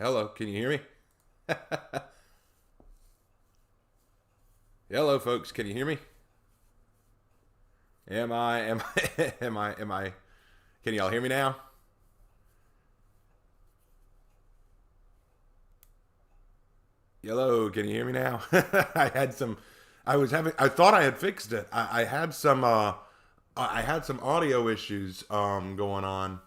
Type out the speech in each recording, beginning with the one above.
Hello, can you hear me? Hello, folks, can you hear me? Am I, can y'all hear me now? Hello, can you hear me now? I thought I had fixed it. I had some audio issues, going on.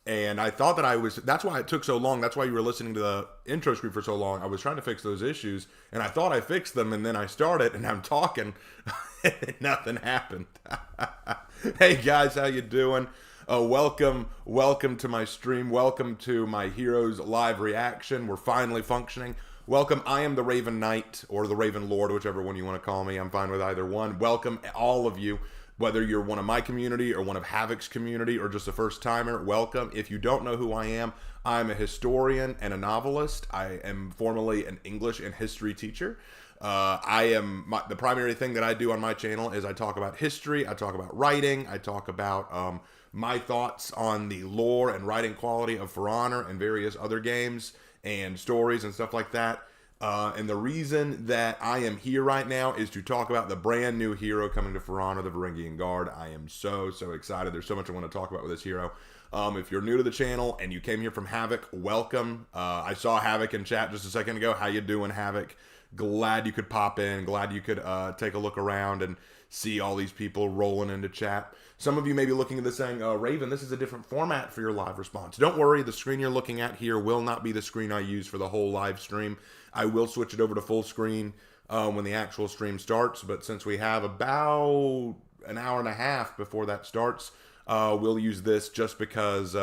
And I thought that that's why it took so long. That's why you were listening to the intro script for so long. I was trying to fix those issues and I thought I fixed them, and then I started and I'm talking and nothing happened. Hey guys, how you doing? Welcome to my stream. Welcome to my Heroes live reaction. We're finally functioning. Welcome. I am the Raven Knight or the Raven Lord, whichever one you want to call me. I'm fine with either one. Welcome all of you. Whether you're one of my community or one of Havoc's community or just a first timer, welcome. If you don't know who I am, I'm a historian and a novelist. I am formerly an English and history teacher. The primary thing that I do on my channel is I talk about history, I talk about writing, I talk about my thoughts on the lore and writing quality of For Honor and various other games and stories and stuff like that. And the reason that I am here right now is to talk about the brand new hero coming to For Honor, the Varangian Guard. I am so excited. There's so much I want to talk about with this hero. If you're new to the channel and you came here from Havoc, welcome. I saw Havoc in chat just a second ago. How you doing, Havoc? Glad you could pop in. Glad you could take a look around and see all these people rolling into chat. Some of you may be looking at this saying, Raven, this is a different format for your live response. Don't worry, the screen you're looking at here will not be the screen I use for the whole live stream. I will switch it over to full screen when the actual stream starts, but since we have about an hour and a half before that starts, we'll use this just because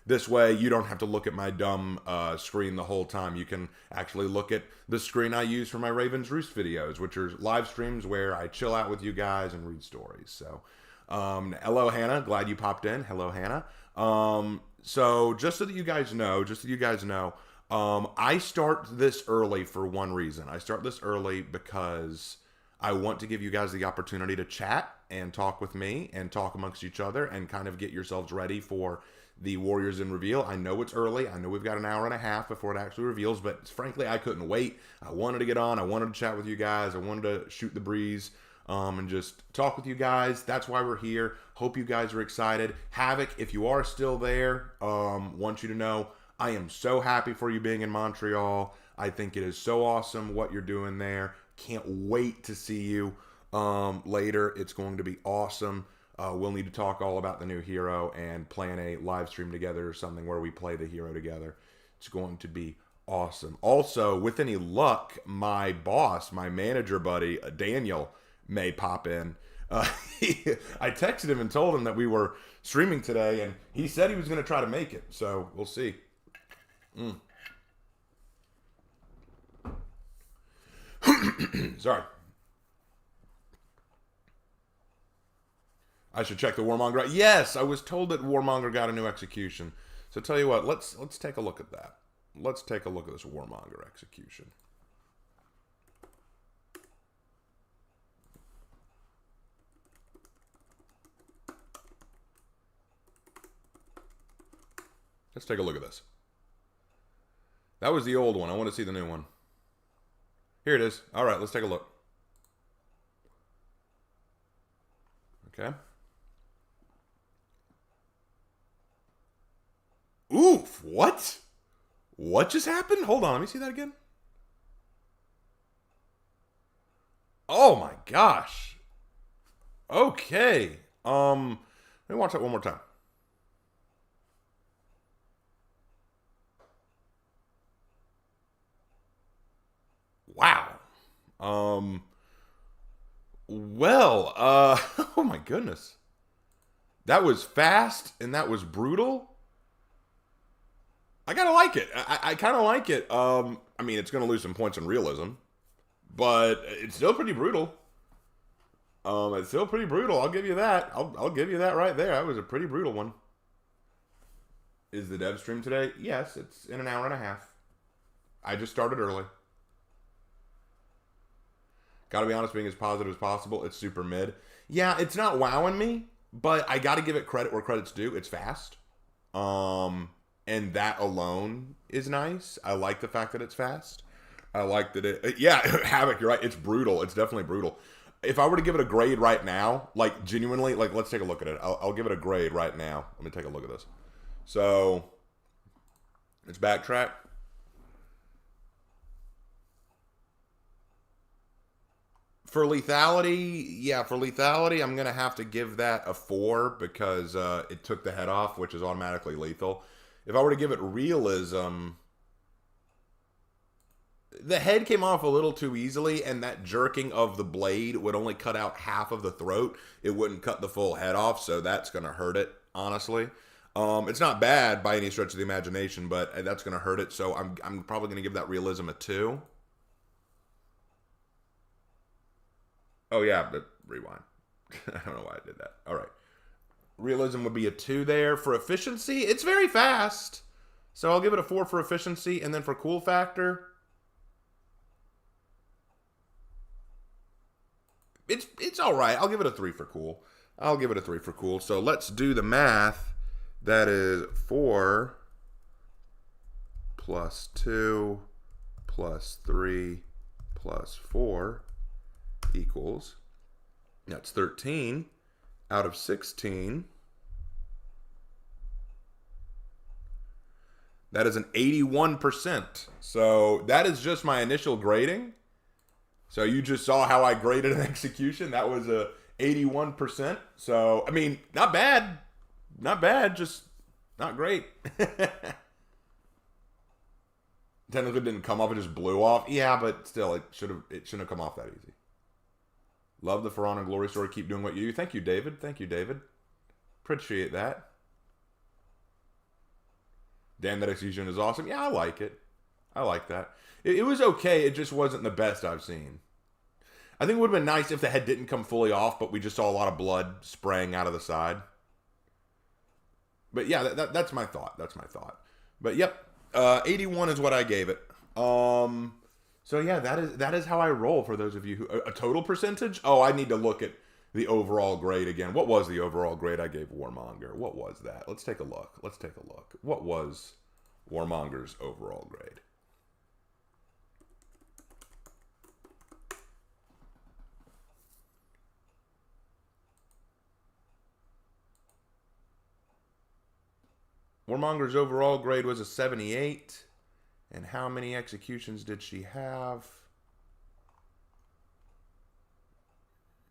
this way you don't have to look at my dumb screen the whole time. You can actually look at the screen I use for my Raven's Roost videos, which are live streams where I chill out with you guys and read stories. So, hello, Hannah. Glad you popped in. Hello, Hannah. So just so that you guys know, I start this early for one reason. I start this early because I want to give you guys the opportunity to chat and talk with me and talk amongst each other and kind of get yourselves ready for the Warriors in reveal. I know it's early. I know we've got an hour and a half before it actually reveals, but frankly, I couldn't wait. I wanted to get on. I wanted to chat with you guys. I wanted to shoot the breeze and just talk with you guys. That's why we're here. Hope you guys are excited. Havoc, if you are still there, want you to know I am so happy for you being in Montreal. I think it is so awesome what you're doing there. Can't wait to see you later. It's going to be awesome. We'll need to talk all about the new hero and plan a live stream together or something where we play the hero together. It's going to be awesome. Also, with any luck, my boss, my manager buddy, Daniel, may pop in. I texted him and told him that we were streaming today, and he said he was going to try to make it. So we'll see. Sorry. I should check the Warmonger out. Yes, I was told that Warmonger got a new execution. So tell you what, let's take a look at that. Let's take a look at this Warmonger execution. Let's take a look at this. That was the old one. I want to see the new one. Here it is. All right, let's take a look. Okay. Oof, what? What just happened? Hold on, let me see that again. Oh my gosh. Okay. Let me watch that one more time. Wow. Well, oh my goodness. That was fast and that was brutal. I kind of like it. I kind of like it. I mean, it's going to lose some points in realism, but it's still pretty brutal. It's still pretty brutal. I'll give you that. I'll give you that right there. That was a pretty brutal one. Is the dev stream today? Yes, it's in an hour and a half. I just started early. Gotta be honest, being as positive as possible, it's super mid. Yeah, it's not wowing me, but I gotta give it credit where credit's due. It's fast. and that alone is nice. I like the fact that it's fast. I like that it. Yeah, Havoc. You're right. It's brutal. It's definitely brutal. If I were to give it a grade right now, like genuinely, like let's take a look at it. I'll give it a grade right now. Let me take a look at this. So let's backtrack. For lethality, yeah, for lethality, I'm gonna have to give that a 4 because it took the head off, which is automatically lethal. If I were to give it realism, the head came off a little too easily, and that jerking of the blade would only cut out half of the throat. It wouldn't cut the full head off, so that's gonna hurt it, honestly. It's not bad by any stretch of the imagination, but that's gonna hurt it. So I'm probably gonna give that realism a 2. Oh yeah, but rewind. I don't know why I did that. All right. Realism would be a 2 there. For efficiency, it's very fast. So I'll give it a 4 for efficiency. And then for cool factor, it's all right. I'll give it a 3 for cool. I'll give it a 3 for cool. So let's do the math. That is 4 plus 2 plus 3 plus 4 equals, that's 13 out of 16. That is an 81%. So that is just my initial grading. So you just saw how I graded an execution. That was a 81%. So, I mean, not bad. Not bad, just not great. Technically didn't come off, it just blew off. Yeah, but still, it shouldn't have come off that easy. Love the For Honor and Glory story. Keep doing what you do. Thank you, David. Thank you, David. Appreciate that. Damn, that execution is awesome. Yeah, I like it. I like that. It was okay. It just wasn't the best I've seen. I think it would have been nice if the head didn't come fully off, but we just saw a lot of blood spraying out of the side. But yeah, that's my thought. That's my thought. But yep, 81 is what I gave it. So yeah, that is how I roll. For those of you who a total percentage. Oh, I need to look at the overall grade again. What was the overall grade I gave Warmonger? What was that? Let's take a look. Let's take a look. What was Warmonger's overall grade? Warmonger's overall grade was a 78. And how many executions did she have?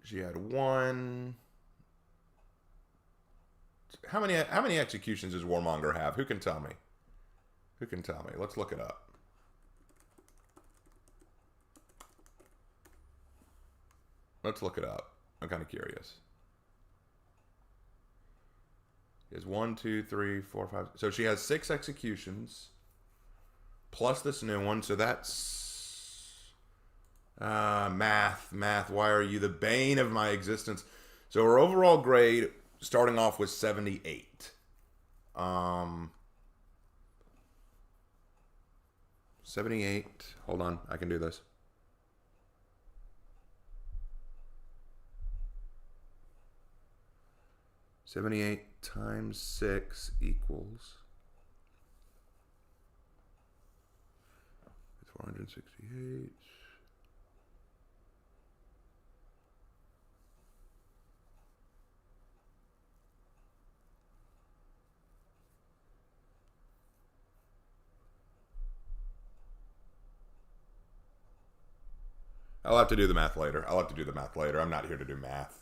She had 1. How many executions does Warmonger have? Who can tell me? Who can tell me? Let's look it up. Let's look it up. I'm kind of curious. She has 1, 2, 3, 4, 5. So she has 6 executions. Plus this new one, so that's math. Why are you the bane of my existence? So her overall grade, starting off, was 78. 78. Hold on, I can do this. $78 times 6 equals 468. I'll have to do the math later. I'm not here to do math.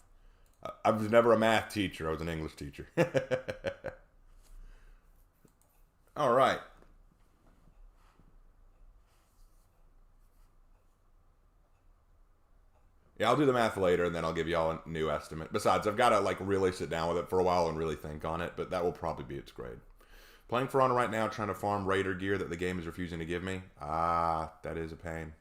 I was never a math teacher. I was an English teacher. All right. Yeah, I'll do the math later, and then I'll give y'all a new estimate. Besides, I've got to like really sit down with it for a while and really think on it, but that will probably be its grade. Playing For Honor right now, trying to farm Raider gear that the game is refusing to give me. Ah, that is a pain.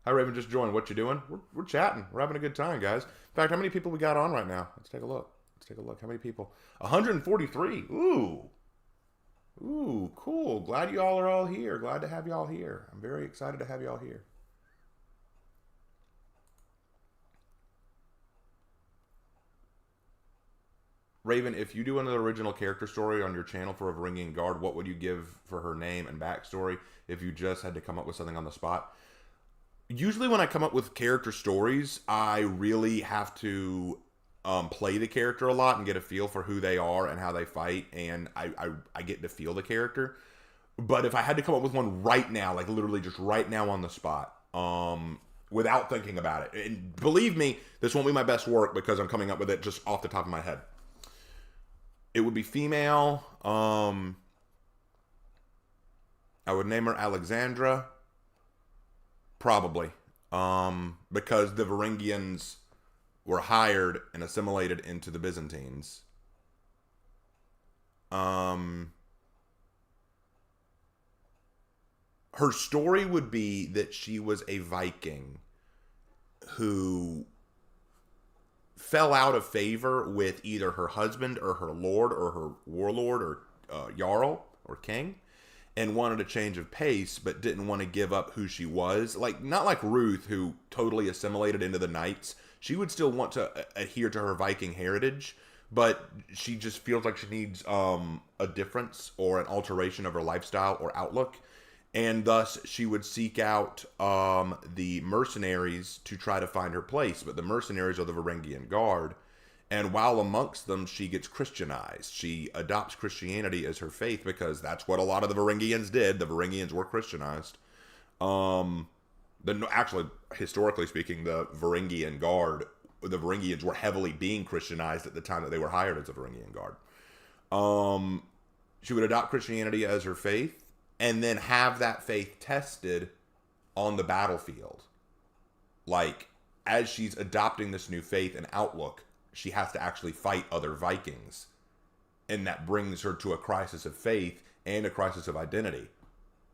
Hi, Raven, just joined. What you doing? We're chatting. We're having a good time, guys. In fact, how many people we got on right now? Let's take a look. How many people? 143. Ooh, cool. Glad you all are all here. Glad to have y'all here. I'm very excited to have y'all here. Raven, if you do another original character story on your channel for a Varangian Guard, what would you give for her name and backstory if you just had to come up with something on the spot? Usually when I come up with character stories, I really have to play the character a lot and get a feel for who they are and how they fight, and I get to feel the character. But if I had to come up with one right now, like literally just right now on the spot, without thinking about it, and believe me, this won't be my best work because I'm coming up with it just off the top of my head. It would be female. I would name her Alexandra. Probably. Because the Varangians were hired and assimilated into the Byzantines. Her story would be that she was a Viking who fell out of favor with either her husband or her lord or her warlord or jarl or king, and wanted a change of pace, but didn't want to give up who she was. Like, not like Ruth, who totally assimilated into the knights. She would still want to adhere to her Viking heritage, but she just feels like she needs a difference or an alteration of her lifestyle or outlook. And thus, she would seek out the mercenaries to try to find her place. But the mercenaries are the Varangian Guard. And while amongst them, she gets Christianized. She adopts Christianity as her faith because that's what a lot of the Varangians did. The Varangians were Christianized. Actually, historically speaking, the Varangian Guard, the Varangians were heavily being Christianized at the time that they were hired as a Varangian Guard. She would adopt Christianity as her faith, and then have that faith tested on the battlefield. Like, as she's adopting this new faith and outlook, she has to actually fight other Vikings. And that brings her to a crisis of faith and a crisis of identity.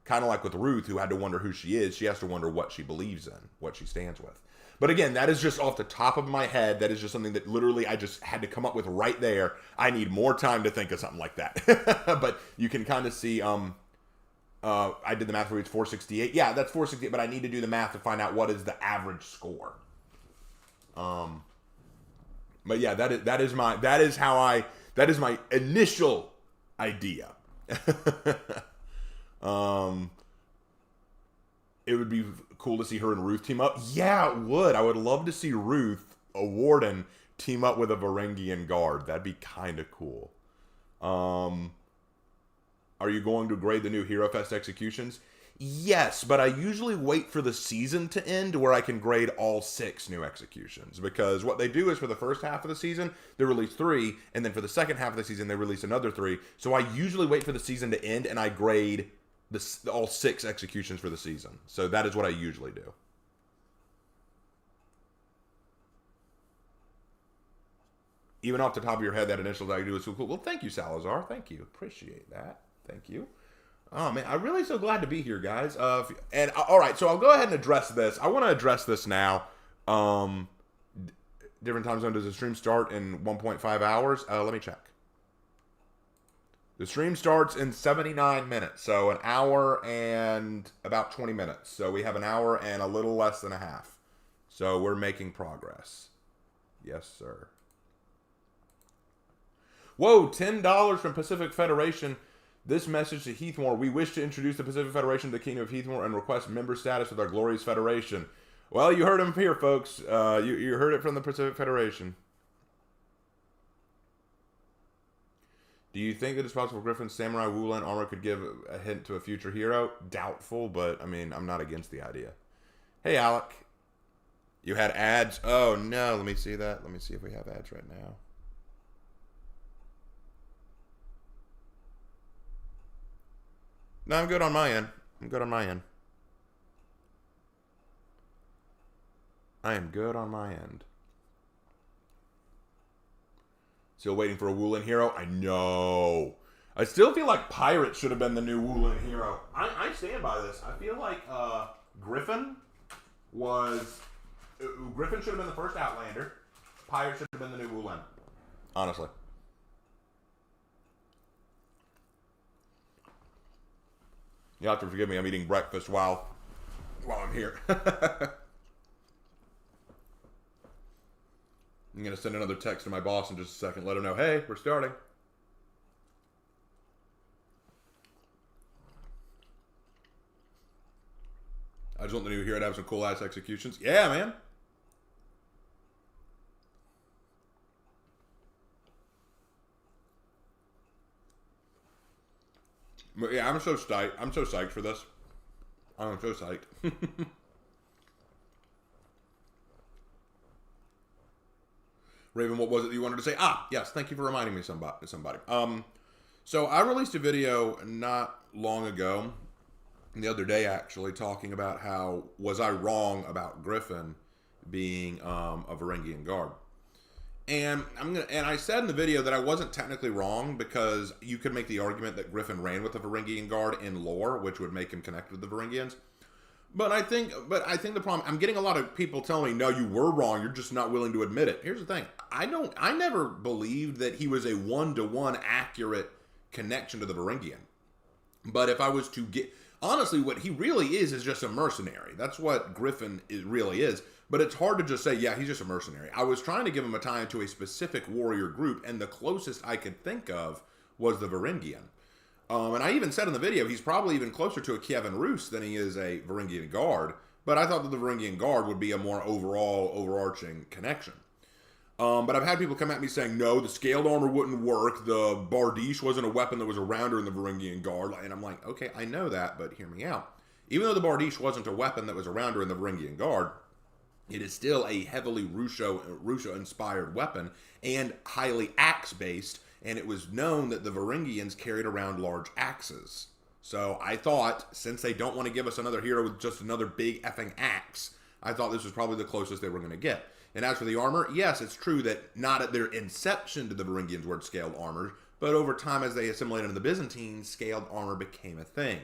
Kind of like with Ruth, who had to wonder who she is. She has to wonder what she believes in, what she stands with. But again, that is just off the top of my head. That is just something that literally I just had to come up with right there. I need more time to think of something like that. But you can kind of see... I did the math for you. It's 468. Yeah, that's 468, but I need to do the math to find out what is the average score. But yeah, that is my initial idea. It would be cool to see her and Ruth team up. Yeah, it would. I would love to see Ruth, a warden, team up with a Varangian Guard. That'd be kind of cool. Are you going to grade the new Hero Fest executions? Yes, but I usually wait for the season to end where I can grade all 6 new executions. Because what they do is for the first half of the season, they release 3. And then for the second half of the season, they release another 3. So I usually wait for the season to end and I grade all 6 executions for the season. So that is what I usually do. Even off the top of your head, that initial that I do is so cool. Well, thank you, Salazar. Thank you. Appreciate that. Thank you. Oh, man. I'm really so glad to be here, guys. And all right, so I'll go ahead and address this. I want to address this now. Different time zone. Does the stream start in 1.5 hours? Let me check. The stream starts in 79 minutes. So an hour and about 20 minutes. So we have an hour and a little less than a half. So we're making progress. Yes, sir. Whoa, $10 from Pacific Federation. This message to Heathmore. We wish to introduce the Pacific Federation to the Kingdom of Heathmore and request member status with our glorious federation. Well, you heard him here, folks. You heard it from the Pacific Federation. Do you think that it's possible Griffin's Samurai Wulan armor could give a hint to a future hero? Doubtful, but, I mean, I'm not against the idea. Hey, Alec. You had ads? Oh, no. Let me see that. Let me see if we have ads right now. No, I'm good on my end. I'm good on my end. I am good on my end. Still waiting for a Wulan hero? I know. I still feel like Pirate should have been the new Wulan hero. I stand by this. I feel like Griffin should have been the first Outlander. Pirate should have been the new Wulan. Honestly. You'll have to forgive me. I'm eating breakfast while I'm here. I'm going to send another text to my boss in just a second. Let him know, hey, we're starting. I just want the new hero to have some cool-ass executions. Yeah, man. Yeah, I'm so psyched. I'm so psyched for this. I'm so psyched. Raven, what was it you wanted to say? Ah, yes. Thank you for reminding me somebody. So I released a video not long ago, the other day actually, talking about how was I wrong about Griffin being a Varangian guard. And I said in the video that I wasn't technically wrong because you could make the argument that Griffin ran with the Varangian guard in lore, which would make him connect with the Varangians. But I think the problem, I'm getting a lot of people telling me, no, you were wrong. You're just not willing to admit it. Here's the thing. I never believed that he was a one-to-one accurate connection to the Varangian. But if I was to get, honestly, what he really is just a mercenary. That's what Griffin really is. But it's hard to just say, yeah, he's just a mercenary. I was trying to give him a tie into a specific warrior group, and the closest I could think of was the Varangian. And I even said in the video, he's probably even closer to a Kievan Rus than he is a Varangian guard. But I thought that the Varangian guard would be a more overarching connection. But I've had people come at me saying, no, the scaled armor wouldn't work. The Bardiche wasn't a weapon that was around her in the Varangian guard. And I'm like, okay, I know that, but hear me out. Even though the Bardiche wasn't a weapon that was around her in the Varangian guard, it is still a heavily Rusho-inspired weapon and highly axe-based, and it was known that the Varangians carried around large axes. So I thought, since they don't want to give us another hero with just another big effing axe, I thought this was probably the closest they were going to get. And as for the armor, yes, it's true that not at their inception did the Varangians wear scaled armor, but over time as they assimilated into the Byzantines, scaled armor became a thing.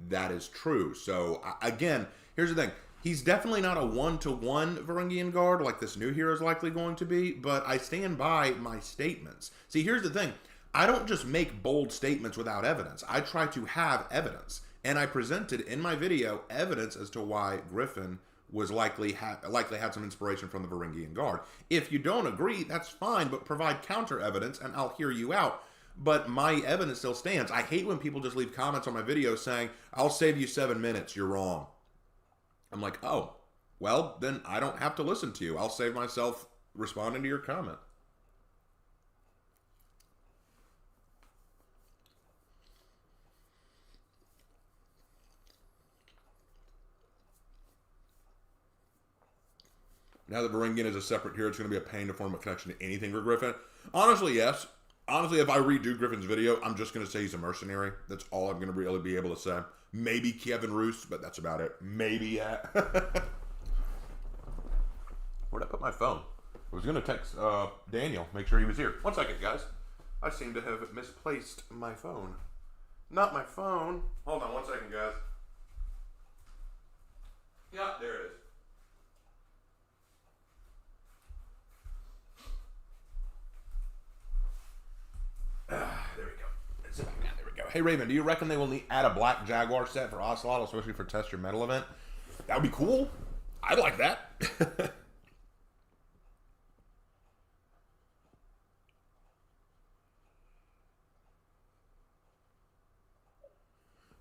That is true. So, again, here's the thing. He's definitely not a one-to-one Varangian guard like this new hero is likely going to be, but I stand by my statements. See, here's the thing. I don't just make bold statements without evidence. I try to have evidence. And I presented in my video evidence as to why Griffin was likely had some inspiration from the Varangian guard. If you don't agree, that's fine, but provide counter evidence and I'll hear you out. But my evidence still stands. I hate when people just leave comments on my videos saying, I'll save you 7 minutes, you're wrong. I'm like, oh, well, then I don't have to listen to you. I'll save myself responding to your comment. Now that Varangian is a separate hero, it's going to be a pain to form a connection to anything for Griffin. Honestly, yes. Honestly, if I redo Griffin's video, I'm just going to say he's a mercenary. That's all I'm going to really be able to say. Maybe Kievan Rus, but that's about it. Maybe, yeah. Where'd I put my phone? I was going to text Daniel, make sure he was here. 1 second, guys. I seem to have misplaced my phone. Not my phone. Hold on 1 second, guys. Yeah, there it is. There we go. Sit back down. There we go. Hey, Raven, do you reckon they will add a Black Jaguar set for Ocelot, especially for Test Your Metal event? That would be cool. I'd like that.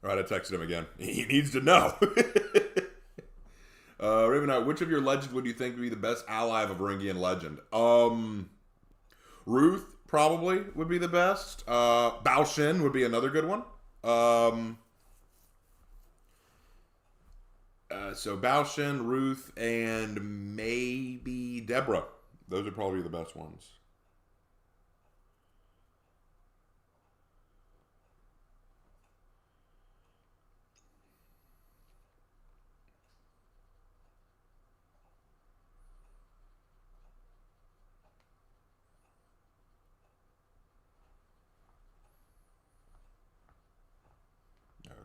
All right, I texted him again. He needs to know. Raven, which of your legends would you think would be the best ally of a Varangian legend? Ruth probably would be the best. Bao Shin would be another good one. So Bao Shin, Ruth, and maybe Deborah. Those would probably be the best ones.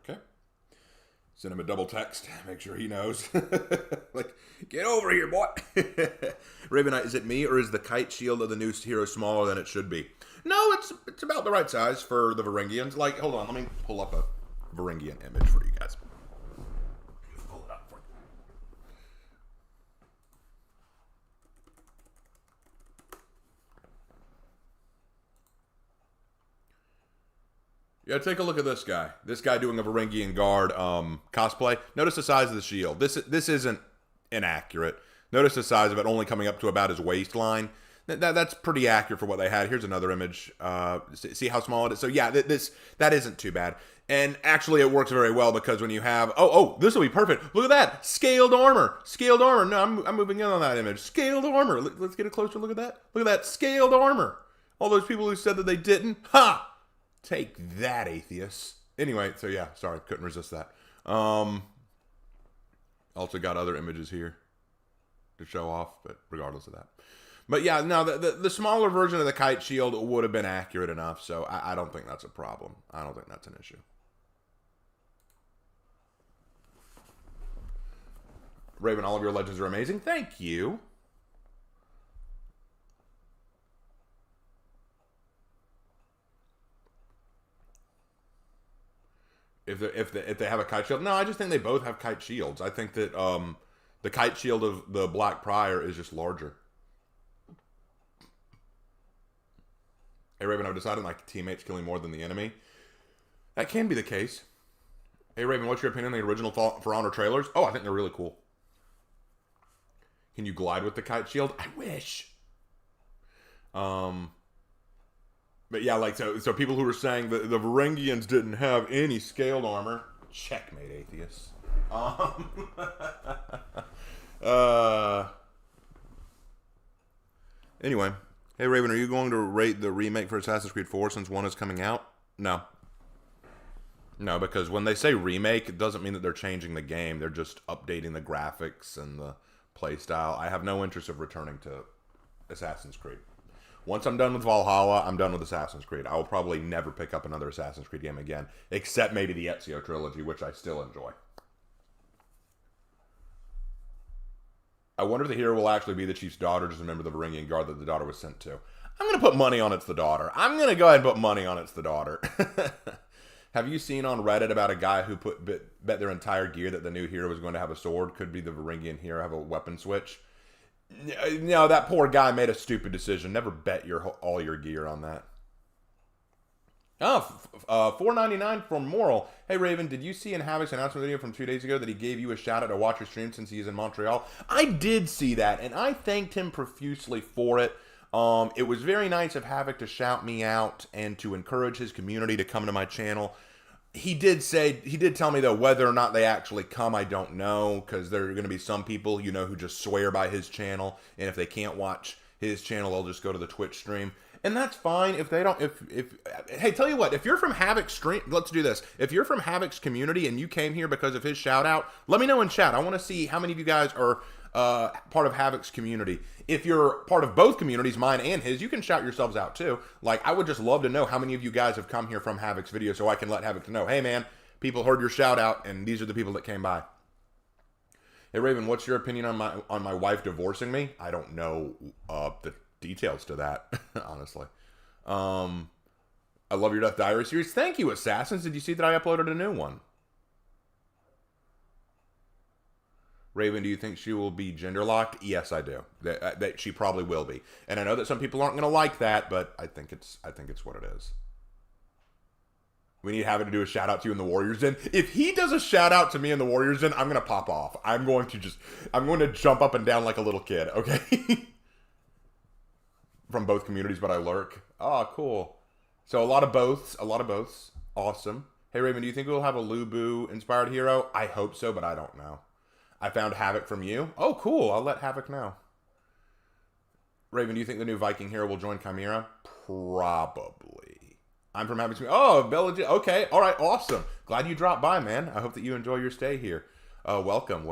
Okay. Send him a double text. Make sure he knows. Like, get over here, boy. Raven Knight, is it me or is the kite shield of the new hero smaller than it should be? No, it's about the right size for the Varangians. Like, hold on, let me pull up a Varangian image for you guys. Pull it up for you. Yeah, take a look at this guy. This guy doing a Varangian Guard cosplay. Notice the size of the shield. This isn't inaccurate. Notice the size of it only coming up to about his waistline. That's pretty accurate for what they had. Here's another image. See how small it is? So yeah, that isn't too bad. And actually it works very well because when you have... Oh, this will be perfect. Look at that. Scaled armor. Scaled armor. No, I'm moving in on that image. Scaled armor. Let's get a closer look at that. Look at that. Scaled armor. All those people who said that they didn't. Ha! Take that, atheists. Anyway, so yeah, sorry, couldn't resist that. Also got other images here to show off, but regardless of that. But yeah, no, the smaller version of the kite shield would have been accurate enough, so I don't think that's a problem. I don't think that's an issue. Raven, all of your legends are amazing. Thank you. If they have a kite shield, no, I just think they both have kite shields. I think that the kite shield of the Black Prior is just larger. Hey Raven, I've decided my teammates killing more than the enemy. That can be the case. Hey Raven, what's your opinion on the original For Honor trailers? Oh, I think they're really cool. Can you glide with the kite shield? I wish. But yeah, like, so people who were saying that the Varangians didn't have any scaled armor. Checkmate, atheists. Anyway. Hey, Raven, are you going to rate the remake for Assassin's Creed 4 since 1 is coming out? No. No, because when they say remake, it doesn't mean that they're changing the game. They're just updating the graphics and the playstyle. I have no interest of returning to Assassin's Creed. Once I'm done with Valhalla, I'm done with Assassin's Creed. I will probably never pick up another Assassin's Creed game again, except maybe the Ezio trilogy, which I still enjoy. I wonder if the hero will actually be the chief's daughter, just a member of the Varangian Guard that the daughter was sent to. I'm going to put money on it's the daughter. I'm going to go ahead and put money on it's the daughter. Have you seen on Reddit about a guy who bet their entire gear that the new hero was going to have a sword? Could be the Varangian hero, have a weapon switch? No, that poor guy made a stupid decision. Never bet all your gear on that. Oh, $4.99 from Moral. Hey, Raven, did you see in Havoc's announcement video from 2 days ago that he gave you a shout-out to watch your stream since he's in Montreal? I did see that, and I thanked him profusely for it. It was very nice of Havoc to shout me out and to encourage his community to come to my channel. He did tell me, though, whether or not they actually come, I don't know, because there are going to be some people, you know, who just swear by his channel, and if they can't watch his channel, they'll just go to the Twitch stream. And that's fine if they don't, hey, tell you what, if you're from Havoc's stream, let's do this. If you're from Havoc's community and you came here because of his shout out, let me know in chat. I want to see how many of you guys are part of Havoc's community. If you're part of both communities, mine and his, you can shout yourselves out too. Like, I would just love to know how many of you guys have come here from Havoc's video so I can let Havoc know, hey man, people heard your shout out and these are the people that came by. Hey Raven, what's your opinion on my wife divorcing me? I don't know the details to that, honestly. I love your Death Diary series. Thank you, Assassins. Did you see that I uploaded a new one? Raven, do you think she will be gender locked? Yes, I do. That she probably will be. And I know that some people aren't going to like that, but I think it's what it is. We need Havoc to do a shout out to you in the Warriors Den. If he does a shout out to me in the Warriors Den, I'm going to pop off. I'm going to jump up and down like a little kid, okay? From both communities, but I lurk. Oh, cool. So a lot of boths. Awesome. Hey, Raven, do you think we'll have a Lubu inspired hero? I hope so, but I don't know. I found Havoc from you. Oh, cool. I'll let Havoc know. Raven, do you think the new Viking hero will join Chimera? Probably. I'm from Havoc's. Oh, Bella. Okay. All right. Awesome. Glad you dropped by, man. I hope that you enjoy your stay here. Welcome.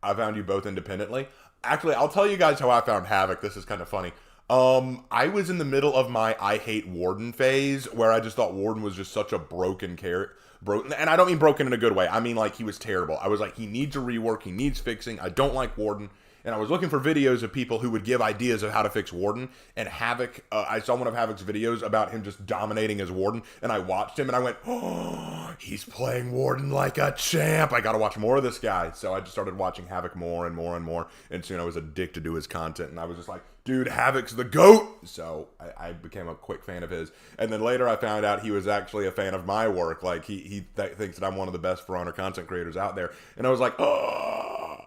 I found you both independently. Actually, I'll tell you guys how I found Havoc. This is kind of funny. I was in the middle of my I hate Warden phase where I just thought Warden was just such a broken character. And I don't mean broken in a good way. I mean, like, he was terrible. I was like, he needs a rework. He needs fixing. I don't like Warden. and I was looking for videos of people who would give ideas of how to fix Warden. And Havoc, I saw one of Havoc's videos about him just dominating as Warden, and I watched him, and I went, oh, he's playing Warden like a champ. I got to watch more of this guy. So I just started watching Havoc more and more and more, and soon I was addicted to his content, and I was just like, dude, Havoc's the GOAT! So I became a quick fan of his. And then later I found out he was actually a fan of my work. Like, he thinks that I'm one of the best For Honor content creators out there. And I was like, oh!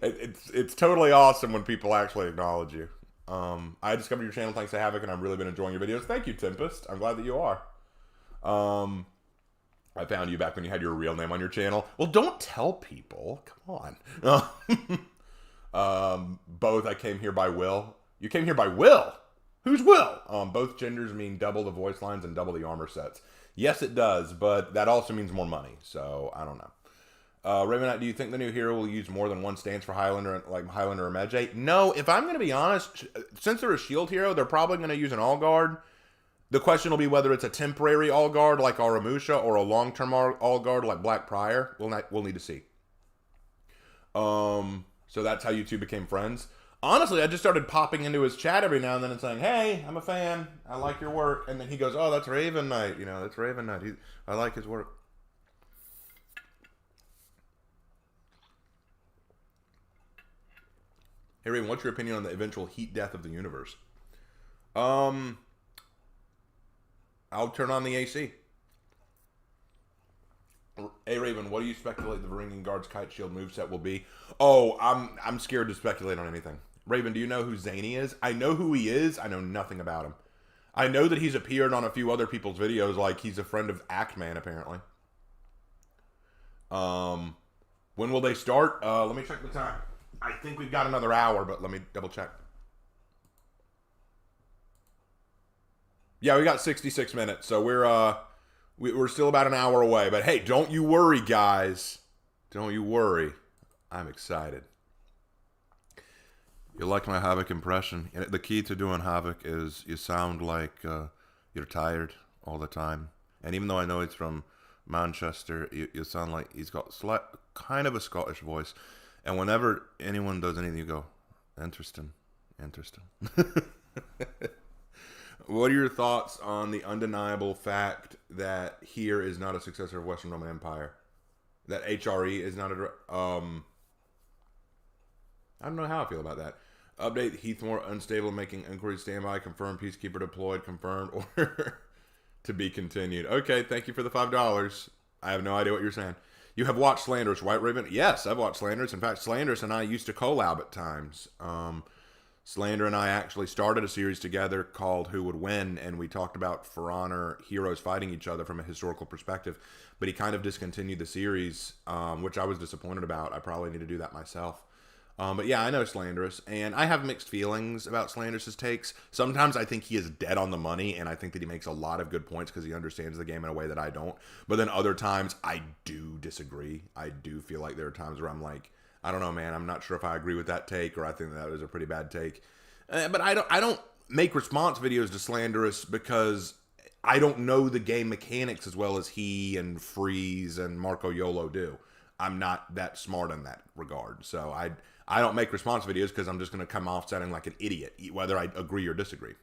It's totally awesome when people actually acknowledge you. I discovered your channel thanks to Havoc, and I've really been enjoying your videos. Thank you, Tempest. I'm glad that you are. I found you back when you had your real name on your channel. Well, don't tell people. Come on. Both, I came here by will. You came here by will? Who's Will? Both genders mean double the voice lines and double the armor sets. Yes, it does, but that also means more money, so I don't know. Raven Knight, do you think the new hero will use more than one stance for Highlander, like Highlander or Medjay? No, if I'm going to be honest, since they're a shield hero, they're probably going to use an all guard. The question will be whether it's a temporary all guard like Aramusha or a long-term all guard like Black Prior. We'll need to see. So that's how you two became friends. Honestly, I just started popping into his chat every now and then and saying, hey, I'm a fan. I like your work. And then he goes, oh, that's Raven Knight. You know, that's Raven Knight. I like his work. Hey, Raven, what's your opinion on the eventual heat death of the universe? I'll turn on the AC. Hey, Raven, what do you speculate the Varangian Guard's Kite Shield moveset will be? Oh, I'm scared to speculate on anything. Raven, do you know who Zany is? I know who he is. I know nothing about him. I know that he's appeared on a few other people's videos, like he's a friend of Actman, apparently. When will they start? Let me check the time. I think we've got another hour, but let me double check. Yeah, we got 66 minutes, so we're still about an hour away. But hey, don't you worry, guys. Don't you worry. I'm excited. You like my Havoc impression? The key to doing Havoc is you sound like you're tired all the time. And even though I know he's from Manchester, you sound like he's got kind of a Scottish voice. And whenever anyone does anything, you go, interesting, interesting. What are your thoughts on the undeniable fact that here is not a successor of Western Roman Empire? That HRE is not a... I don't know how I feel about that. Update, Heathmore unstable, making inquiry standby, confirmed, Peacekeeper deployed, confirmed, or to be continued. Okay, thank you for the $5. I have no idea what you're saying. You have watched Slanderous, right, Raven? Yes, I've watched Slanderous. In fact, Slanderous and I used to collab at times. Slander and I actually started a series together called Who Would Win, and we talked about For Honor heroes fighting each other from a historical perspective, but he kind of discontinued the series, which I was disappointed about. I probably need to do that myself. But yeah, I know Slanderous, and I have mixed feelings about Slanderous's takes. Sometimes I think he is dead on the money, and I think that he makes a lot of good points because he understands the game in a way that I don't. But then other times, I do disagree. I do feel like there are times where I'm like, I don't know, man, I'm not sure if I agree with that take, or I think that was a pretty bad take. But I don't make response videos to Slanderous because I don't know the game mechanics as well as he and Freeze and Marco Yolo do. I'm not that smart in that regard. So I don't make response videos because I'm just going to come off sounding like an idiot, whether I agree or disagree.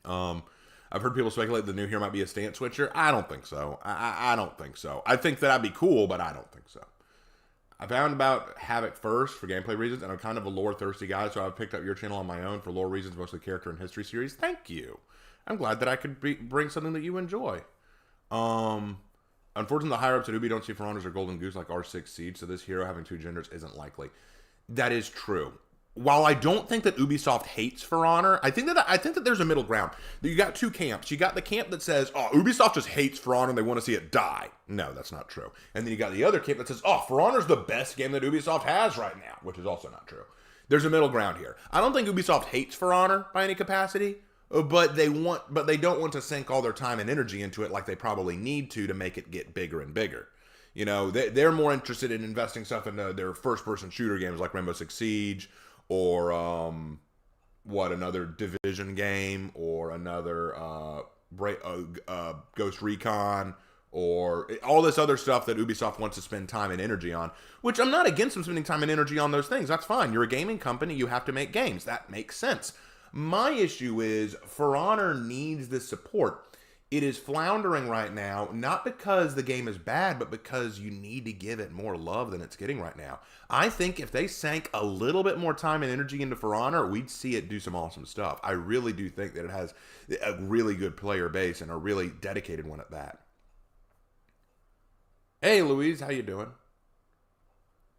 I've heard people speculate the new hero might be a stance switcher. I don't think so. I don't think so. I think that'd be cool, but I don't think so. I found about Havoc first for gameplay reasons, and I'm kind of a lore-thirsty guy, so I've picked up your channel on my own for lore reasons, mostly character and history series. Thank you. I'm glad that I could bring something that you enjoy. Unfortunately, the higher-ups at Ubi don't see For Honors or Golden Goose like R6 Siege, so this hero having two genders isn't likely. That is true. While I don't think that Ubisoft hates For Honor, I think that there's a middle ground. You got two camps. You got the camp that says, oh, Ubisoft just hates For Honor and they want to see it die. No, that's not true. And then you got the other camp that says, oh, For Honor's the best game that Ubisoft has right now, which is also not true. There's a middle ground here. I don't think Ubisoft hates For Honor by any capacity, but they don't want to sink all their time and energy into it like they probably need to make it get bigger and bigger. You know, they're more interested in investing stuff into their first-person shooter games like Rainbow Six Siege, or another Division game, or another Ghost Recon, or all this other stuff that Ubisoft wants to spend time and energy on, which I'm not against them spending time and energy on those things. That's fine. You're a gaming company. You have to make games. That makes sense. My issue is For Honor needs this support. It is floundering right now, not because the game is bad, but because you need to give it more love than it's getting right now. I think if they sank a little bit more time and energy into For Honor, we'd see it do some awesome stuff. I really do think that it has a really good player base and a really dedicated one at that. Hey, Louise, how you doing?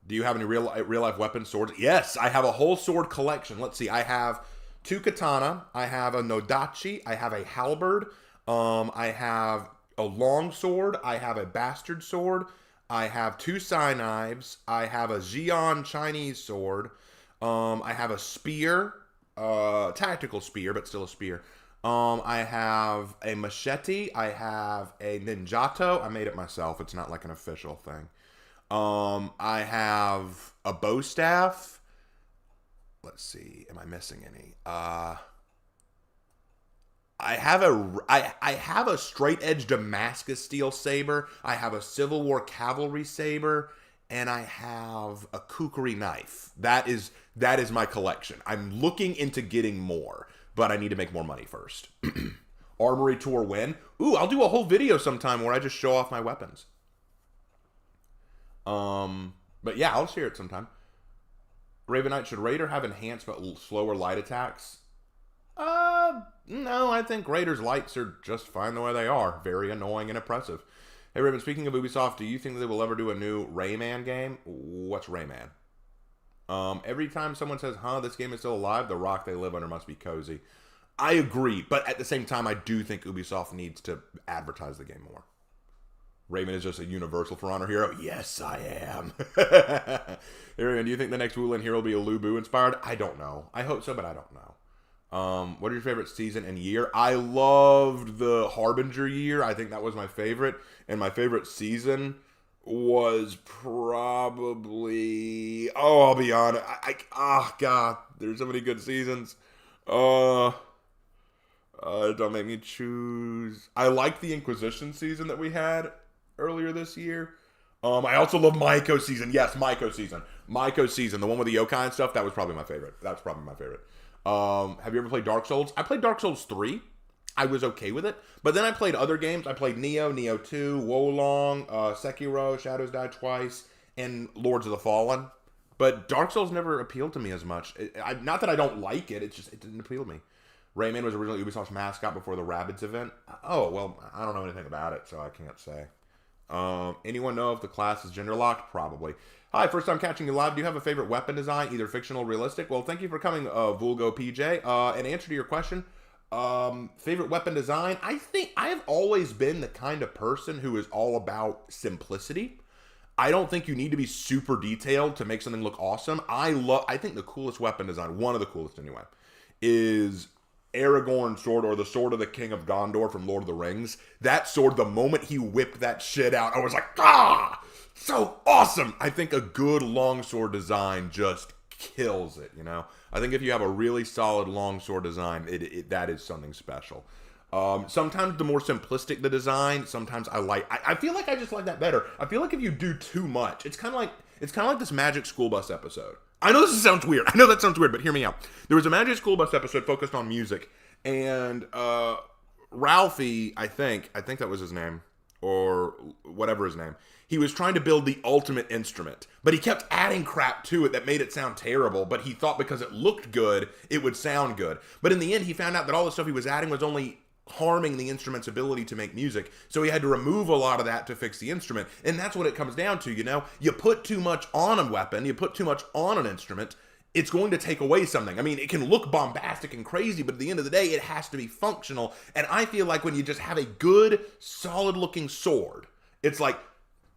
Do you have any real life weapons, swords? Yes, I have a whole sword collection. Let's see. I have 2 katana. I have a nodachi. I have a halberd. I have a long sword. I have a bastard sword. I have 2 sai knives. I have a Xi'an Chinese sword. I have a spear, tactical spear, but still a spear. I have a machete. I have a ninjato. I made it myself. It's not like an official thing. I have a bow staff. Let's see. Am I missing any? I have a straight edge Damascus steel saber. I have a Civil War cavalry saber, and I have a kukri knife. That is my collection. I'm looking into getting more, but I need to make more money first. Armory tour when? Ooh, I'll do a whole video sometime where I just show off my weapons. But yeah, I'll share it sometime. Raven Knight, should Raider have enhanced but slower light attacks? No, I think Raiders lights are just fine the way they are. Very annoying and oppressive. Hey, Raven, speaking of Ubisoft, do you think they will ever do a new Rayman game? What's Rayman? Every time someone says, this game is still alive, the rock they live under must be cozy. I agree, but at the same time, I do think Ubisoft needs to advertise the game more. Raven is just a universal For Honor hero? Yes, I am. Hey, Raven, do you think the next Wooland hero will be a Lu Bu inspired? I don't know. I hope so, but I don't know. What are your favorite season and year? I loved the Harbinger year. I think that was my favorite. And my favorite season was probably... I'll be honest. God. There's so many good seasons. Don't make me choose. I like the Inquisition season that we had earlier this year. I also love Maiko season. Yes, Maiko season. Maiko season. The one with the yokai and stuff. That was probably my favorite. Have you ever played Dark Souls? I played Dark Souls 3. I was okay with it. But then I played other games. I played Neo 2, Wolong, Sekiro, Shadows Die Twice, and Lords of the Fallen. But Dark Souls never appealed to me as much. Not that I don't like it. It didn't appeal to me. Rayman was originally Ubisoft's mascot before the Rabbids event. Oh, well, I don't know anything about it, so I can't say. Anyone know if the class is gender locked? Probably. Hi, first time catching you live. Do you have a favorite weapon design, either fictional or realistic? Well, thank you for coming, Vulgo PJ. In answer to your question, favorite weapon design, I think I have always been the kind of person who is all about simplicity. I don't think you need to be super detailed to make something look awesome. I think the coolest weapon design, one of the coolest anyway, is Aragorn's sword, or the sword of the King of Gondor from Lord of the Rings. That sword, the moment he whipped that shit out, I was like, so awesome. I think a good longsword design just kills it, you know? I think if you have a really solid longsword design, that is something special. Sometimes the more simplistic the design, sometimes I feel like I just like that better. I feel like if you do too much, it's kind of like this Magic School Bus episode. I know this sounds weird. I know that sounds weird, but hear me out. There was a Magic School Bus episode focused on music, and Ralphie, I think that was his name, or whatever his name, he was trying to build the ultimate instrument, but he kept adding crap to it that made it sound terrible, but he thought because it looked good, it would sound good. But in the end, he found out that all the stuff he was adding was only harming the instrument's ability to make music, so he had to remove a lot of that to fix the instrument. And that's what it comes down to, you know? You put too much on a weapon, you put too much on an instrument, it's going to take away something. I mean, it can look bombastic and crazy, but at the end of the day, it has to be functional. And I feel like when you just have a good, solid-looking sword, it's like,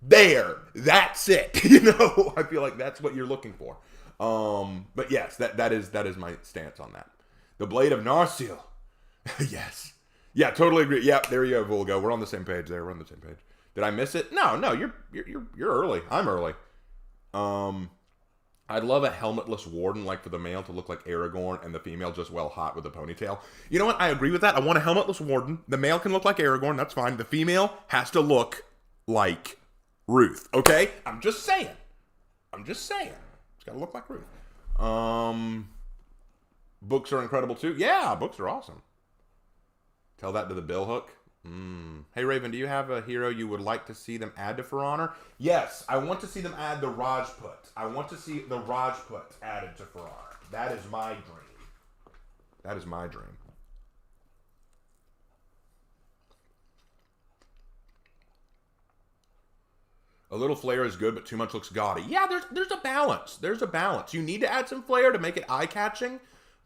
there, that's it. You know, I feel like that's what you're looking for. But yes, that is my stance on that. The Blade of Narsil. Yes. Yeah, totally agree. Yeah, there you go, Vulgo. We're on the same page there. We're on the same page. Did I miss it? No, you're early. I'm early. I'd love a helmetless warden, like for the male to look like Aragorn and the female just well hot with a ponytail. You know what? I agree with that. I want a helmetless warden. The male can look like Aragorn. That's fine. The female has to look like Ruth. Okay? I'm just saying. It's got to look like Ruth. Books are incredible too. Yeah, books are awesome. Tell that to the bill hook. Hey Raven, do you have a hero you would like to see them add to For Honor? Yes, I want to see them add the Rajput. I want to see the Rajput added to For Honor. That is my dream. A little flair is good, but too much looks gaudy. Yeah, there's a balance. You need to add some flair to make it eye-catching,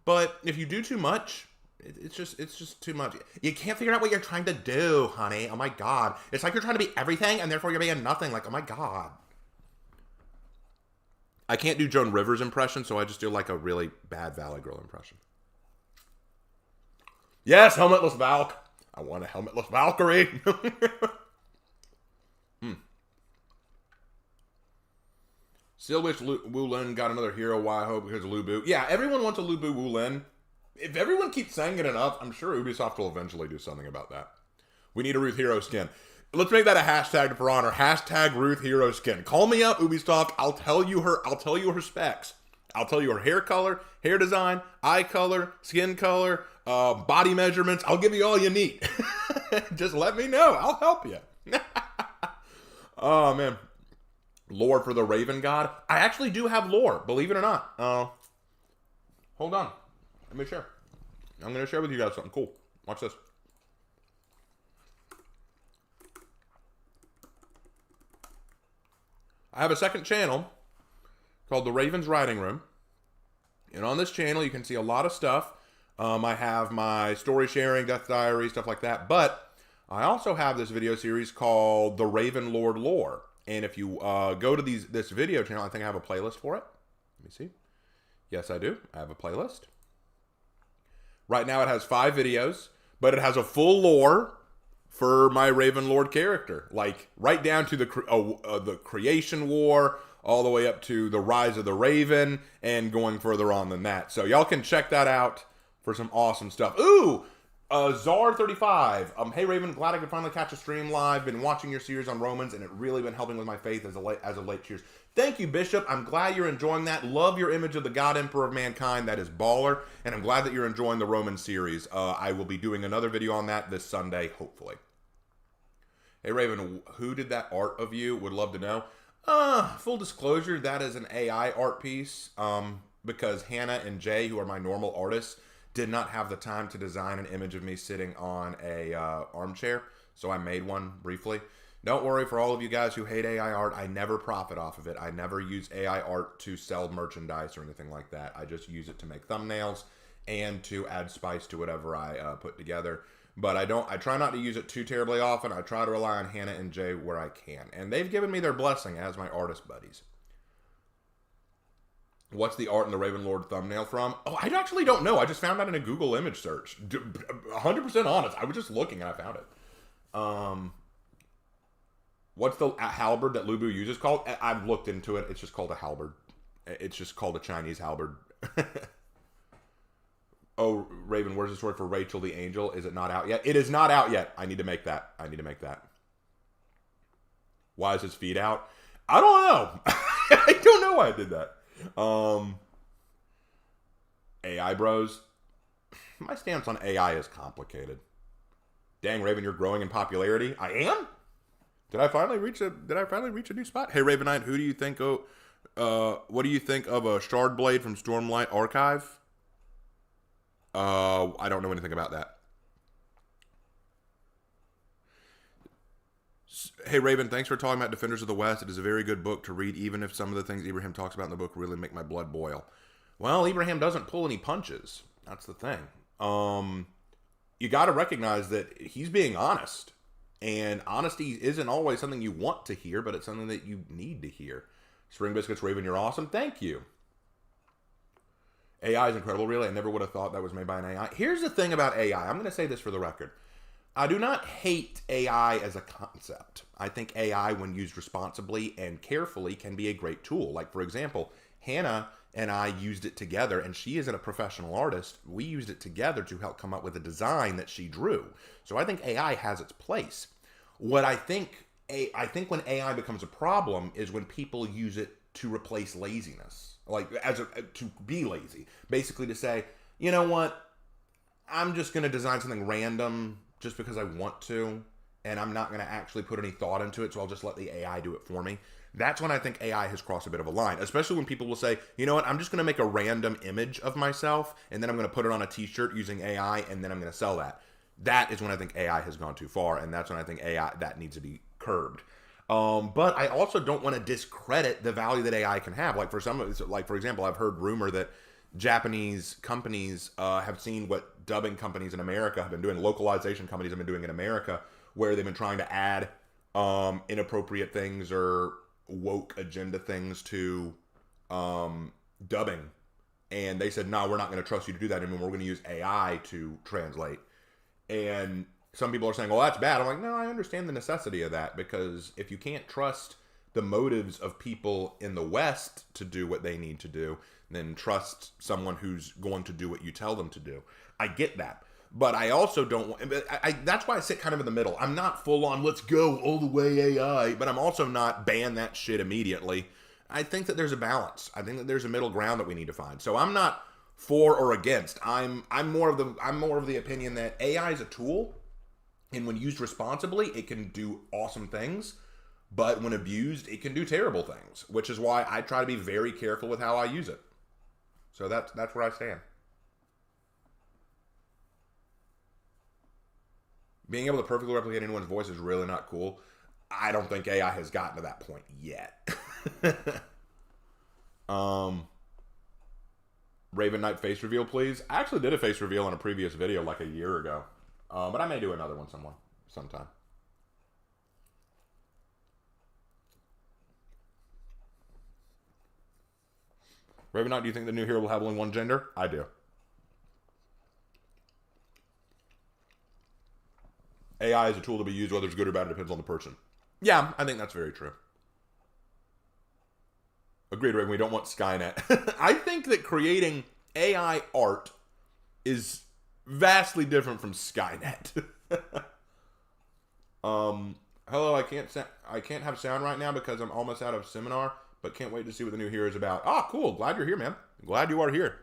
but if you do too much, it's just too much. You can't figure out what you're trying to do, honey. Oh my god. It's like you're trying to be everything, and therefore you're being nothing. Like, oh my god. I can't do Joan Rivers' impression, so I just do like a really bad Valley Girl impression. Yes, helmetless Valk. I want a helmetless Valkyrie. Still wish Wu Lin got another hero. Why? I hope because of Lu Bu. Yeah, everyone wants a Lu Bu Wu Lin. If everyone keeps saying it enough, I'm sure Ubisoft will eventually do something about that. We need a Ruth hero skin. Let's make that a hashtag For Honor. Hashtag Ruth hero skin. Call me up, Ubisoft. I'll tell you her specs. I'll tell you her hair color, hair design, eye color, skin color, body measurements. I'll give you all you need. Just let me know. I'll help you. Oh, man. Lore for the Raven God. I actually do have lore, believe it or not. Hold on. Let me share. I'm going to share with you guys something cool. Watch this. I have a second channel called The Raven's Writing Room. And on this channel, you can see a lot of stuff. I have my story sharing, death diary, stuff like that. But I also have this video series called The Raven Lord Lore. And if you go to this video channel, I think I have a playlist for it. Let me see. Yes, I do. I have a playlist. Right now it has 5 videos, but it has a full lore for my Raven Lord character. Like, right down to the Creation War, all the way up to the Rise of the Raven, and going further on than that. So y'all can check that out for some awesome stuff. Ooh! Czar35. Hey Raven, glad I could finally catch a stream live. Been watching your series on Romans, and it really been helping with my faith as of late. Cheers. Thank you, Bishop. I'm glad you're enjoying that. Love your image of the God Emperor of Mankind. That is baller. And I'm glad that you're enjoying the Roman series. I will be doing another video on that this Sunday, hopefully. Hey Raven, who did that art of you? Would love to know. Full disclosure, that is an AI art piece. Because Hannah and Jay, who are my normal artists, did not have the time to design an image of me sitting on a armchair, so I made one briefly. Don't worry, for all of you guys who hate AI art, I never profit off of it. I never use AI art to sell merchandise or anything like that. I just use it to make thumbnails and to add spice to whatever I put together. But I try not to use it too terribly often. I try to rely on Hannah and Jay where I can. And they've given me their blessing as my artist buddies. What's the art in the Raven Lord thumbnail from? Oh, I actually don't know. I just found that in a Google image search. 100% honest. I was just looking and I found it. What's the halberd that Lu Bu uses called? I've looked into it. It's just called a halberd. It's just called a Chinese halberd. Oh, Raven, where's the story for Rachel the Angel? Is it not out yet? It is not out yet. I need to make that. Why is his feet out? I don't know. I don't know why I did that. AI bros. My stance on AI is complicated. Dang, Raven, you're growing in popularity. I am? Did I finally reach a new spot? Hey, Ravenite, who do you think what do you think of a Shard Blade from Stormlight Archive? I don't know anything about that. Hey Raven, thanks for talking about Defenders of the West. It is a very good book to read, even if some of the things Ibrahim talks about in the book really make my blood boil. Well, Ibrahim doesn't pull any punches. That's the thing. You got to recognize that he's being honest. And honesty isn't always something you want to hear, but it's something that you need to hear. Spring Biscuits, Raven, you're awesome. Thank you. AI is incredible, really. I never would have thought that was made by an AI. Here's the thing about AI. I'm going to say this for the record. I do not hate AI as a concept. I think AI, when used responsibly and carefully, can be a great tool. Like, for example, Hannah and I used it together, and she isn't a professional artist. We used it together to help come up with a design that she drew. So I think AI has its place. What I think when AI becomes a problem is when people use it to replace laziness, like to be lazy, basically to say, you know what, I'm just going to design something random just because I want to, and I'm not going to actually put any thought into it, so I'll just let the AI do it for me. That's when I think AI has crossed a bit of a line, especially when people will say, you know what, I'm just going to make a random image of myself, and then I'm going to put it on a t-shirt using AI, and then I'm going to sell that. That is when I think AI has gone too far, and that's when I think AI, that needs to be curbed. But I also don't want to discredit the value that AI can have. Like for example, I've heard rumor that Japanese companies have seen what dubbing companies in America have been doing, localization companies have been doing in America, where they've been trying to add inappropriate things or woke agenda things to dubbing. And they said, no, we're not going to trust you to do that anymore. We're going to use AI to translate. And some people are saying, well, that's bad. I'm like, no, I understand the necessity of that, because if you can't trust the motives of people in the West to do what they need to do, then trust someone who's going to do what you tell them to do. I get that. But I also don't want, that's why I sit kind of in the middle. I'm not full on, let's go all the way AI, but I'm also not ban that shit immediately. I think that there's a balance. I think that there's a middle ground that we need to find. So I'm not for or against. I'm more of the opinion that AI is a tool, and when used responsibly, it can do awesome things. But when abused, it can do terrible things, which is why I try to be very careful with how I use it. So that's where I stand. Being able to perfectly replicate anyone's voice is really not cool. I don't think AI has gotten to that point yet. Raven Knight face reveal, please. I actually did a face reveal in a previous video like a year ago. But I may do another one sometime. Raven Knight, do you think the new hero will have only one gender? I do. AI is a tool to be used, whether it's good or bad, it depends on the person. Yeah, I think that's very true. Agreed, Raven. We don't want Skynet. I think that creating AI art is vastly different from Skynet. Hello, I can't have sound right now because I'm almost out of seminar, but can't wait to see what the new hero is about. Ah, cool. Glad you're here, man. Glad you are here.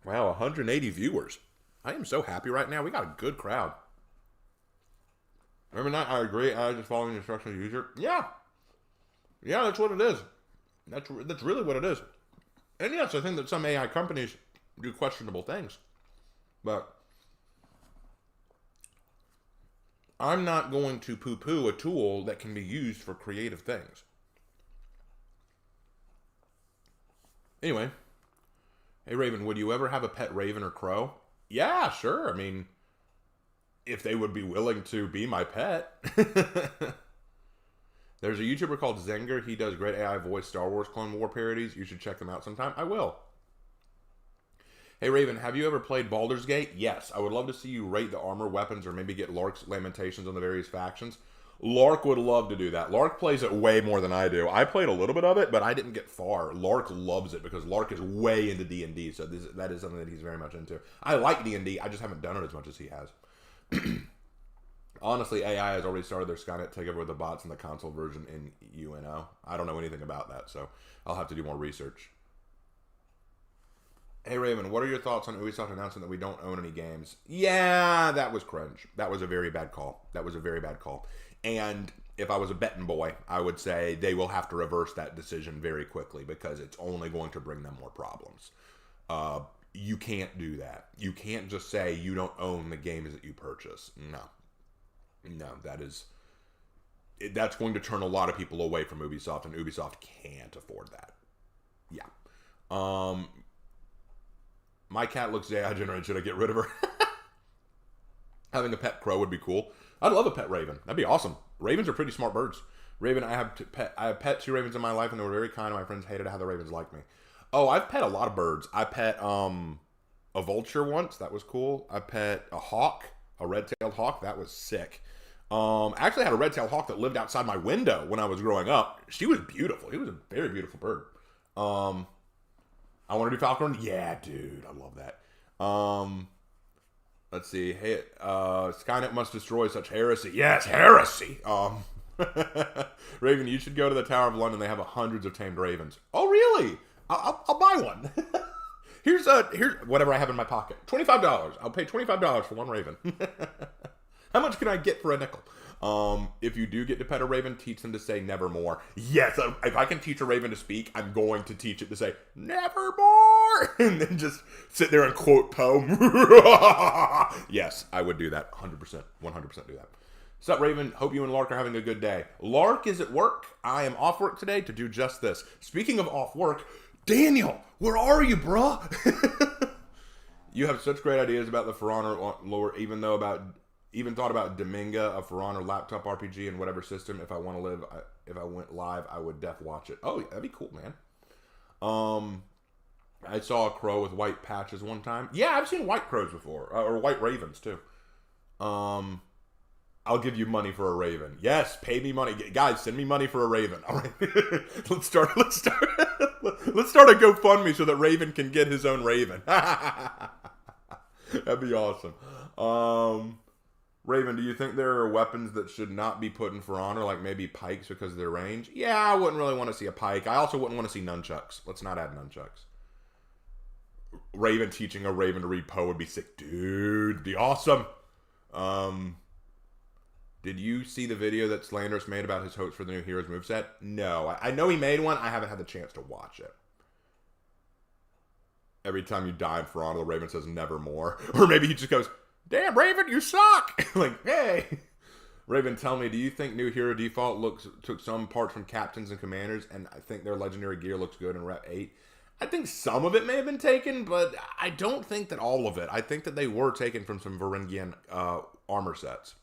Wow, 180 viewers. I am so happy right now. We got a good crowd. Remember that? I agree. I was just following the instructions of the user. Yeah. Yeah, that's what it is. That's really what it is. And yes, I think that some AI companies do questionable things. But I'm not going to poo-poo a tool that can be used for creative things. Anyway. Hey, Raven, would you ever have a pet raven or crow? Yeah, sure. I mean, if they would be willing to be my pet. There's a YouTuber called Zenger. He does great AI voice Star Wars Clone War parodies. You should check them out sometime. I will. Hey, Raven, have you ever played Baldur's Gate? Yes. I would love to see you rate the armor, weapons, or maybe get Lark's lamentations on the various factions. Lark would love to do that. Lark plays it way more than I do. I played a little bit of it, but I didn't get far. Lark loves it because Lark is way into D&D, so that is something that he's very much into. I like D&D. I just haven't done it as much as he has. Honestly, AI has already started their Skynet takeover with the bots in the console version in UNO. I don't know anything about that, so I'll have to do more research. Hey, Raven, what are your thoughts on Ubisoft announcing that we don't own any games? Yeah, that was cringe. That was a very bad call. And if I was a betting boy, I would say they will have to reverse that decision very quickly because it's only going to bring them more problems. You can't do that. You can't just say you don't own the games that you purchase. No, that's going to turn a lot of people away from Ubisoft, and Ubisoft can't afford that. Yeah. My cat looks AI generated. Should I get rid of her? Having a pet crow would be cool. I'd love a pet raven. That'd be awesome. Ravens are pretty smart birds. Raven, I have pet 2 ravens in my life, and they were very kind. My friends hated how the ravens liked me. Oh, I've pet a lot of birds. I pet a vulture once. That was cool. I pet a hawk. A red-tailed hawk? That was sick. I actually had a red-tailed hawk that lived outside my window when I was growing up. She was beautiful. It was a very beautiful bird. I want to do falcon. Yeah, dude. I love that. Let's see. Hey, Skynet must destroy such heresy. Yes, heresy. Raven, you should go to the Tower of London. They have hundreds of tamed ravens. Oh, really? I'll buy one. Here's whatever I have in my pocket. $25. I'll pay $25 for one raven. How much can I get for a nickel? If you do get to pet a raven, teach them to say nevermore. Yes, if I can teach a raven to speak, I'm going to teach it to say nevermore, and then just sit there and quote Poe. Yes, I would do that. 100%, 100% do that. What's up, Raven? Hope you and Lark are having a good day. Lark is at work. I am off work today to do just this. Speaking of off work, Daniel, where are you, bruh? You have such great ideas about the For Honor lore, even thought about Dominga, a For Honor laptop RPG, and whatever system. If I went live, I would def watch it. Oh, that'd be cool, man. I saw a crow with white patches one time. Yeah, I've seen white crows before, or white ravens too. I'll give you money for a raven. Yes, pay me money, guys. Send me money for a raven. All right, let's start a GoFundMe so that Raven can get his own raven. That'd be awesome. Raven, do you think there are weapons that should not be put in For Honor, like maybe pikes because of their range? Yeah, I wouldn't really want to see a pike. I also wouldn't want to see nunchucks. Let's not add nunchucks. Raven teaching a raven to read Poe would be sick. Dude, it'd be awesome. Did you see the video that Slanderous made about his hopes for the new Heroes moveset? No. I know he made one. I haven't had the chance to watch it. Every time you die in For Honor, the Raven says nevermore. Or maybe he just goes, damn, Raven, you suck! Like, hey! Raven, tell me, do you think New Hero Default took some parts from Captains and Commanders, and I think their legendary gear looks good in Rep 8? I think some of it may have been taken, but I don't think that all of it. I think that they were taken from some Varangian armor sets.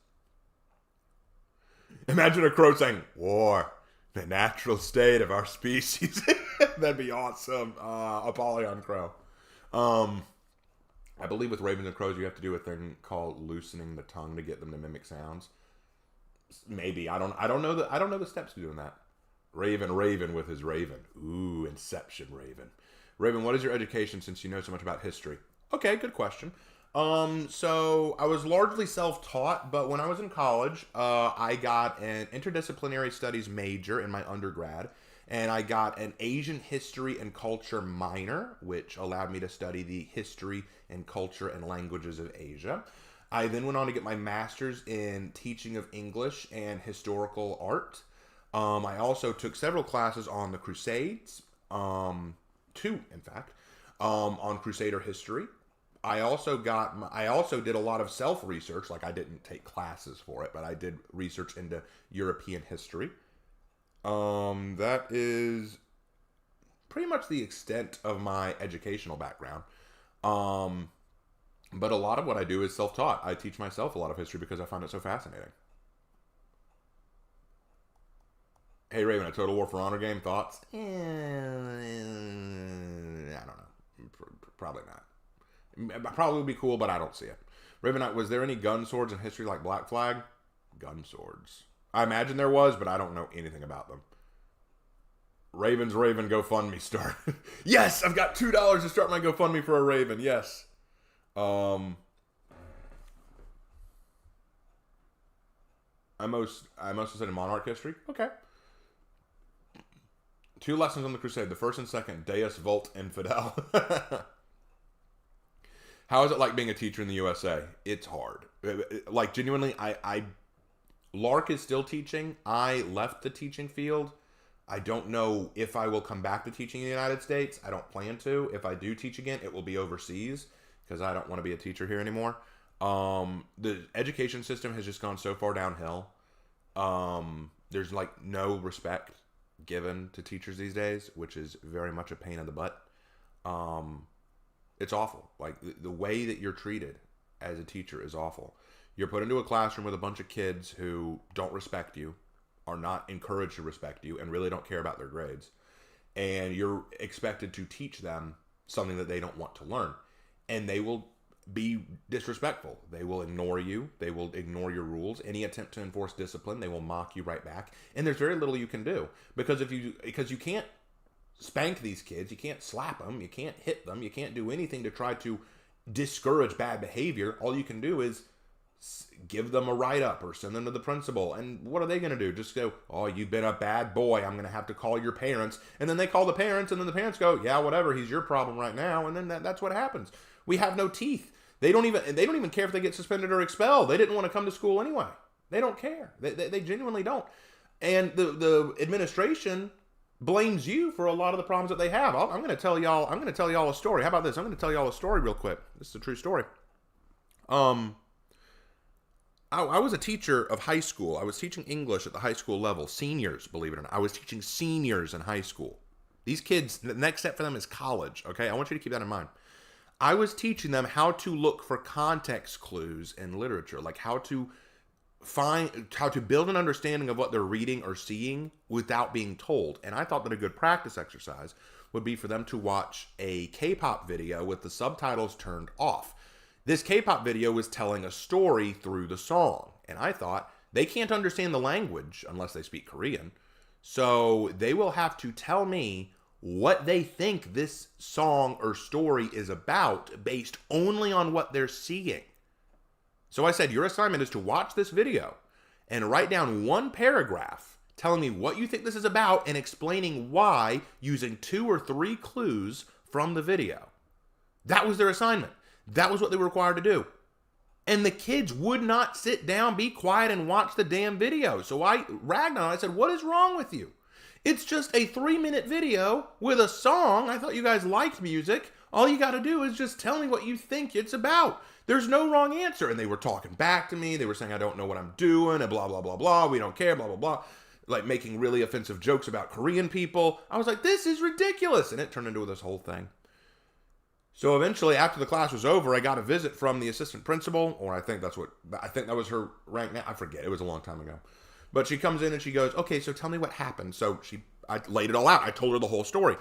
Imagine a crow saying, war, the natural state of our species. That'd be awesome. Apollyon crow. I believe with ravens and crows, you have to do a thing called loosening the tongue to get them to mimic sounds. Maybe. I don't know the steps to doing that. Raven with his raven. Ooh, Inception Raven. Raven, what is your education since you know so much about history? Okay, good question. So I was largely self-taught, but when I was in college, I got an interdisciplinary studies major in my undergrad, and I got an Asian history and culture minor, which allowed me to study the history and culture and languages of Asia. I then went on to get my master's in teaching of English and historical art. I also took several classes on the Crusades, two, in fact, on Crusader history. I also did a lot of self-research, like I didn't take classes for it, but I did research into European history. That is pretty much the extent of my educational background. But a lot of what I do is self-taught. I teach myself a lot of history because I find it so fascinating. Hey Raven, a Total War For Honor game, thoughts? I don't know. Probably not. Probably would be cool, but I don't see it. Raven, was there any gun swords in history like Black Flag? Gun swords. I imagine there was, but I don't know anything about them. Raven's Raven GoFundMe start. Yes, I've got $2 to start my GoFundMe for a Raven. Yes. I most studied Monarch history. Okay. 2 lessons on the Crusade. The first and second, Deus Vult Infidel. How is it like being a teacher in the USA? It's hard. Like, genuinely, Lark is still teaching. I left the teaching field. I don't know if I will come back to teaching in the United States. I don't plan to. If I do teach again, it will be overseas because I don't want to be a teacher here anymore. The education system has just gone so far downhill. There's like no respect given to teachers these days, which is very much a pain in the butt. It's awful. Like the way that you're treated as a teacher is awful. You're put into a classroom with a bunch of kids who don't respect you, are not encouraged to respect you, and really don't care about their grades. And you're expected to teach them something that they don't want to learn. And they will be disrespectful. They will ignore you. They will ignore your rules. Any attempt to enforce discipline, they will mock you right back. And there's very little you can do because you can't spank these kids, you can't slap them, you can't hit them, you can't do anything to try to discourage bad behavior. All you can do is give them a write-up or send them to the principal. And what are they going to do? Just go, oh, you've been a bad boy. I'm going to have to call your parents. And then they call the parents, and then the parents go, yeah, whatever. He's your problem right now. And then that's what happens. We have no teeth. They don't even care if they get suspended or expelled. They didn't want to come to school anyway. They don't care. They genuinely don't. And the administration blames you for a lot of the problems that they have. I'm going to tell y'all a story. How about this? I'm going to tell y'all a story real quick. This is a true story. I was a teacher of high school. I was teaching English at the high school level. Seniors, believe it or not. I was teaching seniors in high school. These kids, the next step for them is college, okay? I want you to keep that in mind. I was teaching them how to look for context clues in literature, like how to build an understanding of what they're reading or seeing without being told. And I thought that a good practice exercise would be for them to watch a K-pop video with the subtitles turned off. This K-pop video was telling a story through the song. And I thought, they can't understand the language unless they speak Korean. So they will have to tell me what they think this song or story is about based only on what they're seeing. So I said, your assignment is to watch this video and write down one paragraph telling me what you think this is about and explaining why using 2 or 3 clues from the video. That was their assignment. That was what they were required to do. And the kids would not sit down, be quiet, and watch the damn video. So I ragged on it. I said, what is wrong with you? It's just a 3-minute video with a song. I thought you guys liked music. All you got to do is just tell me what you think it's about. There's no wrong answer. And they were talking back to me. They were saying, I don't know what I'm doing, and blah, blah, blah, blah. We don't care, blah, blah, blah. Like making really offensive jokes about Korean people. I was like, this is ridiculous. And it turned into this whole thing. So eventually, after the class was over, I got a visit from the assistant principal, or I think that was her rank now. I forget. It was a long time ago. But she comes in and she goes, okay, so tell me what happened. So I laid it all out. I told her the whole story.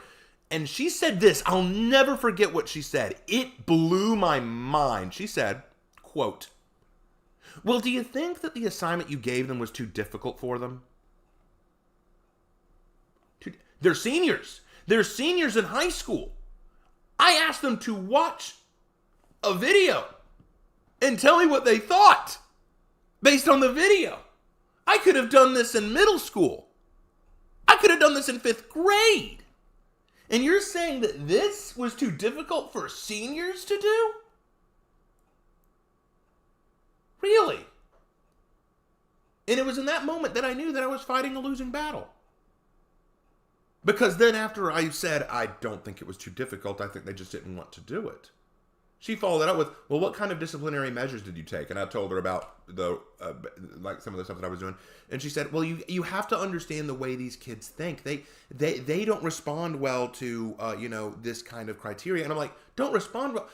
And she said this. I'll never forget what she said. It blew my mind. She said, quote, well, do you think that the assignment you gave them was too difficult for them? They're seniors. They're seniors in high school. I asked them to watch a video and tell me what they thought based on the video. I could have done this in middle school. I could have done this in 5th grade. And you're saying that this was too difficult for seniors to do? Really? And it was in that moment that I knew that I was fighting a losing battle. Because then after I said, I don't think it was too difficult, I think they just didn't want to do it. She followed that up with, well, what kind of disciplinary measures did you take? And I told her about like some of the stuff that I was doing. And she said, well, you have to understand the way these kids think. They don't respond well to, this kind of criteria. And I'm like, don't respond well.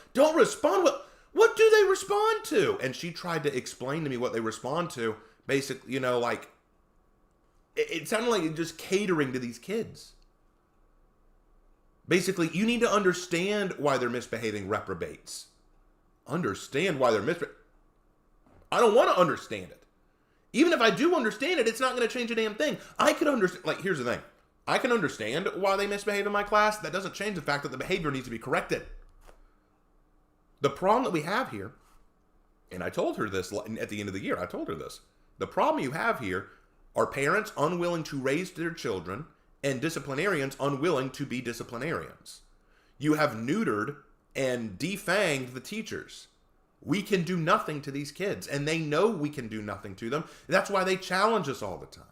What do they respond to? And she tried to explain to me what they respond to. Basically, it sounded like just catering to these kids. Basically, you need to understand why they're misbehaving, reprobates. Understand why they're misbehaving. I don't want to understand it. Even if I do understand it, it's not going to change a damn thing. I could understand, here's the thing. I can understand why they misbehave in my class. That doesn't change the fact that the behavior needs to be corrected. The problem that we have here, and I told her this at the end of the year, I told her this. The problem you have here are parents unwilling to raise their children and disciplinarians unwilling to be disciplinarians. You have neutered and defanged the teachers. We can do nothing to these kids, and they know we can do nothing to them. That's why they challenge us all the time.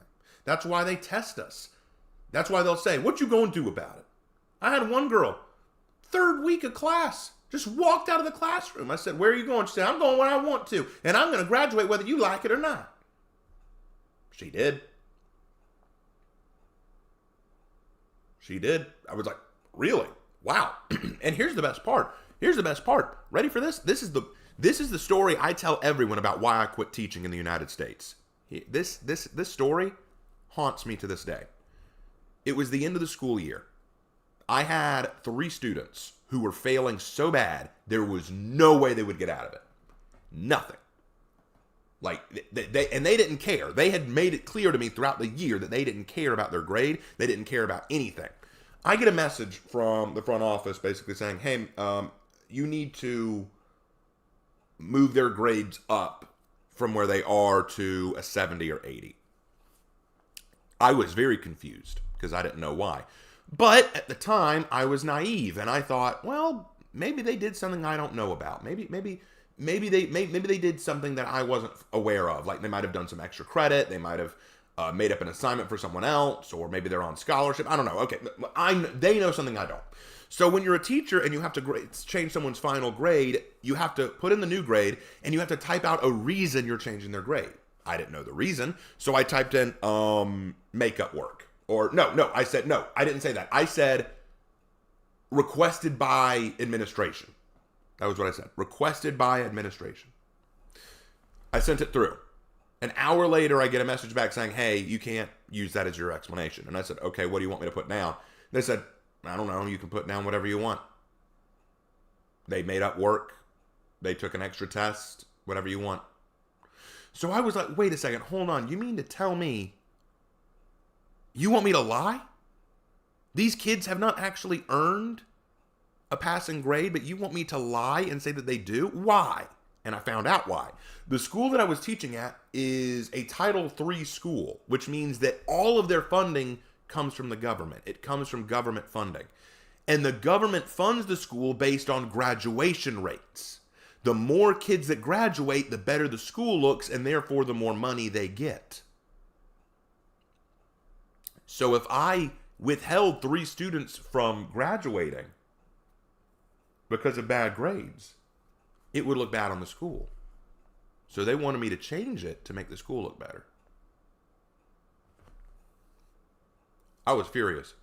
That's why they test us. That's why they'll say, what you going to do about it? I had one girl, 3rd week of class, just walked out of the classroom. I said, where are you going? She said, I'm going where I want to, and I'm going to graduate whether you like it or not. She did. She did. I was like, really? Wow. And here's the best part. Ready for this? This is the story I tell everyone about why I quit teaching in the United States. This story haunts me to this day. It was the end of the school year. I had 3 students who were failing so bad, there was no way they would get out of it. Nothing. Like, they didn't care. They had made it clear to me throughout the year that they didn't care about their grade. They didn't care about anything. I get a message from the front office basically saying, hey, you need to move their grades up from where they are to a 70 or 80. I was very confused because I didn't know why. But at the time, I was naive, and I thought, well, maybe they did something I don't know about. Maybe they did something that I wasn't aware of. Like, they might have done some extra credit. They might have made up an assignment for someone else, or maybe they're on scholarship. I don't know. Okay, they know something I don't. So when you're a teacher and you have to change someone's final grade, you have to put in the new grade, and you have to type out a reason you're changing their grade. I didn't know the reason, so I typed in makeup work. Or I didn't say that. I said requested by administration. That was what I said. Requested by administration. I sent it through. An hour later, I get a message back saying, hey, you can't use that as your explanation. And I said, okay, what do you want me to put down? They said, I don't know, you can put down whatever you want. They made up work. They took an extra test, whatever you want. So I was like, wait a second, hold on. You mean to tell me you want me to lie? These kids have not actually earned a passing grade, but you want me to lie and say that they do? Why? And I found out why. The school that I was teaching at is a Title III school, which means that all of their funding comes from the government. It comes from government funding. And the government funds the school based on graduation rates. The more kids that graduate, the better the school looks, and therefore the more money they get. So if I withheld 3 students from graduating because of bad grades, it would look bad on the school. So they wanted me to change it to make the school look better. I was furious.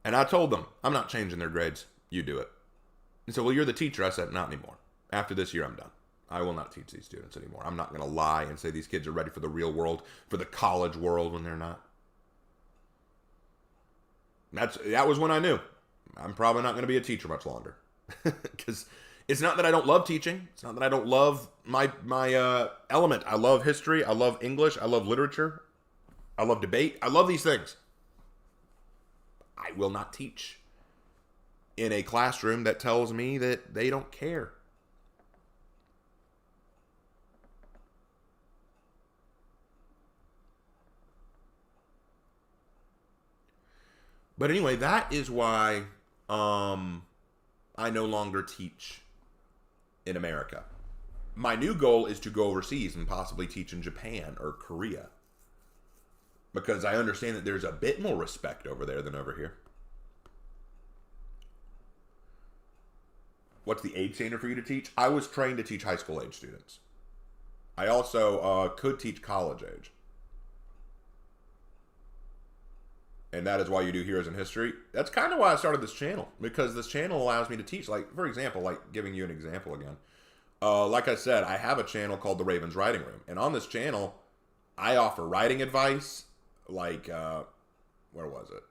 And I told them, I'm not changing their grades. You do it. And so, well, you're the teacher. I said, not anymore. After this year, I'm done. I will not teach these students anymore. I'm not going to lie and say these kids are ready for the real world, for the college world, when they're not. That was when I knew I'm probably not going to be a teacher much longer. Because it's not that I don't love teaching. It's not that I don't love my element. I love history. I love English. I love literature. I love debate. I love these things. I will not teach in a classroom that tells me that they don't care. But anyway, that is why I no longer teach in America. My new goal is to go overseas and possibly teach in Japan or Korea. Because I understand that there's a bit more respect over there than over here. What's the age standard for you to teach? I was trained to teach high school age students. I also could teach college age. And that is why you do Heroes in History. That's kind of why I started this channel. Because this channel allows me to teach. Like, for example, like giving you an example again. Like I said, I have a channel called The Raven's Writing Room. And on this channel, I offer writing advice. Like, where was it?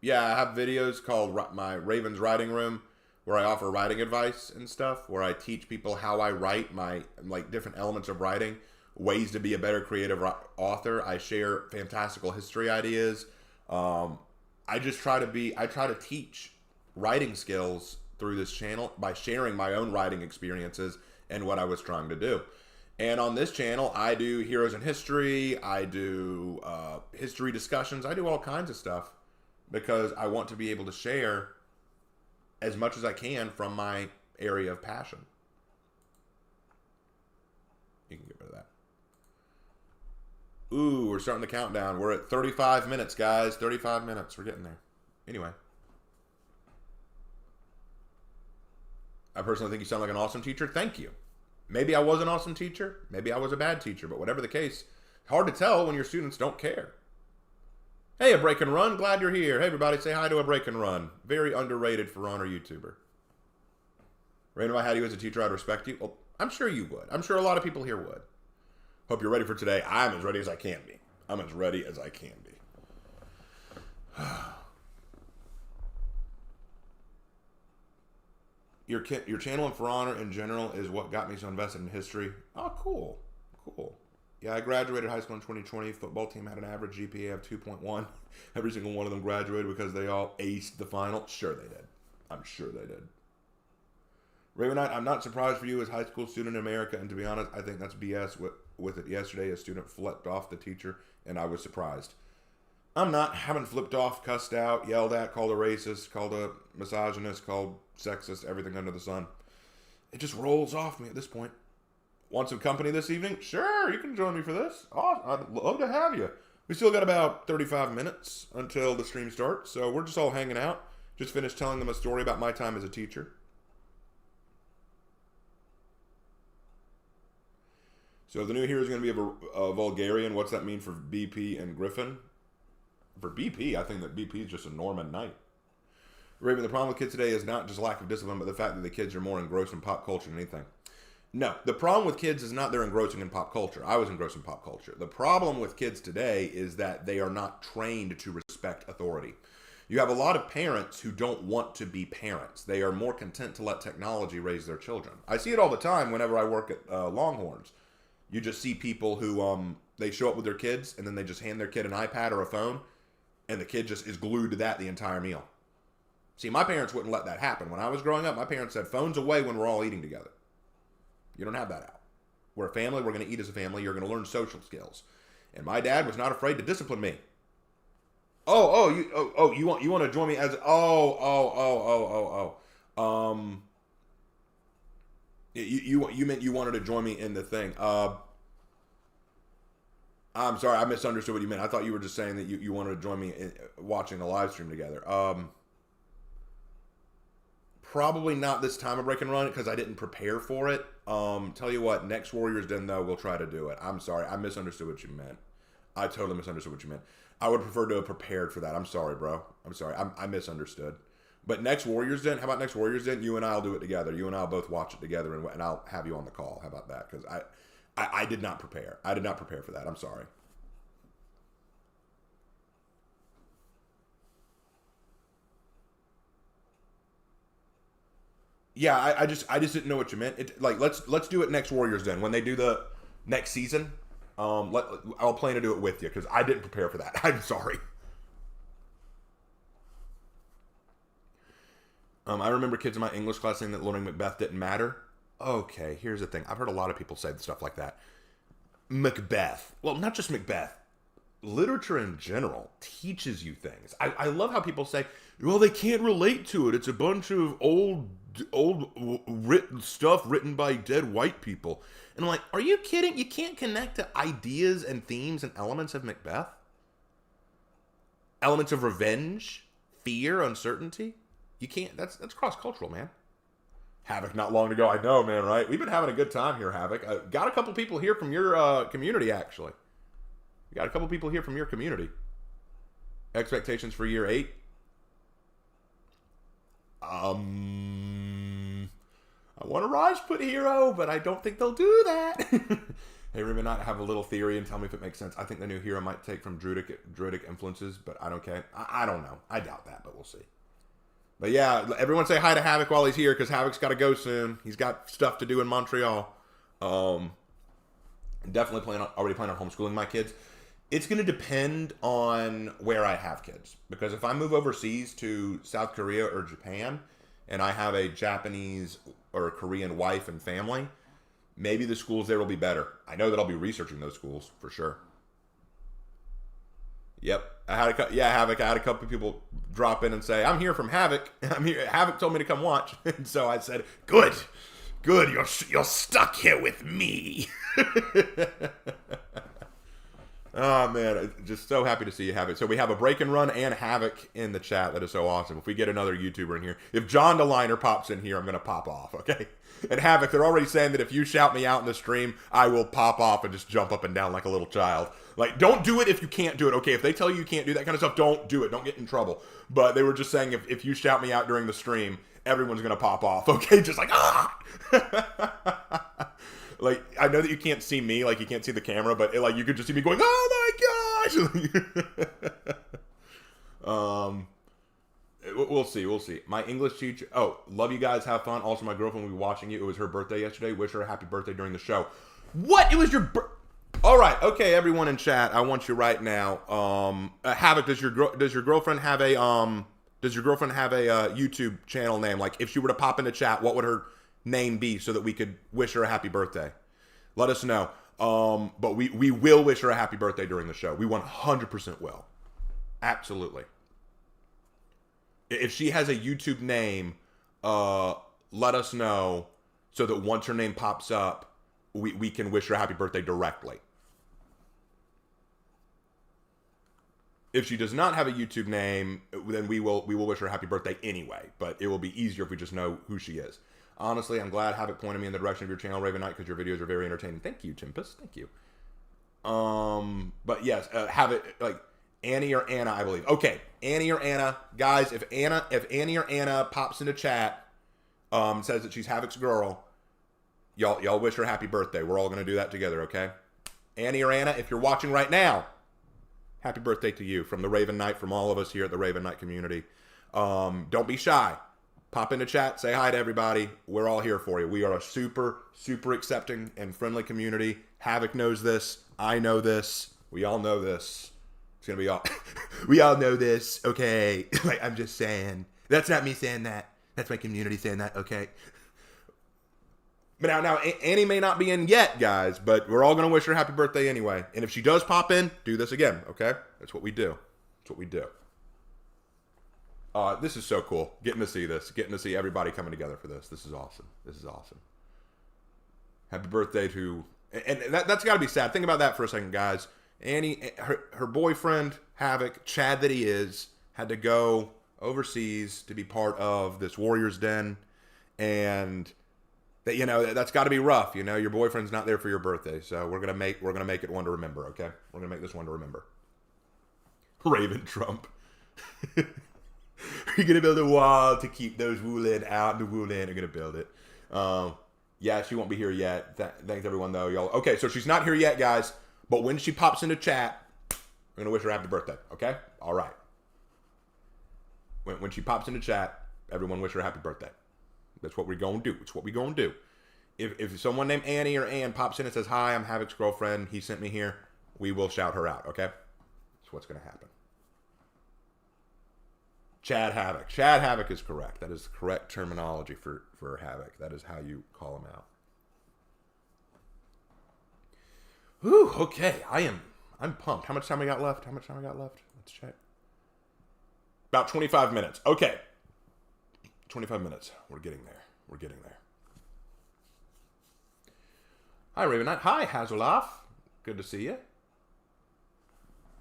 Yeah, I have videos called my Raven's Writing Room where I offer writing advice and stuff. Where I teach people how I write, my like different elements of writing. Ways to be a better creative author. I share fantastical history ideas. I try to teach writing skills through this channel by sharing my own writing experiences and what I was trying to do. And on this channel, I do Heroes in History. I do history discussions. I do all kinds of stuff because I want to be able to share as much as I can from my area of passion. You can get rid of that. Ooh, we're starting the countdown. We're at 35 minutes, guys. 35 minutes. We're getting there. Anyway. I personally think you sound like an awesome teacher. Thank you. Maybe I was an awesome teacher. Maybe I was a bad teacher. But whatever the case, hard to tell when your students don't care. Hey, a break and run. Glad you're here. Hey, everybody. Say hi to a break and run. Very underrated for honor YouTuber. Rain, if I had you as a teacher, I'd respect you. Well, I'm sure you would. I'm sure a lot of people here would. Hope you're ready for today. I'm as ready as I can be. I'm as ready as I can be. your channel and For Honor in general is what got me so invested in history. Oh, cool. Cool. Yeah, I graduated high school in 2020. Football team had an average GPA of 2.1. Every single one of them graduated because they all aced the final. Sure they did. I'm sure they did. Raven Knight, I'm not surprised for you as a high school student in America, and to be honest, I think that's BS. With it yesterday, a student flipped off the teacher, and I was surprised. I'm not. Haven't flipped off, cussed out, yelled at, called a racist, called a misogynist, called sexist, everything under the sun. It just rolls off me at this point. Want some company this evening? Sure, you can join me for this. Oh, I'd love to have you. We still got about 35 minutes until the stream starts, so we're just all hanging out. Just finished telling them a story about my time as a teacher. So the new hero is going to be a Vulgarian. What's that mean for BP and Griffin? For BP, I think that BP is just a Norman Knight. Raven, the problem with kids today is not just lack of discipline, but the fact that the kids are more engrossed in pop culture than anything. No, the problem with kids is not they're engrossing in pop culture. I was engrossed in pop culture. The problem with kids today is that they are not trained to respect authority. You have a lot of parents who don't want to be parents. They are more content to let technology raise their children. I see it all the time whenever I work at Longhorns. You just see people who they show up with their kids and then they just hand their kid an iPad or a phone and the kid just is glued to that the entire meal. See, my parents wouldn't let that happen. When I was growing up, my parents said, phones away when we're all eating together. You don't have that out. We're a family. We're going to eat as a family. You're going to learn social skills. And my dad was not afraid to discipline me. You want to join me as you meant you wanted to join me in the thing. I'm sorry, I misunderstood what you meant. I thought you were just saying that you wanted to join me in watching the live stream together. Probably not this time of Break and Run because I didn't prepare for it. Tell you what, next Warriors Den though, we'll try to do it. I'm sorry, I misunderstood what you meant. I totally misunderstood what you meant. I would prefer to have prepared for that. I'm sorry, bro. I'm sorry. I misunderstood. But next Warriors Den, how about next Warriors Den? You and I'll do it together. You and I'll both watch it together, and I'll have you on the call. How about that? Because I did not prepare. I did not prepare for that. I'm sorry. Yeah, I just didn't know what you meant. Let's do it next Warriors Den when they do the next season. I'll plan to do it with you because I didn't prepare for that. I'm sorry. I remember kids in my English class saying that learning Macbeth didn't matter. Okay, here's the thing. I've heard a lot of people say stuff like that. Macbeth. Well, not just Macbeth. Literature in general teaches you things. I love how people say, well, they can't relate to it. It's a bunch of old written stuff written by dead white people. And I'm like, are you kidding? You can't connect to ideas and themes and elements of Macbeth? Elements of revenge, fear, uncertainty? You can't. That's cross-cultural, man. Havoc, not long to go. I know, man, right? We've been having a good time here, Havoc. Got a couple people here from your community, actually. We got a couple people here from your community. Expectations for year 8? I want a Rajput hero, but I don't think they'll do that. Hey, Raven, I have a little theory and tell me if it makes sense. I think the new hero might take from druidic influences, but I don't care. I don't know. I doubt that, but we'll see. But yeah, everyone say hi to Havoc while he's here, because Havoc's got to go soon. He's got stuff to do in Montreal. Definitely already plan on homeschooling my kids. It's going to depend on where I have kids. Because if I move overseas to South Korea or Japan, and I have a Japanese or a Korean wife and family, maybe the schools there will be better. I know that I'll be researching those schools for sure. Yep. Havoc. I had a couple of people drop in and say, I'm here from Havoc. I'm here. Havoc told me to come watch. And so I said, good. You're stuck here with me. Oh, man. Just so happy to see you, Havoc. So we have a Break and Run and Havoc in the chat. That is so awesome. If we get another YouTuber in here, if John DeLiner pops in here, I'm going to pop off, okay? And Havoc, they're already saying that if you shout me out in the stream, I will pop off and just jump up and down like a little child. Like, don't do it if you can't do it, okay? If they tell you can't do that kind of stuff, don't do it. Don't get in trouble. But they were just saying if you shout me out during the stream, everyone's going to pop off, okay? Just like, ah! Like, I know that you can't see me, like, you can't see the camera, but, like, you could just see me going, oh, my gosh! we'll see. We'll see. My English teacher. Oh, love you guys. Have fun. Also, my girlfriend will be watching you. It was her birthday yesterday. Wish her a happy birthday during the show. What? It was your All right. Okay, everyone in chat. I want you right now. Havoc. Does your girlfriend have a YouTube channel name? Like, if she were to pop into chat, what would her name be so that we could wish her a happy birthday? Let us know. But we will wish her a happy birthday during the show. We 100% will. Absolutely. If she has a YouTube name, let us know so that once her name pops up, we can wish her a happy birthday directly. If she does not have a YouTube name, then we will wish her a happy birthday anyway. But it will be easier if we just know who she is. Honestly, I'm glad Havoc pointed me in the direction of your channel, Raven Knight, because your videos are very entertaining. Thank you, Timpus. Thank you. But yes, Havoc, like Annie or Anna, I believe. Okay, Annie or Anna, guys. If Annie or Anna pops into chat, says that she's Havoc's girl, y'all wish her happy birthday. We're all gonna do that together, okay? Annie or Anna, if you're watching right now, happy birthday to you from the Raven Knight, from all of us here at the Raven Knight community. Don't be shy. Pop into chat, say hi to everybody. We're all here for you. We are a super, super accepting and friendly community. Havoc knows this. I know this. We all know this. It's going to be all... we all know this, okay? Like, I'm just saying. That's not me saying that. That's my community saying that, okay? But now, Annie may not be in yet, guys, but we're all going to wish her happy birthday anyway. And if she does pop in, do this again, okay? That's what we do. That's what we do. This is so cool. Getting to see this. Getting to see everybody coming together for this. This is awesome. This is awesome. Happy birthday to... And that's got to be sad. Think about that for a second, guys. Annie, her boyfriend, Havoc, Chad that he is, had to go overseas to be part of this Warriors Den. And... that, you know, that's got to be rough. You know, your boyfriend's not there for your birthday, so we're gonna make it one to remember. Okay, we're gonna make this one to remember. Raven Trump. You're gonna build a wall to keep those Wulin out. The Wulin are gonna build it. Yeah, she won't be here yet. Thanks everyone though, y'all. Okay, so she's not here yet, guys. But when she pops into chat, we're gonna wish her happy birthday. Okay, all right. When she pops into chat, everyone wish her happy birthday. That's what we're going to do. It's what we're going to do. If someone named Annie or Ann pops in and says, hi, I'm Havoc's girlfriend, he sent me here, we will shout her out, okay? That's what's going to happen. Chad Havoc. Chad Havoc is correct. That is the correct terminology for Havoc. That is how you call him out. Whew, okay. I'm pumped. How much time we got left? Let's check. About 25 minutes. Okay. 25 minutes. We're getting there. Hi, Raven Knight. Hi, Hazeloff. Good to see you.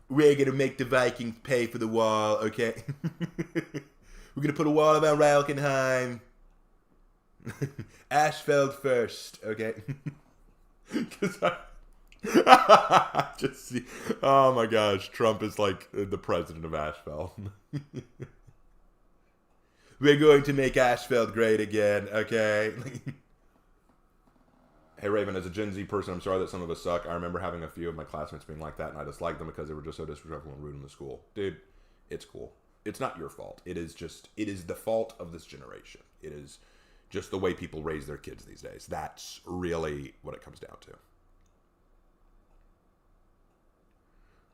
We're going to make the Vikings pay for the wall, okay? We're going to put a wall around Ralkenheim. Ashfeld first, okay? Because I just see... Oh, my gosh. Trump is like the president of Ashfeld. We're going to make Ashfeld great again, okay? Hey, Raven, as a Gen Z person, I'm sorry that some of us suck. I remember having a few of my classmates being like that, and I disliked them because they were just so disrespectful and rude in the school. Dude, it's cool. It's not your fault. It is the fault of this generation. It is just the way people raise their kids these days. That's really what it comes down to.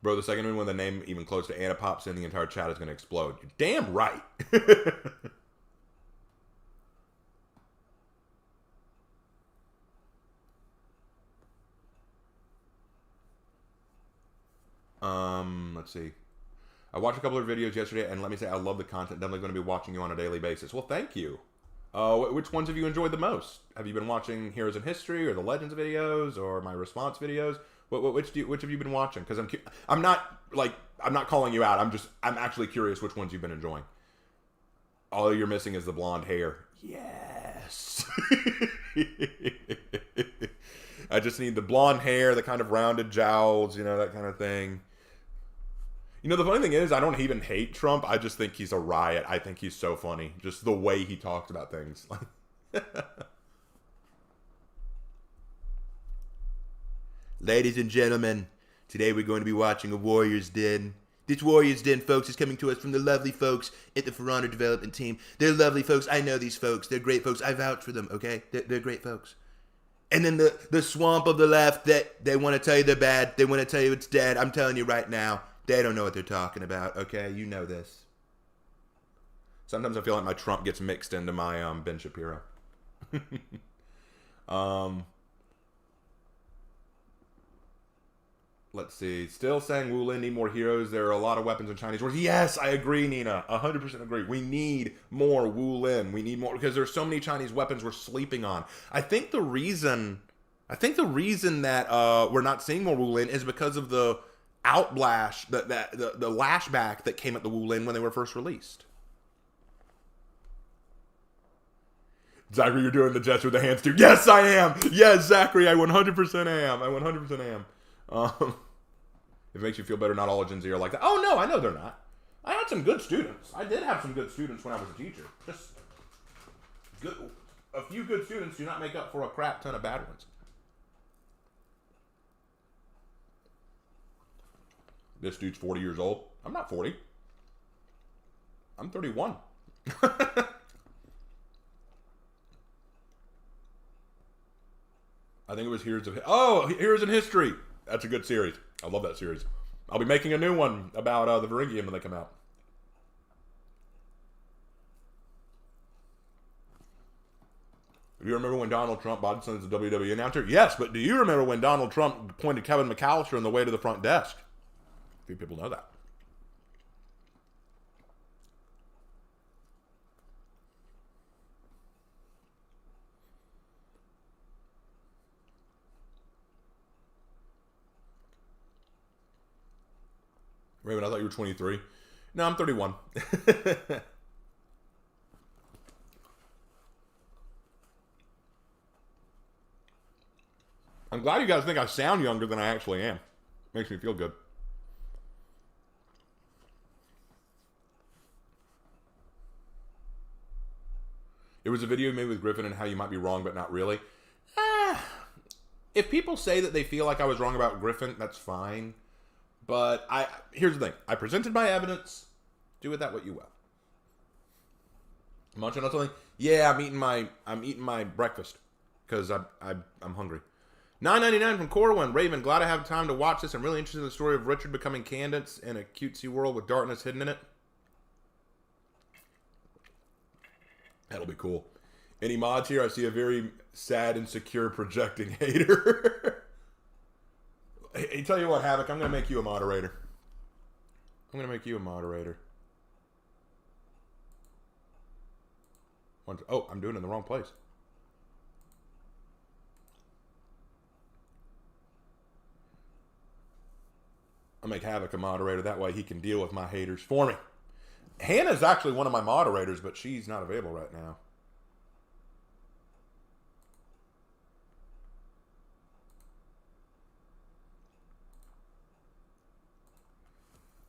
Bro, the second when the name even close to Anna pops in, the entire chat is going to explode. You're damn right. Let's see. I watched a couple of videos yesterday, and let me say, I love the content. Definitely going to be watching you on a daily basis. Well, thank you. Which ones have you enjoyed the most? Have you been watching Heroes in History, or the Legends videos, or my response videos? Which have you been watching? Because I'm not calling you out. I'm actually curious which ones you've been enjoying. All you're missing is the blonde hair. Yes. I just need the blonde hair, the kind of rounded jowls, you know, that kind of thing. You know, the funny thing is, I don't even hate Trump. I just think he's a riot. I think he's so funny. Just the way he talks about things. Ladies and gentlemen, today we're going to be watching a Warriors Den. This Warriors Den, folks, is coming to us from the lovely folks at the For Honor development team. They're lovely folks. I know these folks. They're great folks. I vouch for them, okay? They're great folks. And then the swamp of the left, that they want to tell you they're bad. They want to tell you it's dead. I'm telling you right now, they don't know what they're talking about, okay? You know this. Sometimes I feel like my Trump gets mixed into my Ben Shapiro. Let's see. Still saying Wulin need more heroes. There are a lot of weapons in Chinese wars. Yes, I agree, Nina. 100% agree. We need more Wulin. We need more because there's so many Chinese weapons we're sleeping on. I think the reason that we're not seeing more Wulin is because of the outlash, the lashback that came at the Wulin when they were first released. Zachary, you're doing the gesture with the hands too. Yes, I am. Yes, Zachary, I 100% am. I 100% am. It makes you feel better. Not all of Gen Z are like that. Oh no, I know they're not. I had some good students. I did have some good students when I was a teacher. Just good. A few good students do not make up for a crap ton of bad ones. This dude's 40 years old. I'm not 40. I'm 31. I think it was Heroes in History. That's a good series. I love that series. I'll be making a new one about the Varingian when they come out. Do you remember when Donald Trump bought himself as a WWE announcer? Yes, but do you remember when Donald Trump pointed Kevin McAllister on the way to the front desk? A few people know that. Raven, I thought you were 23. No, I'm 31. I'm glad you guys think I sound younger than I actually am. Makes me feel good. It was a video made with Griffin and how you might be wrong, but not really. If people say that they feel like I was wrong about Griffin, that's fine. But here's the thing. I presented my evidence. Do with that what you will. Munching on something? Yeah, I'm eating my breakfast because I'm hungry. $9.99 from Corwin. Raven, glad I have time to watch this. I'm really interested in the story of Richard becoming Candace in a cutesy world with darkness hidden in it. That'll be cool. Any mods here? I see a very sad, insecure, projecting hater. Hey, tell you what, Havoc, I'm going to make you a moderator. I'm going to make you a moderator. Oh, I'm doing it in the wrong place. I'll make Havoc a moderator. That way he can deal with my haters for me. Hannah's actually one of my moderators, but she's not available right now.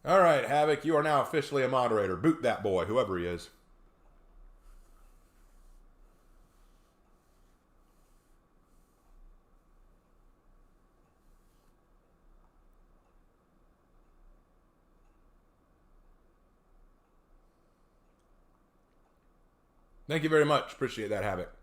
All right, Havoc, you are now officially a moderator. Boot that boy, whoever he is. Thank you very much. Appreciate that, Havoc.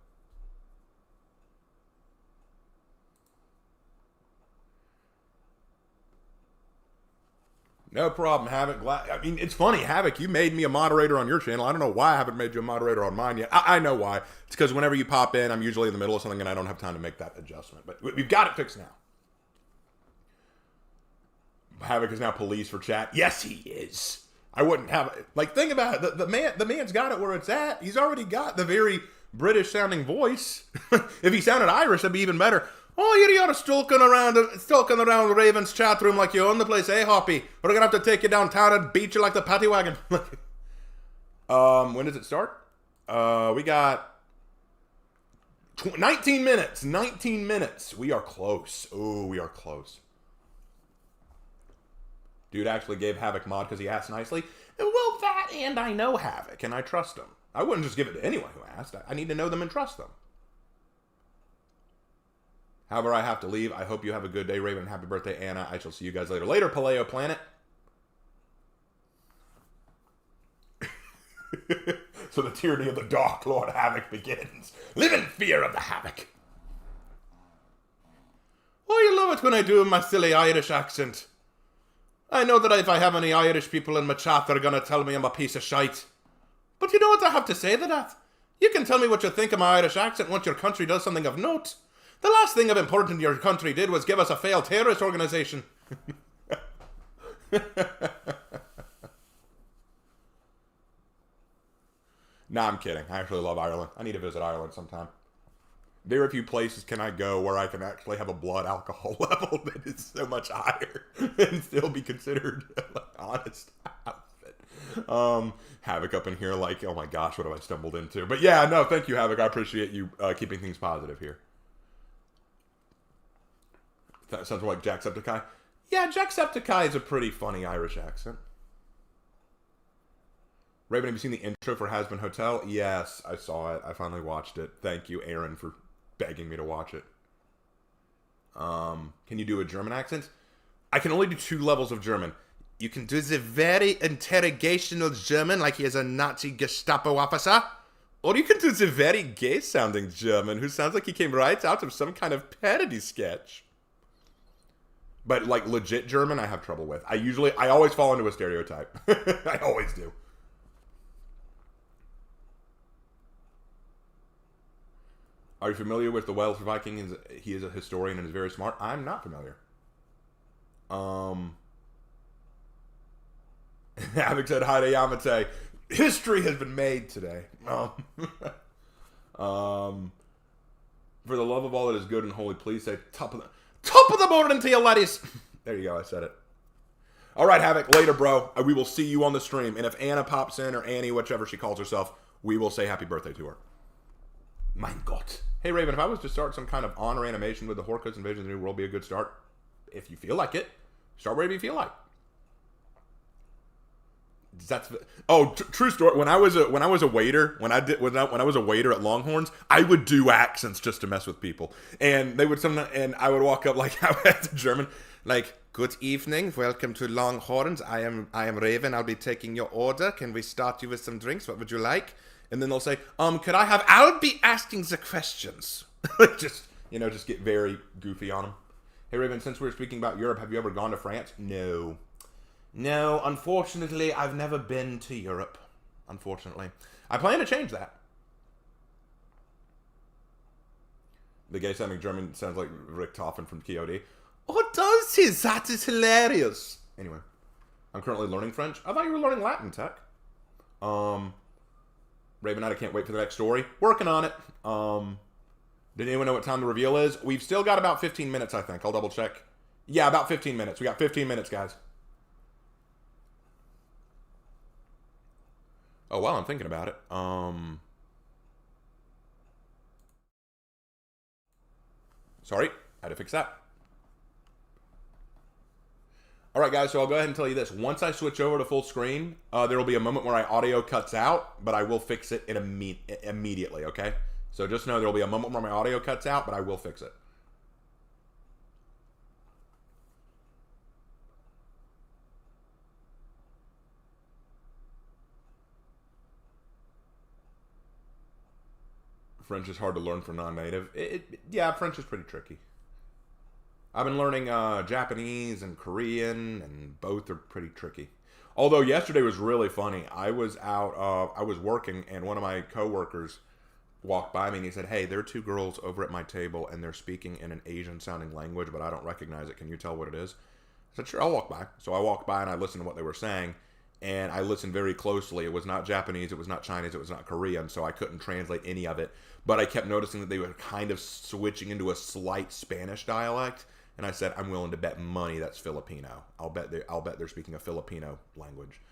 No problem, Havoc. It's funny, Havoc, you made me a moderator on your channel. I don't know why I haven't made you a moderator on mine yet. I know why. It's because whenever you pop in, I'm usually in the middle of something and I don't have time to make that adjustment. But we've got it fixed now. Havoc is now police for chat. Yes, he is. I wouldn't have it. Like, think about it. The man's got it where it's at. He's already got the very British-sounding voice. If he sounded Irish, that'd be even better. Oh, here you are stalking around Raven's chat room like you own the place, eh, Hoppy? We're gonna have to take you downtown and beat you like the paddy wagon. When does it start? We got 19 minutes. 19 minutes. We are close. Oh, we are close. Dude actually gave Havoc mod because he asked nicely. Well, that and I know Havoc and I trust him. I wouldn't just give it to anyone who asked. I need to know them and trust them. However, I have to leave. I hope you have a good day, Raven. Happy birthday, Anna. I shall see you guys later. Later, Paleo Planet. So the tyranny of the Dark Lord Havoc begins. Live in fear of the Havoc. Oh, you love it when I do my silly Irish accent. I know that if I have any Irish people in my chat, they're going to tell me I'm a piece of shite. But you know what I have to say to that? You can tell me what you think of my Irish accent once your country does something of note. The last thing of importance your country did was give us a failed terrorist organization. Nah, I'm kidding. I actually love Ireland. I need to visit Ireland sometime. Very few places can I go where I can actually have a blood alcohol level that is so much higher and still be considered like honest outfit. Havoc up in here like, oh my gosh, what have I stumbled into? But yeah, no, thank you, Havoc. I appreciate you keeping things positive here. That sounds more like Jacksepticeye. Yeah, Jacksepticeye is a pretty funny Irish accent. Raven, have you seen the intro for Hazbin Hotel? Yes, I saw it. I finally watched it. Thank you, Aaron, for begging me to watch it. Can you do a German accent? I can only do 2 levels of German. You can do the very interrogational German, like he is a Nazi Gestapo officer. Or you can do the very gay-sounding German, who sounds like he came right out of some kind of parody sketch. But, like, legit German, I have trouble with. I always fall into a stereotype. I always do. Are you familiar with the Welsh Viking? He is a historian and is very smart. I'm not familiar. Havoc said hi to Yamate. History has been made today. For the love of all that is good and holy, please say top of the morning to you, laddies. There you go. I said it. All right, Havoc. Later, bro. We will see you on the stream. And if Anna pops in, or Annie, whichever she calls herself, we will say happy birthday to her. Mein Gott. Hey, Raven, if I was to start some kind of honor animation with the Horcrux Invasion of the New World, be a good start? If you feel like it. Start wherever you feel like. True story. When I was a waiter, when I was a waiter at Longhorns, I would do accents just to mess with people, and I would walk up like as a German, like, good evening, welcome to Longhorns. I am Raven. I'll be taking your order. Can we start you with some drinks? What would you like? And then they'll say, I'll be asking the questions. just get very goofy on them. Hey, Raven, since we're speaking about Europe, have you ever gone to France? No, unfortunately, I've never been to Europe. Unfortunately. I plan to change that. The gay sounding German sounds like Rick Toffin from KOD. Oh, does he? That is hilarious. Anyway, I'm currently learning French. I thought you were learning Latin, Tech. Raven Knight, I can't wait for the next story. Working on it. Did anyone know what time the reveal is? We've still got about 15 minutes, I think. I'll double check. Yeah, about 15 minutes. We got 15 minutes, guys. Oh, well, I'm thinking about it. Sorry, I had to fix that. All right, guys, so I'll go ahead and tell you this. Once I switch over to full screen, there will be a moment where my audio cuts out, but I will fix it immediately, okay? So just know there will be a moment where my audio cuts out, but I will fix it. French is hard to learn for non-native. Yeah, French is pretty tricky. I've been learning Japanese and Korean, and both are pretty tricky. Although yesterday was really funny. I was out, I was working, and one of my coworkers walked by me and he said, "Hey, there are 2 girls over at my table, and they're speaking in an Asian-sounding language, but I don't recognize it. Can you tell what it is?" I said, "Sure, I'll walk by." So I walked by and I listened to what they were saying, and I listened very closely. It was not Japanese, it was not Chinese, it was not Korean, so I couldn't translate any of it. But I kept noticing that they were kind of switching into a slight Spanish dialect. And I said, I'm willing to bet money that's Filipino. I'll bet they're speaking a Filipino language.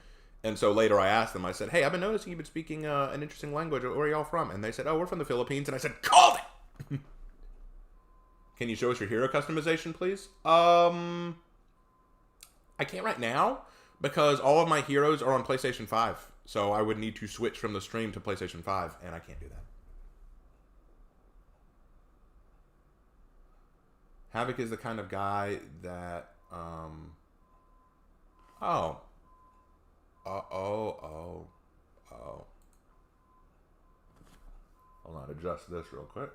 And so later I asked them, I said, "Hey, I've been noticing you've been speaking an interesting language. Where are y'all from?" And they said, "Oh, we're from the Philippines." And I said, "Called it!" Can you show us your hero customization, please? I can't right now because all of my heroes are on PlayStation 5. So I would need to switch from the stream to PlayStation 5, and I can't do that. Havoc is the kind of guy that, oh. adjust this real quick.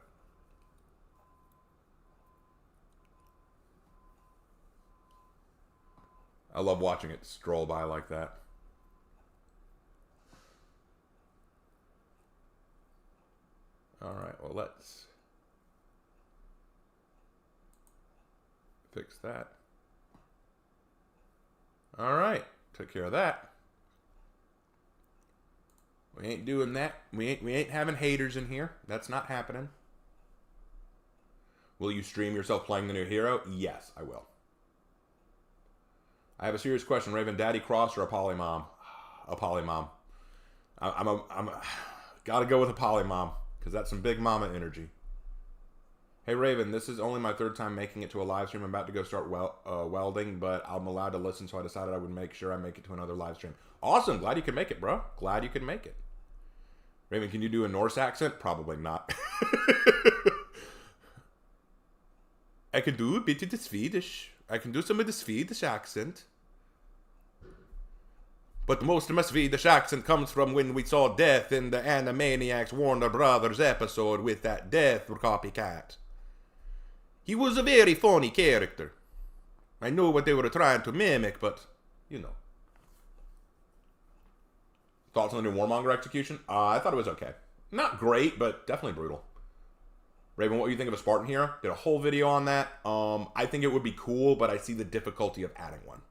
I love watching it stroll by like that. All right, well, let's fix that. All right, took care of that. We ain't doing that. We ain't having haters in here. That's not happening. Will you stream yourself playing the new hero? Yes, I will. I have a serious question, Raven. Daddy Cross or a polymom? A polymom. I'm gotta go with a polymom because that's some big mama energy. Hey Raven, this is only my third time making it to a live stream. I'm about to go start welding, but I'm allowed to listen, so I decided I would make sure I make it to another live stream. Awesome. Glad you could make it, bro. Glad you could make it. Raven, can you do a Norse accent? Probably not. I can do a bit of the Swedish. I can do some of the Swedish accent. But most of my Swedish accent comes from when we saw Death in the Animaniacs Warner Brothers episode with that Death copycat. He was a very funny character. I know what they were trying to mimic, but, you know. Thoughts on the new Warmonger execution? I thought it was okay. Not great, but definitely brutal. Raven, what do you think of a Spartan hero? Did a whole video on that. I think it would be cool, but I see the difficulty of adding one.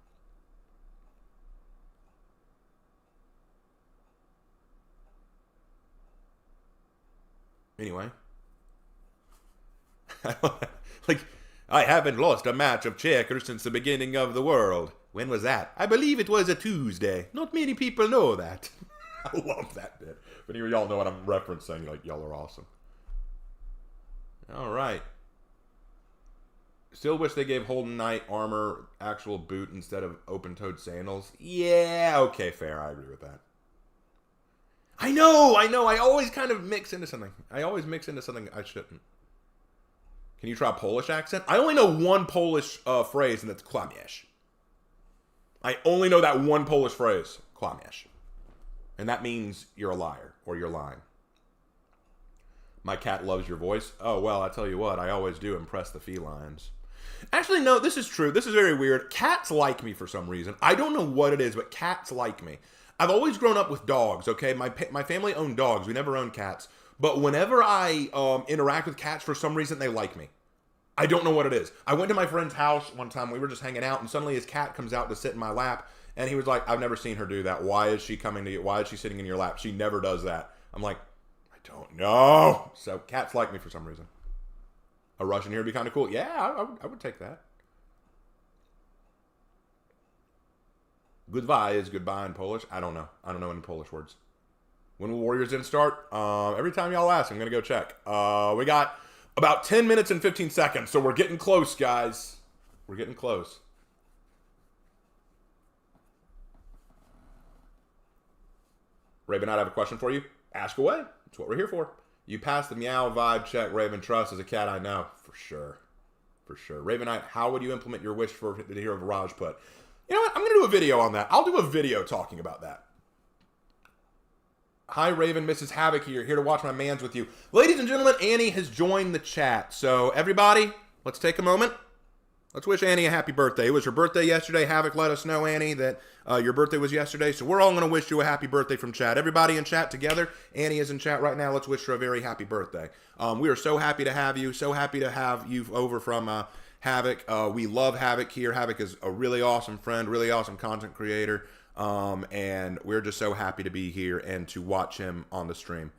Anyway. Like, I haven't lost a match of checkers since the beginning of the world. When was that? I believe it was a Tuesday. Not many people know that. I love that bit. But anyway, y'all know what I'm referencing. Like, y'all are awesome. All right. Still wish they gave Holden Knight armor actual boot instead of open-toed sandals. Yeah, okay, fair. I agree with that. I know. I always kind of mix into something. I always mix into something I shouldn't. Can you try a Polish accent? I only know one Polish phrase, and that's kłamiesz. I only know that one Polish phrase, kłamiesz. And that means you're a liar, or you're lying. My cat loves your voice. Oh, well, I tell you what, I always do impress the felines. Actually, no, this is true. This is very weird. Cats like me for some reason. I don't know what it is, but cats like me. I've always grown up with dogs, okay? My family owned dogs. We never owned cats. But whenever I interact with cats, for some reason, they like me. I don't know what it is. I went to my friend's house one time. We were just hanging out, and suddenly his cat comes out to sit in my lap. And he was like, I've never seen her do that. Why is she coming to you? Why is she sitting in your lap? She never does that. I'm like, I don't know. So cats like me for some reason. A Russian here would be kind of cool. Yeah, I would take that. Goodbye is goodbye in Polish. I don't know. I don't know any Polish words. When will Warriors Den start? Every time y'all ask, I'm going to go check. We got about 10 minutes and 15 seconds, so we're getting close, guys. We're getting close. Raven, I have a question for you. Ask away. That's what we're here for. You passed the meow vibe check. Raven, trust as a cat I know. For sure. For sure. Raven, how would you implement your wish for the hero of Rajput? You know what? I'm going to do a video on that. I'll do a video talking about that. Hi, Raven. Mrs. Havoc here to watch my mans with you. Ladies and gentlemen, Annie has joined the chat. So, everybody, let's take a moment. Let's wish Annie a happy birthday. It was her birthday yesterday. Havoc let us know, Annie, that your birthday was yesterday. So, we're all going to wish you a happy birthday from chat. Everybody in chat together. Annie is in chat right now. Let's wish her a very happy birthday. We are so happy to have you. So happy to have you over from Havoc. We love Havoc here. Havoc is a really awesome friend, really awesome content creator. And we're just so happy to be here and to watch him on the stream.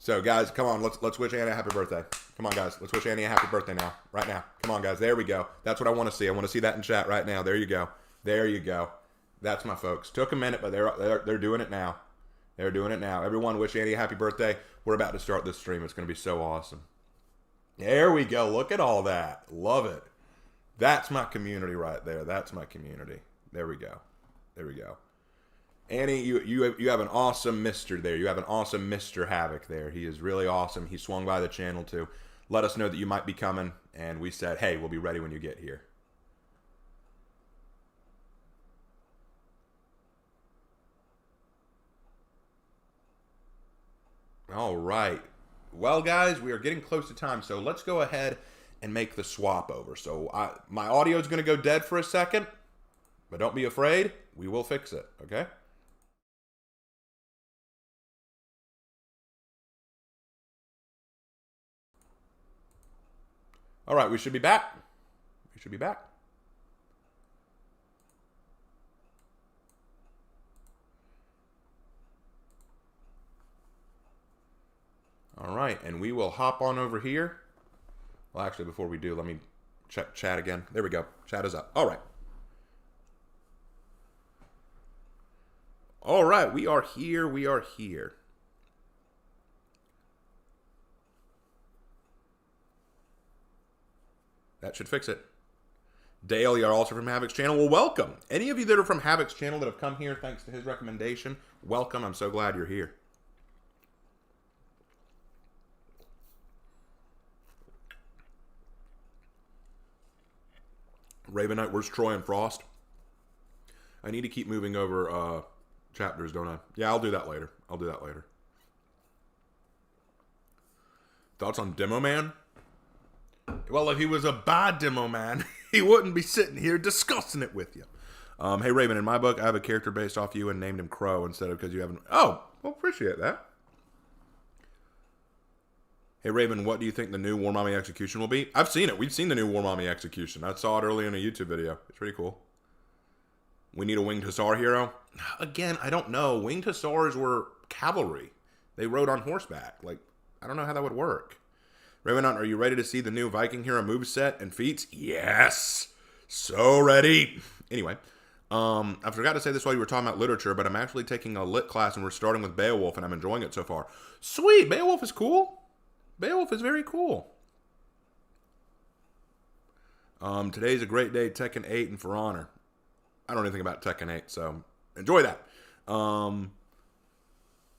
So, guys, come on. Let's wish Annie a happy birthday. Come on, guys. Let's wish Annie a happy birthday now. Right now. Come on, guys. There we go. That's what I want to see. I want to see that in chat right now. There you go. There you go. That's my folks. Took a minute, but they're doing it now. They're doing it now. Everyone wish Annie a happy birthday. We're about to start this stream. It's going to be so awesome. There we go. Look at all that. Love it. That's my community right there. That's my community. There we go. There we go. Annie, you have an awesome Mr. there. You have an awesome Mr. Havoc there. He is really awesome. He swung by the channel to let us know that you might be coming, and we said, hey, we'll be ready when you get here. All right. Well, guys, we are getting close to time, so let's go ahead and make the swap over. So my audio is going to go dead for a second, but don't be afraid. We will fix it, okay? All right, we should be back. We should be back. All right, and we will hop on over here. Well, actually, before we do, let me check chat again. There we go. Chat is up. All right. All right, we are here. We are here. That should fix it. Dale, you're also from Havoc's channel. Well, welcome. Any of you that are from Havoc's channel that have come here thanks to his recommendation, welcome. I'm so glad you're here. Raven Knight, where's Troy and Frost? I need to keep moving over chapters, don't I? Yeah, I'll do that later. I'll do that later. Thoughts on Demo Man? Well, if he was a bad Demo Man, he wouldn't be sitting here discussing it with you. Hey, Raven, in my book, I have a character based off you and named him Crow instead of because you haven't... Oh, well, appreciate that. Hey, Raven, what do you think the new War Mommy execution will be? I've seen it. We've seen the new War Mommy execution. I saw it earlier in a YouTube video. It's pretty cool. We need a winged hussar hero? Again, I don't know. Winged hussars were cavalry. They rode on horseback. Like, I don't know how that would work. Revenant, are you ready to see the new Viking hero moveset and feats? Yes! So ready! Anyway, I forgot to say this while you were talking about literature, but I'm actually taking a lit class and we're starting with Beowulf and I'm enjoying it so far. Sweet! Beowulf is cool. Beowulf is very cool. Today's a great day, Tekken 8 and For Honor. I don't know anything about Tekken 8, so enjoy that.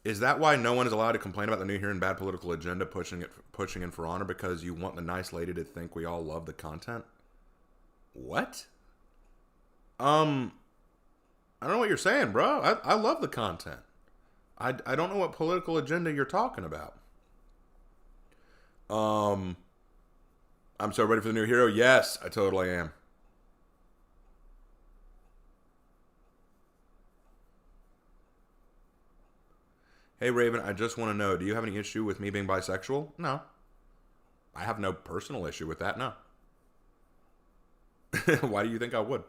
Is that why no one is allowed to complain about the new Here and Bad political agenda pushing in For Honor because you want the nice lady to think we all love the content? What? I don't know what you're saying, bro. I love the content. I don't know what political agenda you're talking about. I'm so ready for the new hero. Yes, I totally am. Hey, Raven, I just want to know, do you have any issue with me being bisexual? No. I have no personal issue with that, no. Why do you think I would?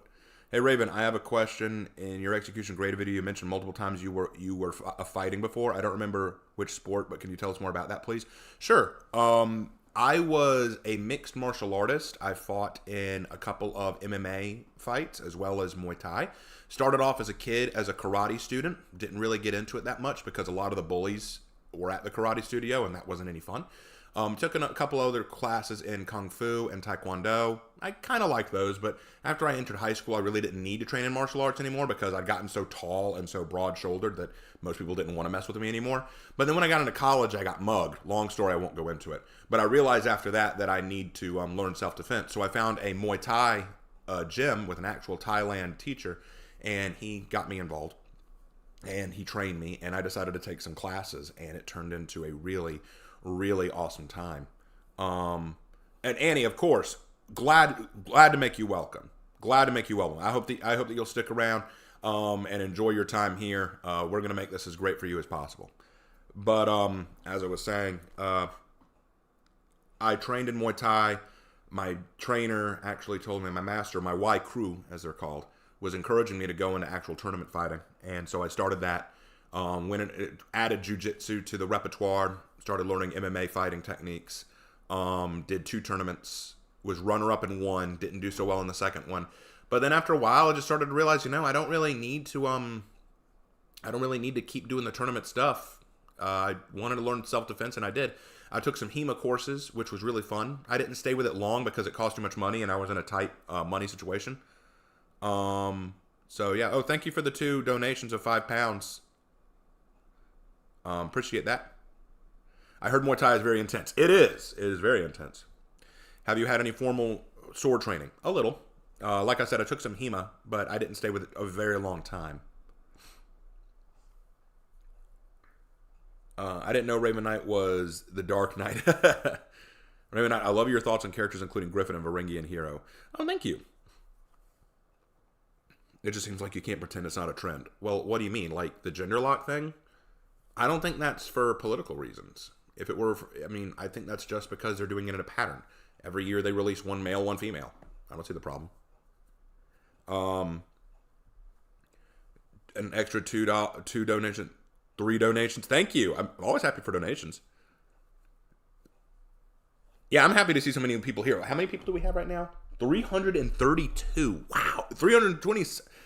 Hey, Raven, I have a question. In your execution grade video, you mentioned multiple times you were fighting before. I don't remember which sport, but can you tell us more about that, please? Sure. I was a mixed martial artist. I fought in a couple of MMA fights as well as Muay Thai. Started off as a kid as a karate student. Didn't really get into it that much because a lot of the bullies were at the karate studio and that wasn't any fun. Took a couple other classes in Kung Fu and Taekwondo. I kind of liked those, but after I entered high school, I really didn't need to train in martial arts anymore because I'd gotten so tall and so broad-shouldered that most people didn't want to mess with me anymore. But then when I got into college, I got mugged. Long story, I won't go into it. But I realized after that I need to learn self-defense. So I found a Muay Thai gym with an actual Thailand teacher, and he got me involved. And he trained me, and I decided to take some classes, and it turned into a really, really awesome time. And Annie, of course, glad to make you welcome. Glad to make you welcome. I hope that you'll stick around and enjoy your time here. We're gonna make this as great for you as possible. But as I was saying, I trained in Muay Thai. My trainer actually told me, my master, my Y crew, as they're called, was encouraging me to go into actual tournament fighting. And so I started that. Added jiu-jitsu to the repertoire. Started learning MMA fighting techniques. Did 2 tournaments. Was runner-up in one. Didn't do so well in the second one. But then after a while, I just started to realize, I don't really need to keep doing the tournament stuff. I wanted to learn self-defense, and I did. I took some HEMA courses, which was really fun. I didn't stay with it long because it cost too much money, and I was in a tight money situation. So yeah. Oh, thank you for the 2 donations of £5. Appreciate that. I heard Muay Thai is very intense. It is. It is very intense. Have you had any formal sword training? A little. Like I said, I took some HEMA, but I didn't stay with it a very long time. I didn't know Raven Knight was the Dark Knight. Raven Knight, I love your thoughts on characters including Griffin and Varangian Hero. Oh, thank you. It just seems like you can't pretend it's not a trend. Well, what do you mean? Like the gender lock thing? I don't think that's for political reasons. If it were, I think that's just because they're doing it in a pattern. Every year they release one male, one female. I don't see the problem. An extra two donations, 3 donations. Thank you. I'm always happy for donations. Yeah, I'm happy to see so many people here. How many people do we have right now? 332. Wow. 320.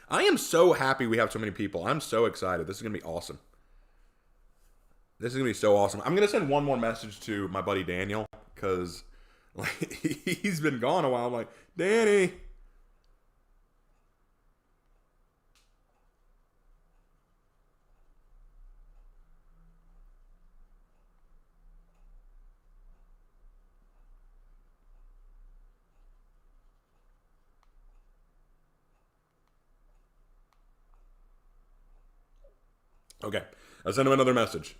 I am so happy we have so many people. I'm so excited. This is going to be awesome. This is going to be so awesome. I'm going to send one more message to my buddy Daniel because like, he's been gone a while. I'm like, Danny. Okay, I'll send him another message.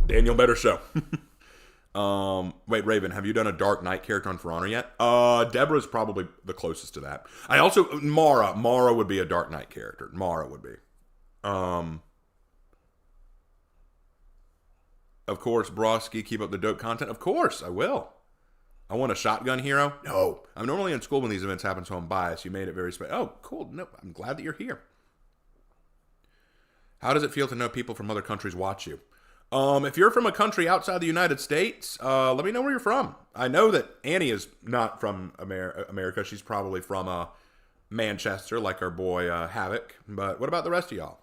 Daniel, better show. Wait, Raven, have you done a Dark Knight character on For Honor yet? Deborah's probably the closest to that. I also Mara would be a Dark Knight character. Mara would be. Of course, Broski, keep up the dope content. Of course, I will. I want a shotgun hero. No, I'm normally in school when these events happen, so I'm biased. You made it very special. Oh, cool. No, I'm glad that you're here. How does it feel to know people from other countries watch you? If you're from a country outside the United States, let me know where you're from. I know that Annie is not from America. She's probably from Manchester, like our boy Havoc. But what about the rest of y'all?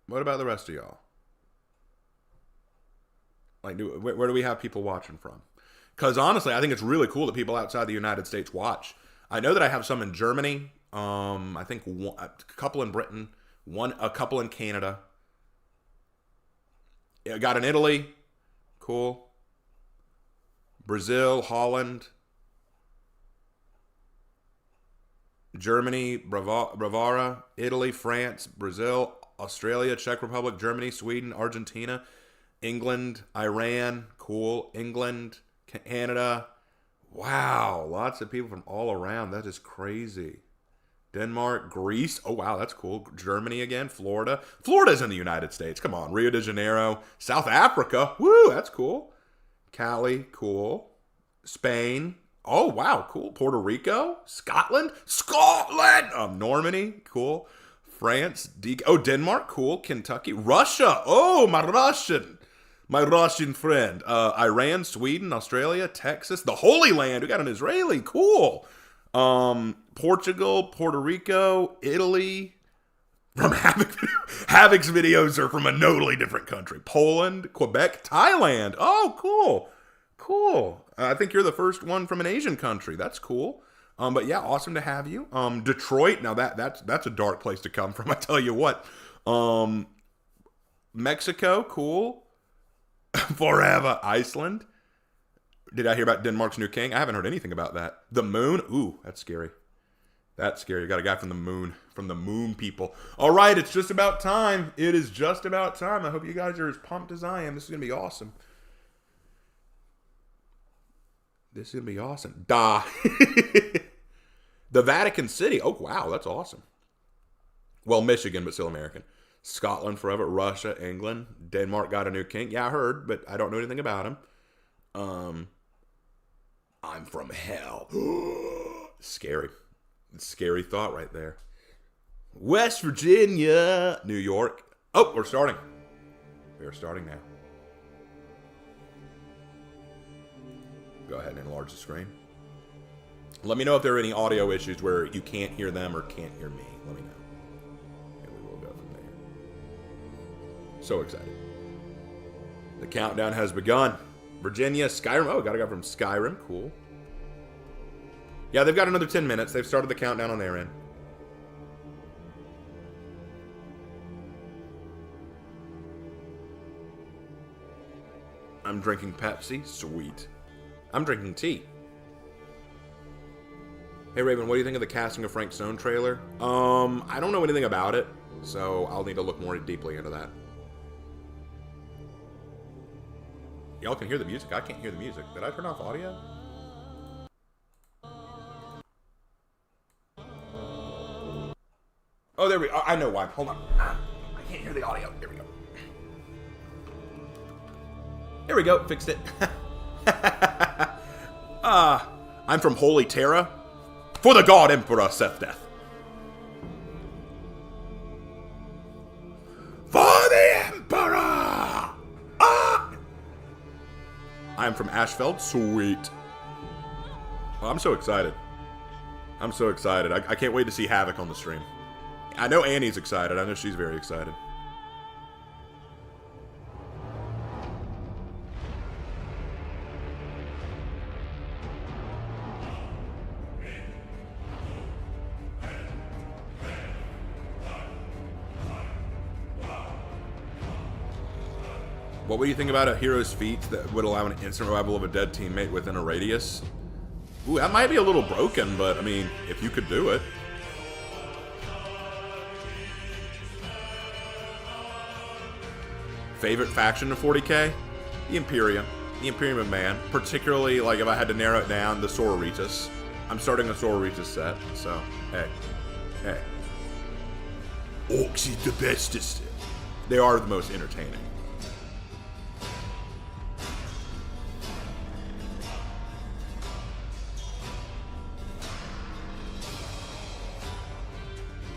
What about the rest of y'all? Like, where do we have people watching from? Because honestly, I think it's really cool that people outside the United States watch. I know that I have some in Germany. I think a couple in Britain, a couple in Canada. I got in Italy. Cool. Brazil, Holland, Germany, Bravara, Italy, France, Brazil, Australia, Czech Republic, Germany, Sweden, Argentina, England, Iran. Cool. England, Canada. Wow. Lots of people from all around. That is crazy. Denmark, Greece. Oh, wow, that's cool. Germany again. Florida. Florida's in the United States. Come on. Rio de Janeiro. South Africa. Woo, that's cool. Cali. Cool. Spain. Oh, wow, cool. Puerto Rico. Scotland. Normandy. Cool. France. Denmark. Cool. Kentucky. Russia. Oh, my Russian friend. Iran, Sweden, Australia, Texas. The Holy Land. We got an Israeli. Cool. Portugal, Puerto Rico, Italy. From Havoc's videos are from a totally different country. Poland, Quebec, Thailand. Oh, cool. Cool. I think you're the first one from an Asian country. That's cool. But yeah, awesome to have you. Detroit. Now that's a dark place to come from. I tell you what. Mexico. Cool. Forever. Iceland. Did I hear about Denmark's new king? I haven't heard anything about that. The moon? Ooh, that's scary. That's scary. You got a guy from the moon people. All right, it's just about time. It is just about time. I hope you guys are as pumped as I am. This is going to be awesome. This is going to be awesome. The Vatican City. Oh, wow, that's awesome. Well, Michigan, but still American. Scotland forever. Russia, England. Denmark got a new king. Yeah, I heard, but I don't know anything about him. I'm from hell. Scary. Scary thought right there. West Virginia. New York. Oh, we're starting. We are starting now. Go ahead and enlarge the screen. Let me know if there are any audio issues where you can't hear them or can't hear me. Let me know. And we will go from there. So excited. The countdown has begun. Virginia, Skyrim. Oh, got a guy from Skyrim. Cool. Yeah, they've got another 10 minutes. They've started the countdown on their end. I'm drinking Pepsi. Sweet. I'm drinking tea. Hey, Raven, what do you think of the casting of Frank Stone trailer? I don't know anything about it, so I'll need to look more deeply into that. Y'all can hear the music. I can't hear the music. Did I turn off audio? Oh, there we go. I know why. Hold on. I can't hear the audio. There we go. There we go. Fixed it. I'm from Holy Terra. For the God Emperor Seth Death. For the Emperor! I'm from Ashfeld. Sweet. Oh, I'm so excited. I'm so excited. I can't wait to see Havoc on the stream. I know Annie's excited. I know she's very excited. What would you think about a hero's feat that would allow an instant revival of a dead teammate within a radius? Ooh, that might be a little broken, but I mean, if you could do it. Favorite faction in 40k? The Imperium. The Imperium of Man. Particularly, like, if I had to narrow it down, the Sororitas. I'm starting a Sororitas set, so, hey. Hey. Orcs is the bestest. They are the most entertaining.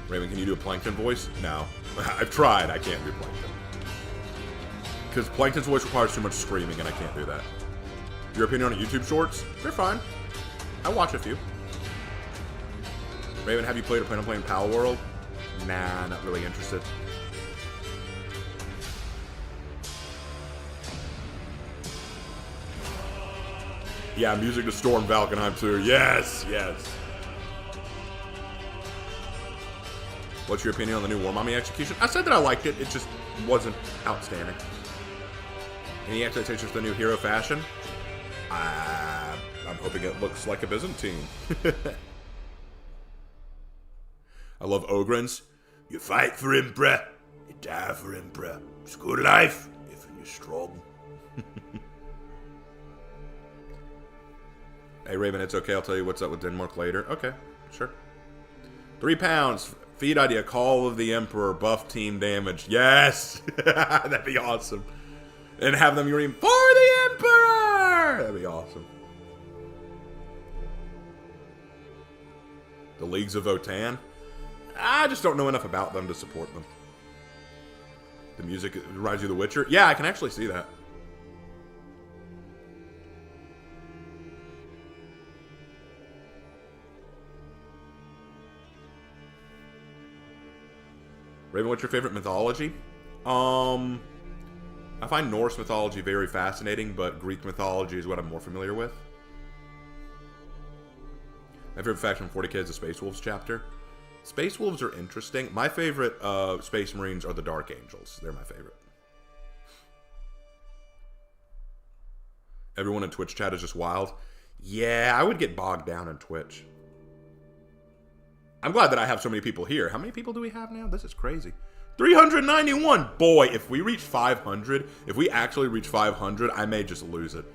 Raven, can you do a Plankton voice? No. I've tried. I can't do Plankton. Because Plankton's voice requires too much screaming, and I can't do that. Your opinion on YouTube shorts? They're fine. I watch a few. Raven, have you played or plan on playing Pal World? Nah, not really interested. Yeah, music to Storm Valkenheim too. Yes, yes. What's your opinion on the new War Mommy execution? I said that I liked it. It just wasn't outstanding. Any expectations for the new hero fashion? I'm hoping it looks like a Byzantine. I love Ogrins. You fight for Emperor. You die for Emperor. It's a good life if you're strong. Hey, Raven, it's okay. I'll tell you what's up with Denmark later. Okay, sure. 3 pounds. Feed idea. Call of the Emperor. Buff team damage. Yes! That'd be awesome. And have them scream, for the Emperor! That'd be awesome. The Leagues of Votan? I just don't know enough about them to support them. The music reminds you of The Witcher? Yeah, I can actually see that. Raven, what's your favorite mythology? I find Norse mythology very fascinating, but Greek mythology is what I'm more familiar with. My favorite faction from 40k is the Space Wolves chapter. Space Wolves are interesting. My favorite Space Marines are the Dark Angels. They're my favorite. Everyone in Twitch chat is just wild. Yeah, I would get bogged down in Twitch. I'm glad that I have so many people here. How many people do we have now? This is crazy. 391! Boy, if we reach 500, if we actually reach 500, I may just lose it.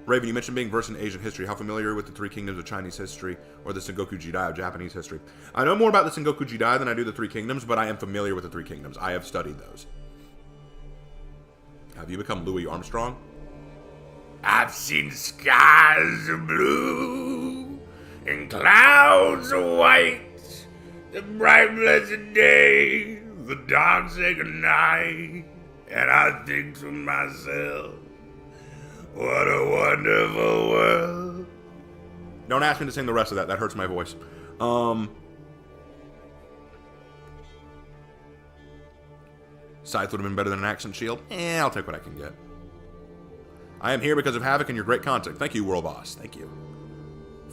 Raven, you mentioned being versed in Asian history. How familiar are you with the Three Kingdoms of Chinese history or the Sengoku Jidai of Japanese history? I know more about the Sengoku Jidai than I do the Three Kingdoms, but I am familiar with the Three Kingdoms. I have studied those. Have you become Louis Armstrong? I've seen skies of blue and clouds of white. The bright blessed day, the dark sacred night, and I think to myself, what a wonderful world. Don't ask me to sing the rest of that. That hurts my voice. Scythe would have been better than an accent shield. I'll take what I can get. I am here because of Havoc and your great content. Thank you, World Boss. Thank you.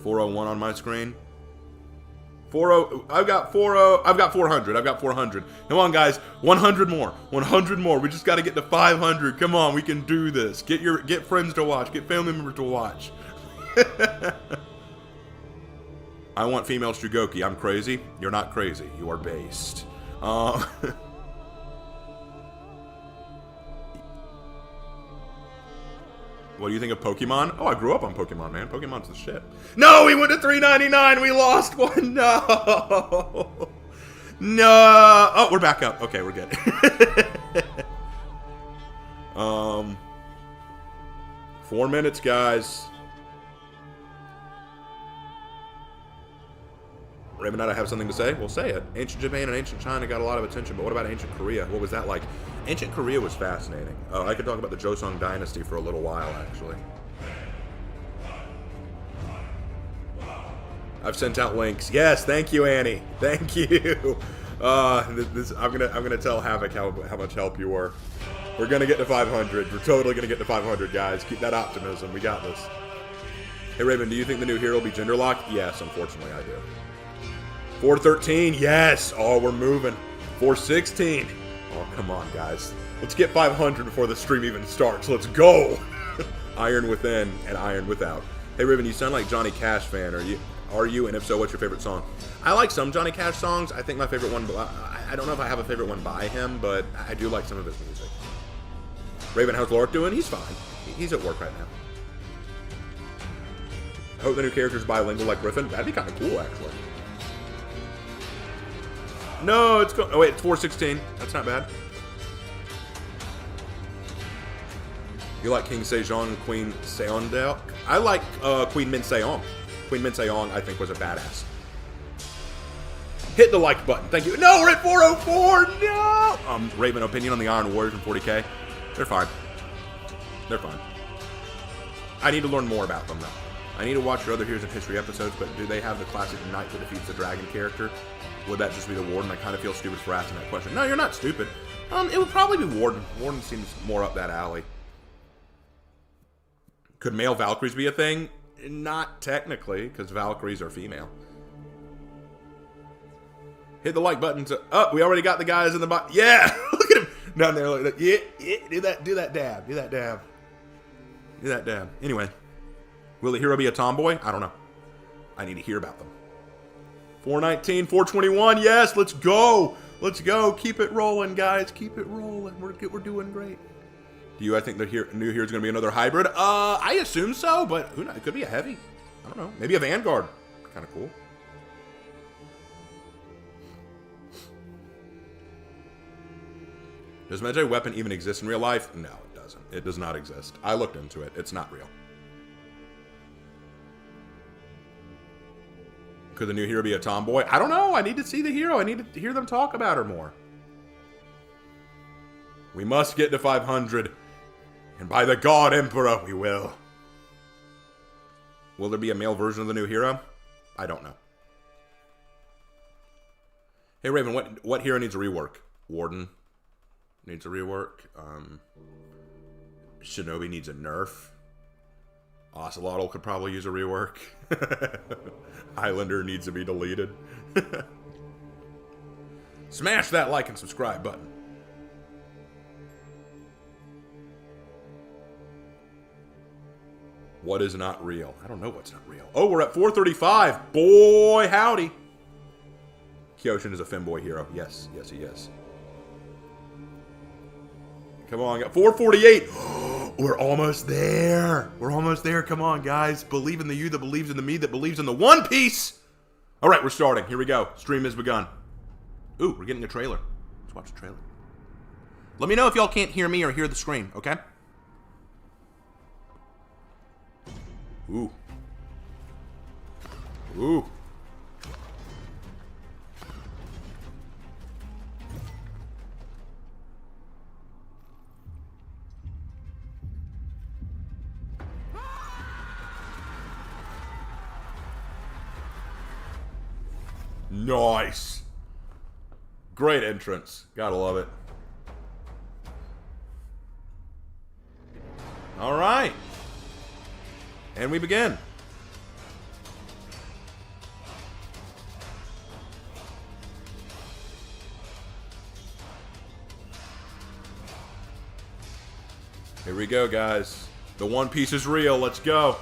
401 on my screen. 40. I've got 40. I've got 400. I've got 400. Come on, guys. 100 more. 100 more. We just got to get to 500. Come on, we can do this. Get friends to watch. Get family members to watch. I want female Strugoki. I'm crazy. You're not crazy. You are based. What do you think of Pokemon? Oh, I grew up on Pokemon, man. Pokemon's the shit. No, we went to $3.99. We lost one. No. No. Oh, we're back up. Okay, we're good. 4 minutes, guys. Raven Knight, I have something to say? We'll say it. Ancient Japan and ancient China got a lot of attention, but what about ancient Korea? What was that like? Ancient Korea was fascinating. I could talk about the Joseon Dynasty for a little while, actually. I've sent out links. Yes, thank you, Annie. Thank you. I'm gonna tell Havoc how much help you were. We're gonna get to 500. We're totally gonna get to 500, guys. Keep that optimism. We got this. Hey, Raven, do you think the new hero will be gender locked? Yes, unfortunately, I do. 413, yes. Oh, we're moving. 416. Oh, come on, guys. Let's get 500 before the stream even starts. Let's go. Iron within and iron without. Hey, Raven, you sound like Johnny Cash fan. Are you? And if so, what's your favorite song? I like some Johnny Cash songs. I think my favorite one, I don't know if I have a favorite one by him, but I do like some of his music. Raven, how's Lorik doing? He's fine. He's at work right now. I hope the new character's bilingual like Griffin. That'd be kind of cool, actually. No, it's oh wait, it's 416. That's not bad. You like King Sejong and Queen Seongdeok? I like Queen Min Seong. Queen Min Seong, I think, was a badass. Hit the like button. Thank you. No, we're at 404. No. Raven, opinion on the Iron Warriors in 40K? They're fine. They're fine. I need to learn more about them, though. I need to watch your other Heroes of History episodes, but do they have the classic knight that defeats the dragon character? Would that just be the Warden? I kind of feel stupid for asking that question. No, you're not stupid. It would probably be Warden. Warden seems more up that alley. Could male Valkyries be a thing? Not technically, because Valkyries are female. Hit the like button to... Oh, we already got the guys in the bot. Yeah! Look at him! Down there like that. Yeah, do that dab. Do that dab. Do that dab. Anyway. Will the hero be a tomboy? I don't know. I need to hear about them. 419, 421. Yes, let's go. Let's go. Keep it rolling, guys. Keep it rolling. We're doing great. Do you, I think the new hero is going to be another hybrid? I assume so, but who knows? It could be a heavy. I don't know. Maybe a Vanguard. Kind of cool. Does Medjay weapon even exist in real life? No, it doesn't. It does not exist. I looked into it. It's not real. Could the new hero be a tomboy? I don't know. I need to see the hero. I need to hear them talk about her more. We must get to 500. And by the God Emperor, we will. Will there be a male version of the new hero? I don't know. Hey, Raven, what hero needs a rework? Warden needs a rework. Shinobi needs a nerf. Ocelotl could probably use a rework. Highlander needs to be deleted. Smash that like and subscribe button. What is not real? I don't know what's not real. Oh, we're at 435. Boy, howdy. Kyoshin is a femboy hero. Yes, yes, he is. Come on, 448. We're almost there. We're almost there. Come on, guys. Believe in the you that believes in the me that believes in the One Piece. All right, we're starting. Here we go. Stream has begun. Ooh, we're getting a trailer. Let's watch the trailer. Let me know if y'all can't hear me or hear the screen, okay? Ooh. Ooh. Nice. Great entrance. Gotta love it. All right. And we begin. Here we go, guys. The One Piece is real. Let's go.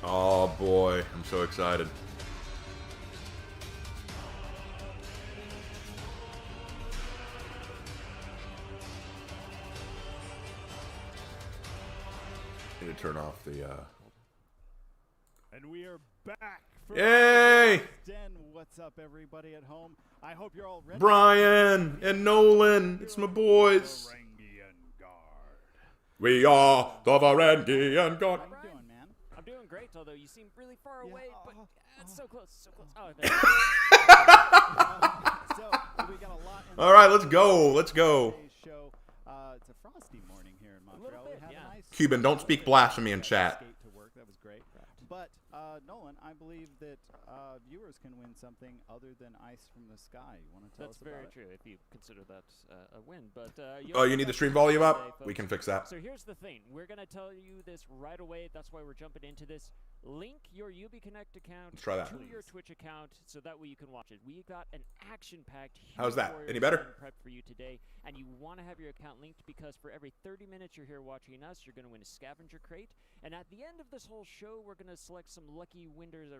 Oh boy, I'm so excited. Need to turn off the. And we are back. For Yay! Den. What's up, everybody at home? I hope you're all ready. Brian and Nolan, it's my boys. Varangian Guard. We are the Varangian God. How you doing, man? I'm doing great, although you seem really far Yeah, away, but it's so close, so close. Oh, So we got a lot. All right, let's go. Let's go. Today's show. It's a frosty morning here in Montreal. bit, We had yeah. a nice Cuban, don't speak blasphemy in chat. skate to work. That was great. But Nolan, I believe that viewers can win something other than ice from the sky. You want to tell That's us about very it? true, if you consider that a win. But Oh, you need the stream volume up? We can fix that. So here's the thing. We're going to tell you this right away. That's why we're jumping into this. Link your UB Connect account Let's try that. to your Twitch account so that way you can watch it. We got an action-packed How's that? Warriors Any better? game prep for you today, and you want to have your account linked because for every 30 minutes you're here watching us, you're going to win a scavenger crate. And at the end of this whole show, we're going to select some lucky winners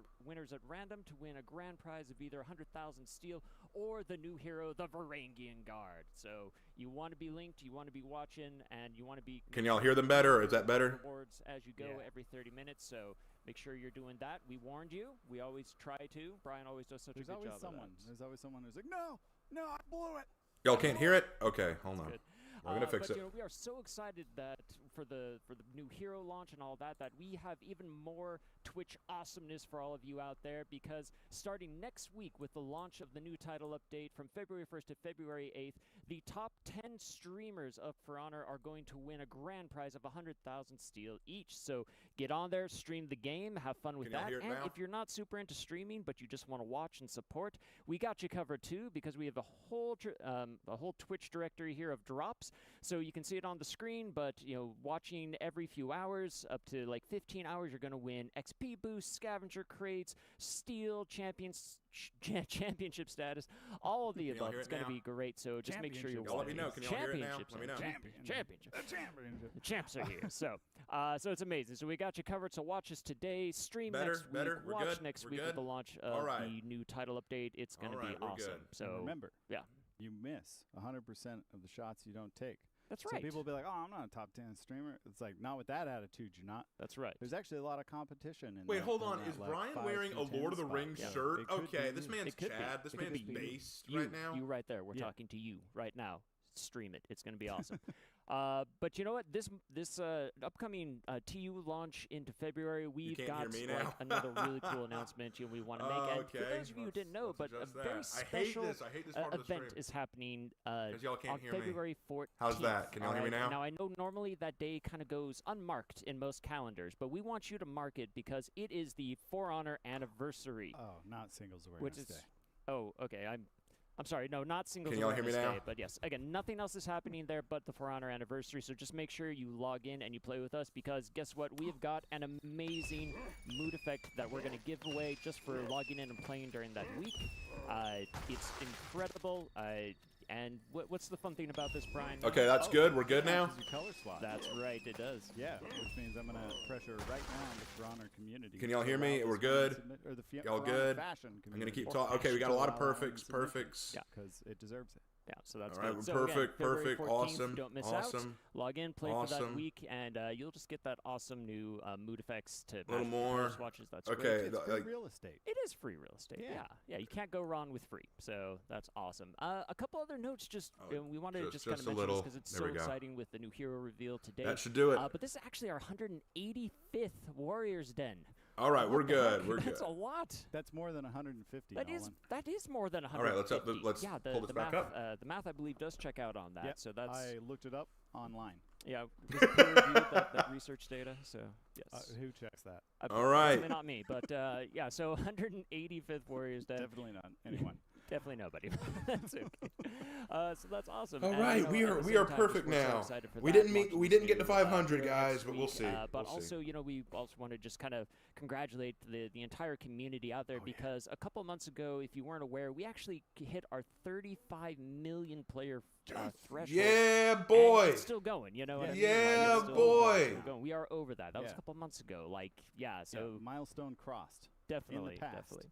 at random to win a grand prize of either 100,000 steel or the new hero, the Varangian Guard. So you want to be linked, you want to be watching, and you want to be. Can y'all hear them better, or is that better? Rewards as you go every 30 minutes. So make sure you're doing that. We warned you. We always try to. Brian always does such There's a good always job someone. of that. There's always someone who's like, no, I blew it. Y'all can't hear it? Okay, hold on. Good. We're gonna fix but, it. You know, we are so excited that for the new hero launch and all that we have even more Twitch awesomeness for all of you out there, because starting next week with the launch of the new title update from February 1st to February 8th, the top 10 streamers of For Honor are going to win a grand prize of 100,000 steel each. So get on there, stream the game, have fun with Can y'all that. hear it And now? if you're not super into streaming but you just want to watch and support, we got you covered too, because we have a whole Twitch directory here of drops. So you can see it on the screen, but you know, watching every few hours, up to like 15 hours, you're going to win XP boosts, scavenger crates, steel, championship status, all of the Can y'all above. hear It's it going to now? be great. So just make sure you're Y'all let me watching. know. Can y'all hear it now? Let me know. Championship. The championship. The champs are here. So it's amazing. So we got you covered. So watch us today. Stream Better, next week. better. We're Watch good, next we're week good. with the launch of All right. the new title update. It's going to All be right, we're awesome. good. So And remember, yeah, you miss 100% of the shots you don't take. that's So right. people will be like, oh, I'm not a top 10 streamer. It's like, not with that attitude, you're not. That's right. There's actually a lot of competition in Wait, that- hold in on. that, Is like, Brian 5 wearing through a 10 Lord of the spot. Rings Yeah. shirt? It could Okay, be this you. man's It could be. Chad. This It could man's be based you, right now. You right there. We're Yeah. talking to you right now. Stream it. It's going to be awesome. But you know what? This upcoming TU launch into February, we've can't got hear me like now. another really cool announcement we want to make. And for okay. those of you who Let's- didn't know, let's but a adjust very that. I hate special this. I hate this part of the event stream. is happening 'Cause y'all can't on hear me. February 14th. How's that? Can y'all hear me alright? now? Now I know normally that day kind of goes unmarked in most calendars, but we want you to mark it because it is the For Honor anniversary. Oh, not singles awareness Which is day. Oh, okay. I'm sorry. No, not singles Can y'all hear me awareness now? day, but yes. Again, nothing else is happening there but the For Honor anniversary. So just make sure you log in and you play with us, because guess what? We have got an amazing mood effect that we're going to give away just for logging in and playing during that week. It's incredible. And what's the fun thing about this, Brian? Okay, that's good. We're good Yeah, now. 'cause you color swap. That's right. It does. Yeah, which means I'm gonna pressure right now on the For Honor community. Can y'all to hear allow me? this We're one to good? submit- or the Y'all For Honor good? fashion I'm gonna community keep Or talking. Okay, we got a to lot of allow one perfects. submission. Perfects. Yeah. because it deserves it. Yeah, so that's All right, good. we're So perfect, again, February perfect, 14th, awesome, don't miss out. awesome, Log in, play for that awesome. week, and you'll just get that awesome new mood effects to Little match more. the swatches. That's Okay, great. It's free like- real estate. It is free real estate. Yeah. Yeah, you can't go wrong with free. So that's awesome. A couple other notes. Just we wanted to just kind of a mention little. this because it's There so we go. exciting with the new hero reveal today. That should do it. But this is actually our 185th Warriors Den. All right, What we're the good. heck? We're That's good. a lot. That's more than 150. That is more than 150. All right, let's yeah, pull this back math, up. The math, I believe, does check out on that. Yep, So that's I looked it up online. yeah. Was it peer-reviewed, that research data? So yes. Who checks that? All right. Definitely not me, but yeah. So 185th Warriors Den. Definitely not anyone. Definitely nobody. That's okay. So that's awesome. All And, right, you know, we at are the we same are time, perfect we're so now. excited for We that, didn't launching we this didn't get to new, 500 hero guys, next but we'll week. see. But We'll also, see. you know, we also want to just kind of congratulate the entire community out there because a couple months ago, if you weren't aware, we actually hit our 35 million player threshold. Yeah, And boy. it's still going, you know what I mean? Yeah, it's still, boy. still going. We are over that. That was a Yeah. couple months ago. Like, yeah, so Yeah, milestone crossed. definitely, past. definitely.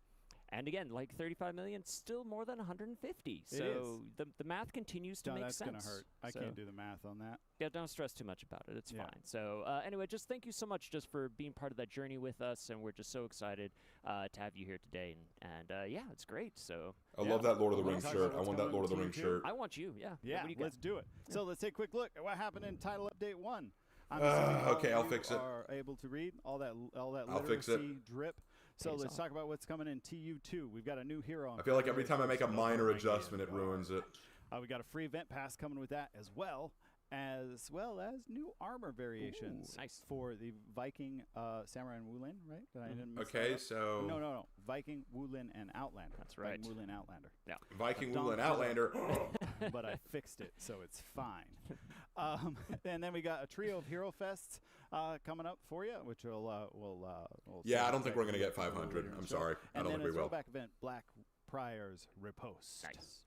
And again, like 35 million, still more than 150. It So the math continues to No, make that's sense. gonna hurt. I So, can't do the math on that. Yeah, don't stress too much about it. It's Yeah. fine. So anyway, just thank you so much just for being part of that journey with us, and we're just so excited to have you here today. And yeah, it's great. So I love that Lord of the Well, Rings let's talk shirt. about I what's want that coming Lord of the in Rings Q2. shirt. I want you. Yeah. Yeah, What do you got? let's do it. So let's take a quick look at what happened in Title Update 1. I'm Uh, assuming all okay, of I'll you fix it. Are able to read all that I'll fix it. literacy drip. So Pays let's off. talk about what's coming in TU2. We've got a new hero. On I feel like every time I make a February 1st, minor Varangian adjustment, it Guard. ruins it. We got a free event pass coming with that as well as new armor variations. Ooh, nice. For the Viking, Samurai, and Wulin, right? Did I didn't mess Okay, that up? so No. Viking, Wulin, and Outlander. That's right. Viking, Wulin, Outlander. Viking, Don't Wool, and do that. Outlander. But I fixed it, so it's fine. And then we got a trio of Hero Fests coming up for you, which we'll Yeah, I see don't think we're gonna get a little 500. later in I'm the show. sorry. I And don't then think we a will. throwback event, Black Prior's Riposte. Nice.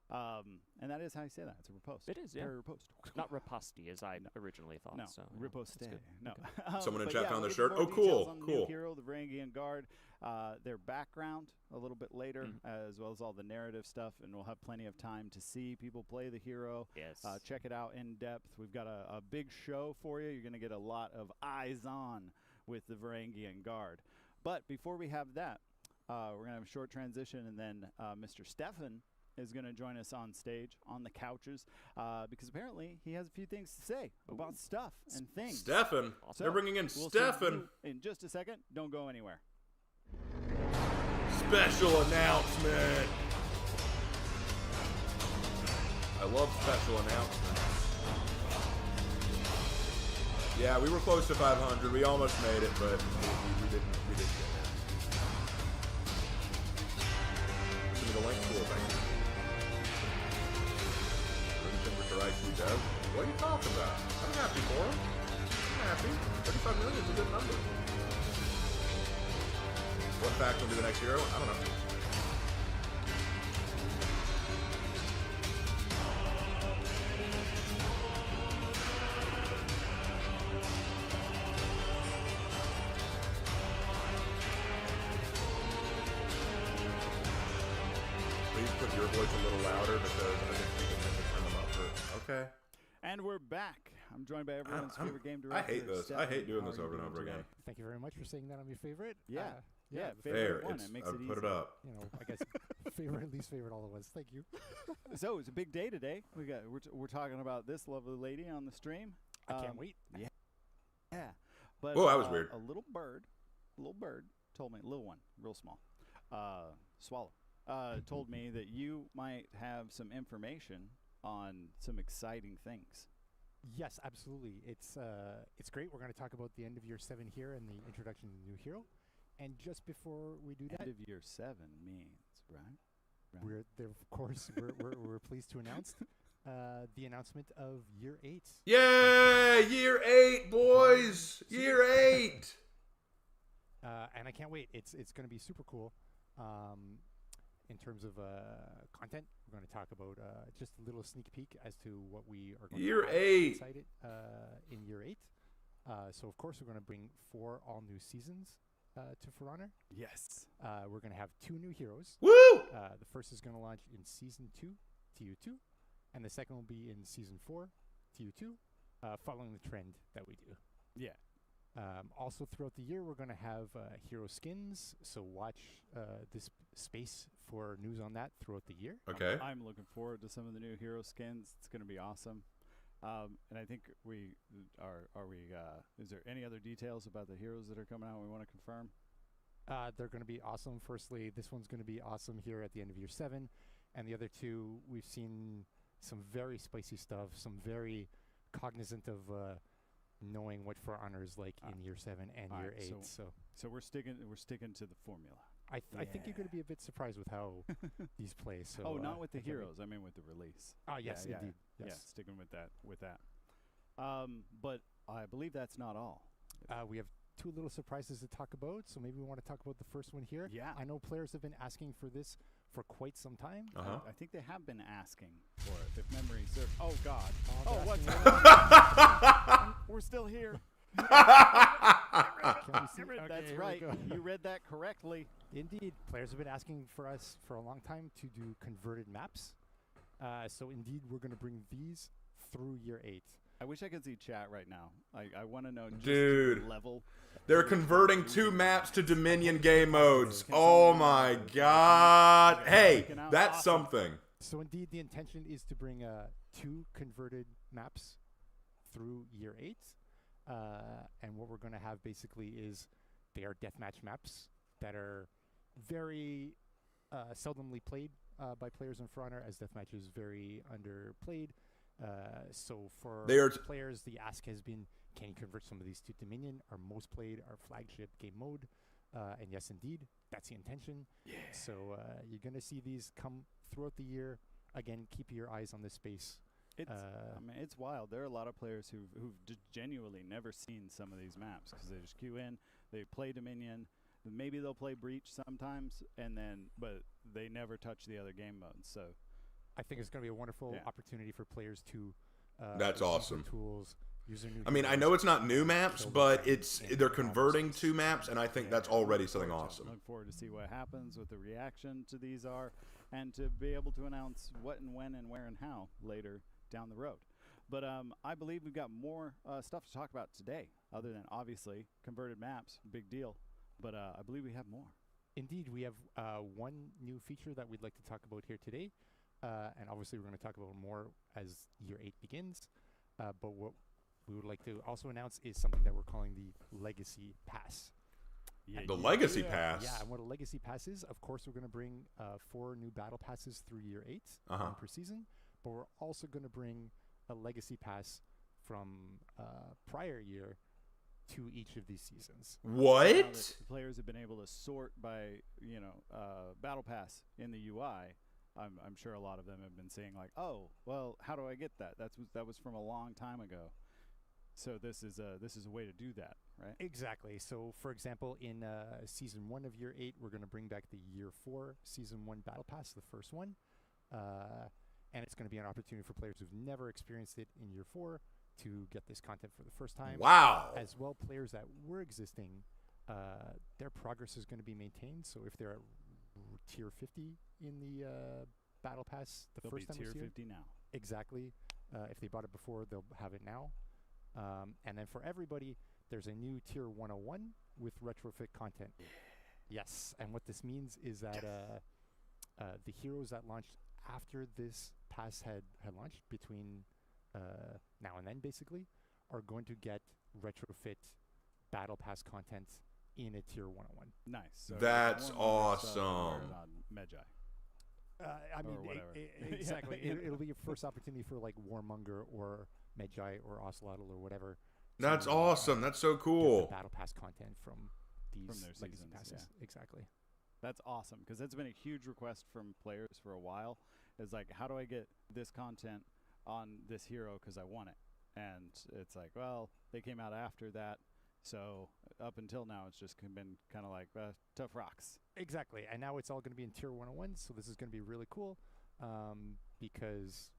And that is how you say that. It's a riposte. It is, yeah. Riposte. Not riposte, as I originally thought. No, so, yeah, riposte. that's good. No. Okay. Someone in But chat yeah, found the we'll shirt. give more Oh, cool, details on the new cool. hero, the Varangian Guard, their background a little bit later, Mm-hmm. as well as all the narrative stuff, and we'll have plenty of time to see people play the hero. Yes. Check it out in depth. We've got a big show for you. You're going to get a lot of eyes on with the Varangian Guard. But before we have that, we're going to have a short transition, and then Mr. Stefan is going to join us on stage, on the couches, because apparently he has a few things to say about stuff and things. Stefan. So, They're bringing in we'll see Stefan. you in just a second. Don't go anywhere. Special announcement. I love special announcements. Yeah, we were close to 500. We almost made it, but we didn't get there. Give me the link. Cool, thank you. Room temperature IQ dev. What are you talking about? I'm happy for him. I'm happy. 35 million is a good number. What fact will be the next hero? I don't know. Please put your voice a little louder because I think people tend to turn them up for. Okay. And we're back. I'm joined by everyone's favorite game I director. hate this. I Stefan. hate doing How this are you over and doing over today? again. Thank you very much for saying that on my favorite. Yeah. Yeah, favorite Fair. one. It's, It makes I it put it easy. up. you know, I guess favorite, least favorite, all at once. Thank you. So it's a big day today. We're talking about this lovely lady on the stream. I can't wait. Yeah, but Whoa, that was weird. A little bird told me, little one, real small, swallow, told me that you might have some information on some exciting things. Yes, absolutely. It's great. We're going to talk about the end of year 7 here and the introduction to the new hero. And just before we do that, End of year 7 means, right? we're there. Of course, we're pleased to announce the announcement of year 8. Yeah, year 8, boys. Year 8. And I can't wait. It's going to be super cool. In terms of content, we're going to talk about just a little sneak peek as to what we are going Year to have 8. inside it in year 8. So of course we're going to bring 4 all new seasons to For Honor. Yes. We're going to have 2 new heroes. Woo! The first is going to launch in season 2, TU2, and the second will be in season 4, TU2, following the trend that we do. Yeah. Also throughout the year, we're going to have hero skins, so watch this space for news on that throughout the year. Okay. I'm looking forward to some of the new hero skins. It's going to be awesome. And I think we are we is there any other details about the heroes that are coming out we want to confirm? They're going to be awesome. Firstly, this one's going to be awesome here at the end of year 7, and the other 2, we've seen some very spicy stuff, some very cognizant of knowing what For Honor is like in year 7 and year 8. So we're sticking to the formula. I think you're going to be a bit surprised with how these play. So not with the I can't wait. heroes. I mean with the release. Ah, yes, yeah, indeed. yeah, Yes. sticking with that. But I believe that's not all. We have 2 little surprises to talk about, so maybe we want to talk about the first one here. Yeah. I know players have been asking for this for quite some time. I think they have been asking for it, if memory serves. Oh, God. they're Oh, what's asking that? We're still here. Can we see? Okay, That's here we right. go. You read that correctly. Indeed, players have been asking for us for a long time to do converted maps. So indeed, we're going to bring these through year 8. I wish I could see chat right now. I want to know just Dude. the level. They're converting 2 maps to Dominion game modes. Oh my god. Hey, that's something. So indeed, the intention is to bring 2 converted maps through year 8. And what we're going to have basically is they are deathmatch maps that are very seldomly played by players in For Honor, as deathmatch is very underplayed. So for players, the ask has been, can you convert some of these to Dominion? Our most played, our flagship game mode. And yes, indeed, that's the intention. Yeah. So you're going to see these come throughout the year. Again, keep your eyes on this space. I mean, it's wild. There are a lot of players who've genuinely never seen some of these maps because they just queue in, they play Dominion, maybe they'll play Breach sometimes, but they never touch the other game modes. So I think it's going to be a wonderful opportunity for players to that's use awesome. their tools, use their new I mean, I know it's not new maps, but they're converting 2 maps, and I think that's already something awesome. Look forward to see what happens, what the reaction to these are, and to be able to announce what and when and where and how later down the road. But I believe we've got more stuff to talk about today, other than obviously converted maps, big deal. But I believe we have more. Indeed, we have one new feature that we'd like to talk about here today. And obviously we're going to talk about more as year 8 begins. But what we would like to also announce is something that we're calling the Legacy Pass. The Legacy Pass? Yeah, and what a Legacy Pass is, of course, we're going to bring 4 new battle passes through year 8 per season. But we're also going to bring a Legacy Pass from prior year to each of these seasons. What? Now that players have been able to sort by, battle pass in the UI. I'm sure a lot of them have been saying like, oh, well, how do I get that? That was from a long time ago. So this is a way to do that, right? Exactly. So, for example, in season 1 of year 8, we're going to bring back the year 4 season 1 battle pass, the first one. And it's going to be an opportunity for players who've never experienced it in year 4 to get this content for the first time. Wow. As well, players that were existing, their progress is going to be maintained. So if they're at tier 50 in the battle pass They'll first be time tier this year, 50 now. exactly. If they bought it before, they'll have it now. And then for everybody, there's a new tier 101 with retrofit content. Yes, and what this means is that the heroes that launched after this pass had launched between now and then, basically, are going to get retrofit battle pass content in a tier 101. Nice. So that's awesome. Magi. I mean, exactly. It'll be your first opportunity for like Warmonger or Magi or Ocelotl or whatever. That's awesome. That's so cool. Get the battle pass content from these their legacy seasons, passes. yeah. Exactly. That's awesome because that's been a huge request from players for a while. Is like, how do I get this content on this hero because I want it? And it's like, well, they came out after that. So up until now, it's just been kind of like tough rocks. Exactly, and now it's all going to be in tier 101. So this is going to be really cool because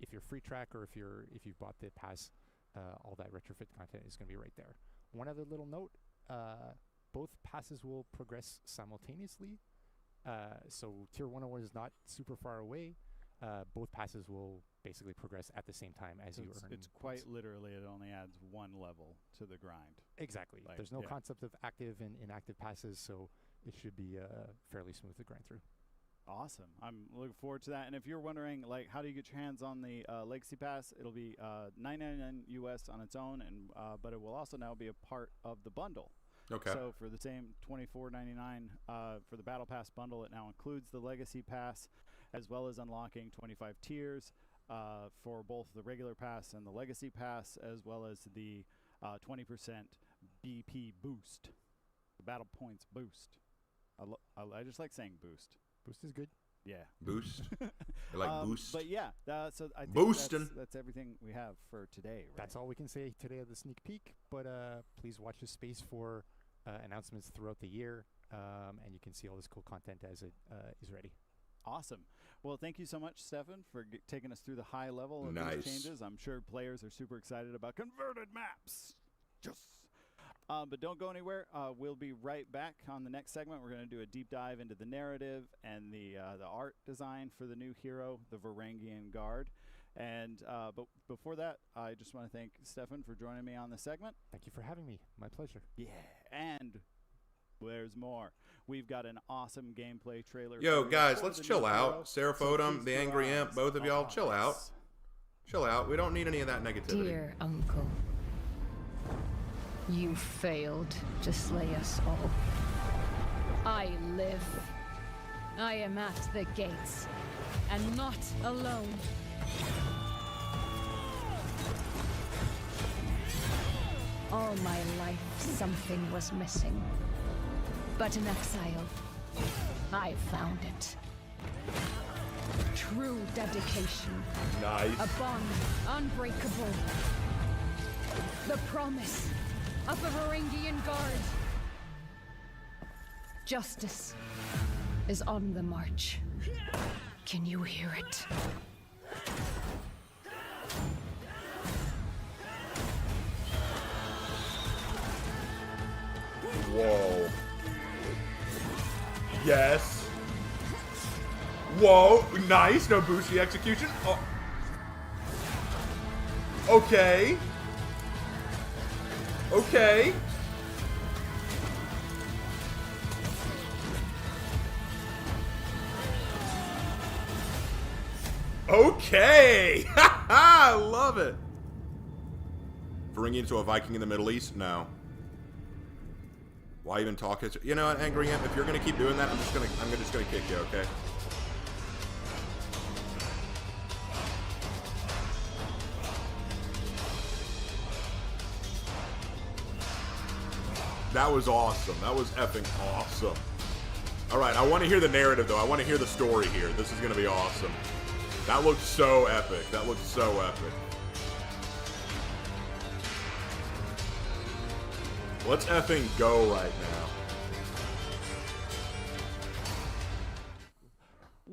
if you're free track or if you've bought the pass, all that retrofit content is going to be right there. One other little note: both passes will progress simultaneously. So tier 101 is not super far away. Both passes will basically progress at the same time as So you earn. it's quite literally, it only adds one level to the grind. Exactly. Like, There's no concept of active and inactive passes, so it should be fairly smooth to grind through. Awesome. I'm looking forward to that. And if you're wondering, like, how do you get your hands on the Legacy Pass, it'll be $9.99 US on its own, and but it will also now be a part of the bundle. Okay. So for the same $24.99 for the Battle Pass bundle, it now includes the Legacy Pass, as well as unlocking 25 tiers for both the regular pass and the Legacy Pass, as well as the 20% BP boost. The battle points boost. I just like saying boost. Boost is good. Yeah. Boost. I like boost. But yeah, so I think Boostin'. that's everything we have for today. Right? That's all we can say today of the sneak peek. But please watch this space for announcements throughout the year, and you can see all this cool content as it is ready. Awesome. Well, thank you so much, Stefan, for taking us through the high level of Nice. these changes. I'm sure players are super excited about converted maps. Yes. But don't go anywhere. We'll be right back on the next segment. We're going to do a deep dive into the narrative and the art design for the new hero, the Varangian Guard. And but before that, I just want to thank Stefan for joining me on the segment. Thank you for having me. My pleasure. Yeah, and there's more. We've got an awesome gameplay trailer. Yo, for you guys, for let's the chill new out. hero. Seraphodum, please the keep Angry your Imp, eyes both of y'all, on chill out. us. Chill out. We don't need any of that negativity. Dear uncle, you failed to slay us all. I live. I am at the gates, and not alone. All my life, something was missing. But in exile, I found it. True dedication. Nice. A bond unbreakable. The promise of the Varangian Guard. Justice is on the march. Can you hear it? Whoa. Yes. Whoa. Nice. No boosty execution. Oh. Okay. Okay. Okay. I love it. Bringing into a Viking in the Middle East? No. Why even talk? You know what, Angry Imp? If you're gonna keep doing that, I'm just gonna kick you. Okay. That was awesome. That was effing awesome. All right, I want to hear the narrative though. I want to hear the story here. This is gonna be awesome. That looked so epic. That looked so epic. Let's effing go right now.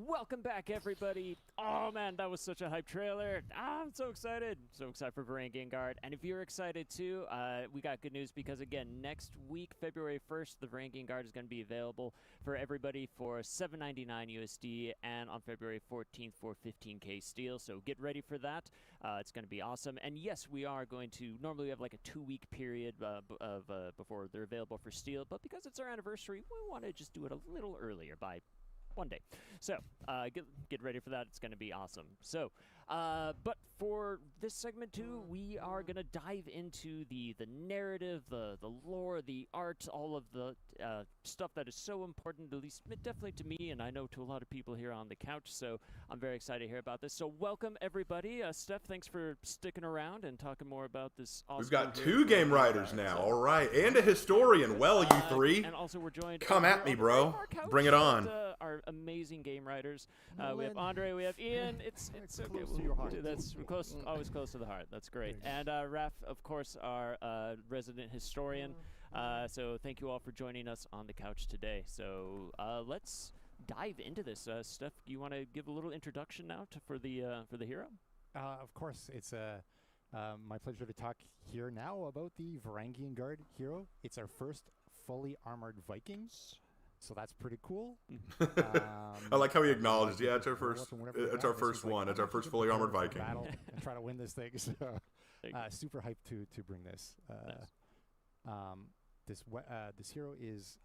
Welcome back, everybody. Oh, man, that was such a hype trailer. I'm so excited. So excited for Varangian Guard. And if you're excited, too, we got good news because, again, next week, February 1st, the Varangian Guard is going to be available for everybody for $7.99 USD and on February 14th for 15K steel. So get ready for that. It's going to be awesome. And, yes, we are going to normally have like a 2-week period before they're available for steel. But because it's our anniversary, we want to just do it a little earlier by one day. So get ready for that. It's going to be awesome. So but for this segment too, we are going to dive into the narrative, the lore, the art, all of the stuff that is so important, at least definitely to me, and I know to a lot of people here on the couch. So I'm very excited to hear about this. So welcome everybody. Steph, thanks for sticking around and talking more about this awesome. We've got new 2 hero game for writers Varangian now. Guard. All right, and a historian. Well, you three, And also we're joined. come over at me, on the bro. right of our couch Bring it on. with, our amazing game writers. We have Nolan. Andre, we have Ian. It's okay. close to we'll your heart. do That's close, always close to the heart. That's great. And Raf, of course, our resident historian. So thank you all for joining us on the couch today. So let's dive into this. Steph, you want to give a little introduction now for the hero? Of course, it's my pleasure to talk here now about the Varangian Guard hero. It's our first fully armored Viking, so that's pretty cool. I like how he acknowledged. Yeah, it's our first. It's our first one. It's our first fully armored Viking. Battle and try to win this thing. So There you go. super hyped to bring this. This hero is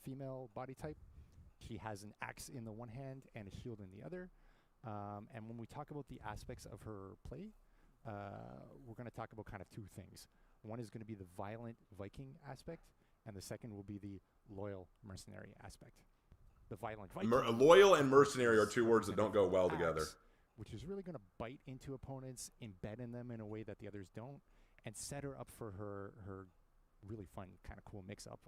female body type. She has an axe in the one hand and a shield in the other. And when we talk about the aspects of her play, we're going to talk about kind of 2 things. One is going to be the violent Viking aspect, and the second will be the loyal mercenary aspect. The violent Viking. Loyal and mercenary are 2 words that don't go well together. axe, which is really going to bite into opponents, embed in them in a way that the others don't, and set her up for her really fun, kind of cool mix-up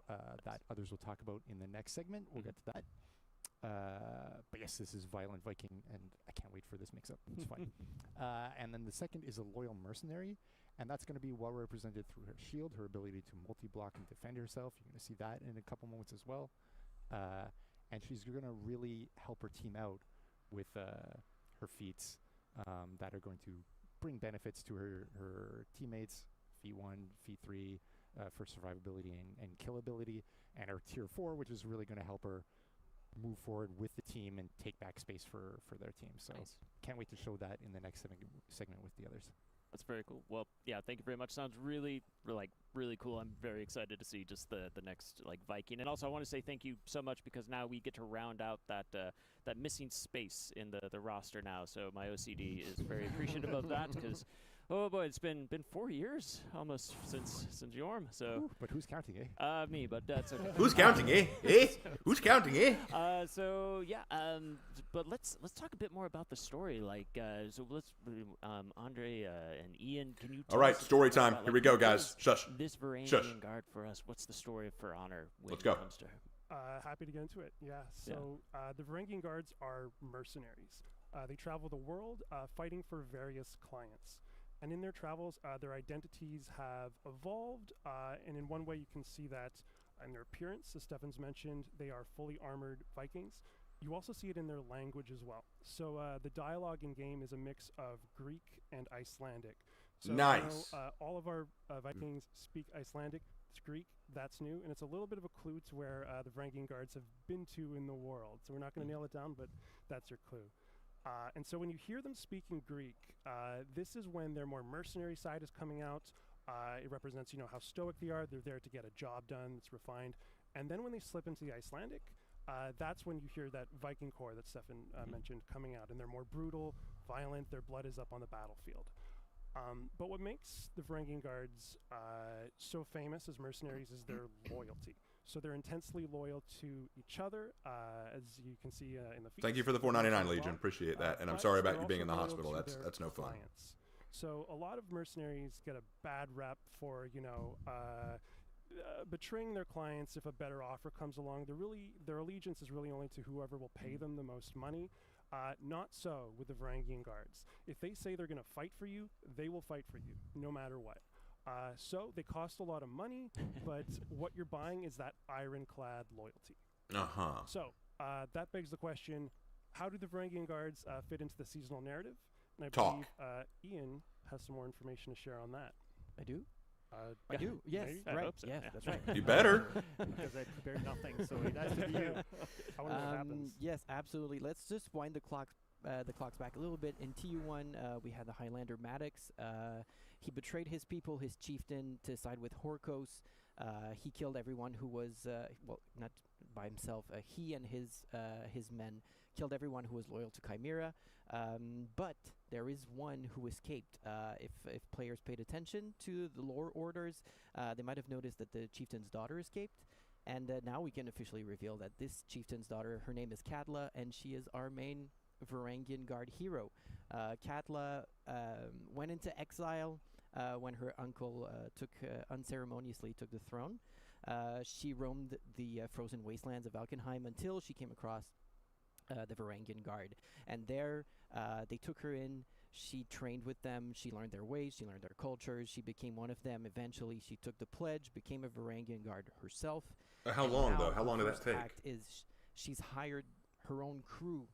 that others will talk about in the next segment. We'll get to that. But yes, this is Violent Viking, and I can't wait for this mix-up. It's fun. And then the second is a Loyal Mercenary, and that's going to be well represented through her shield, her ability to multi-block and defend herself. You're going to see that in a couple moments as well. And she's going to really help her team out with her feats that are going to bring benefits to her teammates. Feat 1, Feat 3 for survivability and killability, and her Tier 4, which is really going to help her move forward with the team and take back space for their team. So can't wait to show that in the next segment with the others. That's very cool. Well, yeah, thank you very much. Sounds really cool. I'm very excited to see just the next Viking. And also I want to say thank you so much, because now we get to round out that missing space in the roster now. So my OCD is very appreciative of that, because oh boy, it's been 4 years almost since Yorm. So Ooh, but who's counting, eh? me, but that's okay. Who's counting, eh? Who's counting, eh? So yeah, but let's talk a bit more about the story. So let's Andre and Ian, can you? All right, story time. About, here we go, guys. Shush. This Varangian Shush. guard for us. What's the story for Honor when Let's it go. comes to her? Happy to get into it. Yeah. So the Varangian guards are mercenaries. They travel the world fighting for various clients. And in their travels, their identities have evolved, and in one way you can see that in their appearance. As Stefan's mentioned, they are fully armored Vikings. You also see it in their language as well. So the dialogue in-game is a mix of Greek and Icelandic. So Nice. All of our Vikings speak Icelandic. It's Greek, that's new, and it's a little bit of a clue to where the Varangian guards have been to in the world. So we're not going to nail it down, but that's your clue. And so when you hear them speaking Greek, this is when their more mercenary side is coming out. It represents, how stoic they are. They're there to get a job done. It's refined. And then when they slip into the Icelandic, that's when you hear that Viking core that Stefan mentioned coming out. And they're more brutal, violent. Their blood is up on the battlefield. But what makes the Varangian guards so famous as mercenaries is their loyalty. So they're intensely loyal to each other, as you can see in the Feats. Thank you for the $4.99, Legion. Appreciate that. And I'm sorry about you being in the hospital. That's no fun. Clients. So a lot of mercenaries get a bad rep for, betraying their clients if a better offer comes along. Their allegiance is really only to whoever will pay them the most money. Not so with the Varangian guards. If they say they're going to fight for you, they will fight for you, no matter what. So they cost a lot of money, but what you're buying is that ironclad loyalty. Uh-huh. So that begs the question, how do the Varangian guards fit into the seasonal narrative? And I believe Ian has some more information to share on that. I do? I do, yes, maybe? right. hope so, Yes, yeah. that's right. You better. Because I prepared nothing, so it has to be you. I wonder what happens. Yes, absolutely. Let's just wind the clocks back a little bit. In TU1, we had the Highlander Maddox. He betrayed his people, his chieftain, to side with Horkos. He killed everyone who was, not by himself. He and his men killed everyone who was loyal to Chimera. But there is one who escaped. If players paid attention to the lore orders, they might have noticed that the chieftain's daughter escaped. And now we can officially reveal that this chieftain's daughter, her name is Katla, and she is our main Varangian Guard hero. Katla went into exile when her uncle unceremoniously took the throne. She roamed the frozen wastelands of Valkenheim until she came across the Varangian Guard. And there they took her in. She trained with them. She learned their ways. She learned their cultures. She became one of them. Eventually, she took the pledge, became a Varangian Guard herself. How long, though? How long did that take? Act is she's hired her own crew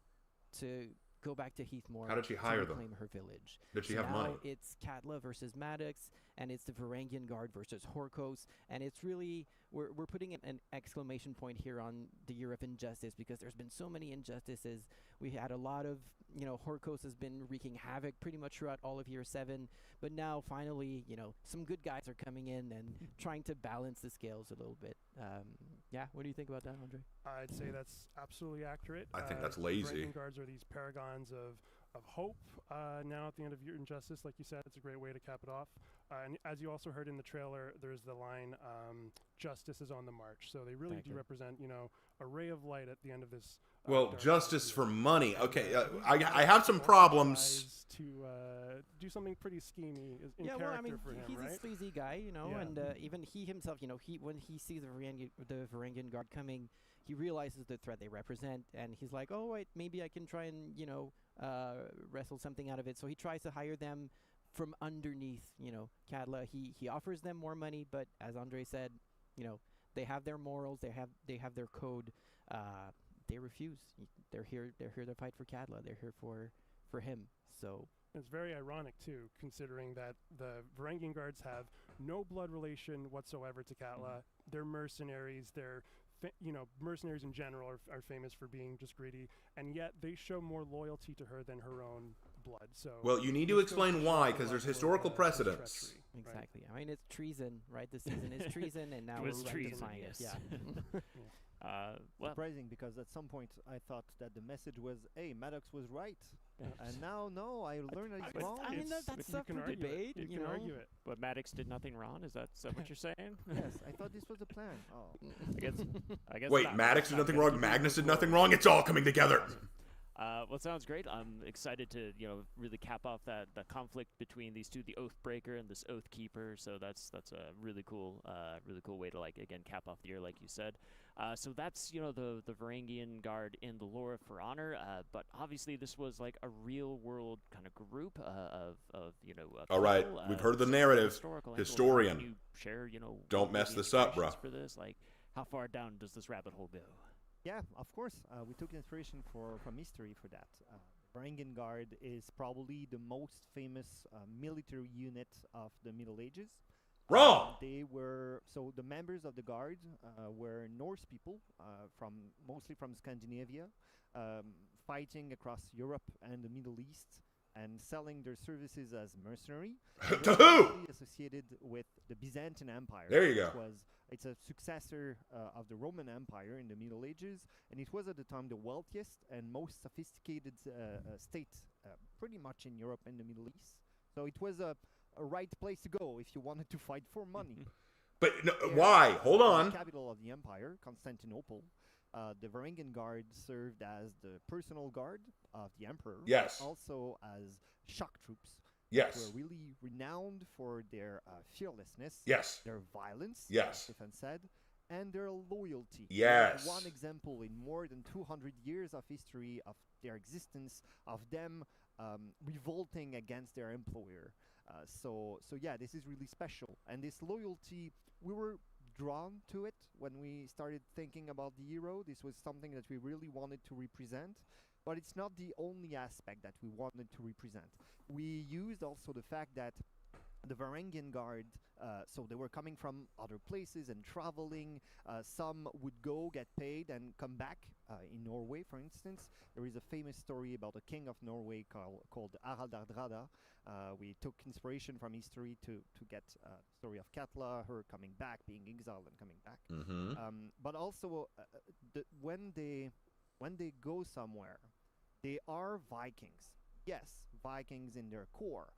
to go back to Heathmore. How did she hire them? Reclaim her village. Did she So have now money? It's Katla versus Maddox, and it's the Varangian Guard versus Horkos, and it's really we're putting an exclamation point here on the year of injustice, because there's been so many injustices. We had a lot of, Horkos has been wreaking havoc pretty much throughout all of year 7, but now finally, some good guys are coming in and trying to balance the scales a little bit. What do you think about that, Andre? I'd say that's absolutely accurate. I think that's the lazy. Varangian guards are these paragons of hope. Now at the end of Year Injustice, like you said, it's a great way to cap it off. And as you also heard in the trailer, there's the line, justice is on the march. So they really do represent, a ray of light at the end of this. Well, dark justice year. for money. Okay, These I have some guys problems. do something pretty schemy in yeah, character well, I mean, for him, he's right? a sleazy guy, you know, Yeah. and even he himself, you know, when he sees the Varangian Guard coming, he realizes the threat they represent, and he's like, oh wait, maybe I can try and wrestle something out of it. So he tries to hire them from underneath, Cadla. He offers them more money, but as Andre said, they have their morals, they have their code. They refuse. They're here to fight for Cadla. They're here for him. So It's very ironic too, considering that the Varangian Guards have no blood relation whatsoever to Katla. They're mercenaries. They're mercenaries in general are famous for being just greedy, and yet they show more loyalty to her than her own blood. So Well, you need to this goes explain show why, the because there's level of, historical his precedents. treachery, right? exactly. I mean, it's treason, right? The season is treason, and now It we're was treason, rectifying it. yes. Yeah. Well, Surprising, because at some point I thought that the message was, "Hey, Maddox was right," and now no, I learned that he's wrong. I mean, It's- that's you up can for argue debate. It. You You can know, argue it. but Maddox did nothing wrong. Is that what you're saying? Yes, I thought this was the plan. Oh, I guess. Wait, not. Maddox did Not nothing gonna wrong. keep Magnus moving did nothing forward. wrong. It's all coming together. Well, it sounds great. I'm excited to really cap off that conflict between these two, the Oathbreaker and this Oathkeeper. So that's a really cool way to cap off the year, like you said. So that's the Varangian Guard in the lore of For Honor. But obviously this was like a real world kind of group of All right, people, we've heard the from narrative. historical angle. Historian. Can you share Don't what were mess the this up, inspirations bruh. For this, like, how far down does this rabbit hole go? yeah, of course. We took inspiration from history for that. Varangian Guard is probably the most famous military unit of the Middle Ages. Wrong! They were the members of the Guard were Norse people mostly from Scandinavia, fighting across Europe and the Middle East and selling their services as mercenary. To who? Mostly associated with the Byzantine Empire. There you go. It's a successor of the Roman Empire in the Middle Ages, and it was at the time the wealthiest and most sophisticated state pretty much in Europe and the Middle East. So it was a right place to go if you wanted to fight for money. But no, There, why? Hold in on. The capital of the empire, Constantinople, the Varangian Guard served as the personal guard of the emperor. Yes. Also as shock troops. Yes. Were really renowned for their fearlessness, Yes. their violence, Yes. as Stefan said, and their loyalty. Yes. One example in more than 200 years of history of their existence, of them revolting against their employer. So yeah, this is really special. And this loyalty, we were drawn to it when we started thinking about the hero. This was something that we really wanted to represent. But it's not the only aspect that we wanted to represent. We used also the fact that the Varangian Guard, so they were coming from other places and traveling. Some would go, get paid, and come back. In Norway, for instance, there is a famous story about a king of Norway called Harald Hardrada. We took inspiration from history to get the story of Katla, her coming back, being exiled and coming back. Mm-hmm. But also, when they go somewhere, they are Vikings. Yes, Vikings in their core,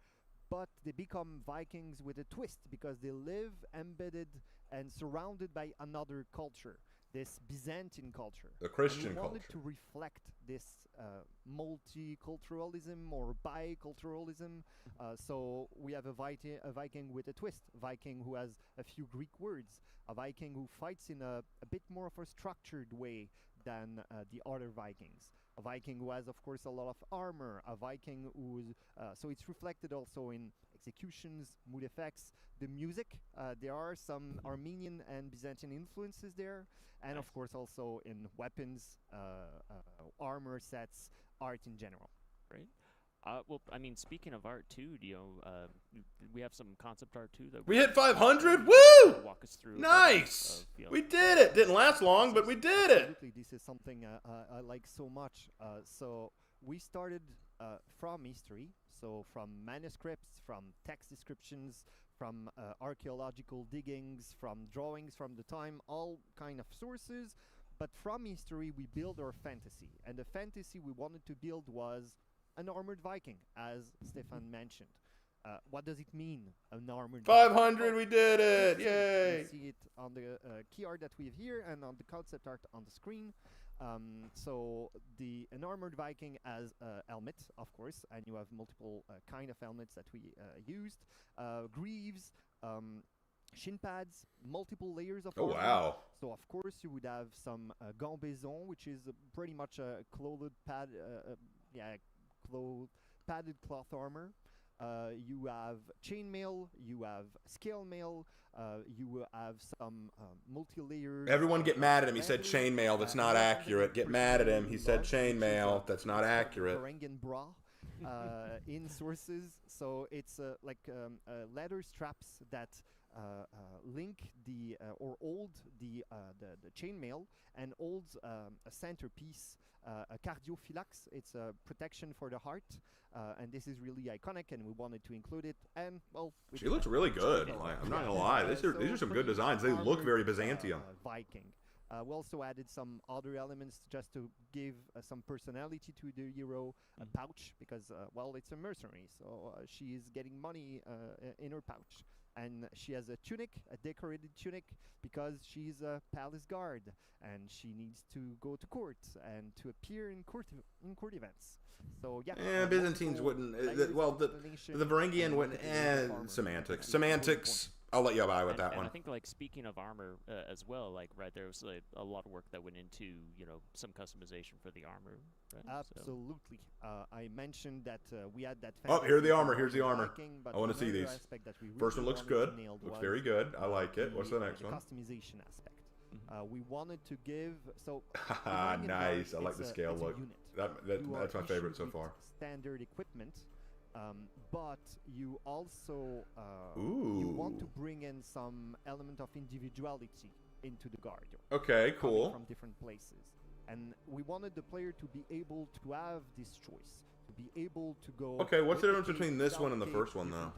but they become Vikings with a twist because they live embedded and surrounded by another culture, this Byzantine culture. The Christian and we wanted culture. to reflect this multiculturalism or biculturalism. So we have a Viking with a twist, Viking who has a few Greek words, a Viking who fights in a bit more of a structured way than the other Vikings. A Viking who has, of course, a lot of armor. A Viking who so it's reflected also in executions, mood effects, the music. There are some Armenian and Byzantine influences there, and of course also in weapons, armor sets, art in general. Right. Well, I mean, speaking of art too, we have some concept art too that We hit 500. Woo! Woo! Walk us through. Nice. We did it. Didn't last long, but we did it. Absolutely, this is something I like so much. So we started from history, so from manuscripts, from text descriptions, from archaeological diggings, from drawings from the time, all kind of sources. But from history, we build our fantasy, and the fantasy we wanted to build was an armored Viking, as Stefan mentioned. What does it mean, an armored 500. We did it. You Yay. see it on the key art that we have here and on the concept art on the screen. So an armored Viking has a helmet, of course, and you have multiple kind of helmets that we used. Greaves, shin pads, multiple layers of Oh, armor. wow. So of course you would have some gambaison, which is pretty much a padded cloth armor. You have chainmail, you have scale mail, you have some multi-layer. Everyone get mad at him. He said chainmail. That's not accurate. Get mad at him. He said chainmail. That's not accurate. Varangian bra in sources. So it's like leather straps that link or hold the chainmail and holds a centerpiece, a cardiophylax. It's a protection for the heart, and this is really iconic, and we wanted to include it. And well, She looks really good. Like, I'm not gonna lie. These are some good designs. They look very Byzantium. Viking. We also added some other elements just to give some personality to the hero. A pouch, because well, it's a mercenary, so she is getting money in her pouch. And she has a tunic, a decorated tunic, because she's a palace guard, and she needs to go to court and to appear in court events. So yeah. Byzantines wouldn't. The Varangian wouldn't. Semantics. Semantics. I'll let you buy with that one. I think, like, speaking of armor as well, like, right, there was a lot of work that went into, some customization for the armor. Right? Absolutely. I mentioned that we had that. Oh, here's the armor. Here's the armor. Viking, I want to see these. First one looks good. Looks very good. I like it. What's the next one? Customization aspect. We wanted to give nice. I like the scale look. That's my favorite so far. Standard equipment. But you also you want to bring in some element of individuality into the guard. Okay, cool. From different places, and we wanted the player to be able to have this choice, to be able to go. Okay, what's the difference between this one and the first one, though?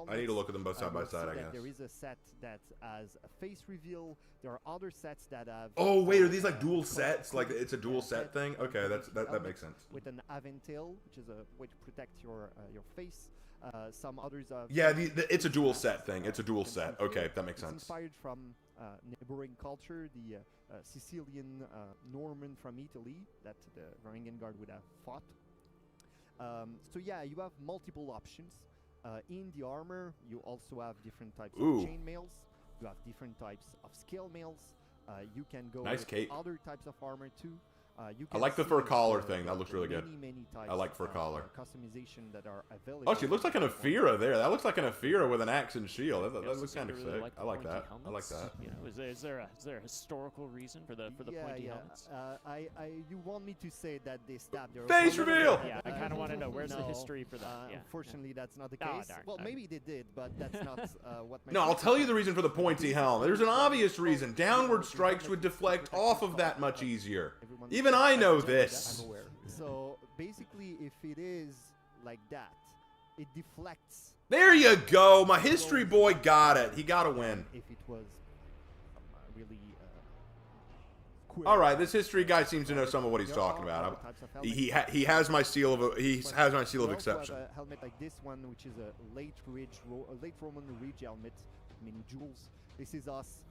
I need to look at them both side by side, I guess. There is a set that has a face reveal. There are other sets that have. Oh wait, are these like dual sets? Like it's a dual set thing? Okay, that makes sense. With an aventil, which is a way to protect your face. Some others have. Yeah, it's a dual set thing. It's a dual set. Okay, that makes sense. Inspired from neighboring culture, the Sicilian Norman from Italy that the Varangian Guard would have fought. So yeah, you have multiple options. In the armor, you also have different types of chainmails. You have different types of scale mails. You can go with other types of armor too. I like the fur collar thing. That looks really good. Many types I like fur collar. Customization that are available. Oh, she looks like an Aphira there. That looks like an Aphira with an axe and shield. That looks kind of sick. I like that. I like that. Is there a historical reason for the pointy helmets? You want me to say that they stabbed their face reveal? Yeah, I kind of want to know where's the history for that. Unfortunately, that's not the case. Well, maybe they did, but that's not what. No, I'll tell you the reason for the pointy helm. There's an obvious reason. Downward strikes would deflect off of that much easier. Even I know this. So basically, if it is like that, it deflects. There you go. My history boy got it. He got a win. If it was really. All right, this history guy seems to know some of what he's talking about. He has my seal of exception. Also have a helmet like this one, which is a late Roman Ridge helmet, many jewels. This is us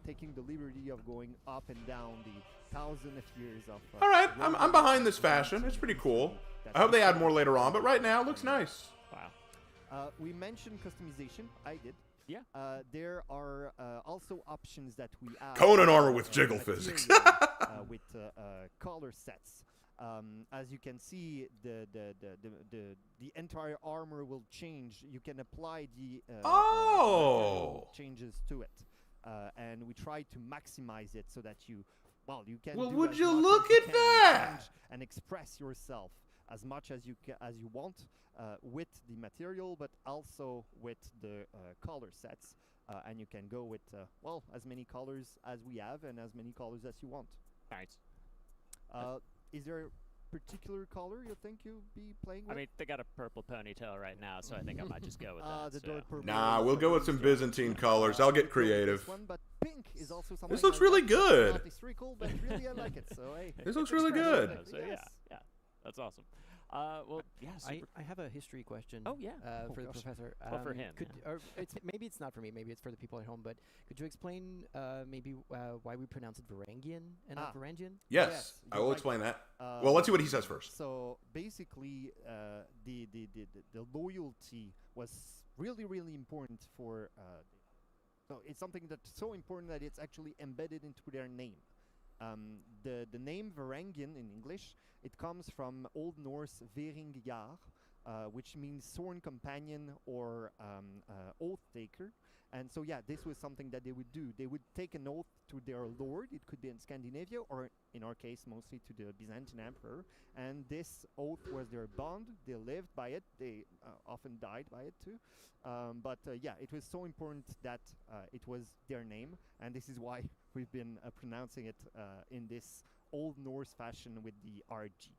taking the liberty of going up and down the thousands of years of. All right, I'm behind this fashion. It's pretty cool. I hope they add more later on, but right now it looks nice. Wow. We mentioned customization. I did. Yeah. There are also options that we have. Conan armor with jiggle physics. With color sets. As you can see, the entire armor will change. You can apply the changes to it, and we try to maximize it so that you can. Well, do would as you much look as at you that? can and express yourself as much as you want with the material, but also with the color sets, and you can go with as many colors as we have and as many colors as you want. Nice. Is there a particular color you think you'll be playing with? I mean, they got a purple ponytail right now, so I think I might just go with that. Nah, we'll go with some Byzantine colors. I'll get creative. But pink is also something. This looks really good. Not historical, but really I like it. So hey, this looks really good. So yeah, that's awesome. Well, yeah. I have a history question. Oh yeah. For the gosh. professor. Well, for him, Could, yeah. or maybe it's not for me. Maybe it's for the people at home. But could you explain maybe why we pronounce it Varangian and not Varangian? Yes, I will explain that. Well, let's see what he says first. So basically, the loyalty was really important for. So it's something that's so important that it's actually embedded into their name. The name Varangian in English, it comes from Old Norse Veringjar, which means sworn companion or oath taker. And so yeah, this was something that they would do. They would take an oath to their lord. It could be in Scandinavia, or in our case, mostly to the Byzantine emperor. And this oath was their bond. They lived by it. They often died by it too. But yeah, it was so important that it was their name, and this is why we've been pronouncing it in this Old Norse fashion with the RG.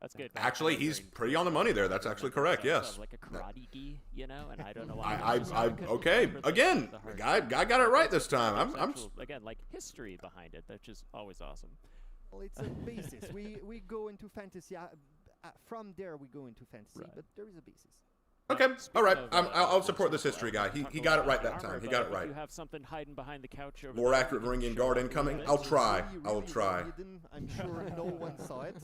That's good. Actually, he's pretty on the money there. That's actually correct. Yes. Like a karate gi, you know, and I don't know why. Okay. Again, guy got it right this time. I'm again like history behind it, which is always awesome. Well, it's a basis. we go into fantasy. From there, we go into fantasy, but there is a basis. okay. All right. I'll support this history guy. He got it right that time. He got it right. You have something hiding behind the couch over More there. accurate Varangian guard incoming. I'll try. I will try. You didn't, I'm sure no one saw it.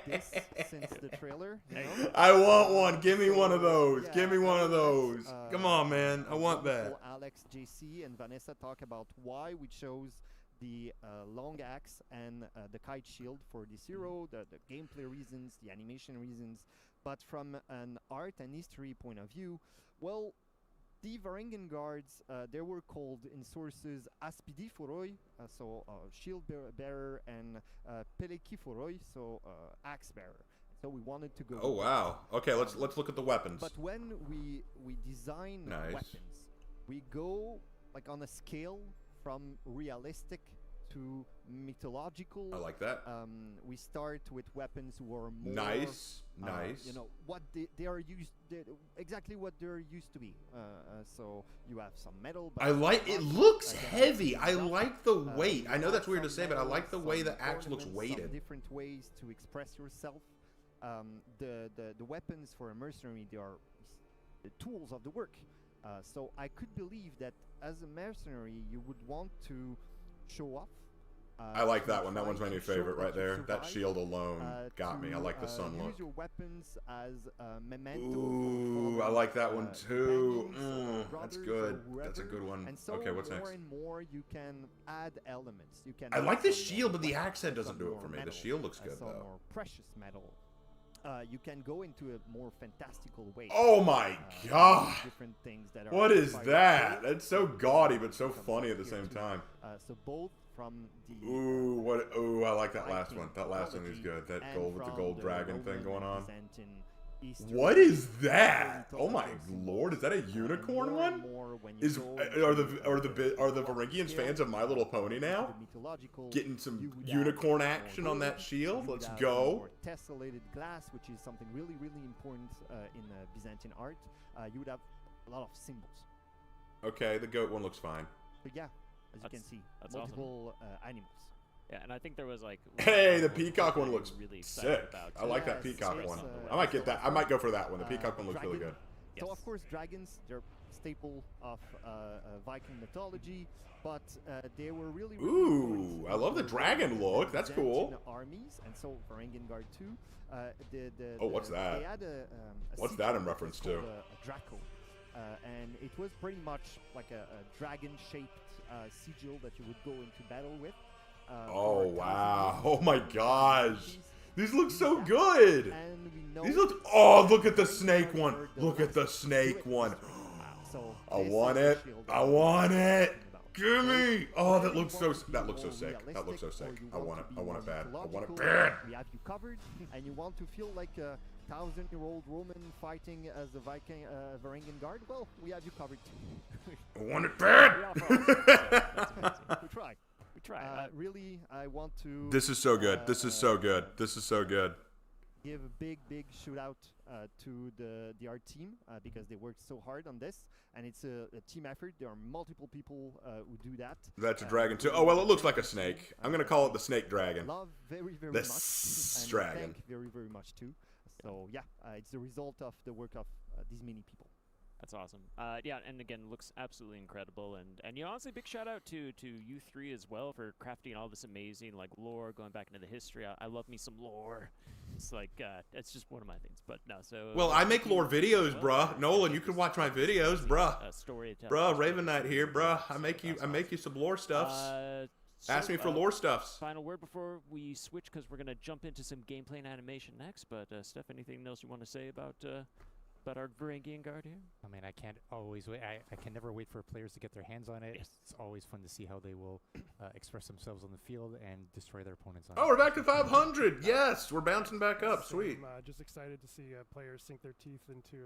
This since the trailer. You know? I want one. Give me one of those. Give me one of those. Come on, man. I want that. Alex, JC, and Vanessa talk about why we chose the long axe and the kite shield for this hero, the gameplay reasons, the animation reasons. But from an art and history point of view, well, the Varangian guards, they were called in sources Aspidi Foroi, so shield bearer, and Peleki Foroi, so axe bearer. So we wanted to go. Oh wow. Okay, let's look at the weapons. But when we design weapons, we go like on a scale from realistic to mythological. I like that. We start with weapons who are more nice. You know what they are used, exactly what they're used to be. So you have some metal. But I like it. Looks heavy. I like the weight. I know that's weird to say, but I like the way the axe looks weighted. Different ways to express yourself. The weapons for a mercenary, they are the tools of the work. So I could believe that as a mercenary, you would want to show off. I like that one. That one's my new favorite right there. That shield alone got me. I like the sun look. Use your weapons as memento. Ooh, I like that one too. That's good. That's a good one. And so okay, what's more next? and more you can add elements. You can. I add like the some shield, but the more- axe head doesn't some do it more for me. The metal, shield looks good some though. more precious metal. You can go into a more fantastical way. Oh my god! Different things that are. What is inspired that? by- That's so gaudy, but so from funny at the here same too. time. So both from the. Ooh, what? Ooh, I like that last Viking one. That last one is mythology good. That and gold with the from gold the dragon thing Roman going and on. Byzantine history. What is that? Oh my Mythological lord! Is that a symbols. unicorn More and one? more when you Is go are the into Varangians scale, fans of My Little Pony now? the mythological, Getting you some would unicorn have action more on that gold, shield. you would Let's have go. more tessellated glass, which is something really important in Byzantine art. You would have a lot of symbols. Okay, the goat one looks fine. But yeah, as you can That's- see, that's awesome. multiple animals. Yeah, and I think there was like. Hey, the one peacock one I'm looks really excited sick. about, I too. like that Yes, peacock it's, one. uh, I might get that. I might go for that one. The peacock one looks really dragon. good. So Yes. of course, dragons, they're staple of Viking mythology, but they were really Ooh, important I love the for dragon look. That's Byzantine cool. Armies, and so Varangian Guard too. Oh, what's that? They had a What's sigil that in was reference called to? A Draco, and it was pretty much like a dragon-shaped sigil that you would go into battle with. Oh for 1,000 wow! years. Oh my gosh! These look so good. And we know These look. Oh, look at the snake one. Look at the snake one. So I this want is the it. shield I that want we're it. talking about. Give So me. Oh, whether that you looks so. want to be That looks so more sick. That looks so realistic, or sick. you I want it. to be I want it more bad. I want it mythological, bad. We have you covered, and you want to feel like a 1,000-year-old Roman fighting as a Viking Varangian Guard. Well, we have you covered too. I want it bad. We try. We try. Really, I want to. This is so good. This is so good. This is so good. give a big shout out to the art team because they worked so hard on this, and it's a team effort. There are multiple people who do that. That's a dragon too. Oh well, it looks like a snake. I'm gonna call it the snake dragon. Love very The much. And dragon. thank very much too. So yeah, it's the result of the work of these many people. That's awesome. Yeah, and again, looks absolutely incredible. And you know, honestly, big shout out to you three as well for crafting all this amazing like lore, going back into the history. I love me some lore. It's like it's just one of my things. But no, so Well, I make lore videos, bruh. Nolan, you can watch my videos, bruh. Storytelling. Bruh, Raven Knight here, bruh. I make you some lore stuffs. Ask me for lore stuffs. Final word before we switch, because we're gonna jump into some gameplay and animation next. But Steph, anything else you want to say about our Varangian Guard here? I mean, I can't always wait. I can never wait for players to get their hands on it. Yes. It's always fun to see how they will express themselves on the field and destroy their opponents on Oh, it. we're back to 500. Yes, we're bouncing back up. Sweet. I'm just excited to see players sink their teeth into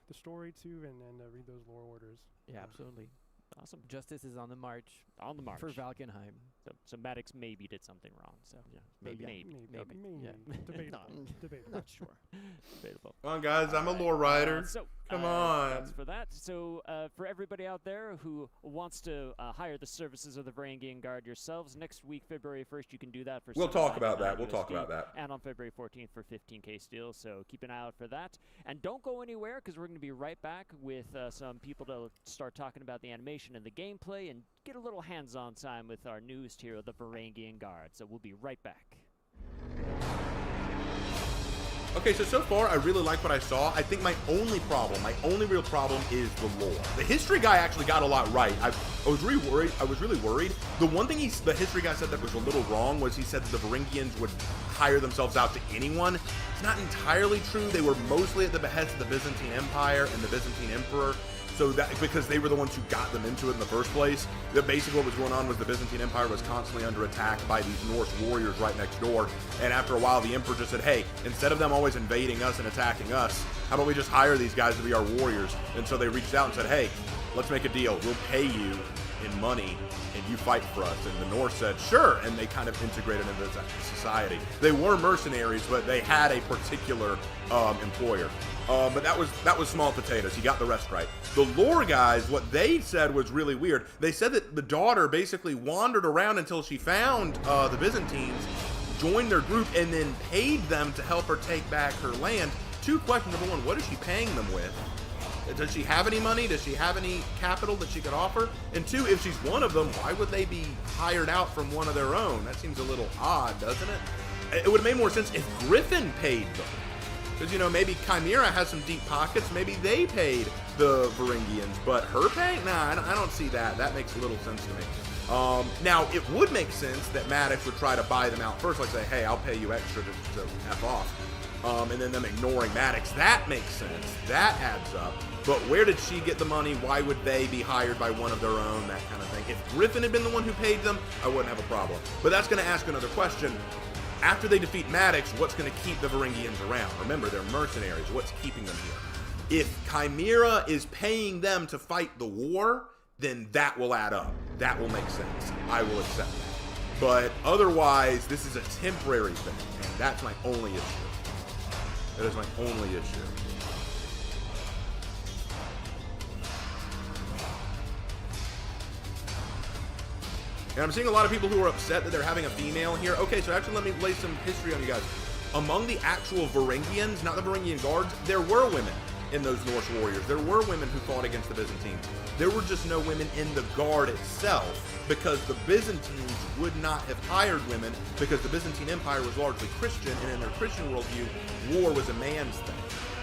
the story too, and read those lore orders. Yeah, absolutely. Awesome. Justice is on the march. On the march. For Valkenheim. So Maddox maybe did something wrong. So yeah, maybe. Yeah. Debatable. Not sure. Debatable. Come on, guys. I'm a lore writer. So Come on. That's for that. So for everybody out there who wants to hire the services of the Varangian Guard yourselves, next week, February 1st, you can do that for. We'll talk about $79 that. We'll talk USD, about that. And on February 14th for 15K steel. So keep an eye out for that. And don't go anywhere, because we're going to be right back with some people to start talking about the animation and the gameplay and get a little hands-on time with our newest hero, the Varangian Guard. So we'll be right back. Okay, so far I really like what I saw. I think my only real problem is the lore. The history guy actually got a lot right. I was really worried. The one thing the history guy said that was a little wrong was he said that the Varangians would hire themselves out to anyone. It's not entirely true. They were mostly at the behest of the Byzantine Empire and the Byzantine Emperor. So that because they were the ones who got them into it in the first place. That basically what was going on was the Byzantine Empire was constantly under attack by these Norse warriors right next door. And after a while, the emperor just said, hey, instead of them always invading us and attacking us, how about we just hire these guys to be our warriors? And so they reached out and said, hey, let's make a deal. We'll pay you in money and you fight for us. And the Norse said, sure. And they kind of integrated into society. They were mercenaries, but they had a particular employer. But that was small potatoes. He got the rest right. The lore guys, what they said was really weird. They said that the daughter basically wandered around until she found the Byzantines, joined their group, and then paid them to help her take back her land. Two questions. Number one, what is she paying them with? Does she have any money? Does she have any capital that she could offer? And two, if she's one of them, why would they be hired out from one of their own? That seems a little odd, doesn't it? It would have made more sense if Griffin paid them. Because, you know, maybe Chimera has some deep pockets. Maybe they paid the Varangians. But her paying? Nah, I don't see that. That makes little sense to me. Now, it would make sense that Maddox would try to buy them out first. Like say, hey, I'll pay you extra to F off. And then them ignoring Maddox. That makes sense. That adds up. But where did she get the money? Why would they be hired by one of their own? That kind of thing. If Griffin had been the one who paid them, I wouldn't have a problem. But that's going to ask another question. After they defeat Maddox, what's going to keep the Varangians around? Remember, they're mercenaries. What's keeping them here? If Chimera is paying them to fight the war, then that will add up. That will make sense. I will accept that. But otherwise, this is a temporary thing, and that's my only issue. That is my only issue. And I'm seeing a lot of people who are upset that they're having a female here. Okay, so actually let me lay some history on you guys. Among the actual Varangians, not the Varangian guards, there were women in those Norse warriors. There were women who fought against the Byzantines. There were just no women in the guard itself because the Byzantines would not have hired women because the Byzantine Empire was largely Christian, and in their Christian worldview, war was a man's thing.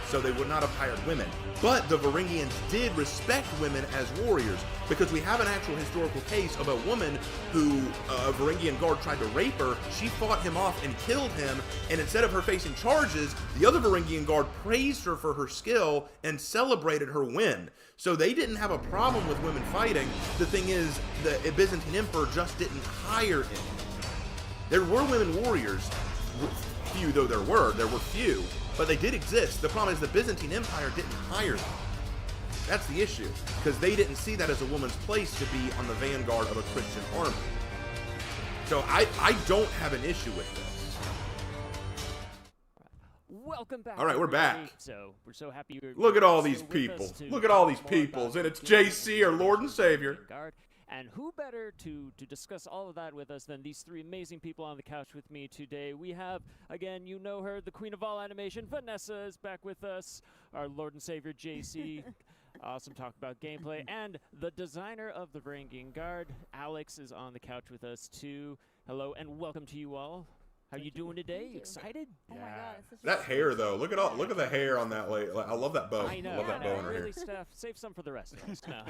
So they would not have hired women. But the Varangians did respect women as warriors because we have an actual historical case of a woman who a Varangian guard tried to rape her. She fought him off and killed him, and instead of her facing charges, the other Varangian guard praised her for her skill and celebrated her win. So they didn't have a problem with women fighting. The thing is, the Byzantine Emperor just didn't hire any. There were women warriors, few though there were few. But they did exist. The problem is the Byzantine Empire didn't hire them. That's the issue, because they didn't see that as a woman's place to be on the vanguard of a Christian army. So I don't have an issue with this. welcome back. All right, we're everybody. back. So we're so happy you're Look at all still these with people. us to Look at all talk these more peoples, about and it's gaming JC, our Lord and Savior. Guard. And who better to discuss all of that with us than these three amazing people on the couch with me today? We have, again, you know her, the queen of all animation, Vanessa is back with us. Our Lord and Savior, JC. Awesome talk about gameplay. And the designer of the Varangian Guard, Alex, is on the couch with us too. Hello and welcome to you all. How you doing today? you. Excited? Oh my god, it's such a That hair, though. Look at the hair on that. I love that bow. I know. love that I bow know. in her hair. Really, Steph, save some for the rest of us. No.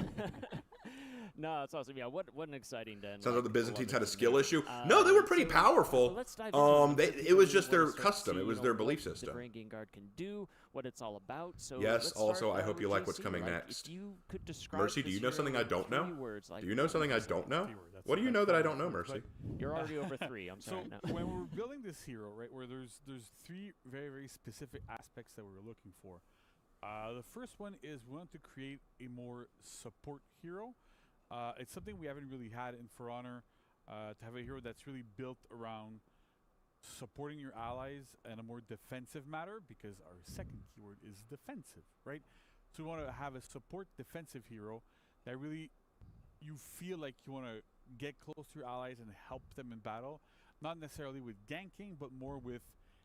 No, it's awesome. Yeah, what an exciting den. Sounds like the Byzantines had a it's skill amazing. issue. No, they were pretty So, powerful. let's dive into It was just We wanna their start to custom. see, It was you their know, belief what system. The Varangian Guard can do, what it's all about. So Yes, let's also, start, I hope with you like what's JC, coming like, next. If you could describe Mercy, do this you know hero something I in don't know? 3 words, like, Do you know something I don't know? What do you know that I don't know, Mercy? You're already over 3. I'm So sorry. No. when we're building this hero, right, where there's 3 very specific aspects that we're looking for. The first one is we want to create a more support hero. It's something we haven't really had in For Honor, to have a hero that's really built around supporting your allies in a more defensive manner, because our second keyword is defensive, right? So we want to have a support defensive hero that really you feel like you want to get close to your allies and help them in battle, not necessarily with ganking, but more with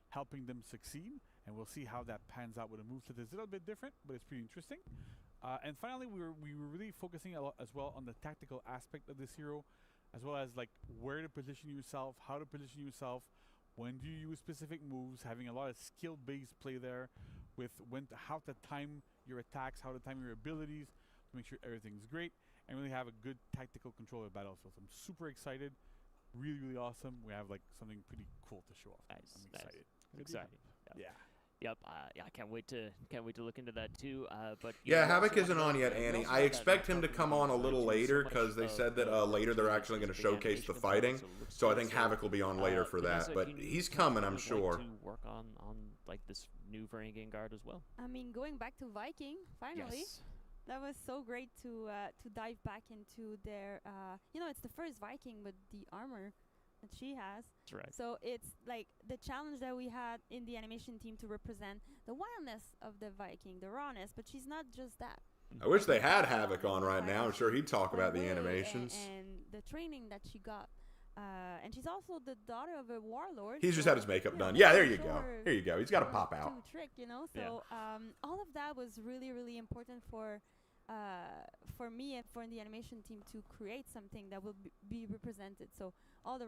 helping them succeed. And we'll see how that pans out with a moveset that's a little bit different, but it's pretty interesting. And finally, we were really focusing a lot as well on the tactical aspect of this hero, as well as like where to position yourself, how to position yourself, when do you use specific moves, having a lot of skill-based play there, with how to time your attacks, how to time your abilities, to make sure everything's great, and really have a good tactical control of battlefield. So I'm super excited, really awesome. We have like something pretty cool to show off. Nice, I'm nice. excited. Exciting. Yeah. Yep. Yeah, I can't wait to look into that too. But Yeah, Havoc isn't on yet, Annie. I expect him to come on a little later because they said that later they're actually going to showcase the fighting. So I think Havoc will be on later for that. But he's coming, I'm sure. To work on like this new Varangian Guard as well. I mean, going back to Viking, finally. Yes. That was so great to dive back into their, it's the first Viking with the armor that she has. That's right. So it's like the challenge that we had in the animation team to represent the wildness of the Viking, the rawness, but she's not just that. I wish they had Havoc on right now. I'm sure he'd talk about the Way animations. and the training that she got. And she's also the daughter of a warlord. He's just so, had his makeup done. know, Yeah, there I'm you go. sure Here you go. He's got to pop out. to trick, So all of that was really important for me and for the animation team to create something that will be represented. So all the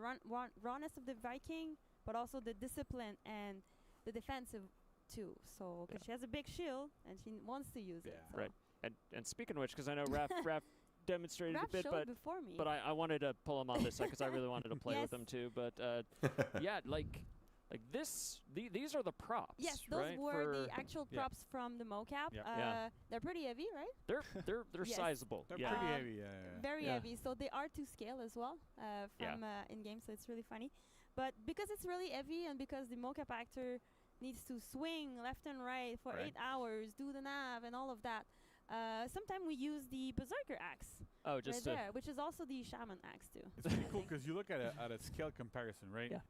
rawness of the Viking, but also the discipline and the defensive too. So because she has a big shield and she wants to use it. So. Right. And speaking of which, because I know Raph demonstrated Raph a bit, showed before me. but I wanted to pull him on this side because I really wanted to play with him too. But yeah, like this, these are the props. Yes, those right? were the actual props from the mocap. Yeah. They're pretty heavy, right? They're Yes. sizable. They're Yeah. pretty heavy, yeah. Very Yeah. heavy. So they are to scale as well from in game, so it's really funny. But because it's really heavy and because the mocap actor needs to swing left and right for 8 hours, do the nav and all of that, sometimes we use the berserker axe. Oh, just right there, which is also the shaman axe too. It's pretty cool because you look at a scale comparison, right? Yeah.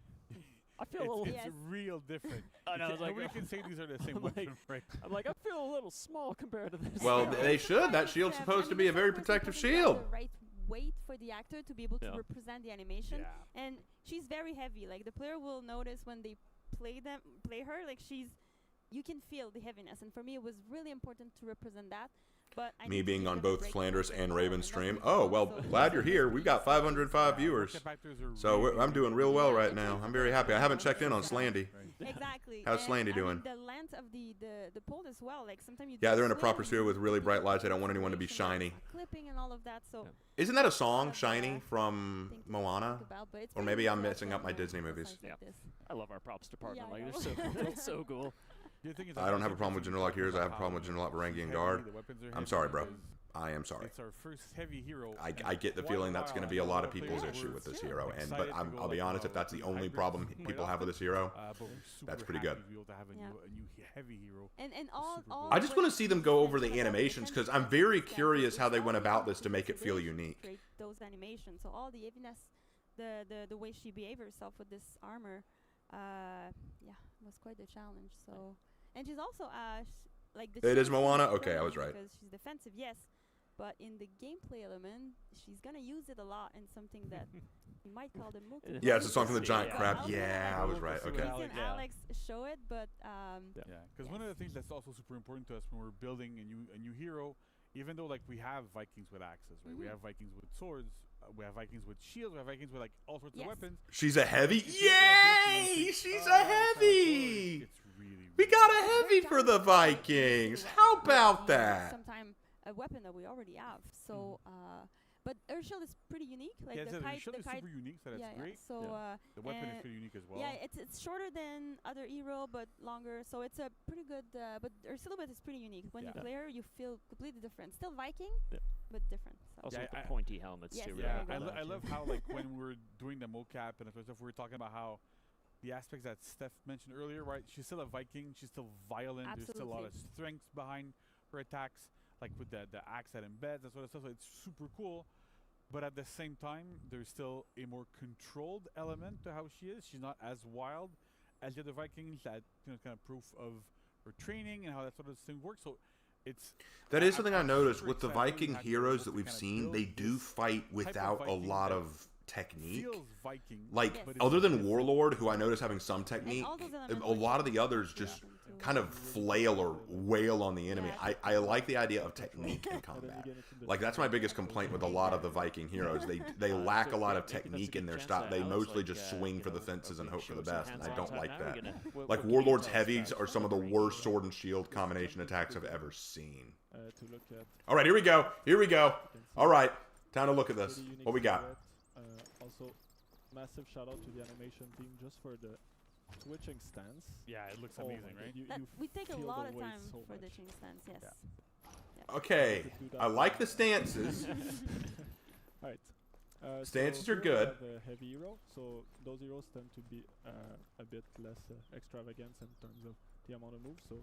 I feel a little. It's Yes. real different. I know, I was like, nobody can say these are the same I'm like- weapon, right? I'm like, I feel a little small compared to this. Well, Yeah, they it's should. quite That shield's impressive. supposed I to mean, be a it's very of course protective because you have shield. The right weight for the actor to be able to Yeah. represent the animation, Yeah. and she's very heavy. Like the player will notice when they play her, like you can feel the heaviness. And for me, it was really important to represent that. But I Me need to being give on them a both break Flanders from and the Raven's that's stream. the Oh, goal, well, so glad you're it's here. really We've got 505 viewers. Mocap actors are So really I'm doing real well right now. I'm very happy. I haven't checked in on Slandy. Exactly. How's And, Slandy I mean, doing? the length of the pole as well. Like sometimes you Yeah, do they're in a swing, proper sphere with really bright lights. I don't want there's anyone to be animation, shiny. there's clipping and all of that. So Isn't that a song, Of, Shiny, from thing to Moana? think about, but it's Or pretty maybe cool I'm as messing well up my for Disney designs movies. like Yeah. this. I love our props department. Yeah, I like know. they're so cool. The thing is, I don't have a think problem with it's General Lock Heroes. I have a how problem with General Lock Varangian heavy Guard. the weapons are I'm heavy sorry, bro. because I am sorry. It's our first heavy hero. I and get the quite feeling that's going to be a lot of people's players issue were with this yeah, hero. But excited to I'll go be like honest, if that's the only hybrid problem quite people have with often. this hero, But we're that's super pretty happy good. to be able to have a Yeah. new heavy hero. And Super all cool. I just want to see them go over the different animations because different I'm very different curious how they styles. went All the about this to make it different feel ways to unique. create those animations. So all the heaviness, the way she behaved herself with this armor, yeah, was quite a challenge. So And she's also like the. It is shield Moana? she's Okay, I was playing right. Because she's defensive, yes, but in the gameplay element, she's gonna use it a lot in something that you might call the multi. Yeah, it's a song from the Giant Yeah. Crab. Also, Yeah, I like, was right. We'll Okay. see Feats and Yeah. Alex show it, but Yeah, because one of the things that's also super important to us when we're building a new hero, even though like we have Vikings with axes, right? We Mhm. have Vikings with swords, we have Vikings with shields, we have Vikings with like all sorts Yes. of weapons. She's a heavy. If you look at this and you Yay! think, She's "Oh, a yeah, it's not heavy. sword," It's really, We really got a good. heavy for the Vikings. How about that? Sometimes a weapon that we already have. So, but her shield is pretty unique. Like Yeah, the so the kite, shield the is kite. super unique, so that's yeah, great. Yeah. So, The weapon is and pretty unique as well. yeah, it's shorter than other hero, but longer. So it's a pretty good. But her silhouette is pretty unique. When you Yeah. play her, you feel completely different. Still Viking, Yeah. but different. So. Also Yeah, with the I- pointy helmets Yes, too. there Yeah, you go. I love how like when we were doing the mocap and that sort of stuff, we were talking about how the aspects that Steph mentioned earlier, right? She's still a Viking. She's still violent. There's still a lot of Absolutely. strength behind her attacks, like with the axe that embeds, that sort of stuff. So it's super cool. But at the same time, there's still a more controlled element to how she is. She's not as wild as the other Vikings. That kind of proof of her training and how that sort of thing works. So it's That is something I I'm noticed super with the excited when Viking we had heroes to that we've kinda seen. build They do this fight type of without a Viking lot that of technique. feels Viking, Like Yes. but it's other than different. Warlord, who I notice having some technique, all those a elements lot of which the others are just different too. kind of flail or wail on the enemy. Yeah. I like the idea of technique in combat. Like that's my biggest complaint with a lot of the Viking heroes. They lack a lot of technique in their style. They mostly just swing for the fences and hope for the best, and I don't like that. Like Warlord's heavies are some of the worst sword and shield combination attacks I've ever seen. To look at. All right, here we go. Here we go. You can see All right, time to look at this. pretty unique What we got? silhouette. Also, massive shout out to the animation team just for the switching stance. Yeah, it looks Oh my amazing, God, right? you We take a feel lot the of weight time so for the much. chain stance. Yes. Yeah. Okay, I like the stances. Alright. Stances so are here good. We have a heavy hero, so those heroes tend to be a bit less extravagant in terms of the amount of moves. So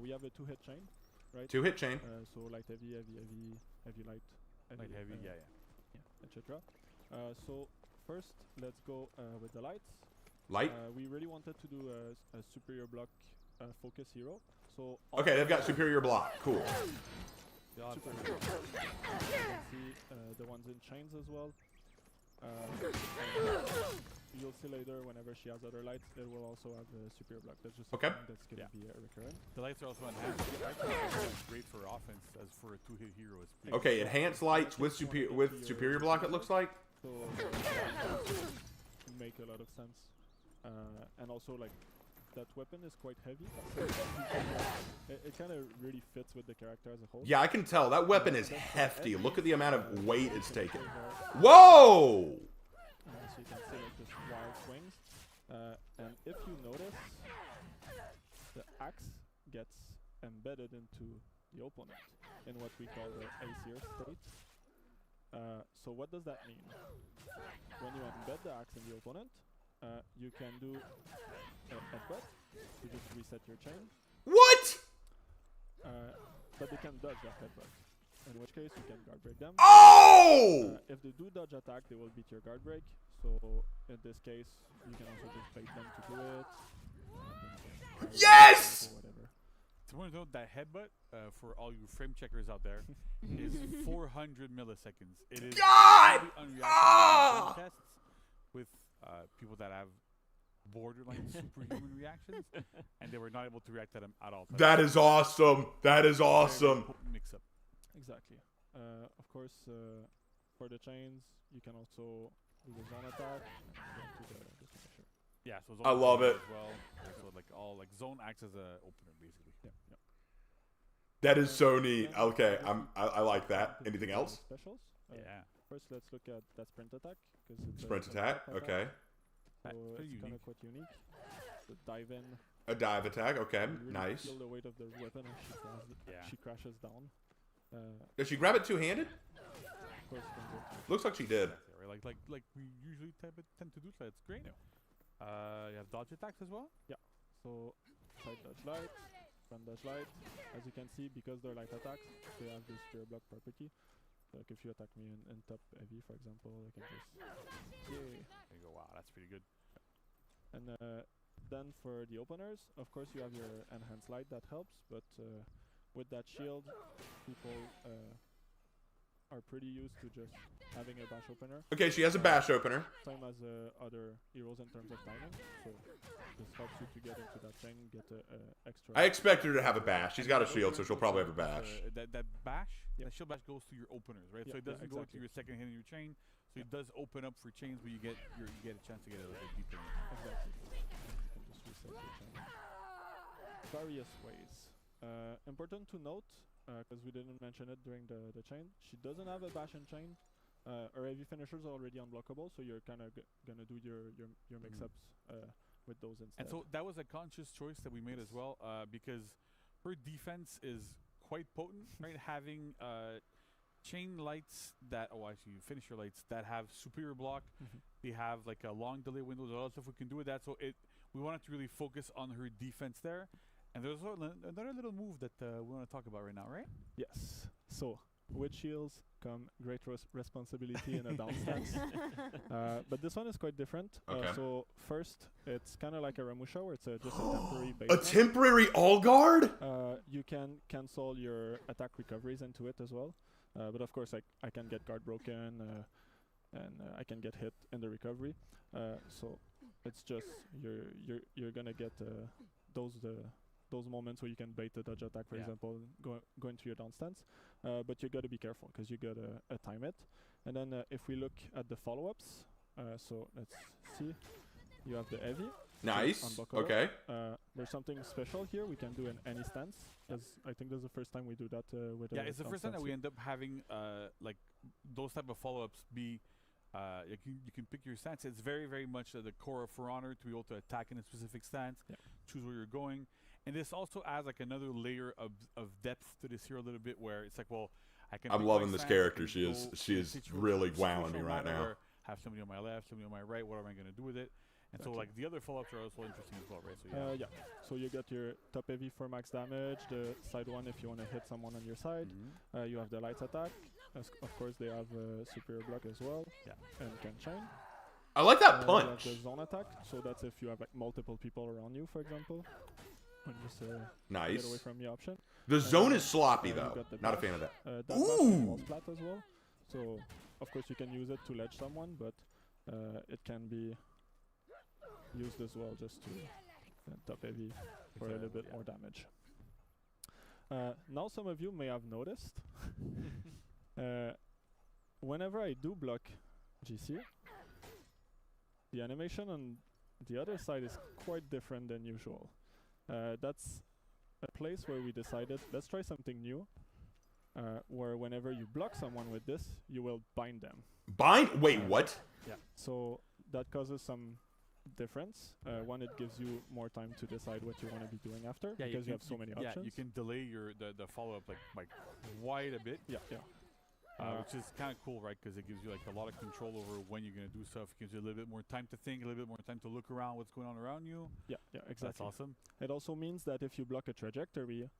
we have a 2-hit chain, right? 2-hit chain. So light, heavy, heavy, heavy, heavy, light, Like heavy, yeah. etc. So first, let's go with the lights. Light. We really wanted to do a superior block focus hero. So all Okay, they've of got the- superior block. Cool. Super hero. You can see the ones in chains as well. And you'll see later whenever she has other lights, they will also have a superior block. That's just Okay. something that's gonna be recurrent. The lights are also enhanced. The lights are great for offense as for a 2-hit hero. It's pretty Okay, enhanced lights with superior block. It looks like. So make a lot of sense. And also like that weapon is quite heavy. So it kind of really fits with the character as a whole. Yeah, I can tell that weapon is hefty. Look at the amount of weight it's taken. So Whoa! you can see like this wild swings. And if you notice, the axe gets embedded into the opponent in what we call the Aesir state. So what does that mean? When you embed the axe in the opponent, you can do a headbutt to just reset your chain, What? but they can dodge that headbutt. In which case, you can guard break them. Oh! If they do dodge attack, they will beat your guard break. So in this case, you can also just bait them to do it. Yes! Or whatever. To want to know that headbutt for all you frame checkers out there is 400 milliseconds. It is God! completely unreactive Ah! in tests with people that have borderline superhuman reactions, and they were not able to react to them at all. That is awesome. That is awesome. Mix up. Exactly. Of course, for the chains, you can also do the zone attack. And go to the just to make sure. Yeah, so I love it. as well. So like all like zone acts as a opener basically. Yeah. That is so neat. Okay, I like that. Anything else? Specials. Yeah. First, let's look at that sprint attack because it's Sprint a attack. step Okay. So Pretty it's kind unique. of quite unique. The dive in. A dive attack. Okay. You really Nice. feel the weight of the weapon as Yeah. she crashes down. Does she grab it two-handed? Of course, you can go Looks like she did. Exactly, right? Like we usually tend to do, so that's great. Yeah. You have dodge attacks as well. So side dodge light, front dodge light. As you can see, because they're light attacks, they have this spear block property. So like if you attack me in top heavy, for example, I can just There you go. Wow, that's pretty good. and then for the openers, of course, you have your enhanced light that helps, but with that shield, people are pretty used to just having a bash opener. Okay, she has a bash opener. Same as other heroes in terms of timing, so this helps you to get into that thing, get extra. I expect her to have a bash. She's got a shield, so she'll probably have a bash. That bash, that shield bash goes to your openers, right? So it doesn't go to your second hit in your chain. So it does open up for chains, but you get a chance to get a little bit deeper. Exactly. You can just reset your chain. Various ways. Important to note, because we didn't mention it during the chain, she doesn't have a bash and chain. Her heavy finishers are already unblockable, so you're kind of gonna do your mix-ups with those instead. And so that was a conscious choice that we made as well, because her defense is quite potent, right? Having chain lights that, actually finisher lights that have superior block. They have like a long delay windows, all that stuff we can do with that. So we wanted to really focus on her defense there. And there's another little move that we want to talk about right now, right? Yes. So with shields come great responsibility in a down stance. But this one is quite different. Okay. So first, it's kind of like a Ramusha, where it's just a temporary base. A temporary all guard? You can cancel your attack recoveries into it as well. But of course, I can get guard broken, and I can get hit in the recovery. So it's just you're gonna get those moments where you can bait the dodge attack, for example, going to your down stance. But you gotta be careful because you gotta time it. And then if we look at the follow-ups, so let's see. You have the heavy. Nice. Okay. There's something special here we can do in any stance. I think this is the first time we do that with. Yeah, it's the first time that we end up having like those type of follow-ups be. You can pick your stance. It's very, very much the core of For Honor to be able to attack in a specific stance, choose where you're going, and this also adds like another layer of depth to this hero a little bit, where it's like, well, I'm loving this character. She is really wowing me right now. Have somebody on my left, somebody on my right. What am I going to do with it? And so like the other follow-ups are also interesting as well, right? So so you got your top heavy for max damage, the side one if you want to hit someone on your side. You have the lights attack. Of course, they have superior block as well. And can chain. I like that punch. You have the zone attack, so that's if you have like multiple people around you, for example. Just, nice. Get away from the option. The zone is sloppy though. Not a fan of that. Ooh. Splat as well. So of course you can use it to ledge someone, but it can be used as well just to top heavy for a little bit more damage. Now some of you may have noticed whenever I do block GC, the animation on the other side is quite different than usual. That's a place where we decided, let's try something new, where whenever you block someone with this, you will bind them. Bind? Wait, what? Yeah. So that causes some difference. One, it gives you more time to decide what you want to be doing after, because you have so many options. Yeah, you can delay the follow-up like quite a bit. Which is kind of cool, right? Because it gives you like a lot of control over when you're gonna do stuff. It gives you a little bit more time to think, a little bit more time to look around what's going on around you. Yeah, exactly. That's awesome. It also means that if you block a trajectory,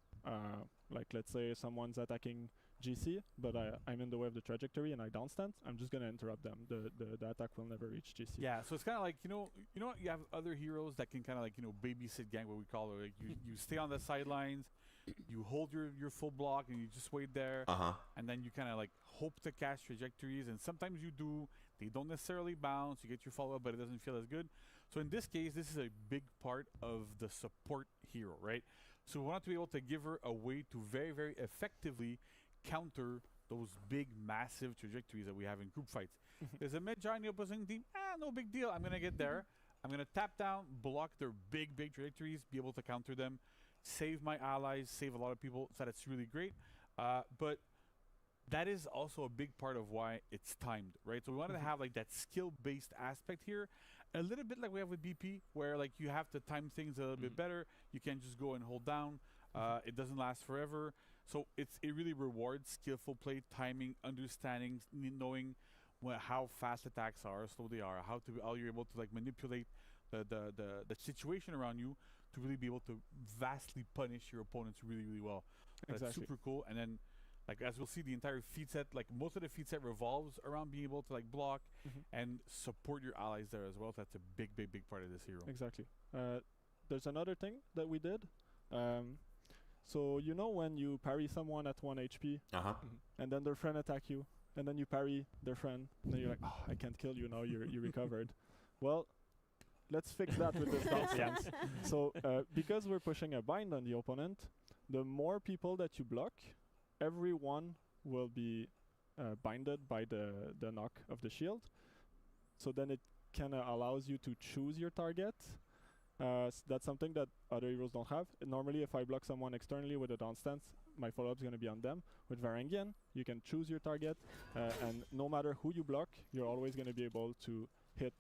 like let's say someone's attacking GC, but I'm in the way of the trajectory and I downstand, I'm just gonna interrupt them. The attack will never reach GC. Yeah, so it's kind of like you have other heroes that can kind of like babysit gang, what we call it. Like you stay on the sidelines. You hold your full block and you just wait there, and then you kind of like hope to catch trajectories, and sometimes you do. They don't necessarily bounce. You get your follow up, but it doesn't feel as good. So in this case, this is a big part of the support hero, right? So we want to be able to give her a way to very, very effectively counter those big, massive trajectories that we have in group fights. There's a mid on the opposing team. No big deal. I'm gonna get there. I'm gonna tap down, block their big, big trajectories, be able to counter them. Save my allies, save a lot of people, so that's really great. But that is also a big part of why it's timed, right? So we wanted to have like that skill-based aspect here, a little bit like we have with BP, where like you have to time things a little bit better. You can't just go and hold down. It doesn't last forever. So it really rewards skillful play, timing, understanding, knowing how fast attacks are, slow they are, how you're able to like manipulate the situation around you to really be able to vastly punish your opponents really, really well. That's super cool. And then, like as we'll see, the entire feat set, like most of the feat set revolves around being able to like block and support your allies there as well. So that's a big, big, big part of this hero. Exactly. there's another thing that we did. So you know when you parry someone at 1 HP, and then their friend attack you, and then you parry their friend, and then you're like, oh, I can't kill you now. You recovered. Well, let's fix that with this nonsense. So because we're pushing a bind on the opponent, the more people that you block, everyone will be binded by the knock of the shield. So then it kind of allows you to choose your target. That's something that other heroes don't have. Normally, if I block someone externally with a down stance, my follow-up is going to be on them. With Varangian, you can choose your target, and no matter who you block, you're always going to be able to hit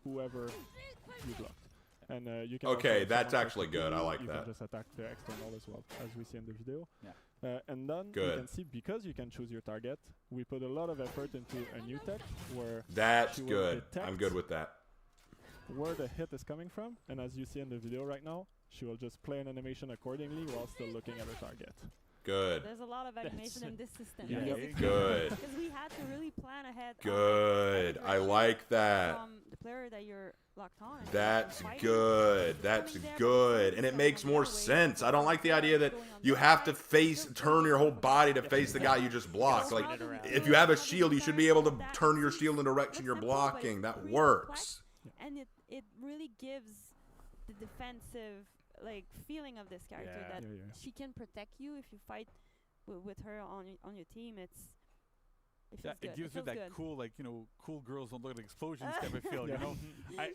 whoever you blocked. And you can okay, that's actually good. I like you that. can just attack the external as well, as we see in the video. Yeah. And then you can see, because you can choose your target, we put a lot of effort into a new tech where that's she will good. detect I'm good with that. where the hit is coming from, and as you see in the video right now, she will just play an animation accordingly while still looking at her target. Good. There's a lot of animation in this system. Yeah. Good. Because we had to really plan ahead. Good. I like that. From the player that you're locked on. That's good. That's good. And it makes more sense. I don't like the idea that you have to turn your whole body to face the guy you just blocked. Like, if you have a shield, you should be able to turn your shield in the direction you're blocking. That works. And it really gives the defensive feeling of this character that she can protect you if you fight with her on your team. It feels good. It gives you that good. cool, cool girls don't look at explosions type of feel, you know?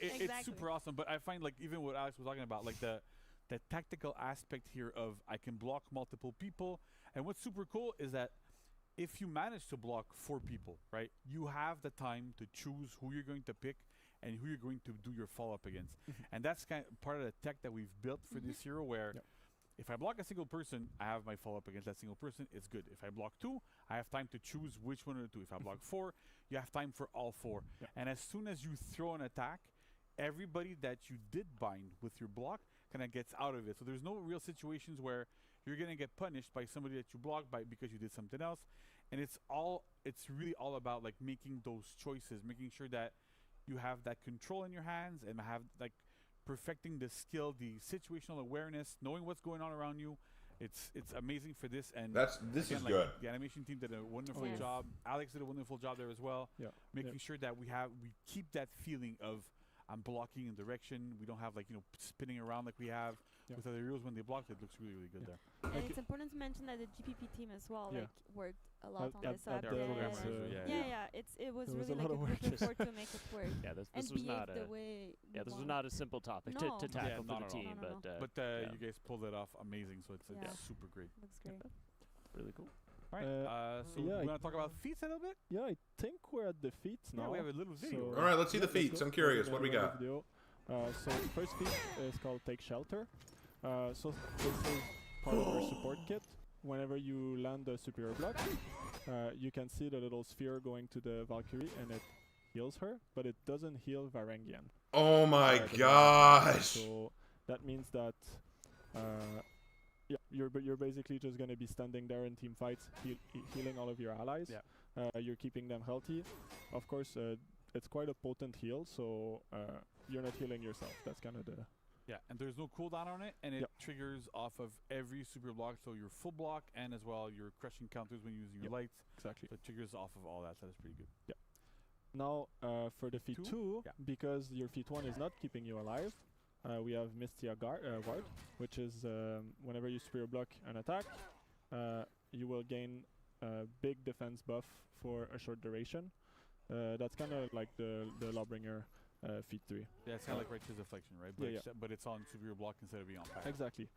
Exactly. It's super awesome, but I find, even what Alex was talking about, the tactical aspect here of I can block multiple people, and what's super cool is that if you manage to block 4 people, right, you have the time to choose who you're going to pick and who you're going to do your follow-up against. And that's kind of part of the tech that we've built for this hero, where if I block a single person, I have my follow-up against that single person. It's good. If I block 2, I have time to choose which one of the 2. If I block 4, you have time for all 4. And as soon as you throw an attack, everybody that you did bind with your block kind of gets out of it. So there's no real situations where you're going to get punished by somebody that you blocked by because you did something else. And it's really all about making those choices, making sure that you have that control in your hands and have perfecting the skill, the situational awareness, knowing what's going on around you. It's amazing for this, and this is good. The animation team did a wonderful job. Alex did a wonderful job there as well. Making sure that we keep that feeling of I'm blocking in direction. We don't have spinning around like we have with other heroes. When they blocked, it looks really, really good there. And it's important to mention that the GPP team as well worked a lot on this. It was really looking forward to make it work. Yeah, this was not this was not a simple topic to tackle for the team, but you guys pulled it off amazing. So it's super great. Looks great. Really cool. All right. So we want to talk about Feats a little bit? Yeah, I think we're at the Feats now. Yeah, we have a little video. All right, let's see the Feats. I'm curious. What do we got? So the first feat is called Take Shelter. So this is part of your support kit. Whenever you land a superior block, you can see the little sphere going to the Valkyrie, and it heals her, but it doesn't heal Varangian. Oh my gosh! So that means that you're basically just going to be standing there in team fights, healing all of your allies. You're keeping them healthy. Of course, it's quite a potent heal, so you're not healing yourself. That's kind of the... Yeah, and there's no cooldown on it, and it triggers off of every super block, so your full block and as well your crushing counters when using your lights. Exactly. So it triggers off of all that, so that's pretty good. Yeah. Now, for the feat 2, because your feat 1 is not keeping you alive, we have Mystia Ward, which is whenever you superior block an attack, you will gain a big defense buff for a short duration. That's kind of like the Lawbringer feat 3. Yeah, it's kind of like Righteous Deflection, right? But, but it's on superior block instead of being on pack. Exactly.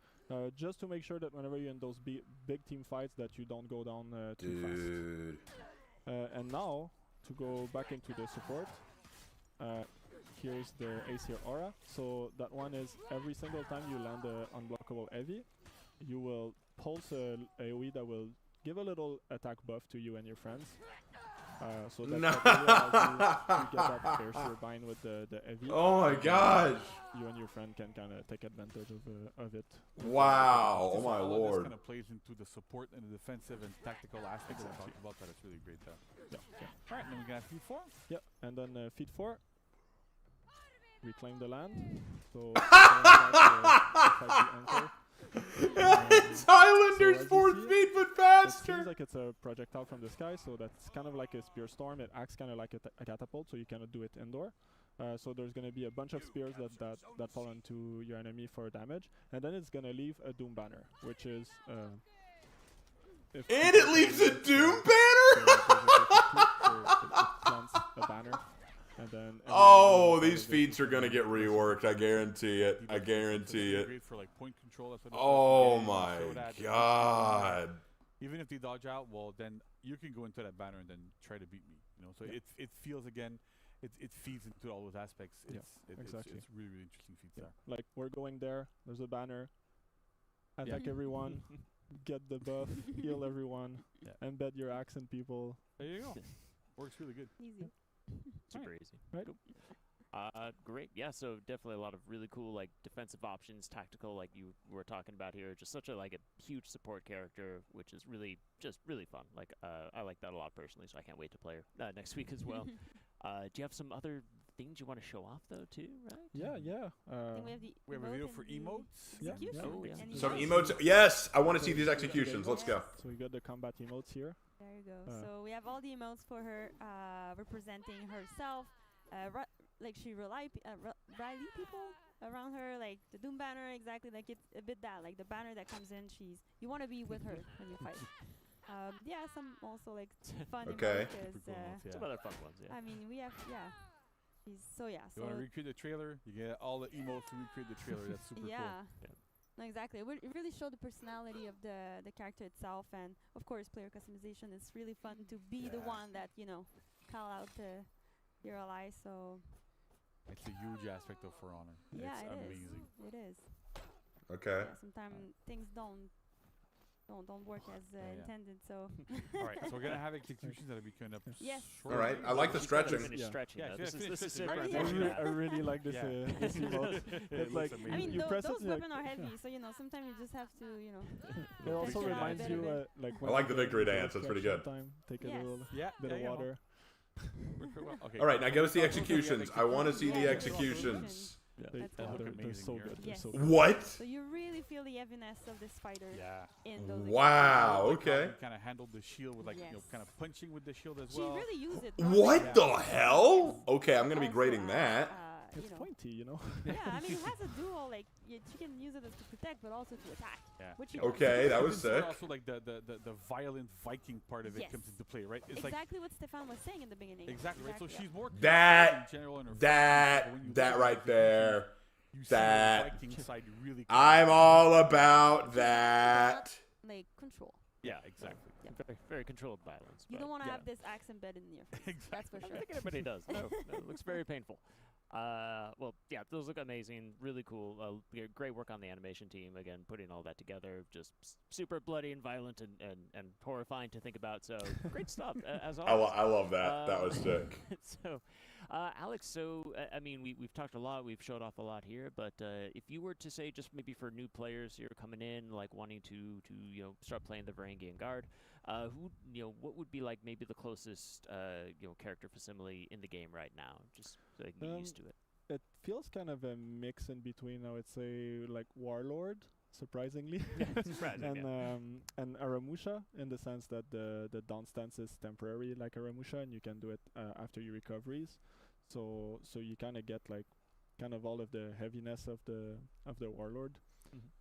Just to make sure that whenever you're in those big team fights that you don't go down too fast. And now, to go back into the support, here's the Aesir Aura. So that one is every single time you land an unblockable heavy, you will pulse a AoE that will give a little attack buff to you and your friends. So that allows you to get that fair bind with the heavy. Oh my gosh! You and your friend can kind of take advantage of it. Wow! Oh my lord! This kind of plays into the support and the defensive and tactical aspects that I talked about. That it's really great there. Yeah. All right, then we got feat 4. Yeah, and then feat 4. reclaim the land. So fight the Anchor. It's Highlanders so as you 4 see, feet but It faster. seems like it's a projectile from the sky, so that's kind of like a spear storm. It acts kind of like a catapult, so you cannot do it indoor. So there's going to be a bunch of spears that fall into your enemy for damage, and then it's going to leave a Doom Banner, which is... And it leaves a Doom Banner? it plants a banner, and then... Oh, these feats are going to get reworked. I guarantee it. I guarantee it. Great for like point control. That's what Oh it's my so that god. even if they dodge out, well, then you can go into that banner and then try to beat me. You know, so it feels again, it feeds into all those aspects. exactly. It's really really interesting feats there. Like, we're going there, there's a banner, attack everyone, get the buff, heal everyone, embed your axe in people. There you go. Works really good. Easy. Super easy. Right. Cool. Great. Yeah. So definitely a lot of really cool like defensive options, tactical, like you were talking about here. Just such a like a huge support character, which is really just really fun. Like I like that a lot personally. So I can't wait to play her next week as well. Do you have some other things you want to show off though too? Right? Yeah. I think we have a video for emotes. Yeah. Execution. Oh, yeah. Any Some emotes? emotes. Yes, I want to see these executions. Let's go. So we got the combat emotes here. There you go. So we have all the emotes for her representing herself. Like she rally people around her, like the Doom Banner, exactly. Like it's a bit that, like the banner that comes in. You want to be with her when you fight. Yeah, some also like fun. Okay. Some other fun ones. Yeah. I mean, we have You want to recreate the trailer? You get all the emotes to recreate the trailer. That's super cool. Yeah. No, exactly. It really showed the personality of the character itself, and of course, player customization. It's really fun to be the one that call out your ally. So it's a huge aspect of For Honor. yeah, it's it amazing. is. It is. Okay. Yeah, sometimes things don't work as intended. So. All right, so we're gonna have executions that'll be coming up. Yes. All right, I like the stretching. Stretching. Yeah, This is finish right. it. I really like this. This emote. It's like I mean, you press those it, weapons are heavy, so sometimes you just have to It also Stretch it out a reminds bit you of it. like. I like the victory dance. That's pretty good. Time, take Yes. a little bit of water. Okay. All right, now go see executions. I want to see the Yeah, executions. Yeah, That's they're amazing so here. good. They're Yes. so good. What? So you really feel the heaviness of this fighter Yeah. in those. Wow. Like how Okay. you kind of handled the shield with Yes. kind of punching with the shield as She well. really used it. What Yeah. the hell? Okay, I'm gonna be Also, grading that. It's pointy, Yeah, I mean, it has a dual, like, she can use it as to protect, but also to attack. Yeah. Which you Okay, that was This is where sick. Also, like the violent Viking part of it Yes. comes into play, right? It's like exactly what Stefan was saying in the beginning. exactly right. So she's more That- conservative in general in her fighting, but when you That look at right the there. you see that- the Viking side really. I'm all about that. Like, control. Yeah, exactly. Very, very controlled violence. You but don't want to yeah. have this axe embedded in your face. That's for I sure. think everybody does. No, it looks very painful. Well, yeah, those look amazing. Really cool. Great work on the animation team. Again, putting all that together. Just super bloody and violent and horrifying to think about. So great stuff, as always. I love that. That was sick. So, Alex, so, I mean, we've talked a lot. We've showed off a lot here. But if you were to say, just maybe for new players here coming in, like wanting to start playing the Varangian Guard, what would be like maybe the closest character facsimile in the game right now, just so they can get used to it. It feels kind of a mix in between, I would say, like Warlord, surprisingly, Surprising, and Aramusha, in the sense that the down stance is temporary, like Aramusha, and you can do it after your recoveries. So you kind of get like kind of all of the heaviness of the Warlord,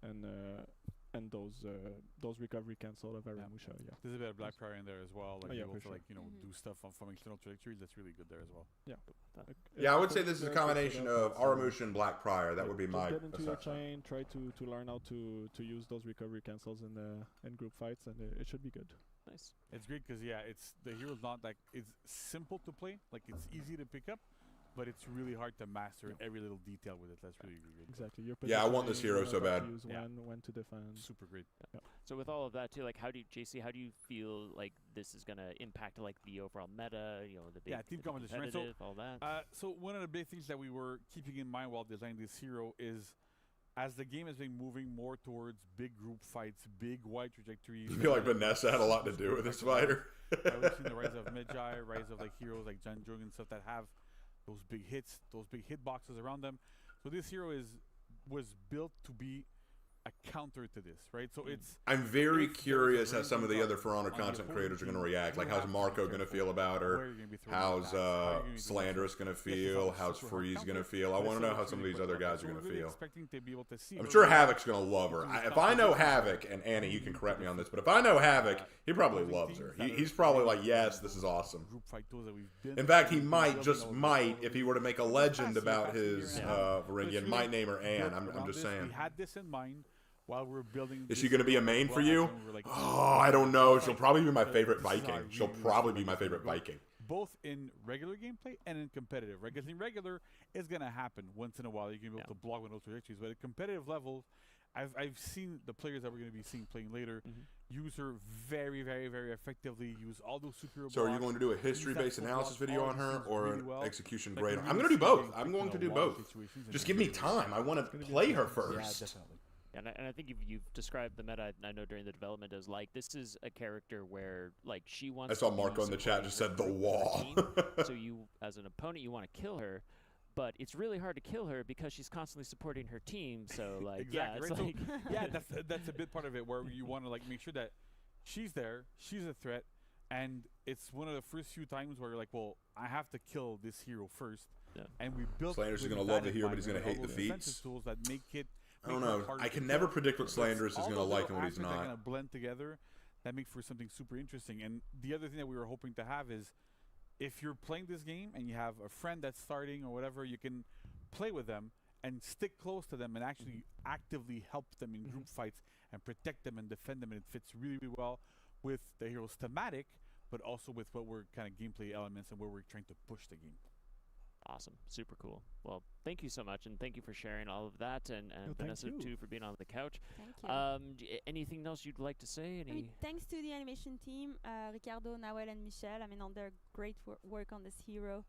and those recovery cancel of Aramusha. Yeah. There's a bit of Black Prior in there as well. Like yeah, able for to sure. like do stuff from external trajectories. That's really good there as well. Yeah. Yeah, I would say this is a combination of Aramush and Black Prior. That would be my Just get into your assessment. chain, try to learn how to use those recovery cancels in group fights, and it should be good. Nice. It's great because it's the hero's not like it's simple to play. Like it's easy to pick up, but it's really hard to master every little detail with it. That's really good. Exactly. Your Yeah, I want this positioning, hero so what to bad. use when to defend. Super great. So with all of that too, like how do you feel like this is gonna impact like the overall meta? The big Team the competition, right? So, competitive, all that. So one of the big things that we were keeping in mind while designing this hero is, as the game has been moving more towards big group fights, big wide trajectories. I feel like Vanessa had a lot to do with this fighter. We've seen the rise of Magi, rise of like heroes like Jan Jung and stuff that have those big hits, those big hit boxes around them. So this hero was built to be a counter to this, right? So it's. I'm very if curious there's how some of the Ranging other For Honor Guard on the content opposing creators are going to team, react. Like, you how's have to be Marco going to careful feel about where her? you're gonna be throwing How's attacks, how you're gonna be Slanderous going to Yes, it's feel? a How's super hard Freeze counter, going to feel? I but want to it's know how also some of really these quick other weapon. guys So are going we're to really feel. expecting to be able to see I'm those sure guys Havoc's going to love her. do If stuff I that know doesn't Havoc, and Annie, you can correct me on this, but if I know Havoc, he probably loves her. He's probably like, yes, this is awesome. group fight tools that we've been In fact, he we've been might, building just over might, over if he were to make a legend about year his and a half. But it's Varangian, really might name her Anne. built I'm around just this. saying. We had this in mind while we were building. Is she this going to be a hero main as for well, you? and we were like, Oh, I don't know. this She'll is probably be my this favorite is how I Viking. really, She'll really probably feel be like my it's gonna favorite go. Viking. Both in regular gameplay and in competitive, right? Because in regular, it's gonna happen once in a while. You can be able to block with those trajectories, but at competitive levels, I've seen the players that we're gonna be seeing playing later use her very, very, very effectively. Use all those superhero. So are you blocks, going to do a use history-based that full analysis block, video all on these her things or really an well. execution Like, grade? we're I'm really going to do both. seeing I'm in going a to do lot of both. situations and Just give me really time. I want to gonna be play her fun. first. definitely. And I think you've described the meta. I know during the development as like this is a character where like she wants. I saw to be Marco in the chat supporting just her said the group, her wall. team. So you, as an opponent, you want to kill her, but it's really hard to kill her because she's constantly supporting her team. So like, yeah, exactly it's right. like So, yeah, that's a big part of it where you want to like make sure that she's there, she's a threat, and it's one of the first few times where you're like, well, I have to kill this hero first. Yeah. And we built. Slanderous is with gonna that love the in hero, mind, but he's gonna right? hate All the those defensive feats. tools that make it. I don't make her know. harder I to can never kill. predict what It's Slanderous is all going to those like little and what he's aspects that not. kind of blend together that make for something super interesting. And the other thing that we were hoping to have is, if you're playing this game and you have a friend that's starting or whatever, you can play with them and stick close to them and actually actively help them in group fights and protect them and defend them. And it fits really, really well with the hero's thematic, but also with what we're kind of gameplay elements and where we're trying to push the game. awesome, super cool. Well, thank you so much, and thank you for sharing all of that, and thank Vanessa you. too for being on the couch. Thank you. Anything else you'd like to say? I mean, thanks to the animation team, Ricardo, Nawel, and Michel. I mean, on their great work on this hero.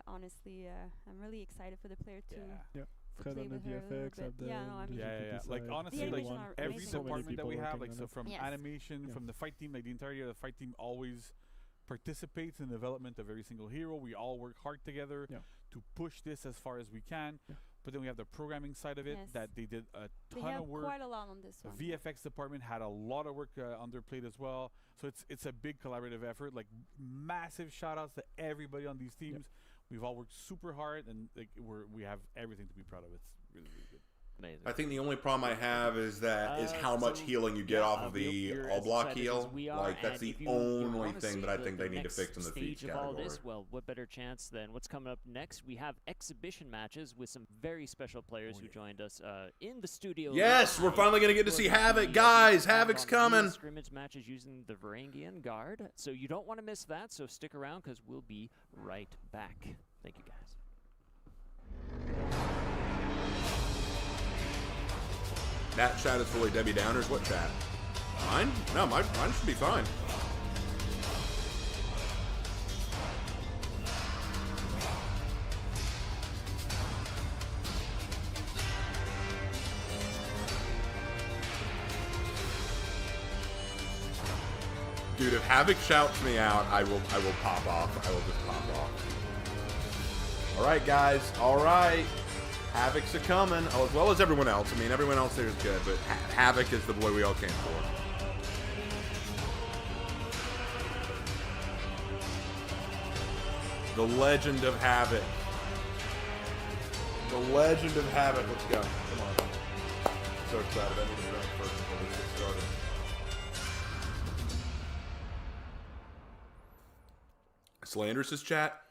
Honestly, I'm really excited for the player to. Yeah. Fred play on the with her a little VFX, bit. Abdel, Yeah, no, I mean- Yeah. Like The honestly, like animation are every amazing. So many department that we people have, working like on so it. from Yes. animation, from the fight team, like the entirety of the fight team always participates in the development of every single hero. We all work hard together to push this as far as we can. But then we have the programming side of it Yes. that they did a They ton have of work. quite a lot on this The one. VFX department had a lot of work on their plate as well. So it's a big collaborative effort. Like massive shout outs to everybody on these teams. We've all worked super hard, and like we have everything to be proud of. It's really, really good. Amazing. I think the only problem I have is how much so, healing you get off of the you're all as block excited heal. as we are, Like that's and the if you only wanna thing see that I the- think the they need to next fix in the stage Feats of all category. this, well, what better chance than what's coming up next? We have exhibition matches with some very special players who joined us in the studio. Yes, we're live finally gonna get to for see the Havoc, guys. Havoc's on real coming. Scrimmage matches using the Varangian Guard, so you don't want to miss that. So stick around because we'll be right back. Thank you, guys. That chat is fully Debbie Downers. What chat? Mine? No, mine should be fine. Dude, if Havoc shouts me out, I will pop off. I will just pop off. All right, guys. All right. Havoc's a coming, as well as everyone else. I mean, everyone else there is good, but Havoc is the boy we all came for. The legend of Havoc. The legend of Havoc. Let's go. Come on. I'm so excited. I need to drink first before this gets started. Slanderous' chat.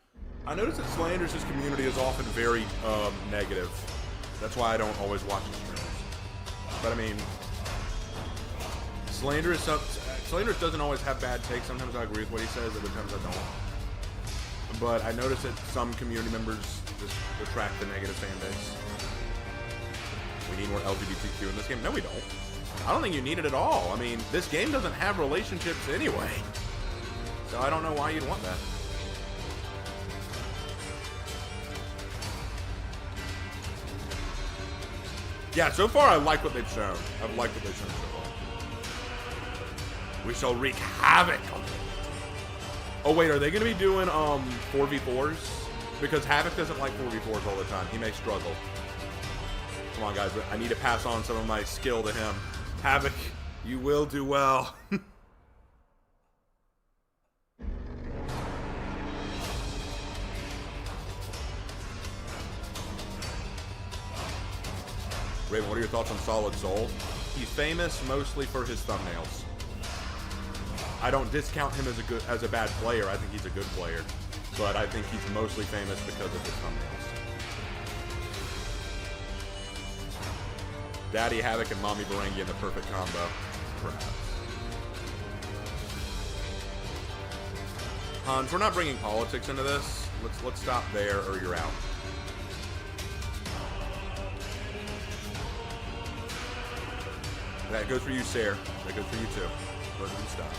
I notice that Slanderous' community is often very negative. That's why I don't always watch the streams. But I mean, Slanderous doesn't always have bad takes. Sometimes I agree with what he says, other times I don't. But I notice that some community members just attract the negative fan base. We need more LGBTQ in this game. No, we don't. I don't think you need it at all. I mean, this game doesn't have relationships anyway. So I don't know why you'd want that. Yeah, so far I like what they've shown. I've liked what they've shown so far. We shall wreak havoc on them. Oh wait, are they gonna be doing 4v4s? Because Havoc doesn't like 4v4s all the time. He may struggle. Come on, guys. I need to pass on some of my skill to him. Havoc, you will do well. Raven, what are your thoughts on Solid Soul? He's famous mostly for his thumbnails. I don't discount him as a bad player. I think he's a good player, but I think he's mostly famous because of his thumbnails. Daddy Havoc and Mommy Barangi in the perfect combo. Crap. Hans, we're not bringing politics into this. Let's stop there, or you're out. That goes for you, Sarah. That goes for you, too. Both of them stop.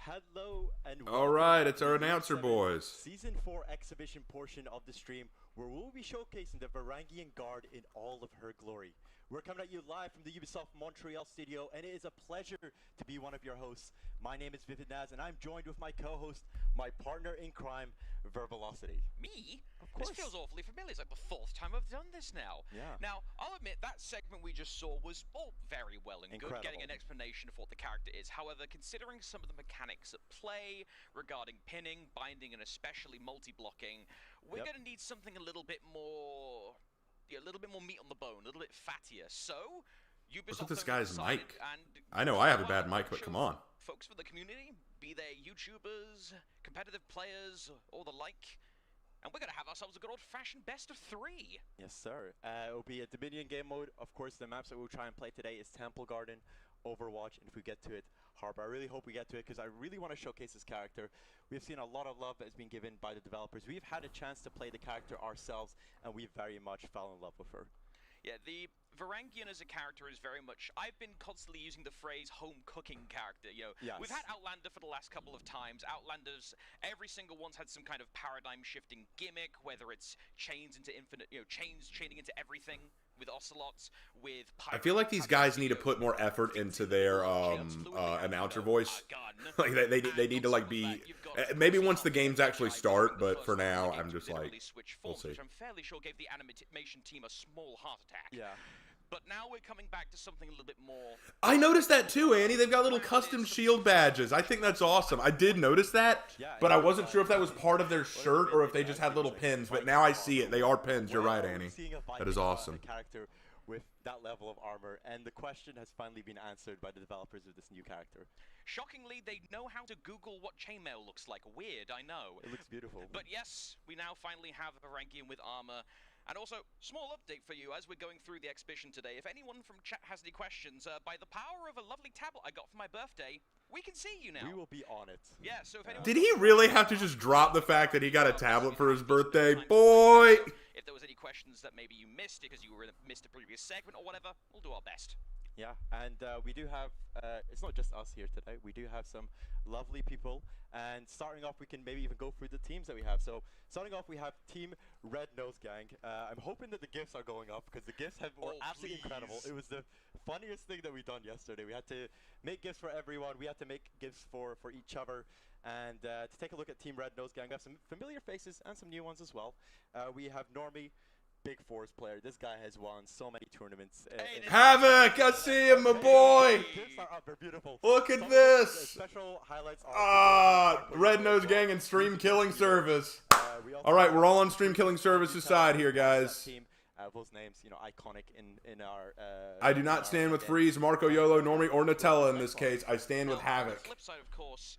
Hello and All right, it's our announcer boys. Season 4 exhibition portion of the stream, where we'll be showcasing the Varangian Guard in all of her glory. We're coming at you live from the Ubisoft Montreal studio, and it is a pleasure to be one of your hosts. My name is Vivid Naz, and I'm joined with my co-host, my partner in crime, Vervelocity. Me? Of course. This feels awfully familiar. It's like the 4th time I've done this now. Yeah. Now, I'll admit that segment we just saw was all very well and good, getting an explanation of what the character is. However, considering some of the mechanics at play regarding pinning, binding, and especially multi-blocking, we're going to need something a little bit more... a little bit more meat on the bone, a little bit fattier. So, Ubisoft. Look at this guy's mic. I know I have a bad mic, but come on. Folks for the community, be they YouTubers, competitive players, or the like, and we're gonna have ourselves a good old-fashioned best of 3. Yes, sir. It'll be a Dominion game mode. Of course, the maps that we'll try and play today is Temple Garden, Overwatch, and if we get to it, Harbor. I really hope we get to it because I really want to showcase this character. We've seen a lot of love that has been given by the developers. We've had a chance to play the character ourselves, and we very much fell in love with her. Yeah, the Varangian as a character is very much... I've been constantly using the phrase home cooking character, you know. Yes. We've had Outlander for the last couple of times. Outlanders, every single one's had some kind of paradigm-shifting gimmick, whether it's chains into infinite... chains chaining into everything, with Ocelots, with... I feel like these guys need to put more effort into their announcer voice. Like they need to like be... maybe once the games actually start, but for now, I'm just like... We'll see. Which I'm fairly sure gave the animation team a small heart attack. Yeah. But now we're coming back to something a little bit more... I noticed that too, Andy. They've got little custom shield badges. I think that's awesome. I did notice that, but I wasn't sure if that was part of their shirt or if they just had little pins. But now I see it. They are pins. You're right, Annie. That is awesome. Character with that level of armor, and the question has finally been answered by the developers of this new character. Shockingly, they know how to Google what chainmail looks like. Weird, I know. It looks beautiful. But yes, we now finally have a Varangian with armor. And also, small update for you as we're going through the exhibition today. If anyone from chat has any questions, by the power of a lovely tablet I got for my birthday, we can see you now. We will be on it. Yeah, so if anyone... Did he really have to just drop the fact that he got a tablet for his birthday? Boy! If there was any questions that maybe you missed because you missed a previous segment or whatever, we'll do our best. Yeah, and we do have, it's not just us here today, we do have some lovely people, and starting off we can maybe even go through the teams that we have. So, starting off we have Team Red Nose Gang. I'm hoping that the GIFs are going up, because the GIFs were absolutely incredible. It was the funniest thing that we done yesterday. We had to make GIFs for everyone, we had to make GIFs for each other, and to take a look at Team Red Nose Gang, we have some familiar faces and some new ones as well. We have Normie, Big Force player. This guy has won so many tournaments. Havoc! I see him, my boy! They're beautiful. Look at this! Special highlights are Red Nose Gang and Stream Killing Service. Alright, we're all on Stream Killing Service's side here, guys. Those names, you know, iconic in our... I do not stand with Freeze, Marco Yolo, Normie, or Nutella in this case. I stand with Havoc. On the flip side, of course,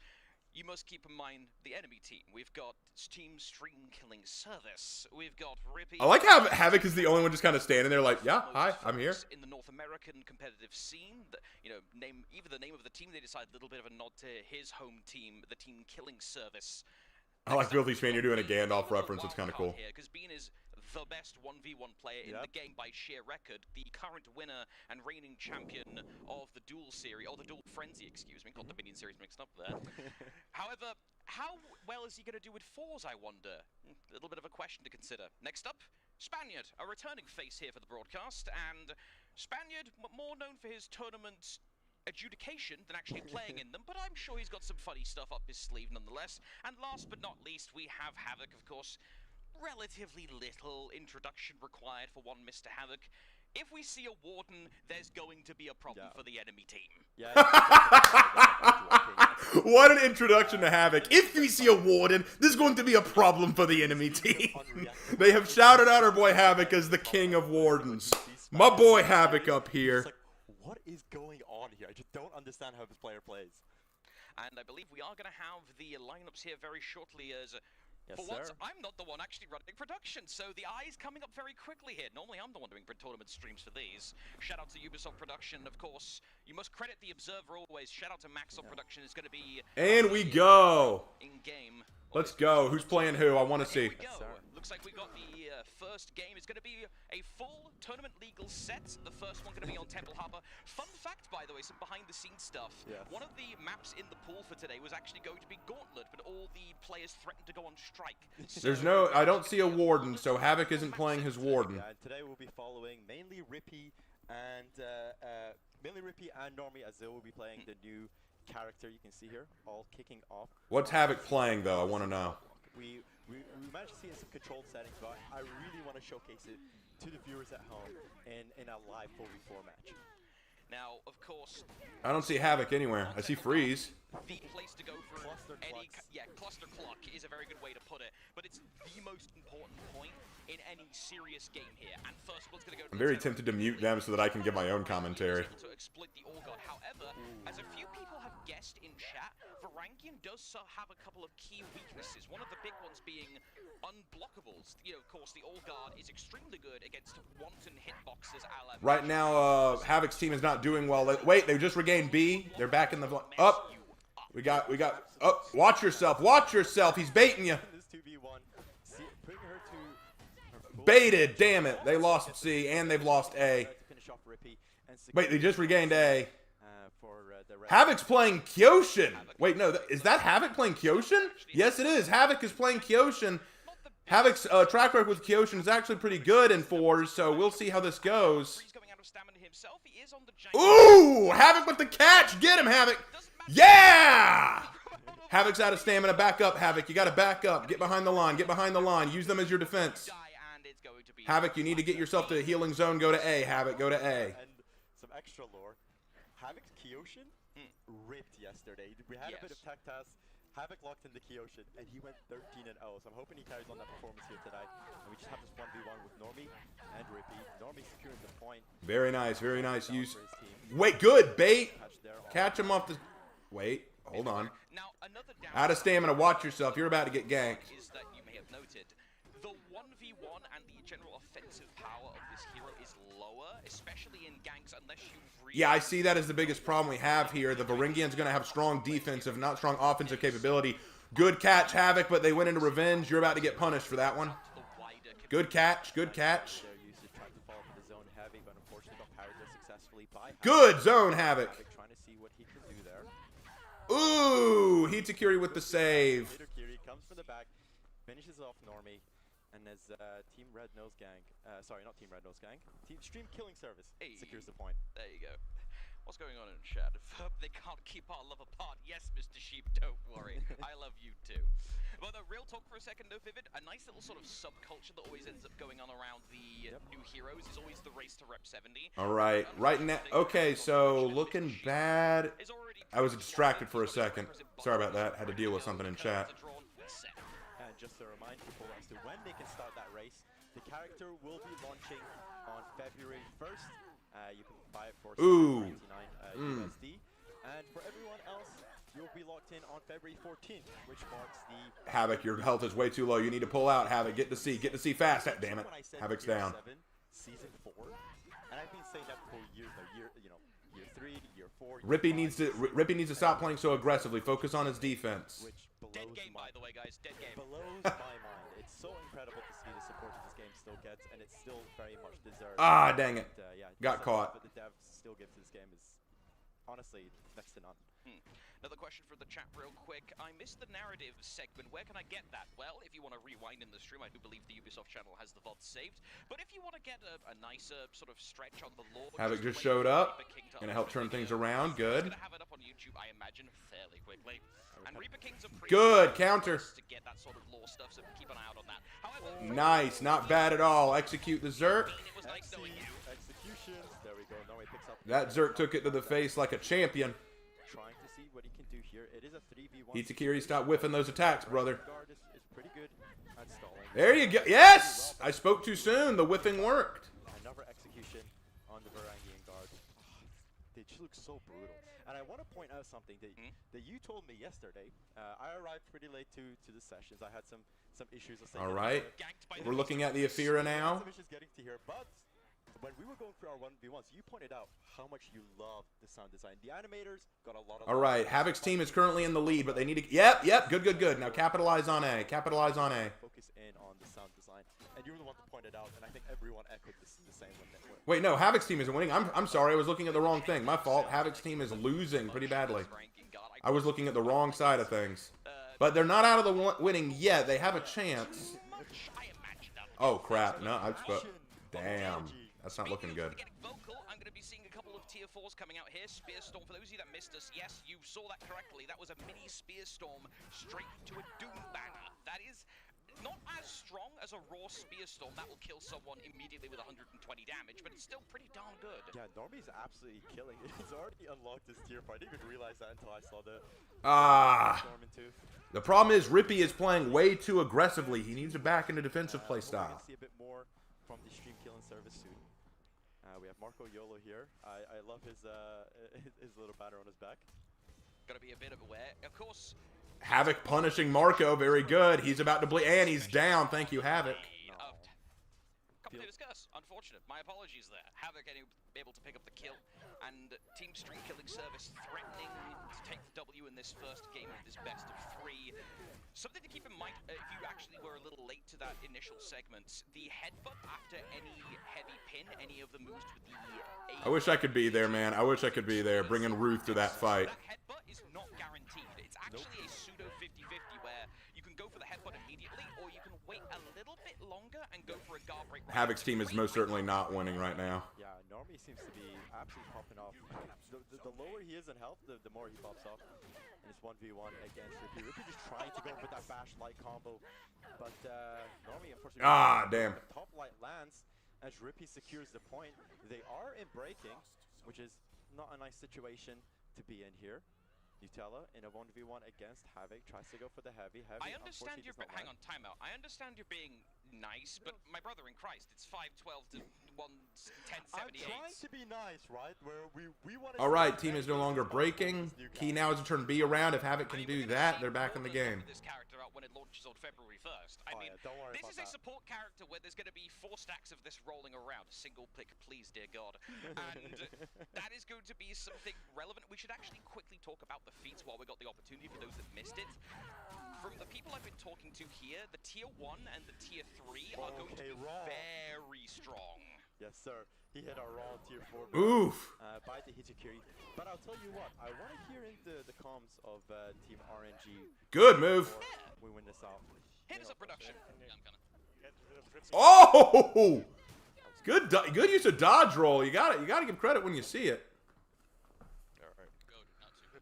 you must keep in mind the enemy team. We've got Team Stream Killing Service. We've got Rippy. I like how Havoc is the only one just kind of standing there like, yeah, hi, I'm here. In the North American competitive scene. Even the name of the team, they decide a little bit of a nod to his home team, the Team Killing Service. I like Filthy Spain. You're doing a Gandalf reference. It's kind of cool. Because Bean is the best 1v1 player in the game by sheer record, the current winner and reigning champion of the Duel series, or the Duel Frenzy, excuse me, got the Minion series mixed up there. However, how well is he going to do with fours, I wonder? A little bit of a question to consider. Next up, Spaniard, a returning face here for the broadcast, and Spaniard, more known for his tournament adjudication than actually playing in them, but I'm sure he's got some funny stuff up his sleeve nonetheless. And last but not least, we have Havoc, of course. Relatively little introduction required for one Mr. Havoc. If we see a Warden, there's going to be a problem for the enemy team. Yeah. What an introduction to Havoc. If we see a Warden, there's going to be a problem for the enemy team. They have shouted out our boy Havoc as the king of Wardens. My boy Havoc up here. Like, what is going on here? I just don't understand how this player plays. And I believe we are going to have the lineups here very shortly as... Yes, for once, sir. I'm not the one actually running production, so the eye's coming up very quickly here. Normally, I'm the one doing tournament streams for these. Shout out to Ubisoft Production, of course. You must credit the Observer always. Shout out to Maxon Production. It's going to be... And we go. In-game. Let's go. Who's playing who? I want to see. Here we go. Looks like we got the first game. It's going to be a full tournament legal set. The first one going to be on Temple Harbor. Fun fact, by the way, some behind-the-scenes stuff. Yes. One of the maps in the pool for today was actually going to be Gauntlet, but all the players threatened to go on strike. There's no... I don't see a Warden, so Havoc isn't playing his Warden. And today we'll be following mainly Rippy and Normie, as they will be playing the new character you can see here, all kicking off. What's Havoc playing, though? I want to know. We managed to see it in some controlled settings, but I really want to showcase it to the viewers at home in a live 4v4 match. Now, of course... I don't see Havoc anywhere. I see Freeze. The place to go for any... Clucks. Yeah, Cluster Cluck is a very good way to put it, but it's the most important point in any serious game here. And first one's going to go... I'm very tempted to mute them so that I can give my own commentary. To exploit the All God. However, as a few people have guessed in chat, Varangian does have a couple of key weaknesses. One of the big ones being unblockables. Of course, the All God is extremely good against wanton hitboxes a la... Right now, Havoc's team is not doing well. Wait, they just regained B. They're back in the... Up. We got... Up. Watch yourself. Watch yourself. He's baiting you. This 2v1, putting her to... Baited. Damn it. They lost C and they've lost A. Wait, they just regained A. Havoc's playing Kyoshin. Wait, no. Is that Havoc playing Kyoshin? Yes, it is. Havoc is playing Kyoshin. Havoc's track record with Kyoshin is actually pretty good in fours, so we'll see how this goes. Ooh! Havoc with the catch! Get him, Havoc! Yeah! Havoc's out of stamina. Back up, Havoc. You gotta back up. Get behind the line. Get behind the line. Use them as your defense. Havoc, you need to get yourself to a healing zone. Go to A, Havoc. Go to A. And some extra lore. Havoc's Kyoshin ripped yesterday. We had a bit of tech tests. Havoc locked in the Kyoshin, and he went 13-0. So I'm hoping he carries on that performance here today. And we just have this 1v1 with Normie and Rippy. Normie securing the point. Very nice. Very nice use. Wait, good. Bait. Catch him off the... Wait. Hold on. Out of stamina. Watch yourself. You're about to get ganked. Is that you may have noted. The 1v1 and the general offensive power of this hero is lower, especially in ganks, unless you really... Yeah, I see that as the biggest problem we have here. The Varangian's going to have strong defensive, not strong offensive capability. Good catch, Havoc, but they went into revenge. You're about to get punished for that one. Good catch. Good catch. Good zone, Havoc. Trying to see what he can do there. Ooh, Hitakiri with the save. Hitakiri comes from the back, finishes off Normie, and as Team Red Nose Gang, sorry, not Team Red Nose Gang, Team Stream Killing Service secures the point. There you go. What's going on in chat? They can't keep our love apart. Yes, Mr. Sheep, don't worry. I love you too. But real talk for a second though, Vivid, a nice little sort of subculture that always ends up going on around the new heroes is always the race to Rep 70. All right, right now. Okay, so looking bad. I was distracted for a second. Sorry about that. Had to deal with something in chat. And just to remind people as to when they can start that race, the character will be launching on February 1st. You can buy it for $99 USD. And for everyone else, you'll be locked in on February 14th, which marks the... Havoc, your health is way too low. You need to pull out, Havoc. Get to C. Get to C fast. Damn it. Havoc's down. Season 4, and I've been saying that for years now. Year 3, year 4. Rippy needs to stop playing so aggressively. Focus on his defense. Which Dead game, by the way, guys. Dead game. Blows my mind. It's so incredible to see the support that this game still gets, and it's still very much deserved. Ah, dang it. And, yeah, Got caught. But the devs still give to this game is honestly next to none. Another question for the chat real quick. I missed the narrative segment. Where can I get that? Well, if you want to rewind in the stream, I do believe the Ubisoft channel has the VOD saved. But if you want to get a nicer sort of stretch on the lore... Havoc just showed up. Gonna help turn things around. Good. Gonna have it up on YouTube, I imagine, fairly quickly. And Reaper King's a pretty Good counter. to get that sort of lore stuff, so keep an eye out on that. However, Nice. Not bad at all. Execute the Zerk. it was nice knowing you. Executions. There we go. Norway picks up. That Zerk took it to the face like a champion. Trying to see what he can do here. It is a 3v1. Itakiri, stop whiffing those attacks, brother. Guard is pretty good at stalling. There you go. Yes! I spoke too soon. The whiffing worked. Another execution on the Varangian guard. They just look so brutal. And I want to point out something that you told me yesterday. I arrived pretty late to the sessions. I had some issues. All right. We're looking at the Aphira now. Some issues getting to here, but when we were going through our 1v1s, you pointed out how much you love the sound design. The animators got a lot of... All right. Havoc's team is currently in the lead, but they need to... Yep. Good. Now capitalize on A. Capitalize on A. Focus in on the sound design. And you were the one to point it out, and I think everyone echoed the same when they were. Wait, no. Havoc's team isn't winning. I'm sorry. I was looking at the wrong thing. My fault. Havoc's team is losing pretty badly. I was looking at the wrong side of things. But they're not out of the winning yet. They have a chance. Oh, crap. No, I spoke... Damn. That's not looking good. I'm going to be seeing a couple of tier 4s coming out here. Spearstorm, for those of you that missed us, yes, you saw that correctly. That was a mini Spearstorm straight to a Doom banner. That is not as strong as a raw Spearstorm. That will kill someone immediately with 120 damage, but it's still pretty darn good. Yeah, Normie's absolutely killing it. He's already unlocked his tier 4. I didn't even realize that until I saw the Storm into. The problem is Rippy is playing way too aggressively. He needs to back into defensive play style. See a bit more from the stream killing service soon. We have Marco Yolo here. I love his little banner on his back. Got to be a bit aware. Of course. Havoc punishing Marco. Very good. He's about to bleed. And he's down. Thank you, Havoc. Commentator's curse. Unfortunate. My apologies there. Havoc able to pick up the kill. And Team Stream Killing Service threatening to take the W in this first game of this best of 3. Something to keep in mind, if you actually were a little late to that initial segment, the headbutt after any heavy pin, any of the moves with the... I wish I could be there, man. I wish I could be there, bringing Ruth to that fight. That headbutt is not guaranteed. It's actually a pseudo 50-50 where you can go for the headbutt immediately, or you can wait a little bit longer and go for a guard break. Havoc's team is most certainly not winning right now. Yeah, Normie seems to be absolutely popping off. The lower he is in health, the more he pops off. And it's 1v1 against Rippy. Rippy just trying to go for that bash-like combo. But Normie, unfortunately... damn. Top light lands as Rippy secures the point. They are in breaking, which is not a nice situation to be in here. Nutella in a 1v1 against Havoc tries to go for the heavy. I understand you're... Hang on, timeout. I understand you're being nice, but my brother in Christ, it's 5-12 to 1-10-78. I'm trying to be nice, right? Where we want to... All right, team is no longer breaking. Key now is to turn B around. If Havoc can do that, they're back in the game. This character out when it launches on February 1st. I mean, this is a support character where there's going to be 4 stacks of this rolling around. A single pick, please, dear God. And that is going to be something relevant. We should actually quickly talk about the feats while we got the opportunity for those that missed it. From the people I've been talking to here, the tier 1 and the tier 3 are going to be very strong. Yes, sir. He hit our raw tier 4 Oof. By the Hitakiri. But I'll tell you what, I want to hear into the comms of Team RNG. Good move. We win this out. Hit us up, production. Oh! Good use of dodge roll. You got to give credit when you see it.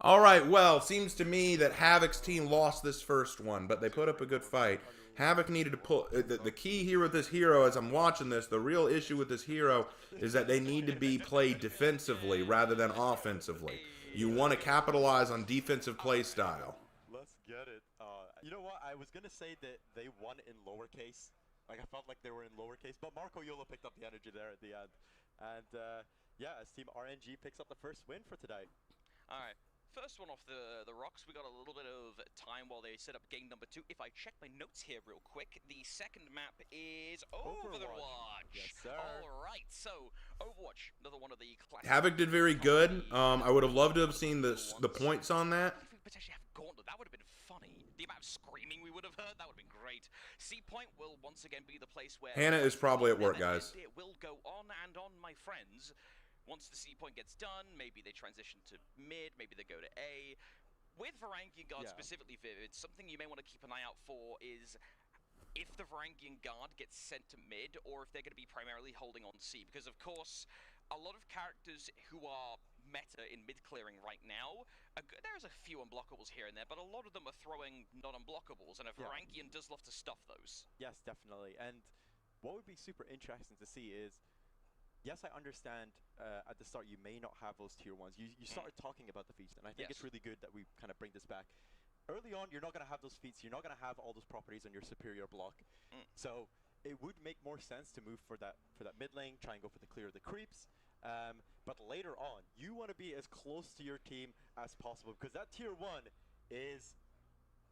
All right, well, seems to me that Havoc's team lost this first one, but they put up a good fight. Havoc needed to pull... The key here with this hero, as I'm watching this, the real issue with this hero is that they need to be played defensively rather than offensively. You want to capitalize on defensive play style. Let's get it. You know what? I was going to say that they won in lowercase. Like, I felt like they were in lowercase, but Marco Yolo picked up the energy there at the end. And, yeah, as Team RNG picks up the first win for today. All right. First one off the rocks. We got a little bit of time while they set up game number 2. If I check my notes here real quick, the second map is Overwatch. Yes, sir. All right, so Overwatch, another one of the classic. Havoc did very good. I would have loved to have seen the points on that. If we potentially have Gauntlet, that would have been funny. The amount of screaming we would have heard, that would have been great. C Point will once again be the place where Hannah is probably at work, guys. It will go on and on, my friends. Once the C point gets done, maybe they transition to mid, maybe they go to A. With Varangian Guard specifically, Vivid, something you may want to keep an eye out for is if the Varangian Guard gets sent to mid, or if they're going to be primarily holding on C. Because, of course, a lot of characters who are meta in mid-clearing right now, there's a few unblockables here and there, but a lot of them are throwing non-unblockables, and a Varangian does love to stuff those. Yes, definitely. And what would be super interesting to see is, yes, I understand at the start you may not have those tier 1s. You started talking about the feats, and I think it's really good that we kind of bring this back. Early on, you're not going to have those feats. You're not going to have all those properties on your superior block. So it would make more sense to move for that mid lane, try and go for the clear of the creeps. But later on, you want to be as close to your team as possible, because that tier 1 is,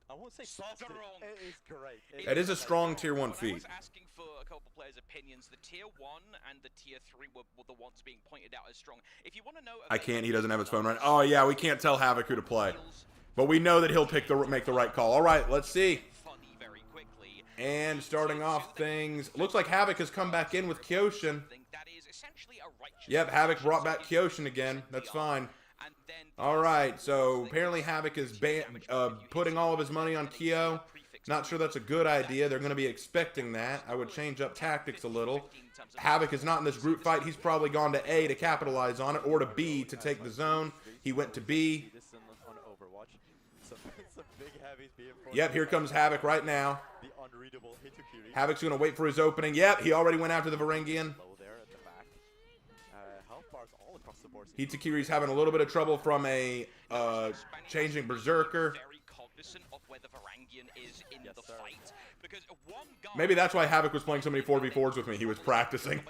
I won't say busted. It is great. It is a strong tier 1 feat. I was asking for a couple players' opinions. The tier 1 and the tier 3 were the ones being pointed out as strong. If you want to know, I can't. He doesn't have his phone right. Oh yeah, we can't tell Havoc who to play, but we know that he'll make the right call. All right, let's see. And starting off things, looks like Havoc has come back in with Kyoshin. Yep, Havoc brought back Kyoshin again. That's fine. All right, so apparently Havoc is putting all of his money on Kyo. Not sure that's a good idea. They're going to be expecting that. I would change up tactics a little. Havoc is not in this group fight. He's probably gone to A to capitalize on it, or to B to take the zone. He went to B. Yep, here comes Havoc right now. Havoc's going to wait for his opening. Yep, he already went after the Varangian. Hitakiri's having a little bit of trouble from a changing Berserker. Maybe that's why Havoc was playing so many 4v4s with me. He was practicing.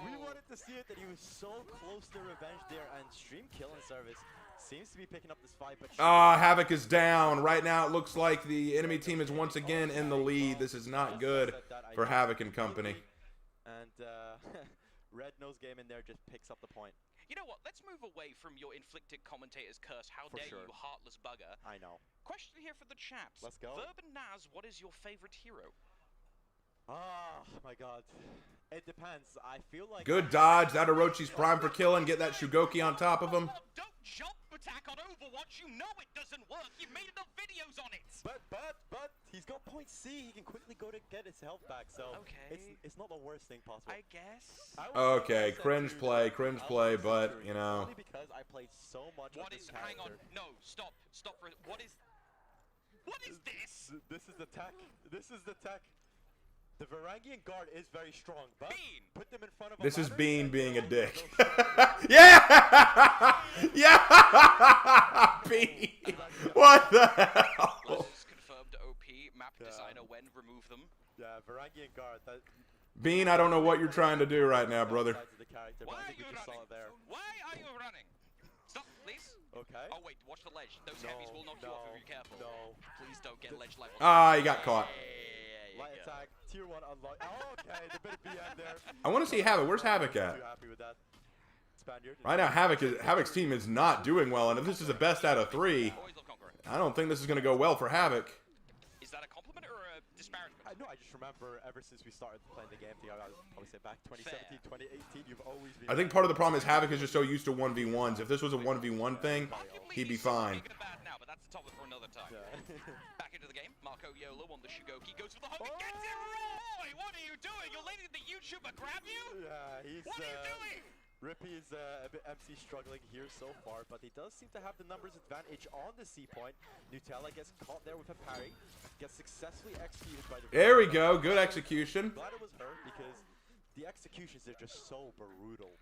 We wanted to see it, that he was so close to revenge there, and stream killing service seems to be picking up this fight. But Havoc is down. Right now it looks like the enemy team is once again in the lead. This is not good for Havoc and company. And Red Nose Game in there just picks up the point. You know what? Let's move away from your inflicted commentator's curse. How dare you, heartless bugger. I know. Question here for the chaps. Let's go. Verb and Naz, what is your favorite hero? Oh my god. It depends. I feel like... Good dodge. That Orochi's prime for killing. Get that Shugoki on top of him. Don't jump attack on Overwatch. You know it doesn't work. You've made enough videos on it. But he's got point C. He can quickly go to get his health back. So it's not the worst thing possible. I guess. Okay, cringe play, but you know. Only because I played so much of this character. Hang on. No, stop. What is this? This is the tech. This is the tech. The Varangian Guard is very strong, but put them in front of This is ladder, Bean being a dick. Yeah! Yeah! Bean! What the hell? Confirmed OP. Map designer when remove them. Yeah, Varangian Guard. Bean, I don't know what you're trying to do right now, brother. Why are you running? Why are you running? Stop, please. Okay. Oh wait, watch the ledge. Those heavies will knock you off if you're careful. No. Please don't get ledge level. He got caught. Light attack, tier 1 unlock. Oh, okay, the bit of BM there. I want to see Havoc. Where's Havoc at? Too happy with that. Spaniard. Right now, Havoc's team is not doing well, and if this is a best out of 3, I don't think this is going to go well for Havoc. Is that a compliment or a disparagement? No, I just remember ever since we started playing the game, I would probably say back 2017, 2018, you've always been... I think part of the problem is Havoc is just so used to 1v1s. If this was a 1v1 thing, he'd be fine. Now, but that's a topic for another time. Back into the game, Marco Yolo on the Shugoki goes for the hook and gets it right! What are you doing? You're letting the YouTuber grab you? Yeah, he's... What are you doing? Rippy is a bit MC struggling here so far, but he does seem to have the numbers advantage on the C point. Nutella gets caught there with a parry, gets successfully executed by the... There we go, good execution. Glad it was her, because the executions are just so brutal.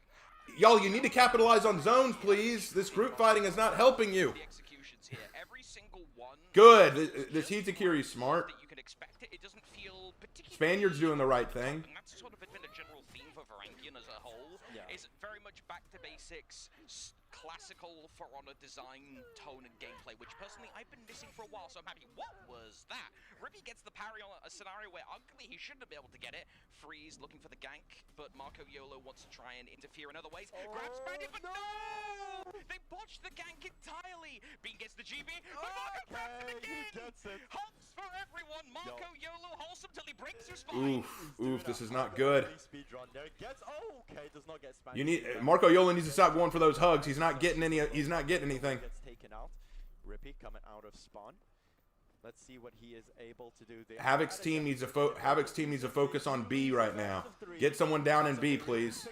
Y'all, you need to capitalize on zones, please. This group fighting is not helping you. The executions here, every single one... Good, this Hitakiri's smart. You can expect it. It doesn't feel particularly... Spaniard's doing the right thing. And that's sort of been a general theme for Varangian as a whole, is is very much back to basics, classical For Honor design, tone, and gameplay, which personally I've been missing for a while, so I'm happy. What was that? Rippy gets the parry on a scenario where arguably he shouldn't be able to get it. Freeze looking for the gank, but Marco Yolo wants to try and interfere in other ways. Grabs Bandit, but no! They botched the gank entirely. Bean gets the GB, but Marco grabs it again! Hops for everyone! Marco Yolo wholesome till he breaks his spine. Oof, this is not good. Does not get You need Marco Yolo needs to stop going for those hugs. He's not getting any. He's not getting anything. Gets taken out. Rippy coming out of spawn. Let's see what he is able to do there. Havoc's team needs to focus on B right now. Get someone down in B, please.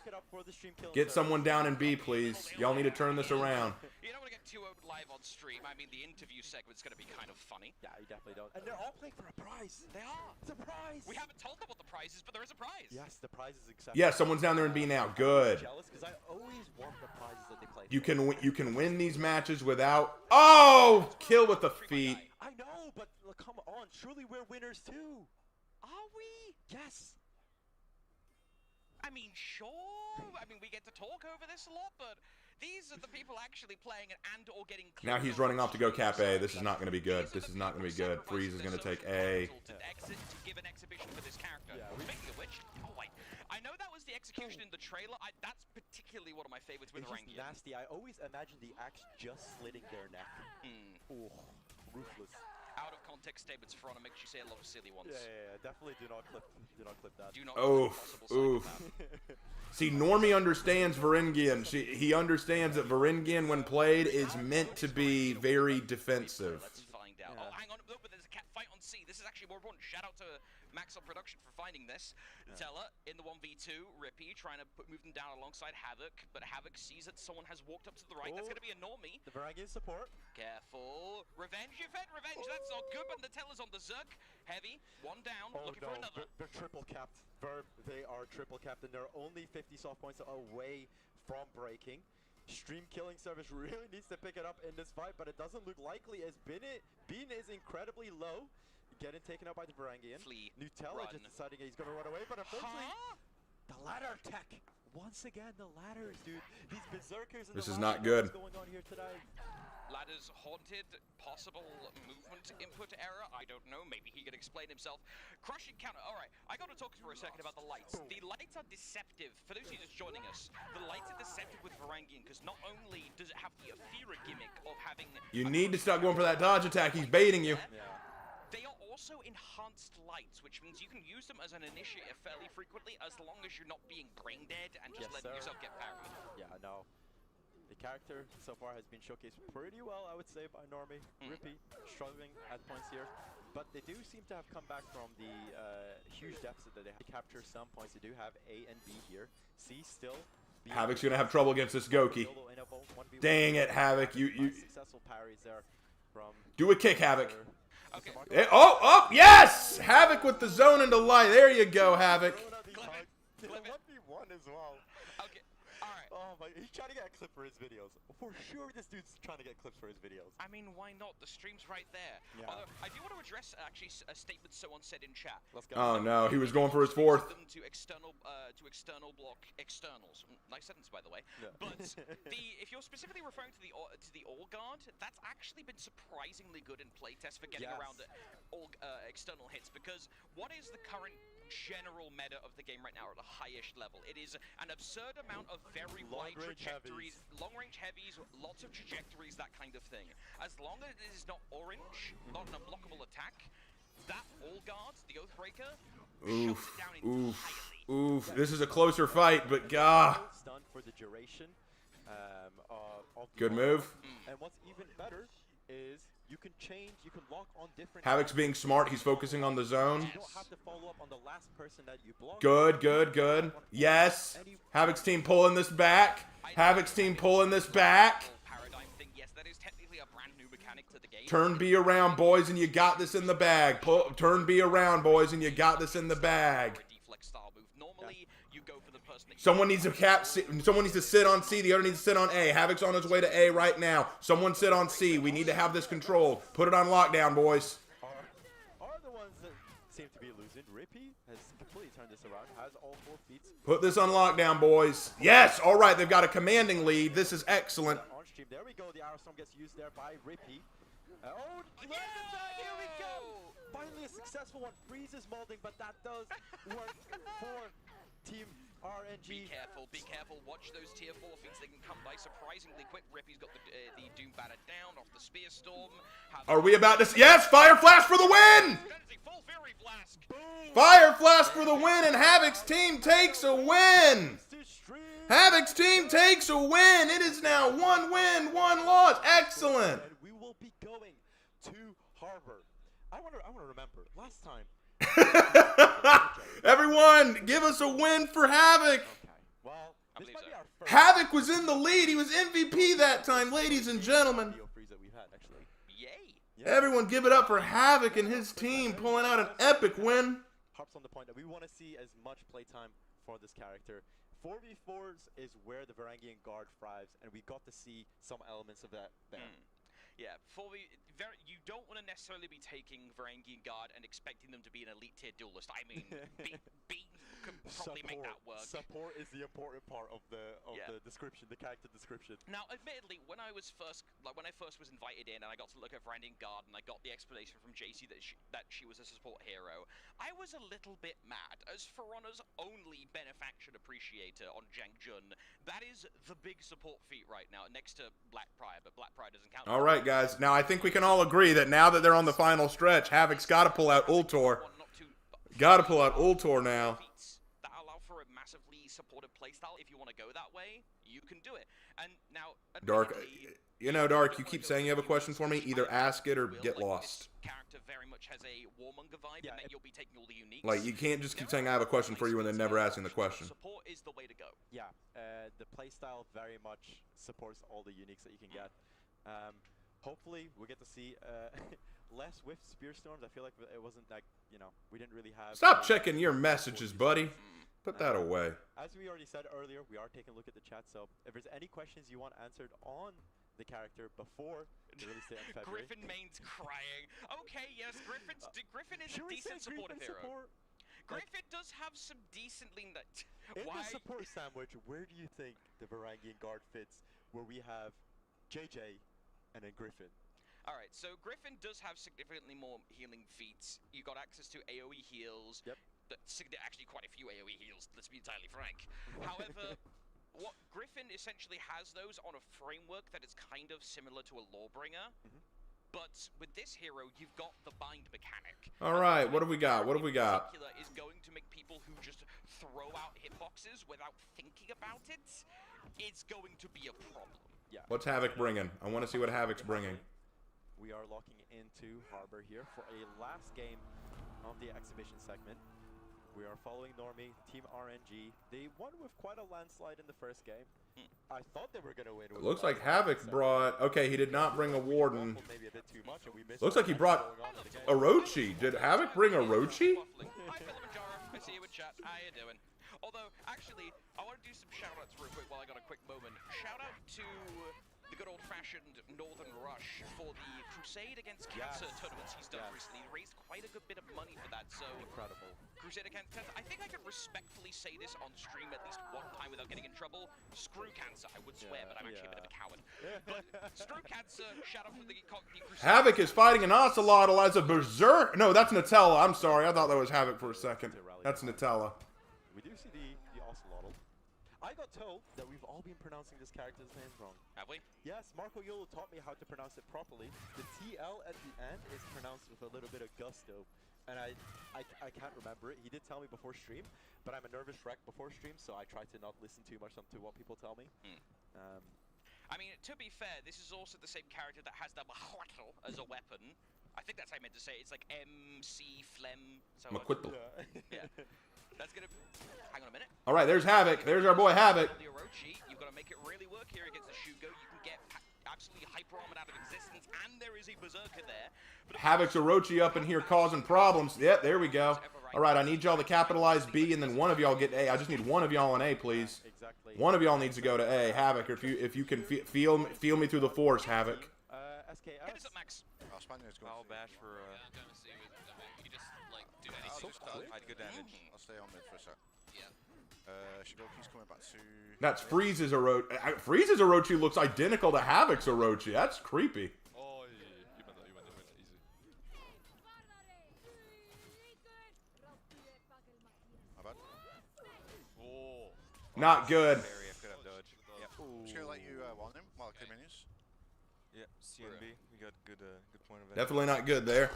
Get someone down in B, please. Y'all need to turn this around. You don't want to get too live on stream. I mean, the interview segment's going to be kind of funny. Yeah, you definitely don't. And they're all playing for a prize. They are. It's a prize. We haven't told them what the prize is, but there is a prize. Yes, the prize is acceptable. Yeah, someone's down there in B now. Good. Jealous because I always want the prizes that they play. You can win these matches without. Oh, kill with the feet. I know, but come on. Surely we're winners too. Are we? Yes. I mean, sure. I mean, we get to talk over this a lot, but these are the people actually playing and/or getting. Now he's running off to go cap A. This is not going to be good. This is not going to be good. Freeze is going to take A. Exit to give an exhibition for this character. Speaking of which, oh wait, I know that was the execution in the trailer. That's particularly one of my favorites with Rangian. Nasty. I always imagine the axe just slitting their neck. Oh, ruthless. Out of context statements for Honor makes you say a lot of silly ones. Yeah. Definitely do not clip that. Do not. Oof. See, Normie understands Varangian. He understands that Varangian, when played, is meant to be very defensive. Let's find out. Oh, hang on. Look, but there's a cat fight on C. This is actually more important. Shout out to Maxwell Production for finding this. Teller in the 1v2. Rippy trying to move them down alongside Havoc, but Havoc sees that someone has walked up to the right. That's going to be a Normie. The Varangian support. Careful. Revenge, you fed revenge. That's not good, but the Teller's on the Zerk. Heavy. One down. Looking for another. They're triple capped. They are triple capped, and they're only 50 soft points away from breaking. Stream killing service really needs to pick it up in this fight, but it doesn't look likely as Bean is incredibly low. Getting taken out by the Varangian. Flee. Nutella just deciding he's going to run away, but unfortunately, the ladder tech. Once again, the ladders, dude. These berserkers. This is not good. What's going on here today? Ladders haunted, possible movement input error, I don't know, maybe he could explain himself. Crushing counter, alright, I gotta talk for a second about the lights. The lights are deceptive, for those of you just joining us, the lights are deceptive with Varangian, because not only does it have the Athera gimmick of having... You need to stop going for that dodge attack, he's baiting you. They are also enhanced lights, which means you can use them as an initiator fairly frequently, as long as you're not being brain dead and just letting yourself get parried. Yeah, no. The character so far has been showcased pretty well, I would say, by Normie. Rippy struggling at points here, but they do seem to have come back from the huge deficit that they have to capture some points. They do have A and B here. C still. Havoc's gonna have trouble against this Goki. Dang it, Havoc! You successful parries there from. Do a kick, Havoc. Okay. Oh, yes! Havoc with the zone into light. There you go, Havoc. 1v1 as well. Okay. Alright. Oh my, he's trying to get a clip for his videos. For sure this dude's trying to get clips for his videos. I mean, why not? The stream's right there. Yeah. Although, I do want to address actually a statement someone said in chat. Let's go. Oh no, he was going for his fourth. Them to external block externals. Nice sentence, by the way. Yeah. But if you're specifically referring to the All Guard, that's actually been surprisingly good in playtest for getting around all external hits. Because what is the current general meta of the game right now at a highish level? It is an absurd amount of very wide trajectories, long-range heavies, lots of trajectories, that kind of thing. As long as it is not orange, not an unblockable attack, that All Guard, the Oathbreaker, shuts it down entirely. Oof. This is a closer fight, but gah. Stunned for the duration of Good move. And what's even better is you can change, you can lock on different... Havoc's being smart. He's focusing on the zone. You don't have to follow up on the last person that you block. Good. Yes. Havoc's team pulling this back. Havoc's team pulling this back. Paradigm thing, yes, that is technically a brand new mechanic to the game. Turn B around, boys, and you got this in the bag. Turn B around, boys, and you got this in the bag. Deflex style move. Normally, you go for the person that Someone needs to someone needs to sit on C, the other needs to sit on A. Havoc's on his way to A right now. Someone sit on C. We need to have this controlled. Put it on lockdown, boys. Are the ones that seem to be losing. Rippy has completely turn this around. Has all 4 feats. Put this on lockdown, boys. Yes! All right, they've got a commanding lead. This is excellent. On stream, there we go. The Arrow Storm gets used there by Rippy. Oh, here we go! Finally a successful one. Freezes molding, but that does work for Team RNG. Be careful. Watch those tier 4 feats. They can come by surprisingly quick. Rippy's got the Doom Banner down off the Spear Storm. Are we about to... Yes! Fire Flash for the win! Full Fury Blast. Fire Flash for the win, and Havoc's team takes a win! Havoc's team takes a win! It is now 1 win, 1 loss. Excellent! And we will be going to Harbor. I want to remember last time. Everyone, give us a win for Havoc. Okay. Well, this might be our first Havoc was in the lead. He was MVP that time, ladies and gentlemen. freeze that we've had, actually. Yay! Yeah. Everyone give it up for Havoc and his team pulling out an epic win. Harps on the point that we want to see as much playtime for this character. 4v4s is where the Varangian Guard thrives, and we got to see some elements of that there. Yeah, you don't want to necessarily be taking Varangian Guard and expecting them to be an elite tier duelist. I mean, Beat could probably make that work. Support is the important part of the description, the character description. Now, admittedly, when I first was invited in and I got to look at Varangian Guard and I got the explanation from JC that she was a support hero, I was a little bit mad. As For Honor's only benefaction appreciator on Jiangjun, that is the big support feat right now, next to Blackprior, but Blackprior doesn't count. All right, guys. Now, I think we can all agree that now that they're on the final stretch, Havoc's got to pull out Ultor. Got to pull out Ultor now. That allow for a massively supportive playstyle. If you want to go that way, you can do it. And now, Dark, you know, Dark, you keep saying you have a question for me. Either ask it or get lost. This character very much has a Warmonger vibe, and that you'll be taking all the uniques. Like, you can't just keep saying I have a question for you and then never asking the question. Support is the way to go. Yeah, the playstyle very much supports all the uniques that you can get. Hopefully, we get to see less with Spear Storms. I feel like it wasn't like, you know, we didn't really have... Stop checking your messages, buddy. Put that away. As we already said earlier, we are taking a look at the chat, so if there's any questions you want answered on the character before the release date in February... Griffin Main's crying. Okay, yes, Griffin is a decent supportive hero. Griffin does have some decently... In the support sandwich, where do you think the Varangian Guard fits, where we have JJ and then Griffin? Alright, so Griffin does have significantly more healing feats. You got access to AoE heals. Yep. Actually quite a few AoE heals, let's be entirely frank. However, what Griffin essentially has those on a framework that is kind of similar to a Lawbringer. But with this hero, you've got the bind mechanic. Alright, what have we got? What have we got? Is going to make people who just throw out hitboxes without thinking about it. It's going to be a problem. Yeah. What's Havoc bringing? I want to see what Havoc's bringing. We are locking into Harbor here for a last game of the exhibition segment. We are following Normie, Team RNG. They won with quite a landslide in the first game. I thought they were going to win. It looks like Havoc brought... Okay, he did not bring a Warden. Maybe a bit too much, and we missed Looks like he brought Orochi. Did Havoc bring Orochi? Hi, Philip and Jara. I see you in chat. How you doing? Although, actually, I want to do some shout-outs real quick while I got a quick moment. Shout-out to the good old-fashioned Northern Rush for the Crusade Against Cancer tournaments he's done recently. He raised quite a good bit of money for that, so... Incredible. Crusade Against Cancer, I think I could respectfully say this on stream at least one time without getting in trouble. Screw Cancer, I would swear, but I'm actually a bit of a coward. But screw Cancer, shout-out for the Crusade. Havoc is fighting an Ocelotl as a berserk. No, that's Nutella. I'm sorry. I thought that was Havoc for a second. That's Nutella. We do see the Ocelotl. I got told that we've all been pronouncing this character's name wrong. Have we? Yes, Marco Yolo taught me how to pronounce it properly. The TL at the end is pronounced with a little bit of gusto. And I can't remember it. He did tell me before stream, but I'm a nervous wreck before stream, so I try to not listen too much to what people tell me. I mean, to be fair, this is also the same character that has the Mahuatl as a weapon. I think that's how I meant to say it. It's like MC Phlegm. So Mahuatl. Yeah. That's gonna... Hang on a minute. All right, there's Havoc. There's our boy Havoc. The Orochi, you've got to make it really work here against the Shugo. You can get absolutely hyper-armored out of existence, and there is a Berserker there. But Havoc's Orochi up in here causing problems. Yep, there we go. All right, I need y'all to capitalize B, and then one of y'all get A. I just need one of y'all on A, please. Exactly. One of y'all needs to go to A. Havoc, if you can feel me through the force, Havoc. Hit us up, Max. I'll bash for... I'll just hide good damage. I'll stay on mid for a sec. Yeah. Shigoki's coming back to... That's Freeze's Orochi. Freeze's Orochi looks identical to Havoc's Orochi. That's creepy. Oh, you win that, easy. My bad. Oh. Not good. Barrier could have dodged. Yep. I'm just gonna let you warn him while I kill minions. Yep, CNB. We got good point of Definitely not good there.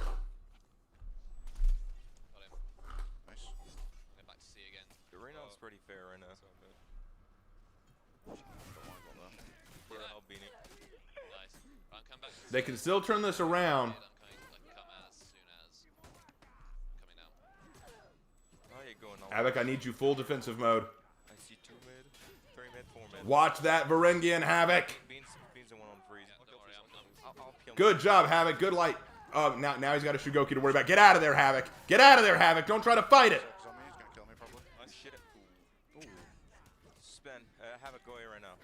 Got him. Nice. Get back to C again. The Reno's pretty fair right now. Don't worry about that. Yeah, I'll beat him. Nice. Right, come back to They C. can still turn this around. I can come as soon as coming down. How you going? Havoc, I need you full defensive mode. I see 2 mid, 3 mid, 4 mid. Watch that Varangian, Havoc. Beans and 1 on freeze. Don't worry, I'll peel Good job, Havoc. Good light. Now he's got a Shigoki to worry about. Get out of there, Havoc. Get out of there, Havoc. Don't try to fight it. He's on me, he's gonna kill me probably. Nice shit. Ooh. Spin. Have it go here right now.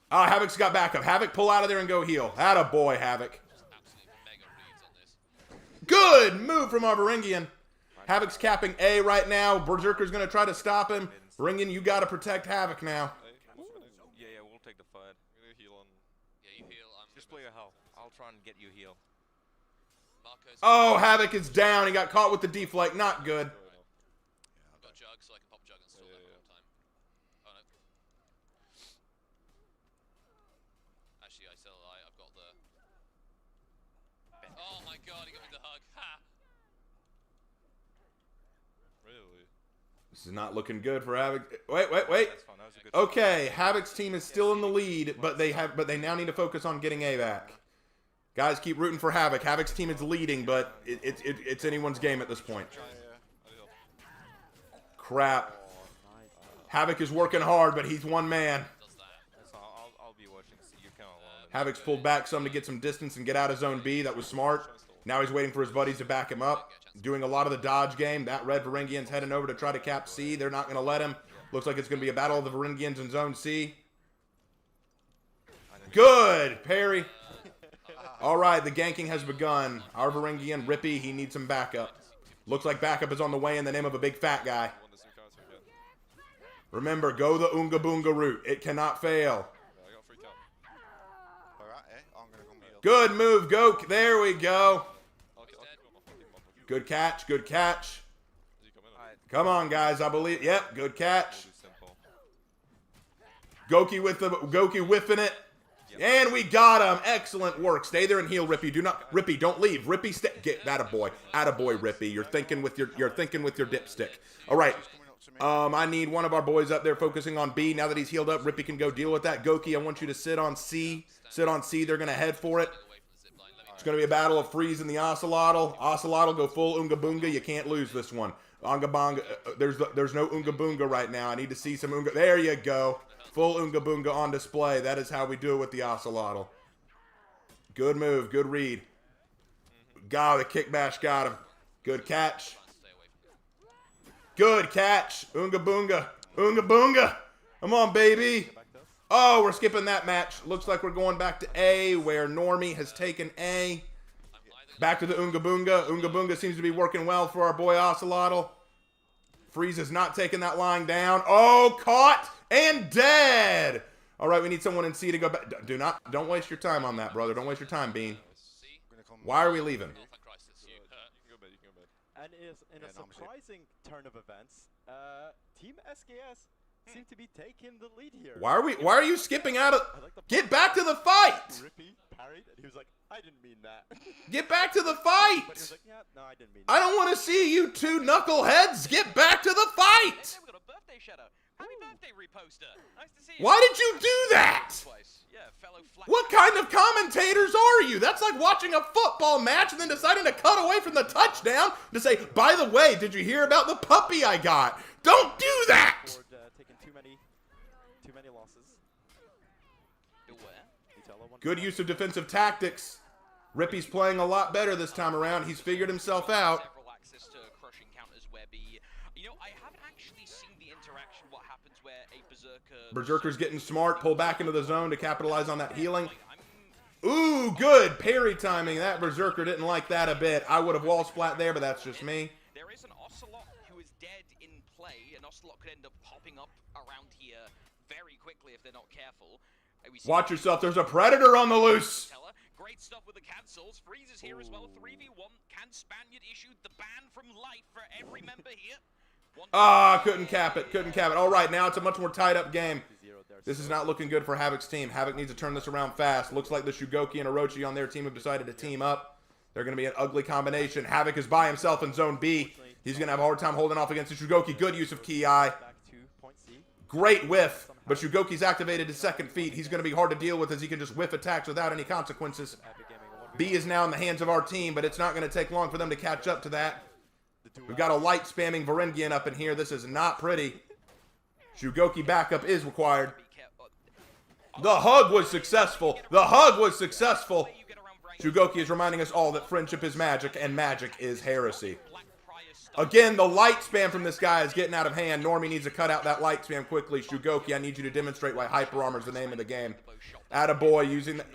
Havoc's got backup. Havoc, pull out of there and go heal. Atta boy, Havoc. Absolutely mega reads on this. Good move from our Varangian. Havoc's capping A right now. Berserker's going to try to stop him. Varangian, you got to protect Havoc now. Yeah, we'll take the fight. I'm gonna heal on. Yeah, you heal. Just play your health. I'll try and get you heal. Marco's Oh, Havoc is down. He got caught with the deflect. Not good. I've got Jug, so I can pop Jug and stall that one time. Oh no. Actually, I've got the. Oh my god, he got me the hug. Ha! Really? This is not looking good for Havoc. Wait. That's fine. That was a good Okay, Havoc's team is still in the lead, but they now need to focus on getting A back. Guys, keep rooting for Havoc. Havoc's team is leading, but it's anyone's game at this point. Crap. Havoc is working hard, but he's one man. I'll be watching. You count alone. Havoc's pulled back some to get some distance and get out of zone B. That was smart. Now he's waiting for his buddies to back him up. Doing a lot of the dodge game. That red Varangian's heading over to try to cap C. They're not going to let him. Looks like it's going to be a battle of the Varangians in zone C. Good, parry. All right, the ganking has begun. Our Varangian, Rippy, he needs some backup. Looks like backup is on the way in the name of a big fat guy. Remember, go the Oonga Boonga route. It cannot fail. Good move, Goke. There we go. Good catch, good catch. Come on, guys. I believe. Yep, good catch. Goki whiffing it. And we got him. Excellent work. Stay there and heal, Rippy. Rippy, don't leave. Rippy, get that a boy. Attaboy, Rippy. You're thinking with your dipstick. All right. I need one of our boys up there focusing on B. Now that he's healed up, Rippy can go deal with that. Goki, I want you to sit on C. Sit on C. They're gonna head for it. It's gonna be a battle of Freeze and the Ocelotl. Ocelotl go full Oonga Boonga. You can't lose this one. Onga Bonga. There's no Oonga Boonga right now. I need to see some Oonga. There you go. Full Oonga Boonga on display. That is how we do it with the Ocelotl. Good move. Good read. God, the kick bash got him. Good catch. Good catch. Oonga Boonga. Oonga Boonga. Come on, baby. Oh, we're skipping that match. Looks like we're going back to A, where Normie has taken A. Back to the Oonga Boonga. Oonga Boonga seems to be working well for our boy Ocelotl. Freeze is not taking that lying down. Oh, caught and dead. All right, we need someone in C to go back. Don't waste your time on that, brother. Don't waste your time, Bean. Why are we leaving? And in a surprising turn of events, Team SKS seem to be taking the lead here. Why are you skipping out of? Get back to the fight. Rippy parried, and he was like, "I didn't mean that." Get back to the fight. But he was like, "Yeah, no, I didn't mean I don't want to see you two knuckleheads. Get back to the fight. Hey, we got a birthday shadow. Happy birthday, reposter. Nice to see you. Why did you do that? Yeah, fellow flat. What kind of commentators are you? That's like watching a football match and then deciding to cut away from the touchdown to say, by the way, did you hear about the puppy I got? Don't do that! Taking too many losses. Good use of defensive tactics. Rippy's playing a lot better this time around. He's figured himself out. Several access to crushing counters where you know, I haven't actually seen the interaction, what happens where a Berserker... Berserker's getting smart, pull back into the zone to capitalize on that healing. Ooh, good parry timing. That Berserker didn't like that a bit. I would have wall splat there, but that's just me. There is an Ocelot an Ocelot could end up popping up around here very quickly if they're not careful. Watch yourself. There's a Predator on the loose. Great stuff with the cancels. Freeze is here as well. 3v1. Can Spaniard issue the ban from life for every member here? Ah, couldn't cap it. Couldn't cap it. All right, now it's a much more tied-up game. This is not looking good for Havoc's team. Havoc needs to turn this around fast. Looks like the Shugoki and Orochi on their team have decided to team up. They're going to be an ugly combination. Havoc is by himself in Zone B. He's going to have a hard time holding off against the Shugoki. Good use of Ki. Great whiff. But Shugoki's activated his second feat. He's going to be hard to deal with as he can just whiff attacks without any consequences. B is now in the hands of our team, but it's not going to take long for them to catch up to that. We've got a light spamming Varangian up in here. This is not pretty. Shugoki backup is required. The hug was successful. The hug was successful. Shugoki is reminding us all that friendship is magic and magic is heresy. Again, the light spam from this guy is getting out of hand. Normie needs to cut out that light spam quickly. Shugoki, I need you to demonstrate why Hyper Armor is the name of the game. Attaboy using the...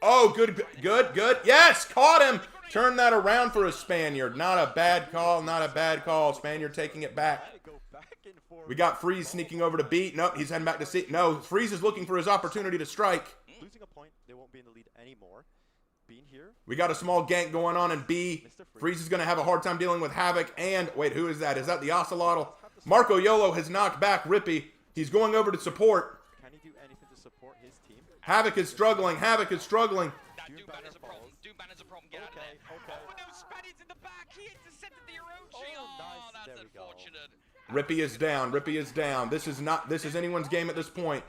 Oh, good, good, good. Yes, caught him. Turn that around for a Spaniard. Not a bad call, not a bad call. Spaniard taking it back. We got Freeze sneaking over to beat. Nope, he's heading back to C. No, Freeze is looking for his opportunity to strike. Losing a point, they won't be in the lead anymore. Being here. We got a small gank going on in B. Freeze is going to have a hard time dealing with Havoc. And, wait, who is that? Is that the Ocelotl? Marco Yolo has knocked back Rippy. He's going over to support. Can he do anything to support his team? Havoc is struggling. Havoc is struggling. Doomban is a problem. Doomban is a problem. Get out of there. Okay. Oh, no, Spaniard's in the back. He intercepted the Orochi. Oh, nice. That's unfortunate. Rippy is down. Rippy is down. This is anyone's game at this point.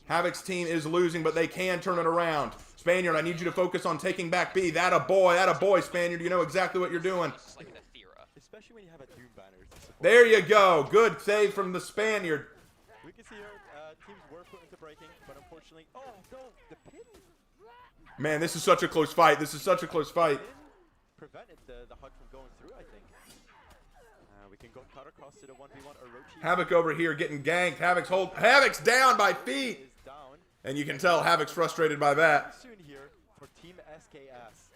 Havoc's team is losing, but they can turn it around. Spaniard, I need you to focus on taking back B. That a boy, Spaniard. You know exactly what you're doing. Especially when you have a Doom banner. There you go. Good save from the Spaniard. We can see here teams were put into breaking, but unfortunately, oh no, the pin. Man, this is such a close fight. This is such a close fight. Prevented the hug from going through, I think. We can go cut across to the 1v1 Orochi. Havoc over here getting ganked. Havoc's down by Feat. And you can tell Havoc's frustrated by that. Soon here for Team SKS.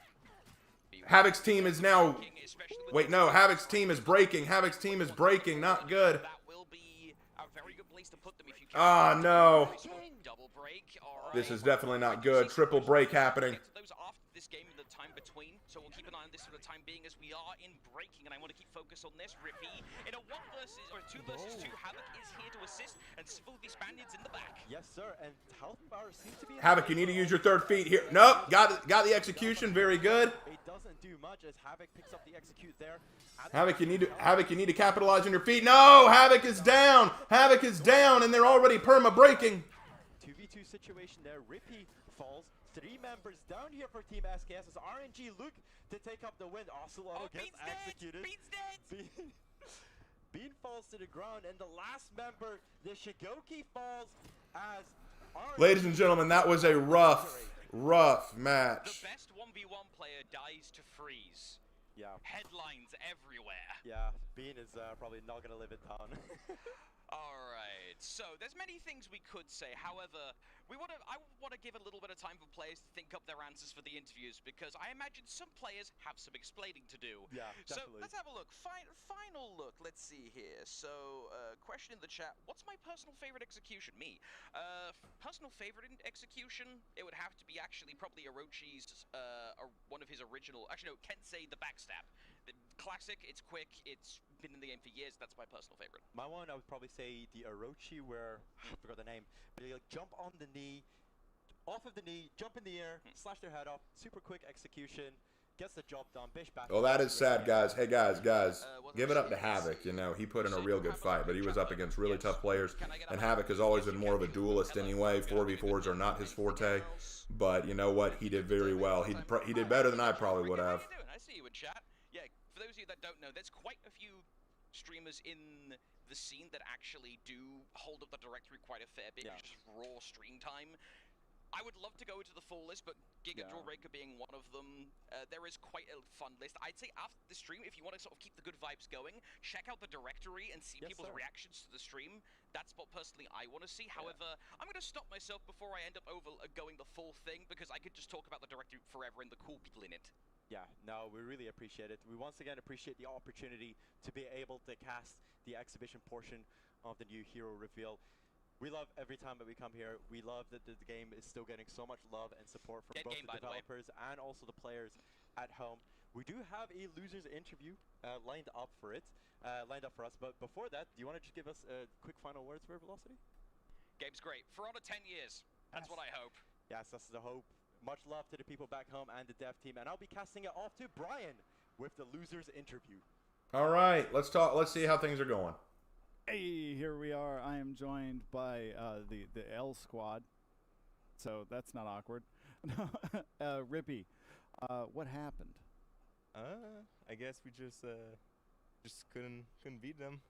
Havoc's team is now... Wait, no. Havoc's team is breaking. Havoc's team is breaking. Not good. Ah, no. This is definitely not good. Triple break happening. This game in the time between, so we'll keep an eye on this for the time being as we are in breaking, and I want to keep focus on this. Rippy in a 2 versus 2. Havoc is here to assist, and several of the Spaniards in the back. Yes, sir, and health power seems to be. Havoc, you need to use your third feat here. Nope, got the execution. Very good. It doesn't do much as Havoc picks up the execute there. Havoc, you need to capitalize on your feet. No, Havoc is down. Havoc is down, and they're already perma breaking. 2v2 situation there. Rippy falls. 3 members down here for Team SKS as RNG look to take up the win. Ocelot gets executed. Bean's dead. Bean falls to the ground, and the last member, the Shugoki, falls as RNG. Ladies and gentlemen, that was a rough match. The best 1v1 player dies to Freeze. Yeah. Headlines everywhere. Yeah, Bean is probably not going to live it down. Alright, so there's many things we could say. However, I want to give a little bit of time for players to think up their answers for the interviews, because I imagine some players have some explaining to do. Yeah, definitely. So let's have a look. Final look. Let's see here. So, question in the chat. What's my personal favorite execution? Me. Personal favorite execution? It would have to be actually probably Orochi's, one of his original, actually no, Kensei the backstab. Classic, it's quick, it's been in the game for years. That's my personal favorite. My one, I would probably say the Orochi, where I forgot the name, but you like jump on the knee, off of the knee, jump in the air, slash their head off, super quick execution, gets the job done. Bish back. Oh, that is sad, guys. Hey, guys, give it up to Havoc. You know, he put in a real good fight, but he was up against really tough players, and Havoc has always been more of a duelist anyway. 4v4s are not his forte, but you know what? He did very well. He did better than I probably would have. I see you in chat. Yeah, for those of you that don't know, there's quite a few streamers in the scene that actually do hold up the directory quite a fair bit, just raw stream time. I would love to go to the full list, but Giga Jawbreaker being one of them, there is quite a fun list. I'd say after the stream, if you want to sort of keep the good vibes going, check out the directory and see people's reactions to the stream. That's what personally I want to see. However, I'm going to stop myself before I end up going the full thing, because I could just talk about the directory forever and the cool people in it. Yeah, no, we really appreciate it. We once again appreciate the opportunity to be able to cast the exhibition portion of the new hero reveal. We love every time that we come here. We love that the game is still getting so much love and support from both the developers and also the players at home. We do have a losers interview lined up for us. But before that, do you want to just give us quick final words for Velocity? Game's great. For another 10 years. That's what I hope. Yes, that's the hope. Much love to the people back home and the dev team. And I'll be casting it off to Brian with the losers interview. All right, let's talk. Let's see how things are going. Hey, here we are. I am joined by the L squad, so that's not awkward. Rippy, what happened? I guess we just couldn't beat them.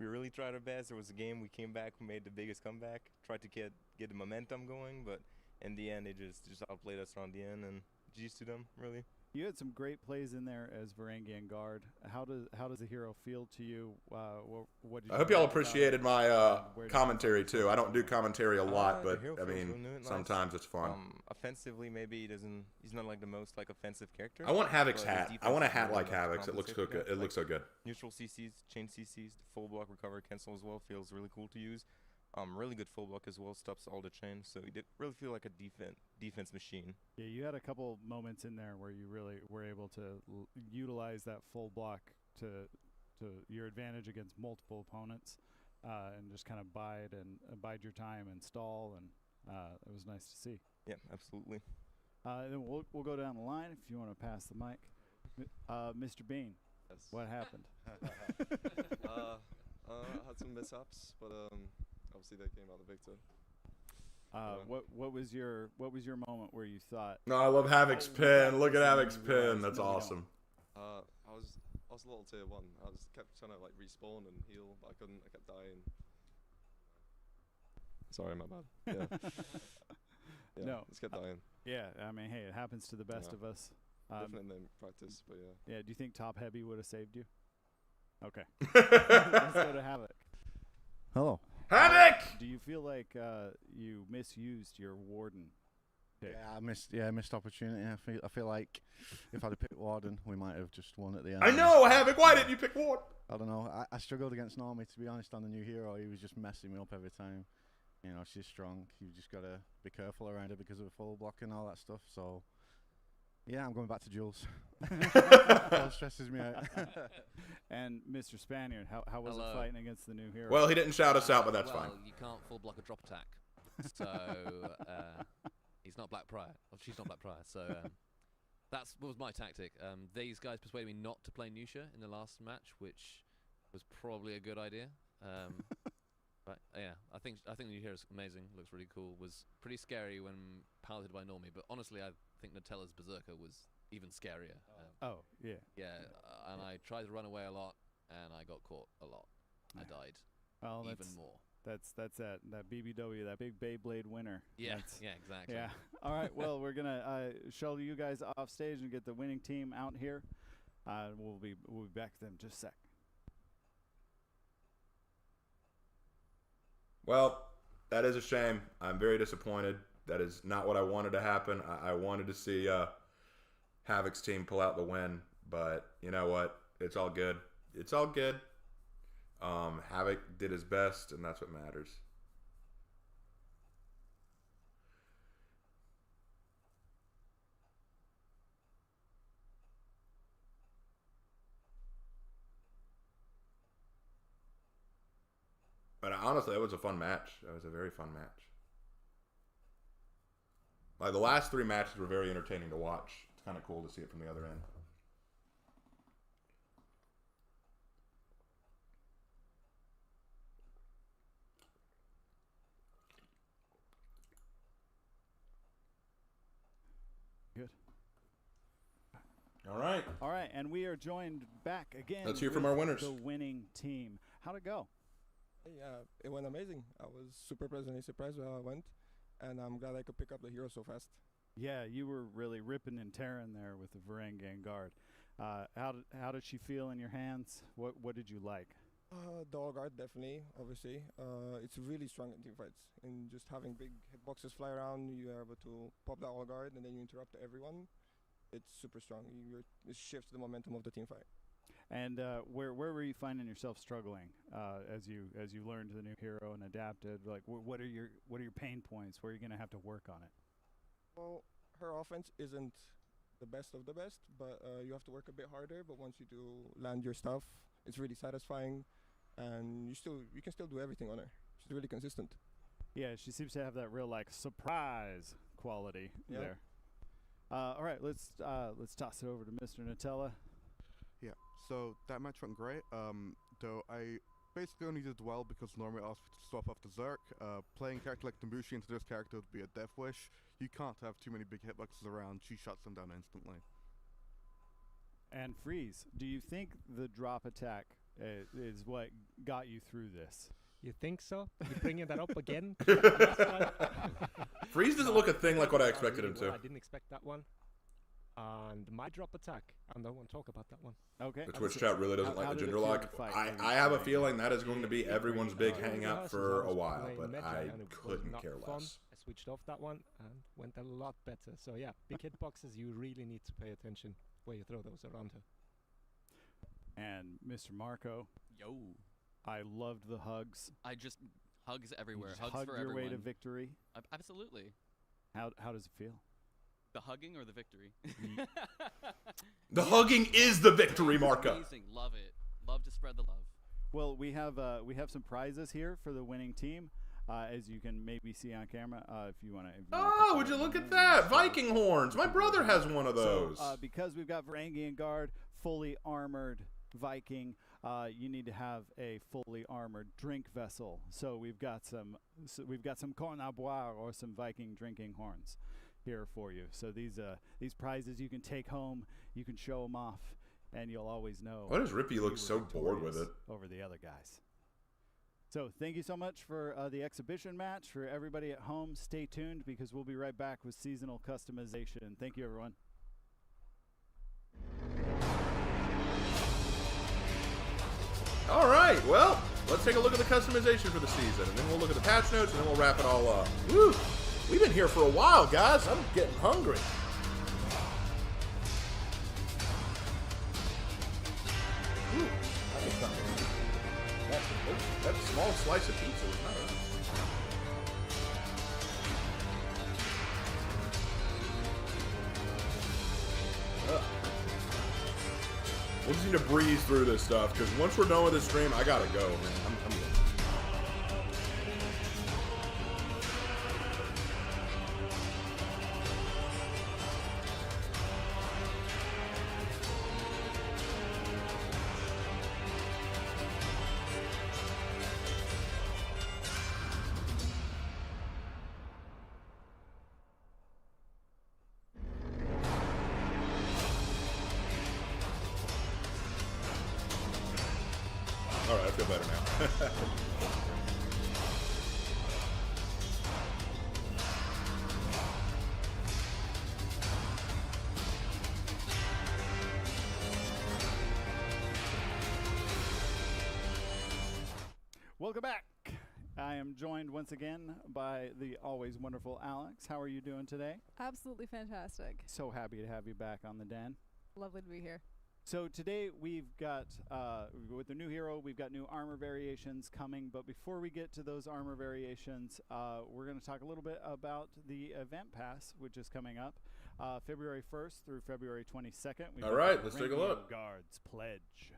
We really tried our best. There was a game we came back, we made the biggest comeback, tried to get the momentum going, but in the end, they just outplayed us around the end, and G's to them, really. You had some great plays in there as Varangian guard. How does the hero feel to you? What did you I hope y'all appreciated my commentary too. I don't do commentary a lot, but I mean, sometimes it's fun. Offensively, maybe he's not like the most like offensive character. I want Havoc's hat. I want a hat like Havoc's. It looks so good. It looks so good. Neutral CCs, chain CCs, the full block recovery cancel as well feels really cool to use. Really good full block as well, stops all the chains, so he did really feel like a defense machine. Yeah, you had a couple moments in there where you really were able to utilize that full block to your advantage against multiple opponents, and just kind of bide your time and stall, and it was nice to see. Yeah, absolutely. Then we'll go down the line if you want to pass the mic, Mr. Bean. Yes. What happened? I had some mishaps, but obviously they came out the victor. What was your moment where you thought? No, I love Havoc's pin. Look at Havoc's pin. That's awesome. I was a little tier 1. I just kept trying to like respawn and heal, but I couldn't. I kept dying. Sorry, my bad. Yeah. Yeah, No, just kept dying. Yeah, I mean, hey, it happens to the best of us. Definitely in practice, but yeah. Yeah, do you think Top Heavy would have saved you? Okay. Let's go to Havoc. Hello. Havoc! Do you feel like you misused your Warden pick? Yeah, I missed opportunity. I feel like if I'd have picked Warden, we might have just won at the end. I know, Havoc. Why didn't you pick Warden? I don't know. I struggled against Normie, to be honest, on the new hero. He was just messing me up every time. You know, she's strong. You just got to be careful around her because of the full block and all that stuff. So, yeah, I'm going back to Jules. That stresses me out. And Mr. Spaniard, how was it fighting against the new hero? Well, he didn't shout us out, but that's fine. Well, you can't full block a drop attack. So, he's not Black Prior. Well, she's not Black Prior. So, that was my tactic. These guys persuaded me not to play Nusha in the last match, which was probably a good idea. But yeah, I think the new hero is amazing. Looks really cool. Was pretty scary when piloted by Normie, but honestly, I think Nutella's Berserker was even scarier. Oh yeah. Yeah, and I tried to run away a lot, and I got caught a lot. I died. Well, even more. That's that BBW, that big Beyblade winner. Yeah, yeah, exactly. Yeah. All right. Well, we're gonna shuttle you guys off stage and get the winning team out here. We'll be back to them in just a sec. Well, that is a shame. I'm very disappointed. That is not what I wanted to happen. I wanted to see Havoc's team pull out the win, but you know what? It's all good. It's all good. Havoc did his best, and that's what matters. But honestly, it was a fun match. It was a very fun match. Like the last 3 matches were very entertaining to watch. It's kind of cool to see it from the other end. Good. All right. All right, and we are joined back again. Let's hear from our winners. The winning team. How'd it go? Yeah, it went amazing. I was super pleasantly surprised when I went, and I'm glad I could pick up the hero so fast. Yeah, you were really ripping and tearing there with the Varangian guard. How did she feel in your hands? What did you like? The all guard, definitely, obviously. It's really strong in team fights. And just having big hitboxes fly around, you are able to pop the all guard, and then you interrupt everyone. it's super strong. It shifts the momentum of the team fight. And where were you finding yourself struggling as you learned the new hero and adapted? Like, what are your pain points? Where are you going to have to work on it? Well, her offense isn't the best of the best, but you have to work a bit harder. But once you do land your stuff, it's really satisfying, and you can still do everything on her. She's really consistent. Yeah, she seems to have that real like surprise quality there. All right, let's toss it over to Mr. Nutella. Yeah, so that match went great. Though I basically only did well because normally I asked to swap off the Zerk. Playing a character like Tambushi into this character would be a death wish. You can't have too many big hitboxes around. She shuts them down instantly. And Freeze, do you think the drop attack is what got you through this? You think so? You're bringing that up again? Freeze doesn't look a thing like what I expected him to. I didn't expect that one. And my drop attack, I don't want to talk about that one. Okay. The Twitch chat really doesn't like the gender lock. I have a feeling that is going to be everyone's big hang up for a while, but I couldn't care less. I switched off that one and went a lot better. So yeah, big hitboxes, you really need to pay attention where you throw those around her. And Mr. Marco. Yo. I loved the hugs. I just hugs everywhere. Hugs Hugs hug for your everyone. way to victory. Absolutely. How does it feel? The hugging or the victory? The hugging is the victory, Marco. Amazing. Love it. Love to spread the love. Well, we have some prizes here for the winning team, as you can maybe see on camera. If you want to. Oh, would you look at that? Viking horns. My brother has one of those. So, because we've got Varangian Guard, fully armored Viking, you need to have a fully armored drink vessel. So we've got some corne à boire, or some Viking drinking horns here for you. So these prizes you can take home, you can show them off, and you'll always know. Why does Rippy look so bored with it? Over the other guys. So thank you so much for the exhibition match. For everybody at home, stay tuned because we'll be right back with seasonal customization. Thank you, everyone. All right, well, let's take a look at the customization for the season, and then we'll look at the patch notes, and then we'll wrap it all up. Woo! We've been here for a while, guys. I'm getting hungry. Ooh, that small slice of pizza was nice. We'll just need to breeze through this stuff, because once we're done with this stream, I gotta go, man. I'm good. All right, I feel better now. Welcome back. I am joined once again by the always wonderful Alex. How are you doing today? Absolutely fantastic. So happy to have you back on the den. Lovely to be here. So today we've got, with the new hero, we've got new armor variations coming. But before we get to those armor variations, we're going to talk a little bit about the event pass, which is coming up February 1st through February 22nd. All right, let's take a look. Guards Pledge.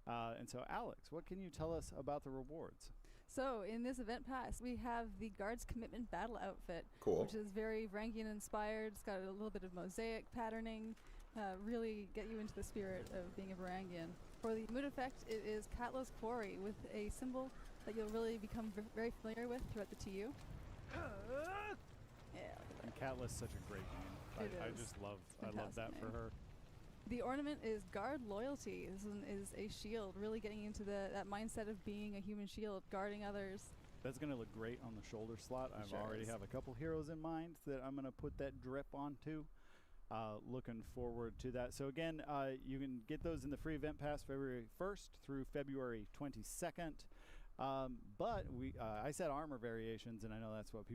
And so, Alex, what can you tell us about the rewards? So in this event pass, we have the Guards Commitment Battle Outfit, Cool. which is very Varangian inspired. It's got a little bit of mosaic patterning. Really get you into the spirit of being a Varangian. For the mood effect, it is Katla's Quarry with a symbol that you'll really become very familiar with throughout the TU. Yeah. And Katla's such a great name. I just love that for her. The ornament is Guard Loyalty. This one is a shield, really getting into that mindset of being a human shield, guarding others. That's going to look great on the shoulder slot. I already have a couple heroes in mind that I'm going to put that drip onto. Looking forward to that. So again, you can get those in the free event pass February 1st through February 22nd. But I said armor variations, and I know that's what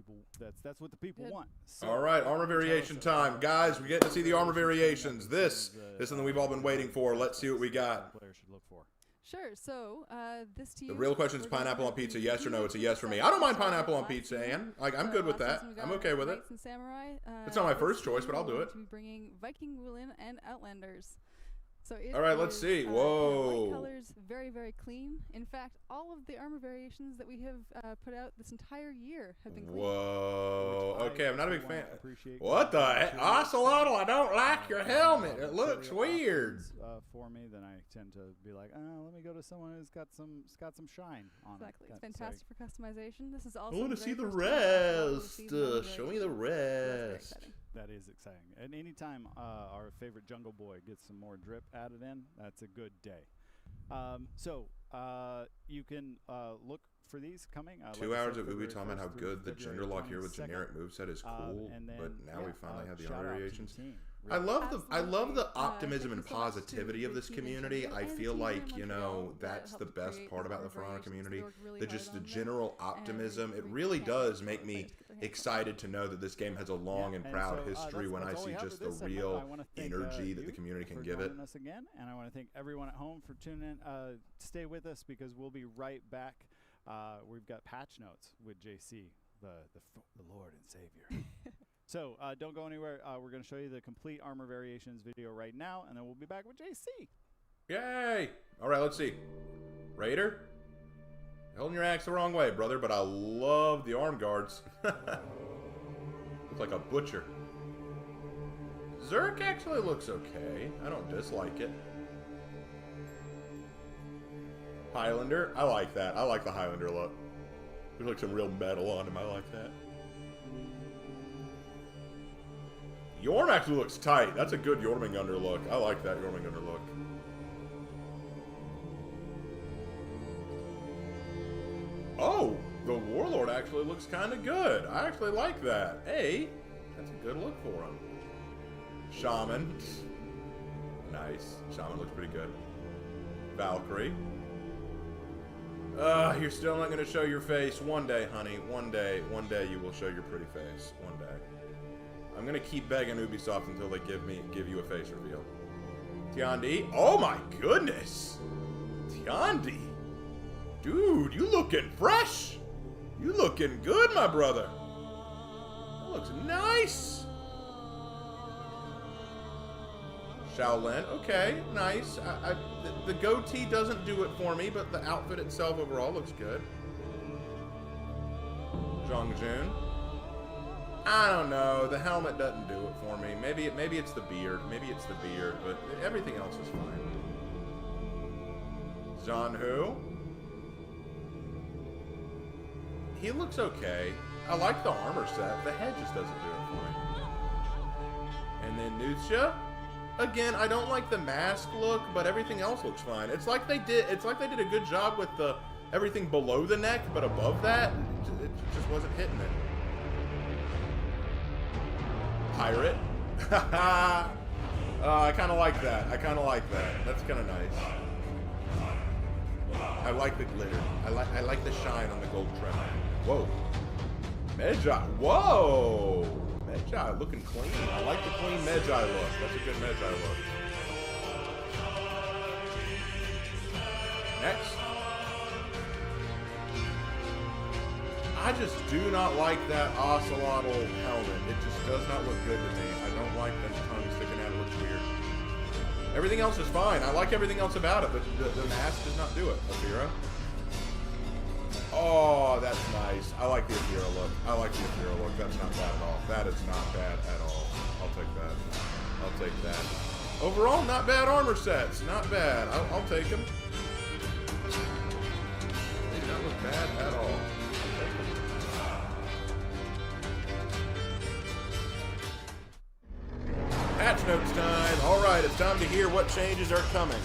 what the people want. So all right, armor variation time, guys. We get to see the armor variations. This is something we've all been waiting for. Let's see what we got. Players should look for. Sure. So this team. The real question is pineapple on pizza, yes or no? It's a yes for me. I don't mind pineapple on pizza, Anne. Like, I'm good with that. I'm okay with it. Knights and Samurai. It's not my first choice, but I'll do it. To be bringing Viking Woolen and Outlanders. So all right, let's see. Whoa. Light colors, very, very clean. In fact, all of the armor variations that we have put out this entire year have been clean. Whoa. Okay, I'm not a big fan. What the heck? Ocelotl, I don't like your helmet. It looks weird. For me, then I tend to be like, let me go to someone who's got some shine on it. Exactly. It's fantastic for customization. This is also I want to see the rest. Show me the rest. That is exciting. And anytime our favorite Jungle Boy gets some more drip added in, that's a good day. So you can look for these coming. 2 hours of Ubi talking about how good the gender lock here with generic moveset is cool, but now we finally have the armor variations. I love the optimism and positivity of this community. I feel like, you know, that's the best part about the For Honor community. The general optimism. It really does make me excited to know that this game has a long and proud history when I see just the real energy that the community can give it. Us again, and I want to thank everyone at home for tuning in. Stay with us because we'll be right back. We've got patch notes with JC, the Lord and Savior. So don't go anywhere. We're going to show you the complete armor variations video right now, and then we'll be back with JC. Yay! All right, let's see. Raider, holding your axe the wrong way, brother, but I love the arm guards. Looks like a butcher. Zerk actually looks okay. I don't dislike it. Highlander, I like that. I like the Highlander look. There's like some real metal on him. I like that. Yorm actually looks tight. That's a good Jormungandr look. I like that Jormungandr look. Oh, the Warlord actually looks kind of good. I actually like that. Hey, that's a good look for him. Shaman. Nice. Shaman looks pretty good. Valkyrie. You're still not going to show your face. One day, honey. One day you will show your pretty face. One day. I'm going to keep begging Ubisoft until they give you a face reveal. Tiandi. Oh my goodness. Tiandi. Dude, you looking fresh. You looking good, my brother. That looks nice. Shaolin. Okay, nice. The goatee doesn't do it for me, but the outfit itself overall looks good. Zhongjun. I don't know. The helmet doesn't do it for me. Maybe it's the beard. Maybe it's the beard, but everything else is fine. Zhanhu. He looks okay. I like the armor set. The head just doesn't do it for me. And then Nutsha. Again, I don't like the mask look, but everything else looks fine. It's like they did a good job with the everything below the neck, but above that, it just wasn't hitting it. Pirate. I kind of like that. That's kind of nice. I like the glitter. I like the shine on the gold trim. Whoa. Medjai. Whoa. Medjai looking clean. I like the clean Medjai look. That's a good Medjai look. Next. I just do not like that Ocelotl helmet. It just does not look good to me. I don't like the tongue sticking out. It looks weird. Everything else is fine. I like everything else about it, but the mask does not do it. Athira. Oh, that's nice. I like the Athira look. That's not bad at all. That is not bad at all. I'll take that. Overall, not bad armor sets. Not bad. I'll take them. They don't look bad at all. Patch notes time. All right, it's time to hear what changes are coming.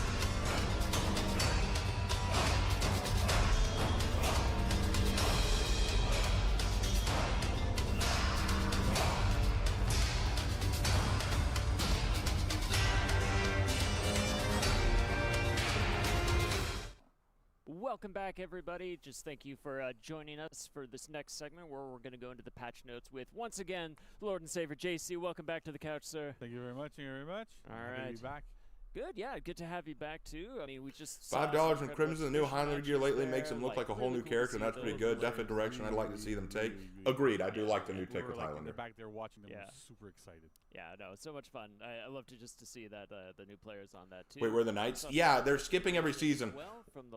Welcome back, everybody. Just thank you for joining us for this next segment where we're going to go into the patch notes with, once again, Lord and Savior JC. Welcome back to the couch, sir. Thank you very much. Thank you very much. All Happy right. to be back. Good, yeah, good to have you back too. I mean, we just $5 from Crimson. The new Highlander gear lately makes him look like a whole new character, and that's pretty good. Definite direction I'd like to see them take. Agreed. I do like the new take with Highlander. In the back there watching them, super excited. Yeah, no, it's so much fun. I love to see that the new players on that too. Wait, we're the Knights? Yeah, they're skipping every season.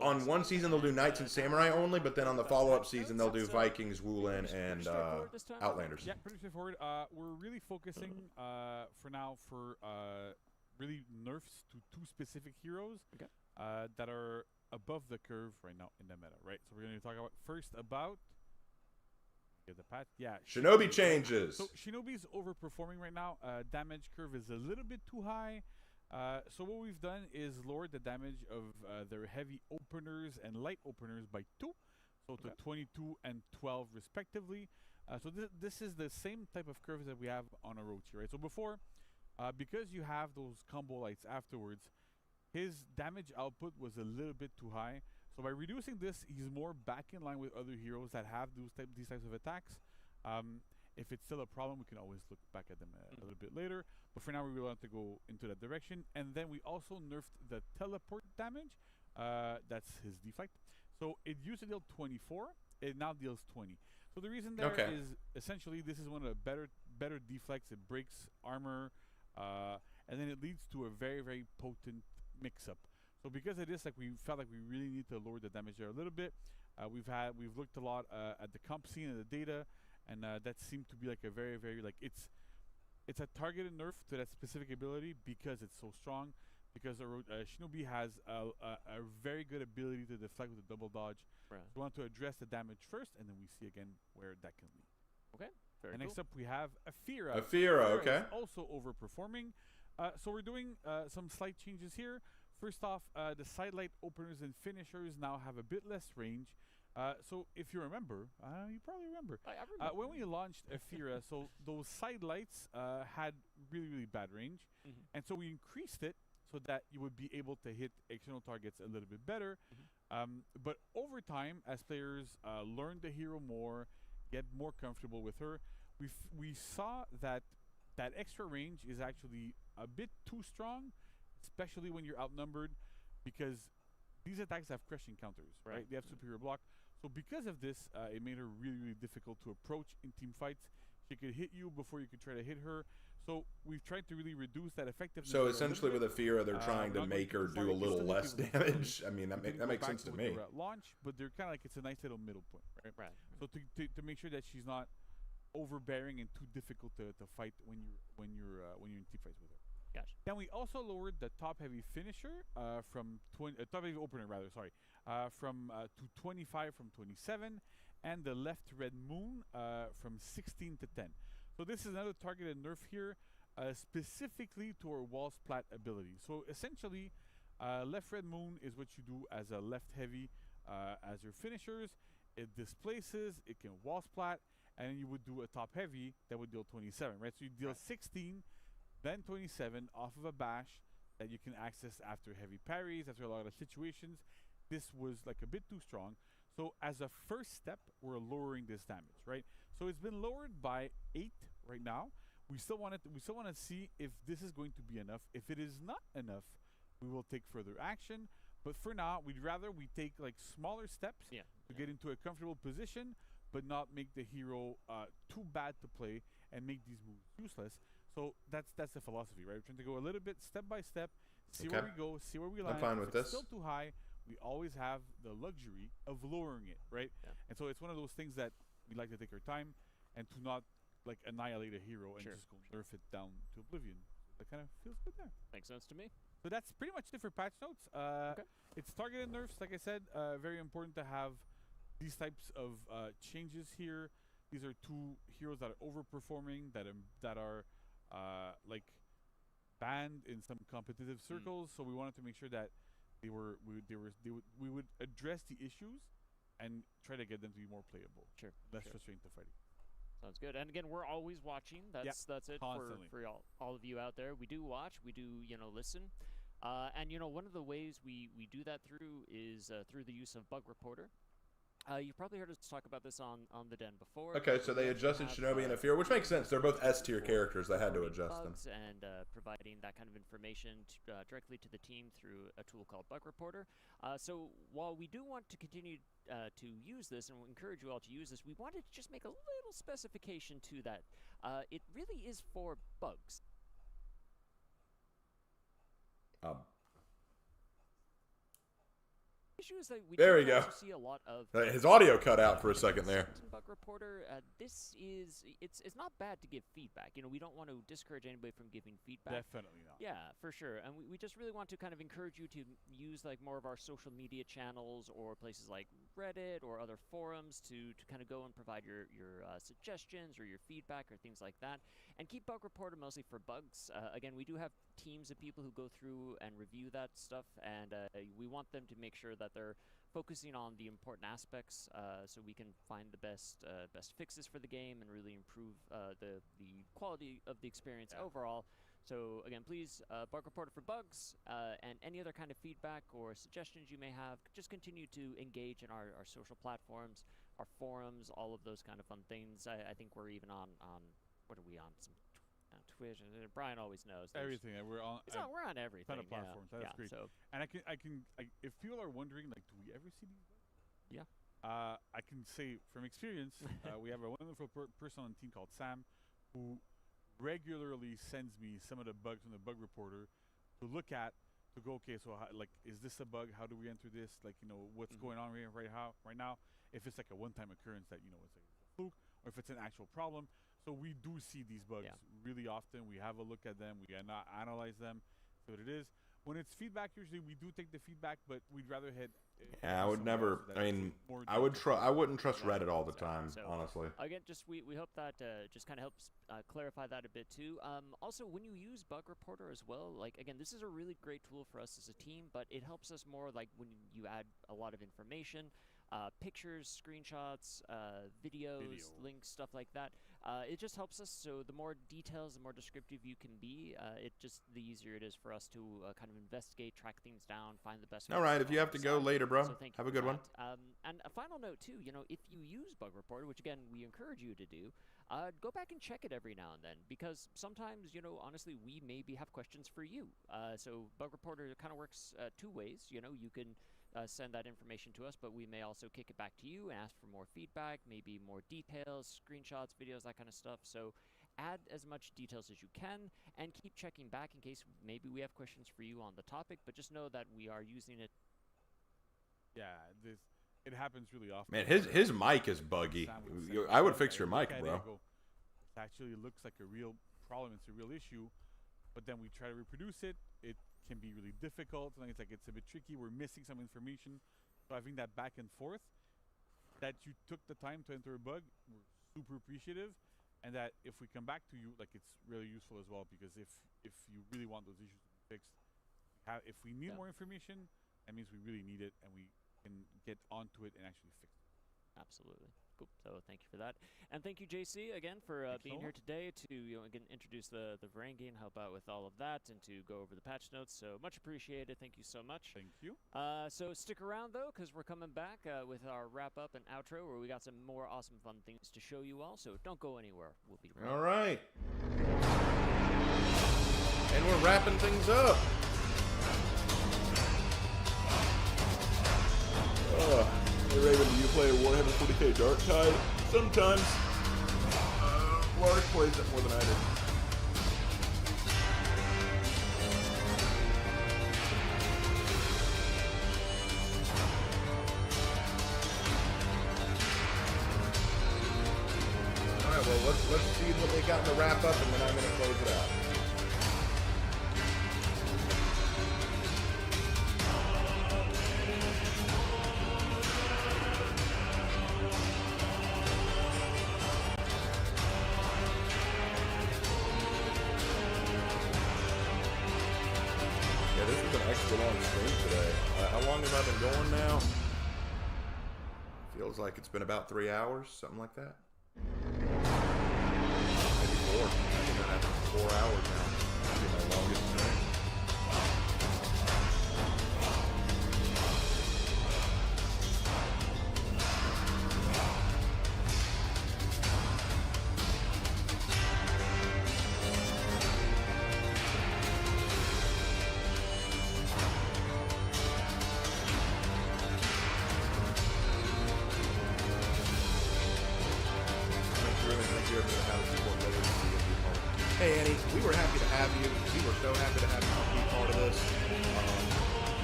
On one season they'll do Knights and Samurai only, but then on the follow-up season they'll do Vikings, Wulin, and Outlanders. Yeah, pretty straightforward. We're really focusing for now for really nerfs to 2 specific heroes that are above the curve right now in the meta, right? So we're going to talk about get the patch. Yeah, Shinobi changes. So Shinobi's overperforming right now. Damage curve is a little bit too high. So what we've done is lowered the damage of their heavy openers and light openers by 2, so to 22 and 12 respectively. So this is the same type of curves that we have on Orochi, right? So before, because you have those combo lights afterwards, his damage output was a little bit too high. So by reducing this, he's more back in line with other heroes that have these types of attacks. If it's still a problem, we can always look back at them a little bit later. But for now, we want to go into that direction. And then we also nerfed the teleport damage. That's his deflect. So it used to deal 24. It now deals 20. So the reason there is essentially this is one of the better deflects. It breaks armor. And then it leads to a very, very potent mix-up. So because of this, like, we felt like we really need to lower the damage there a little bit. We've looked a lot at the comp scene and the data, and that seemed to be like a very, very, like, it's a targeted nerf to that specific ability because it's so strong. Because Shinobi has a very good ability to deflect with a double dodge. Right. So we want to address the damage first, and then we see again where that can lead. Okay. Very and cool. Next up, we have Aphira. Aphira, okay. Is also overperforming. So we're doing some slight changes here. First off, the sidelight openers and finishers now have a bit less range. So if you remember, you probably remember. I remember. When we launched Aphira, so those sidelights had really, really bad range. And so we increased it so that you would be able to hit external targets a little bit better. But over time, as players learn the hero more, get more comfortable with her, we saw that extra range is actually a bit too strong, especially when you're outnumbered, because these attacks have crushing counters, right? They have superior block. So because of this, it made her really, really difficult to approach in team fights. She could hit you before you could try to hit her. So we've tried to really reduce that effectiveness. So essentially with Aphira, they're trying to make her do a little less damage. I mean, that makes sense to me. At launch, but they're kind of like, it's a nice little middle point, right? So to make sure that she's not overbearing and too difficult to fight when you're in team fights with her. Gotcha. Then we also lowered the top heavy finisher from top heavy opener rather, sorry, from to 25 from 27, and the left red moon from 16 to 10. So this is another targeted nerf here, specifically to our wall splat ability. So essentially, left red moon is what you do as a left heavy as your finishers. It displaces, it can wall splat, and then you would do a top heavy that would deal 27, right? So you deal 16, then 27 off of a bash that you can access after heavy parries, after a lot of situations. This was like a bit too strong. So as a first step, we're lowering this damage, right? So it's been lowered by 8 right now. We still want to see if this is going to be enough. If it is not enough, we will take further action. But for now, we'd rather we take like smaller steps to get into a comfortable position, but not make the hero too bad to play and make these moves useless. So that's the philosophy, right? We're trying to go a little bit step by step, see where we go, see where we land. I'm fine with if this. It's still too high, we always have the luxury of lowering it, right? And so it's one of those things that we like to take our time and to not like annihilate a hero and just go nerf it down to oblivion. That kind of feels good there. Makes sense to me. So that's pretty much it for patch notes. It's targeted nerfs, like I said. Very important to have these types of changes here. These are 2 heroes that are overperforming, that are like banned in some competitive circles. So we wanted to make sure that we would address the issues and try to get them to be more playable. Less frustrating to fight. Sounds good. And again, we're always watching. That's it constantly. for all of you out there. We do watch. We do listen. And one of the ways we do that through is through the use of Bug Reporter. You've probably heard us talk about this on the Den before. Okay, so they adjusted Shinobi and Afir, which makes sense. They're both S-tier characters. They had to adjust them. And providing that kind of information directly to the team through a tool called Bug Reporter. So while we do want to continue to use this and encourage you all to use this, we wanted to just make a little specification to that. It really is for bugs. Issues that we there we go. See a lot of his audio cut out for a second there. Bug Reporter, it's not bad to give feedback. We don't want to discourage anybody from giving feedback. Definitely not. Yeah, for sure. And we just really want to kind of encourage you to use like more of our social media channels or places like Reddit or other forums to kind of go and provide your suggestions or your feedback or things like that. And keep Bug Reporter mostly for bugs. Again, we do have teams of people who go through and review that stuff, and we want them to make sure that they're focusing on the important aspects, so we can find the best fixes for the game and really improve the quality of the experience overall. So again, please, Bug Reporter for bugs, and any other kind of feedback or suggestions you may have, just continue to engage in our social platforms, our forums, all of those kind of fun things. I think we're even on what are we on? Some Twitch. Brian always knows. Everything. We're on everything. Ton of platforms. Yeah. That's great. So and if people are wondering, like, do we ever see these bugs? Yeah. I can say from experience, we have a wonderful person on the team called Sam, who regularly sends me some of the bugs from the Bug Reporter to look at, to go, okay, so is this a bug? How do we enter this? Like, what's going on right now? If it's like a one-time occurrence that, it's like a fluke, or if it's an actual problem. So we do see these bugs really often. We have a look at them. We analyze them. So what it is. When it's feedback, usually we do take the feedback, but we'd rather hit. Yeah, I would never. I mean, I wouldn't trust Reddit all the time, honestly. Again, we hope that just kind of helps clarify that a bit too. Also, when you use Bug Reporter as well, like again, this is a really great tool for us as a team, but it helps us more like when you add a lot of information. Pictures, screenshots, videos, links, stuff like that. It just helps us. So the more details, the more descriptive you can be, the easier it is for us to kind of investigate, track things down, find the best. All right, if you have to go later, bro, have a good one. And a final note too, if you use Bug Reporter, which again we encourage you to do, go back and check it every now and then, because sometimes honestly we maybe have questions for you. So Bug Reporter kind of works two ways. You can send that information to us, but we may also kick it back to you and ask for more feedback, maybe more details, screenshots, videos, that kind of stuff. So add as much details as you can and keep checking back in case maybe we have questions for you on the topic, but just know that we are using it. Yeah, it happens really often. Man, his mic is buggy. I would fix your mic, bro. It actually looks like a real problem. It's a real issue, but then we try to reproduce it. It can be really difficult. And it's a bit tricky. We're missing some information. So having that back and forth, that you took the time to enter a bug, we're super appreciative. And that if we come back to you, it's really useful as well, because if you really want those issues to be fixed, if we need more information, that means we really need it, and we can get onto it and actually fix it. Absolutely. Cool. So thank you for that. And thank you, JC, again, for being here today to again introduce the Varangi and help out with all of that and to go over the patch notes. So much appreciated. Thank you so much. Thank you. So stick around, though, because we're coming back with our wrap-up and outro, where we got some more awesome fun things to show you all. So don't go anywhere. We'll be right back. All right. And we're wrapping things up. Hey Raven, do you play Warhammer 40k Dark Tide? Sometimes. Lark plays it more than I do. Alright, well let's see what they got in the wrap up, and then I'm gonna close it out. Like it's been about 3 hours, something like that. Maybe 4. I think I'm at 4 hours now. Maybe my longest stream. here for the Havok support later to see if you part. Hey Annie, we were happy to have you. We were so happy to have you be part of this.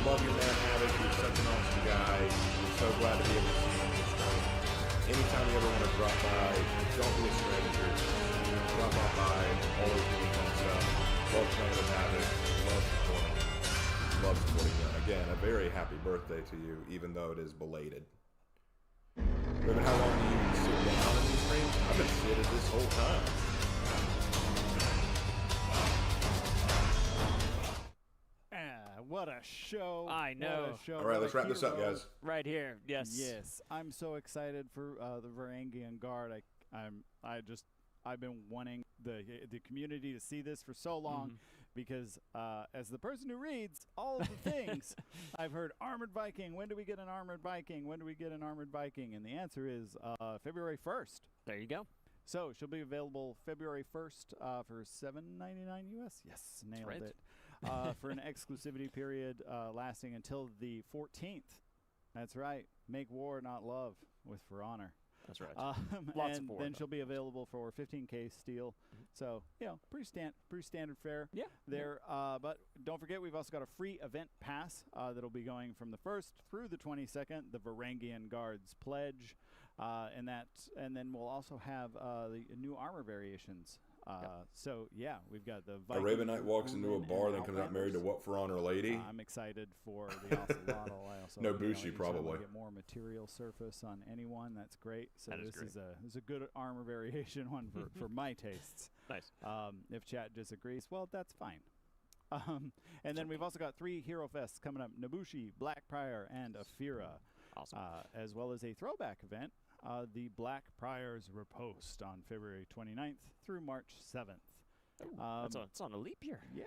Love your man Havok. You're such an awesome guy. We're so glad to be able to see you on the stream. Anytime you ever want to drop by, don't be a stranger. Drop on by. Always doing fun stuff. Love playing with Havok. Love supporting him. Love supporting him. Again, a very happy birthday to you, even though it is belated. Ribbon, how long do you sit down in these streams? I've been seated this whole time. What a show. I know. What a show. All right, What let's a wrap this up, hero. guys. Right here. Yes. Yes. I'm so excited for the Varangian Guard. I've been wanting the community to see this for so long because as the person who reads all of the things, I've heard Armored Viking. When do we get an Armored Viking? When do we get an Armored Viking? And the answer is February 1st. There you go. So she'll be available February 1st for $7.99 US. Yes, nailed right. it. For an exclusivity period lasting until the 14th. That's right. Make war, not love, with For Honor. That's right. Lots of war. Then she'll be available for 15K steel. So, pretty standard fare. Yeah. There. But don't forget, we've also got a free event pass that'll be going from the 1st through the 22nd. The Varangian Guards Pledge, and then we'll also have the new armor variations. So we've got the A Raven Knight walks into a bar, then comes out married to what For Honor lady? I'm excited for the Ocelotl. I also No Bushi, anytime probably. we get more material surface on anyone. That's great. So That is this great. is a good armor variation one for my tastes. Nice. If chat disagrees, well, that's fine. And then we've also got 3 Hero Fests coming up: Nobushi, Black Prior, and Afira. Awesome. As well as a throwback event, the Black Prior's Riposte on February 29th through March 7th. It's on a leap year. Yeah.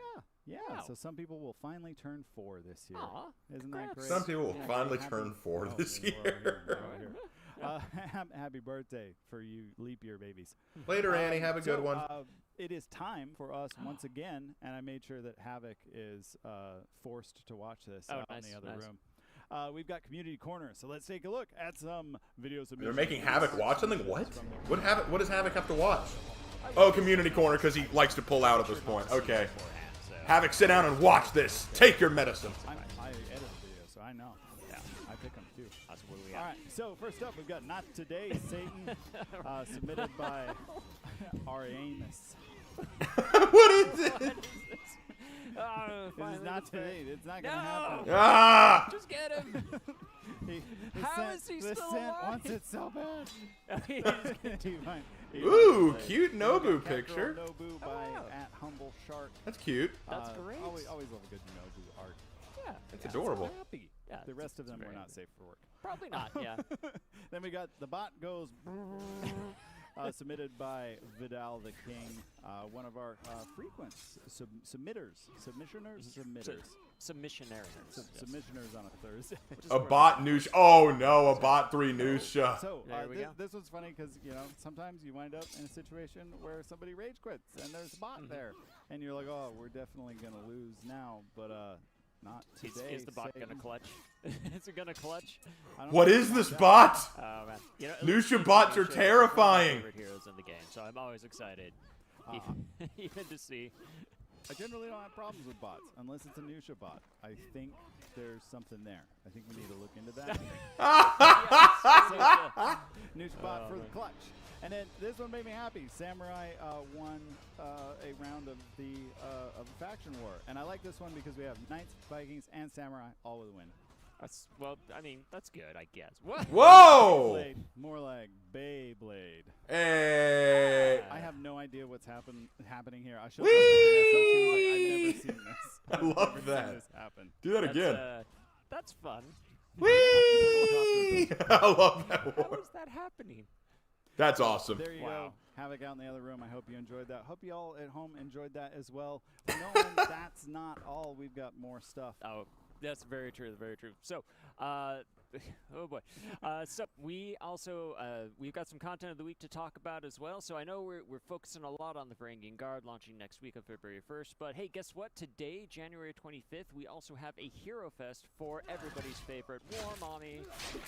Wow. So some people will finally turn 4 this year. Aw, Isn't that congrats. great? Some people will finally happy- turn 4 oh, this we're all year. here, we're all here. Happy birthday for you leap year babies. Later, Annie. Have a good one. It is time for us once again, and I made sure that Havok is forced to watch this out in the other room. We've got Community Corner, so let's take a look at some video submissions. They're making Havok watch something? What? What does Havok have to watch? Oh, Community Corner, because he likes to pull out at this point. Okay. Havok, sit down and watch this. Take your medicine. I edit the video, so I know. Yeah, I pick them too. That's what we All right, so first up, we've got Not Today, Satan, submitted by Ariamus. What is it? This is not today. It's not going to happen. Ah! Just get him. How is he the still Scent alive? wants it so bad. Ooh, cute Nobu picture. Nobu by @Humble Shark. That's cute. That's great. Always love a good Nobu art. Yeah. That's adorable. So happy. Yeah, The rest of it's them were very not happy. safe for work. Probably not. Yeah. Then we got The Bot Goes submitted by Vidal the King, one of our frequent submissioners. Submissioners on a Thursday. A bot news. Oh no, a bot 3 news show. So There we go. this one's funny because sometimes you wind up in a situation where somebody rage quits and there's a bot there, and you're like, oh, we're definitely gonna lose now, but not today. Is the bot Satan. gonna clutch? Is it gonna clutch? I don't What know is about this that. bot? Oh man, Lucia bots are terrifying. Favorite heroes in the game, so I'm always excited, even to see. I generally don't have problems with bots unless it's a Nusha bot. I think there's something there. I think we need to look into that. Nusha bot for the clutch. And then this one made me happy. Samurai won a round of the faction war, and I like this one because we have Knights, Vikings, and Samurai all with a win. That's good, I guess. What? Whoa! Beyblade, more like Beyblade. Hey! I have no idea what's happening here. I showed this to Vanessa, she was like, I've never seen this. I I've love never that. seen this happen. Do that again. That's fun. Whee! I love that How one. is that happening? That's awesome. There you Wow. go. Havok out in the other room. I hope you enjoyed that. Hope you all at home enjoyed that as well. Nolan, that's not all. We've got more stuff. Oh, That's very true. Very true. So, oh boy. So we also we've got some content of the week to talk about as well. So I know we're focusing a lot on the Varangian Guard launching next week on February 1st. But hey, guess what? Today, January 25th, we also have a Hero Fest for everybody's favorite War Mommy.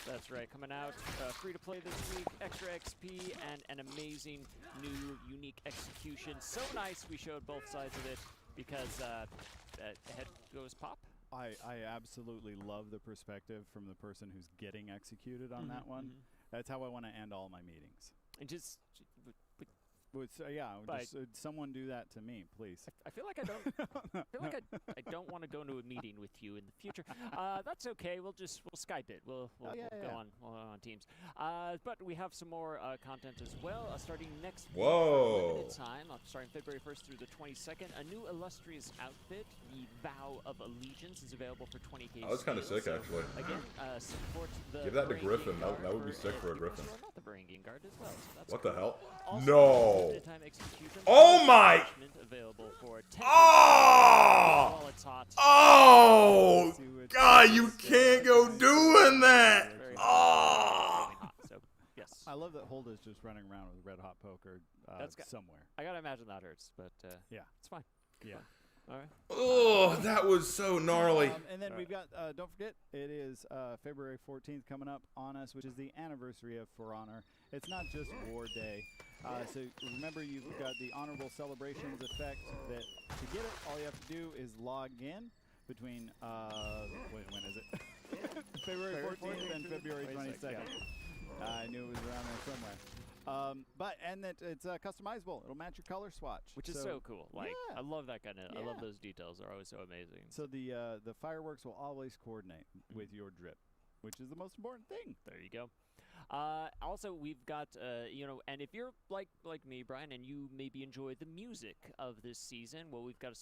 That's right, coming out free to play this week. Extra XP and an amazing new unique execution. So nice. We showed both sides of it because head goes pop. I absolutely love the perspective from the person who's getting executed on that one. That's how I want to end all my meetings. And just someone do that to me, please. I feel like I don't want to go into a meeting with you in the future. That's okay. We'll Skype it. We'll go on Teams. But we have some more content as well. Starting next week for limited time, starting February 1st through the 22nd. A new illustrious outfit, the Vow of Allegiance, is available for 20k. Oh, that's kind of sick, actually. Again, support the. Give that to Varangian Griffin. Guard That would be sick for a Griffin. Not the Varangian Guard as well. So that's What cool. the hell? Also, No. Oh my! Available for 10 Oh! while it's hot. Oh! God, you can't go doing that! Oh! So, yes. I love that Holda's just running around with red hot poker somewhere. I gotta imagine that hurts, but yeah, it's fine. Yeah. All right. Oh, that was so gnarly. And then we've got, don't forget, it is February 14th coming up on us, which is the anniversary of For Honor. It's not just War Day. So remember, you've got the Honorable Celebrations effect that to get it, all you have to do is log in between, when is it? February 14th and February 22nd. I knew it was around there somewhere. And that it's customizable. It'll match your color swatch, Which is so cool. Like, I love that kind of. I love those details. They're always so amazing. So the fireworks will always coordinate with your drip, which is the most important thing. There you go. Also, we've got, and if you're like me, Brian, and you maybe enjoy the music of this season, well, we've got a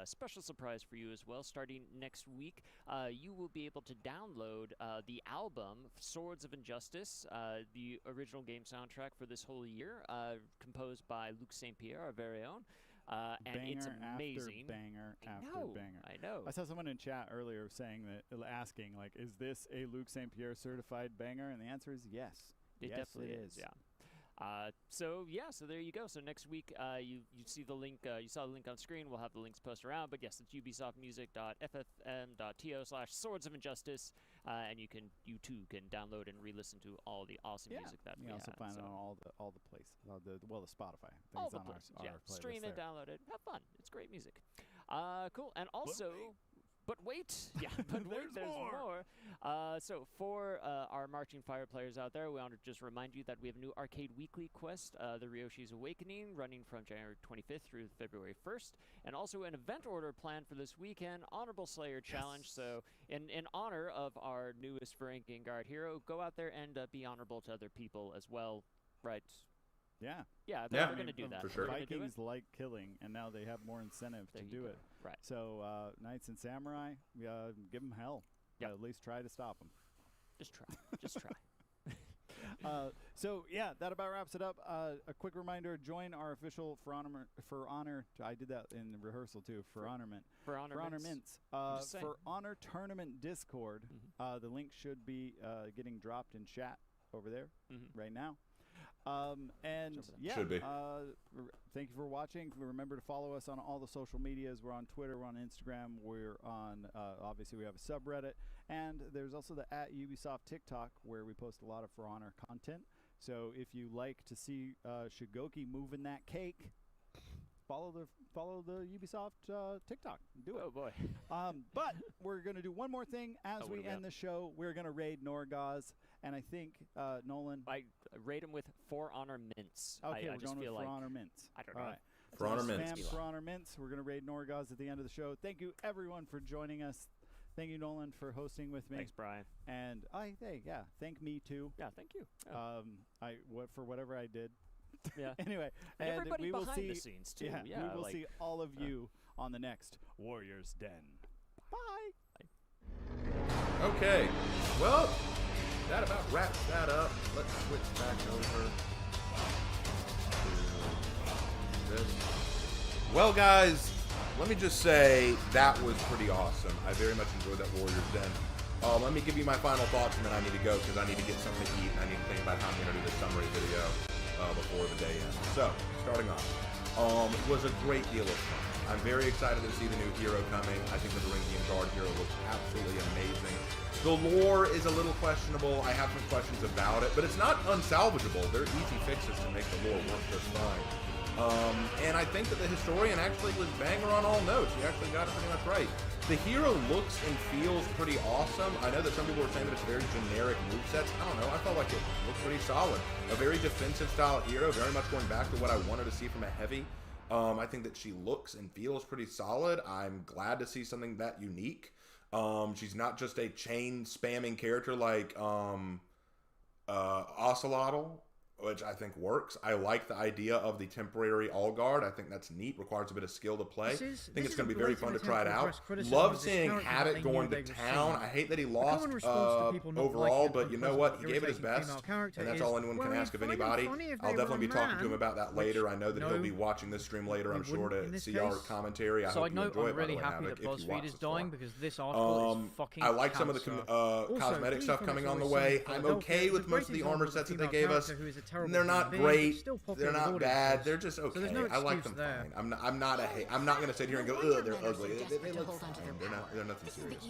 special surprise for you as well. Starting next week, you will be able to download the album Swords of Injustice, the original game soundtrack for this whole year, composed by Luc St. Pierre, our very own. And banger it's amazing. Banger after banger. I know. I saw someone in chat earlier saying asking, like, is this a Luc St. Pierre certified banger? And the answer is yes. It definitely is. Yeah. So there you go. So next week, you see the link. You saw the link on screen. We'll have the links posted around. But yes, it's ubisoftmusic.ffm.to/Swords of Injustice, and you too can download and re-listen to all the awesome music that we also have. find it on all the places. The Spotify. I think All it's the on places. our Stream it, there. download it, have fun. It's great music. Cool. And also. But wait, there's more. So for our Marching Fire players out there, we want to just remind you that we have a new Arcade Weekly quest, the Ryoshi's Awakening, running from January 25th through February 1st, and also an event order planned for this weekend, Honorable Slayer Challenge. So in honor of our newest Varangian Guard hero, go out there and be honorable to other people as well, right? Yeah. Yeah, they're going to do that. For sure. Vikings like killing, and now they have more incentive to do it. Right. So Knights and Samurai, give them hell. Yep. At least try to stop them. Just try. Just try. That about wraps it up. A quick reminder: join our official For Honor. I did that in the rehearsal too. For Honor Mints. For Honor Tournament Discord. The link should be getting dropped in chat over there right now. Should be. Thank you for watching. Remember to follow us on all the social medias. We're on Twitter, we're on Instagram, we're on, obviously we have a subreddit, and there's also the @Ubisoft TikTok where we post a lot of For Honor content. So if you like to see Shigoki moving that cake, follow the Ubisoft TikTok. Do it. Oh boy. But we're going to do one more thing as we end the show. We're going to raid Norgaz. And I think, Nolan. I rate him with For Honor Mints. Okay, I we're just going feel with like For Honor Mints. I don't know. All right. For Honor Mints. For Honor Mints. We're going to raid Norgaz at the end of the show. Thank you, everyone, for joining us. Thank you, Nolan, for hosting with me. Thanks, Brian. And thank me too. Yeah, thank you. Yeah. For whatever I did. Yeah. Anyway, and everybody we will behind see the scenes too. Yeah, we will see all of you on the next Warriors Den. Bye. Okay. Well, that about wraps that up. Let's switch back over to this. Well, guys, let me just say that was pretty awesome. I very much enjoyed that Warriors Den. Let me give you my final thoughts, and then I need to go because I need to get something to eat, and I need to think about how I'm going to do this summary video before the day ends. So, starting off, it was a great deal of fun. I'm very excited to see the new hero coming. I think the Varangian Guard hero looks absolutely amazing. The lore is a little questionable. I have some questions about it, but it's not unsalvageable. There are easy fixes to make the lore work just fine. And I think that the historian actually was banger on all notes. He actually got it pretty much right. The hero looks and feels pretty awesome. I know that some people are saying that it's very generic movesets. I don't know. I felt like it looked pretty solid. A very defensive style hero, very much going back to what I wanted to see from a heavy. I think that she looks and feels pretty solid. I'm glad to see something that unique. She's not just a chain spamming character like Ocelotl, which I think works. I like the idea of the temporary all guard. I think that's neat. Requires a bit of skill to play. I think it's going to be very fun to try it out. Love seeing Havoc going to town. I hate that he lost overall, but you know what? He gave it his best, and that's all anyone can ask of anybody. I'll definitely be talking to him about that later. I know that he'll be watching this stream later, I'm sure, to see our commentary. I hope you enjoy it, by the way, Havoc, if you watch this far. Because this article is fucking I like some of the cosmetic stuff coming on the way. I'm okay with most of the armor sets that they gave us. They're not great. They're not bad. They're just okay. I like them fine. I'm not going to sit here and go, ugh, they're ugly. They look fine. They're nothing serious.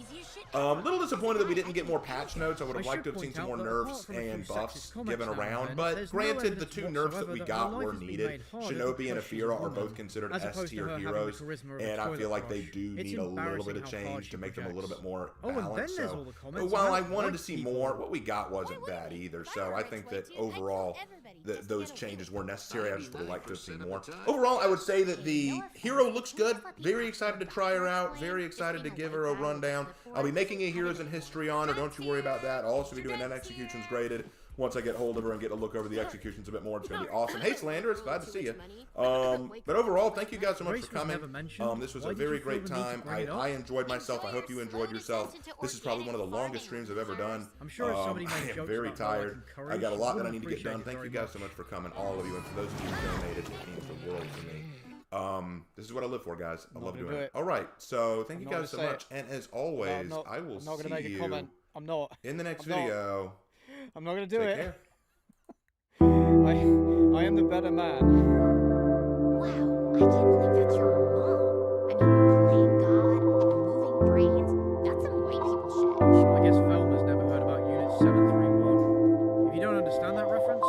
Little disappointed that we didn't get more patch notes. I would have liked to have seen some more nerfs and buffs given around. But granted, the two nerfs that we got were needed. Shinobi and Aphira are both considered S-tier heroes, and I feel like they do need a little bit of change to make them a little bit more balanced. So while I wanted to see more, what we got wasn't bad either. So I think that overall, those changes were necessary. I just would have liked to have seen more. Overall, I would say that the hero looks good. Very excited to try her out. Very excited to give her a rundown. I'll be making a Heroes in History on her. Don't you worry about that. I'll also be doing an executions graded. Once I get hold of her and get a look over the executions a bit more, it's going to be awesome. Hey, Slander, it's glad to see you. But overall, thank you guys so much for coming. This was a very great time. I enjoyed myself. I hope you enjoyed yourself. This is probably one of the longest streams I've ever done. I am very tired. I got a lot that I need to get done. Thank you guys so much for coming, all of you. And for those of you who donated, it means the world to me. This is what I live for, guys. I love doing it. All right, so thank you guys so much. And as always, I will see you in the next video. I'm not going to do it. Care. I am the better man. Wow, I can't believe that's your mom. I mean, playing God, moving brains, that's some white people shit. I guess Velma's never heard about Unit 731. If you don't understand that reference,